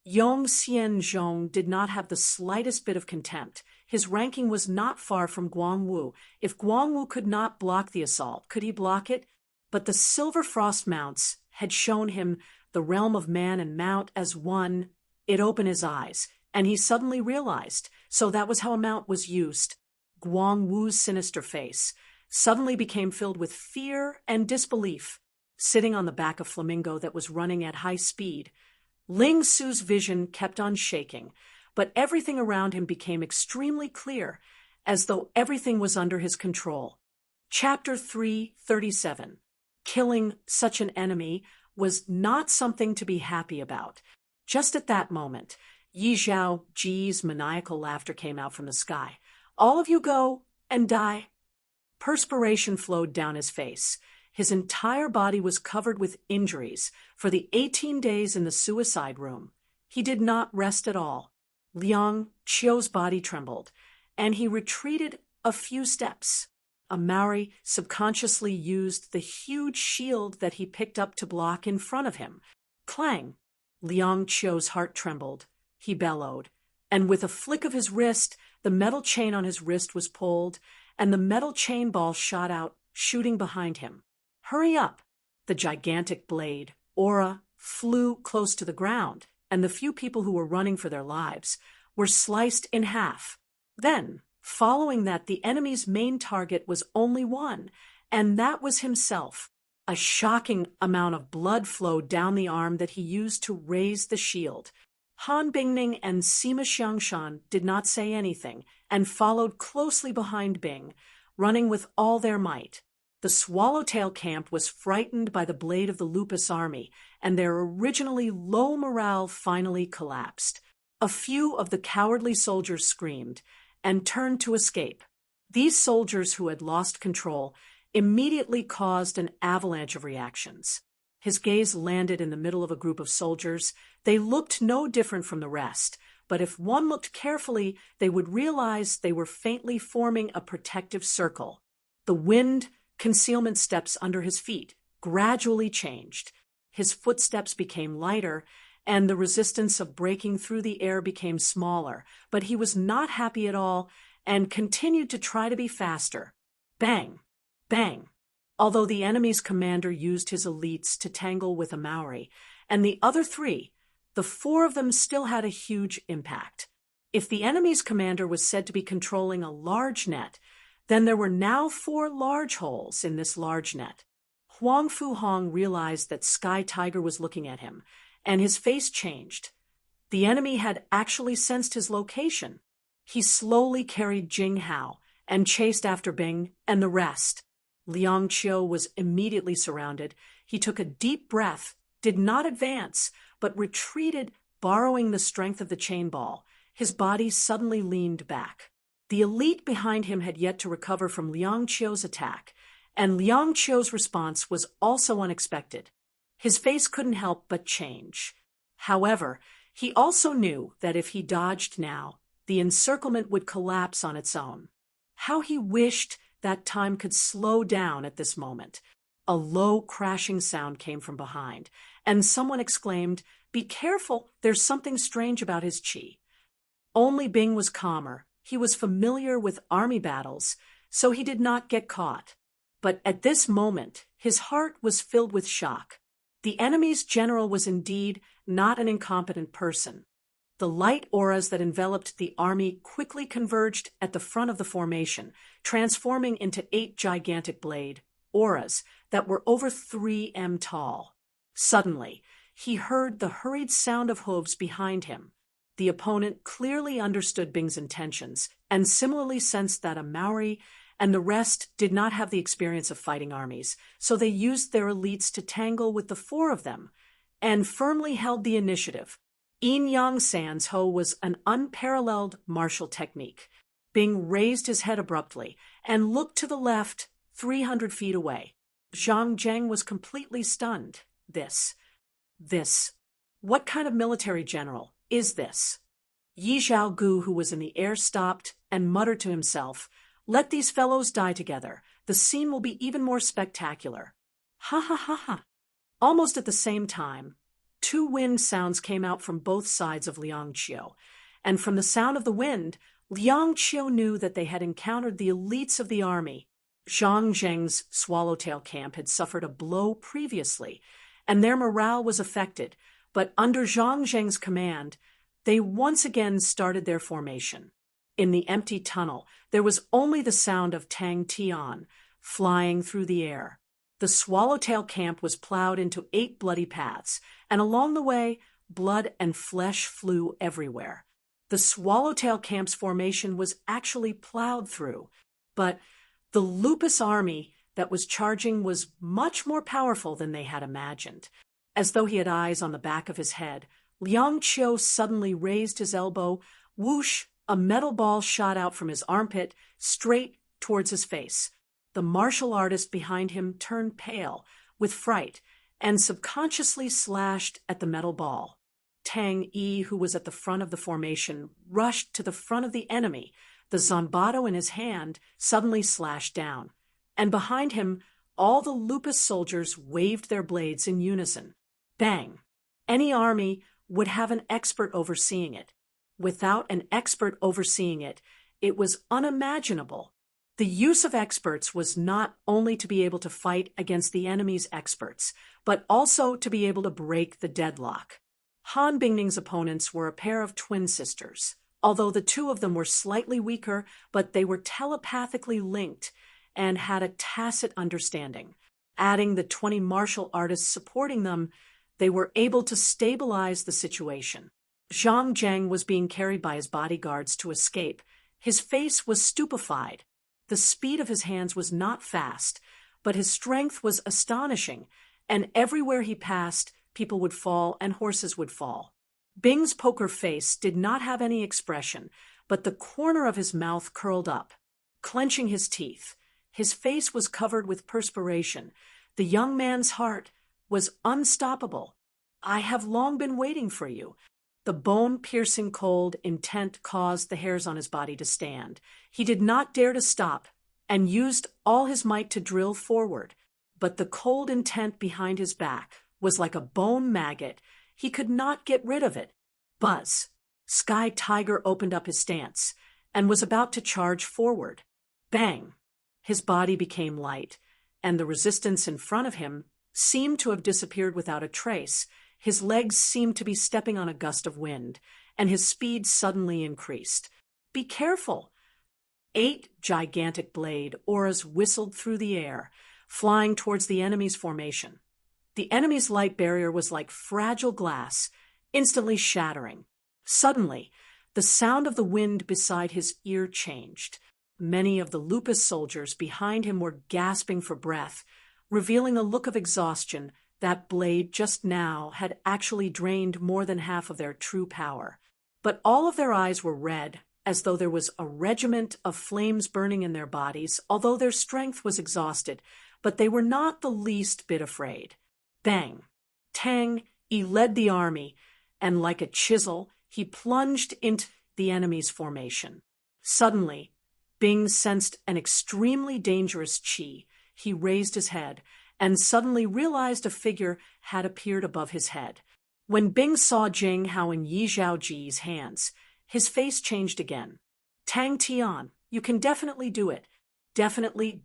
Yong Xianzhong did not have the slightest bit of contempt. His ranking was not far from Guangwu. If Guangwu could not block the assault, could he block it? But the silver frost mounts had shown him the realm of man and mount as one. It opened his eyes, and he suddenly realized, so that was how a mount was used. Guangwu's sinister face suddenly became filled with fear and disbelief. Sitting on the back of Flamingo that was running at high speed, Ling Su's vision kept on shaking, but everything around him became extremely clear, as though everything was under his control. Chapter 337. Killing such an enemy was not something to be happy about. Just at that moment, Yi Zhao Ji's maniacal laughter came out from the sky. All of you go and die. Perspiration flowed down his face. His entire body was covered with injuries. For the 18 days in the suicide room, he did not rest at all. Liang Qiu's body trembled, and he retreated a few steps. A Maori subconsciously used the huge shield that he picked up to block in front of him. Clang! Liang Qiu's heart trembled. He bellowed, and with a flick of his wrist, the metal chain on his wrist was pulled, and the metal chain ball shot out, shooting behind him. Hurry up! The gigantic blade, Aura, flew close to the ground, and the few people who were running for their lives were sliced in half. Then, following that, the enemy's main target was only one, and that was himself. A shocking amount of blood flowed down the arm that he used to raise the shield. Han Bingning and Sima Xiangshan did not say anything and followed closely behind Bing, running with all their might. The Swallowtail camp was frightened by the blade of the Lupus army, and their originally low morale finally collapsed. A few of the cowardly soldiers screamed and turned to escape. These soldiers who had lost control immediately caused an avalanche of reactions. His gaze landed in the middle of a group of soldiers. They looked no different from the rest, but if one looked carefully, they would realize they were faintly forming a protective circle. The wind concealment steps under his feet gradually changed. His footsteps became lighter, and the resistance of breaking through the air became smaller, but he was not happy at all and continued to try to be faster. Bang! Bang! Although the enemy's commander used his elites to tangle with a Maori, and the other three, the four of them still had a huge impact. If the enemy's commander was said to be controlling a large net, then there were now 4 large holes in this large net. Huang Fuhong realized that Sky Tiger was looking at him, and his face changed. The enemy had actually sensed his location. He slowly carried Jing Hao and chased after Bing and the rest. Liang Qiu was immediately surrounded. He took a deep breath, did not advance, but retreated, borrowing the strength of the chain ball. His body suddenly leaned back. The elite behind him had yet to recover from Liang Qiu's attack, and Liang Qiu's response was also unexpected. His face couldn't help but change. However, he also knew that if he dodged now, the encirclement would collapse on its own. How he wished that time could slow down at this moment. A low crashing sound came from behind, and someone exclaimed, "Be careful, there's something strange about his qi." Only Bing was calmer. He was familiar with army battles, so he did not get caught. But at this moment, his heart was filled with shock. The enemy's general was indeed not an incompetent person. The light auras that enveloped the army quickly converged at the front of the formation, transforming into 8 gigantic blade auras that were over 3 m tall. Suddenly, he heard the hurried sound of hooves behind him. The opponent clearly understood Bing's intentions and similarly sensed that a Maori and the rest did not have the experience of fighting armies, so they used their elites to tangle with the 4 of them and firmly held the initiative. Yin Yang San's Ho was an unparalleled martial technique. Bing raised his head abruptly and looked to the left, 300 feet away. Zhang Zheng was completely stunned. This. What kind of military general is this? Yi Zhaogu, who was in the air, stopped and muttered to himself, "Let these fellows die together. The scene will be even more spectacular." Ha ha ha ha. Almost at the same time, 2 wind sounds came out from both sides of Liang Qiu, and from the sound of the wind, Liang Qiu knew that they had encountered the elites of the army. Zhang Zheng's Swallowtail camp had suffered a blow previously, and their morale was affected, but under Zhang Zheng's command, they once again started their formation. In the empty tunnel, there was only the sound of Tang Tian flying through the air. The Swallowtail camp was plowed into 8 bloody paths, and along the way, blood and flesh flew everywhere. The Swallowtail camp's formation was actually plowed through, but the Lupus army that was charging was much more powerful than they had imagined. As though he had eyes on the back of his head, Liang Qiu suddenly raised his elbow. Whoosh! A metal ball shot out from his armpit, straight towards his face. The martial artist behind him turned pale with fright and subconsciously slashed at the metal ball. Tang Yi, who was at the front of the formation, rushed to the front of the enemy. The zanbato in his hand suddenly slashed down, and behind him, all the Lupus soldiers waved their blades in unison. Bang! Any army would have an expert overseeing it. Without an expert overseeing it, it was unimaginable. The use of experts was not only to be able to fight against the enemy's experts, but also to be able to break the deadlock. Han Bingning's opponents were a pair of twin sisters. Although the 2 of them were slightly weaker, but they were telepathically linked and had a tacit understanding. Adding the 20 martial artists supporting them, they were able to stabilize the situation. Zhang Zheng was being carried by his bodyguards to escape. His face was stupefied. The speed of his hands was not fast, but his strength was astonishing, and everywhere he passed, people would fall and horses would fall. Bing's poker face did not have any expression, but the corner of his mouth curled up, clenching his teeth. His face was covered with perspiration. The young man's heart was unstoppable. "I have long been waiting for you." The bone-piercing cold intent caused the hairs on his body to stand. He did not dare to stop and used all his might to drill forward. But the cold intent behind his back was like a bone maggot. He could not get rid of it. Buzz! Sky Tiger opened up his stance and was about to charge forward. Bang! His body became light, and the resistance in front of him seemed to have disappeared without a trace. His legs seemed to be stepping on a gust of wind, and his speed suddenly increased. "Be careful!" 8 gigantic blade auras whistled through the air, flying towards the enemy's formation. The enemy's light barrier was like fragile glass, instantly shattering. Suddenly, the sound of the wind beside his ear changed. Many of the lupus soldiers behind him were gasping for breath, revealing a look of exhaustion. That blade just now had actually drained more than half of their true power. But all of their eyes were red, as though there was a regiment of flames burning in their bodies, although their strength was exhausted. But they were not the least bit afraid. Bang! Tang! He led the army, and like a chisel, he plunged into the enemy's formation. Suddenly, Bing sensed an extremely dangerous qi. He raised his head, and suddenly realized a figure had appeared above his head. When Bing saw Jing Hao in Yi Zhaoji's hands, his face changed again. "Tang Tian, you can definitely do it. Definitely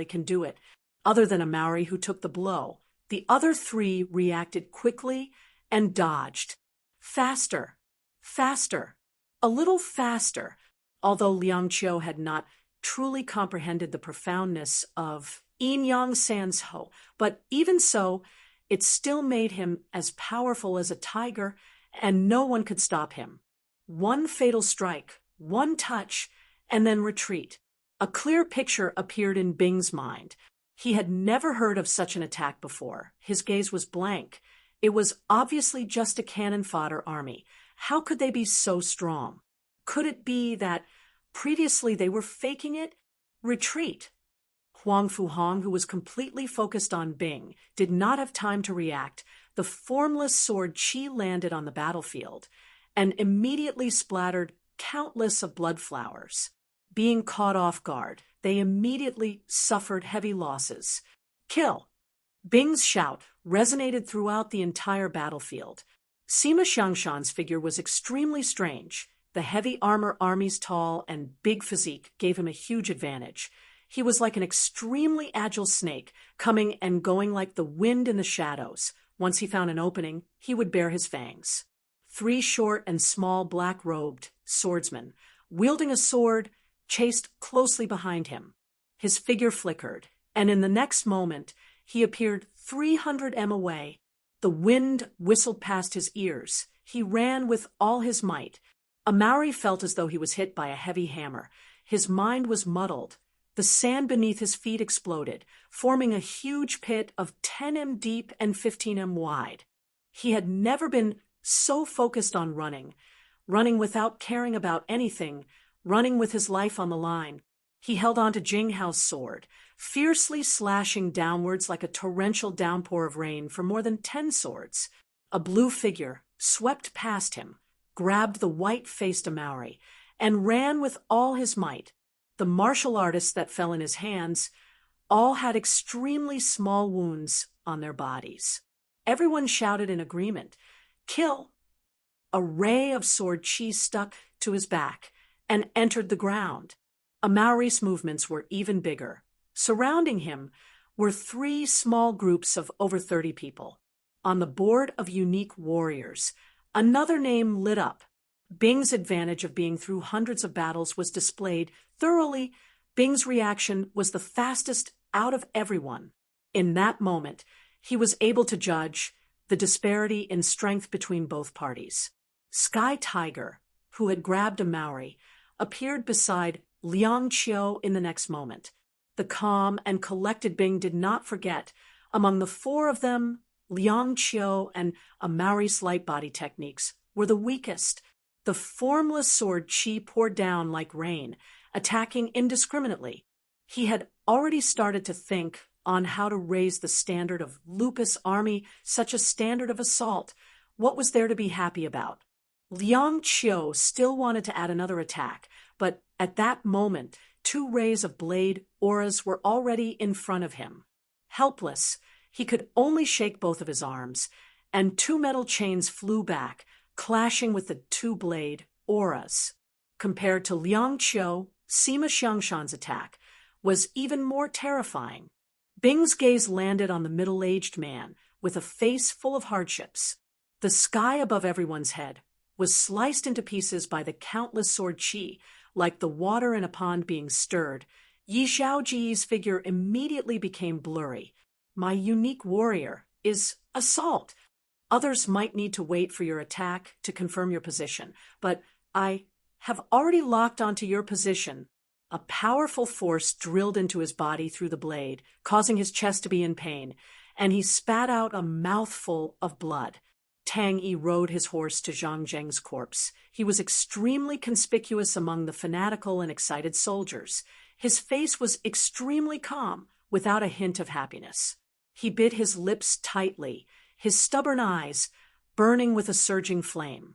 can do it." Other than a Maori who took the blow, the other 3 reacted quickly and dodged. Faster, faster, a little faster. Although Liang Qiu had not truly comprehended the profoundness of Yin Yang San's Ho, but even so, it still made him as powerful as a tiger, and no one could stop him. One fatal strike, one touch, and then retreat. A clear picture appeared in Bing's mind. He had never heard of such an attack before. His gaze was blank. It was obviously just a cannon fodder army. How could they be so strong? Could it be that previously they were faking it? Retreat. Huang Fuhong, who was completely focused on Bing, did not have time to react. The formless sword qi landed on the battlefield and immediately splattered countless of blood flowers. Being caught off guard, they immediately suffered heavy losses. "Kill!" Bing's shout resonated throughout the entire battlefield. Sima Xiangshan's figure was extremely strange. The heavy armor army's tall and big physique gave him a huge advantage. He was like an extremely agile snake, coming and going like the wind in the shadows. Once he found an opening, he would bare his fangs. 3 short and small black-robed swordsmen, wielding a sword, chased closely behind him. His figure flickered, and in the next moment, he appeared 300 m away. The wind whistled past his ears. He ran with all his might. Amaury felt as though he was hit by a heavy hammer. His mind was muddled. The sand beneath his feet exploded, forming a huge pit of 10 m deep and 15 m wide. He had never been so focused on running without caring about anything, running with his life on the line. He held on to Jing Hao's sword, fiercely slashing downwards like a torrential downpour of rain for more than 10 swords. A blue figure swept past him, grabbed the white-faced Amaury, and ran with all his might. The martial artists that fell in his hands all had extremely small wounds on their bodies. Everyone shouted in agreement, "Kill!" A ray of sword qi stuck to his back and entered the ground. Amaury's movements were even bigger. Surrounding him were 3 small groups of over 30 people. On the board of unique warriors, another name lit up. Bing's advantage of being through hundreds of battles was displayed thoroughly. Bing's reaction was the fastest out of everyone. In that moment, he was able to judge the disparity in strength between both parties. Sky Tiger, who had grabbed a Maori, appeared beside Liang Qiu in the next moment. The calm and collected Bing did not forget. Among the 4 of them, Liang Qiu and a Maori's light body techniques were the weakest. The formless sword qi poured down like rain, attacking indiscriminately. He had already started to think on how to raise the standard of Lupus army, such a standard of assault. What was there to be happy about? Liang Qiu still wanted to add another attack, but at that moment, 2 rays of blade auras were already in front of him. Helpless, he could only shake both of his arms, and 2 metal chains flew back, clashing with the 2 blade auras. Compared to Liang Qiu, Sima Xiangshan's attack was even more terrifying. Bing's gaze landed on the middle-aged man, with a face full of hardships. The sky above everyone's head was sliced into pieces by the countless sword qi, like the water in a pond being stirred. Yi Xiaoji's figure immediately became blurry. My unique warrior is assault. Others might need to wait for your attack to confirm your position, but I have already locked onto your position. A powerful force drilled into his body through the blade, causing his chest to be in pain, and he spat out a mouthful of blood. Tang Yi rode his horse to Zhang Zheng's corpse. He was extremely conspicuous among the fanatical and excited soldiers. His face was extremely calm, without a hint of happiness. He bit his lips tightly, his stubborn eyes burning with a surging flame.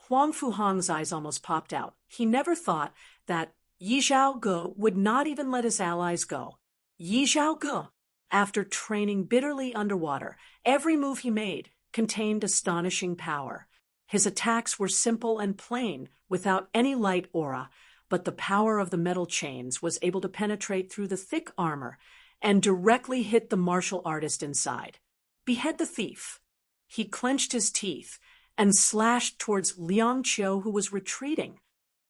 Huang Fuhang's eyes almost popped out. He never thought that Yi Zhaoge would not even let his allies go. Yi Zhaoge, after training bitterly underwater, every move he made contained astonishing power. His attacks were simple and plain, without any light aura, but the power of the metal chains was able to penetrate through the thick armor and directly hit the martial artist inside. Behead the thief. He clenched his teeth and slashed towards Liang Qiu, who was retreating.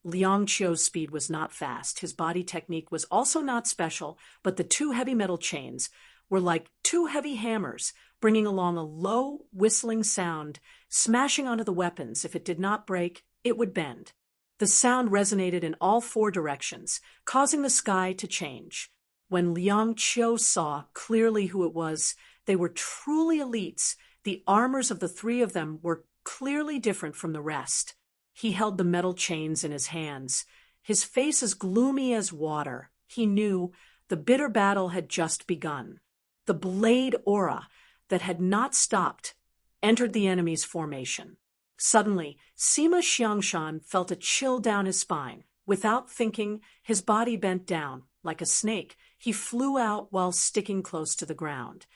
Liang Qiu's speed was not fast. His body technique was also not special, but the two heavy metal chains were like two heavy hammers, bringing along a low, whistling sound, smashing onto the weapons. If it did not break, it would bend. The sound resonated in all four directions, causing the sky to change. When Liang Qiu saw clearly who it was, they were truly elites. The armors of the three of them were clearly different from the rest. He held the metal chains in his hands, his face as gloomy as water. He knew the bitter battle had just begun. The blade aura that had not stopped entered the enemy's formation. Suddenly, Sima Xiangshan felt a chill down his spine. Without thinking, his body bent down. Like a snake, he flew out while sticking close to the ground.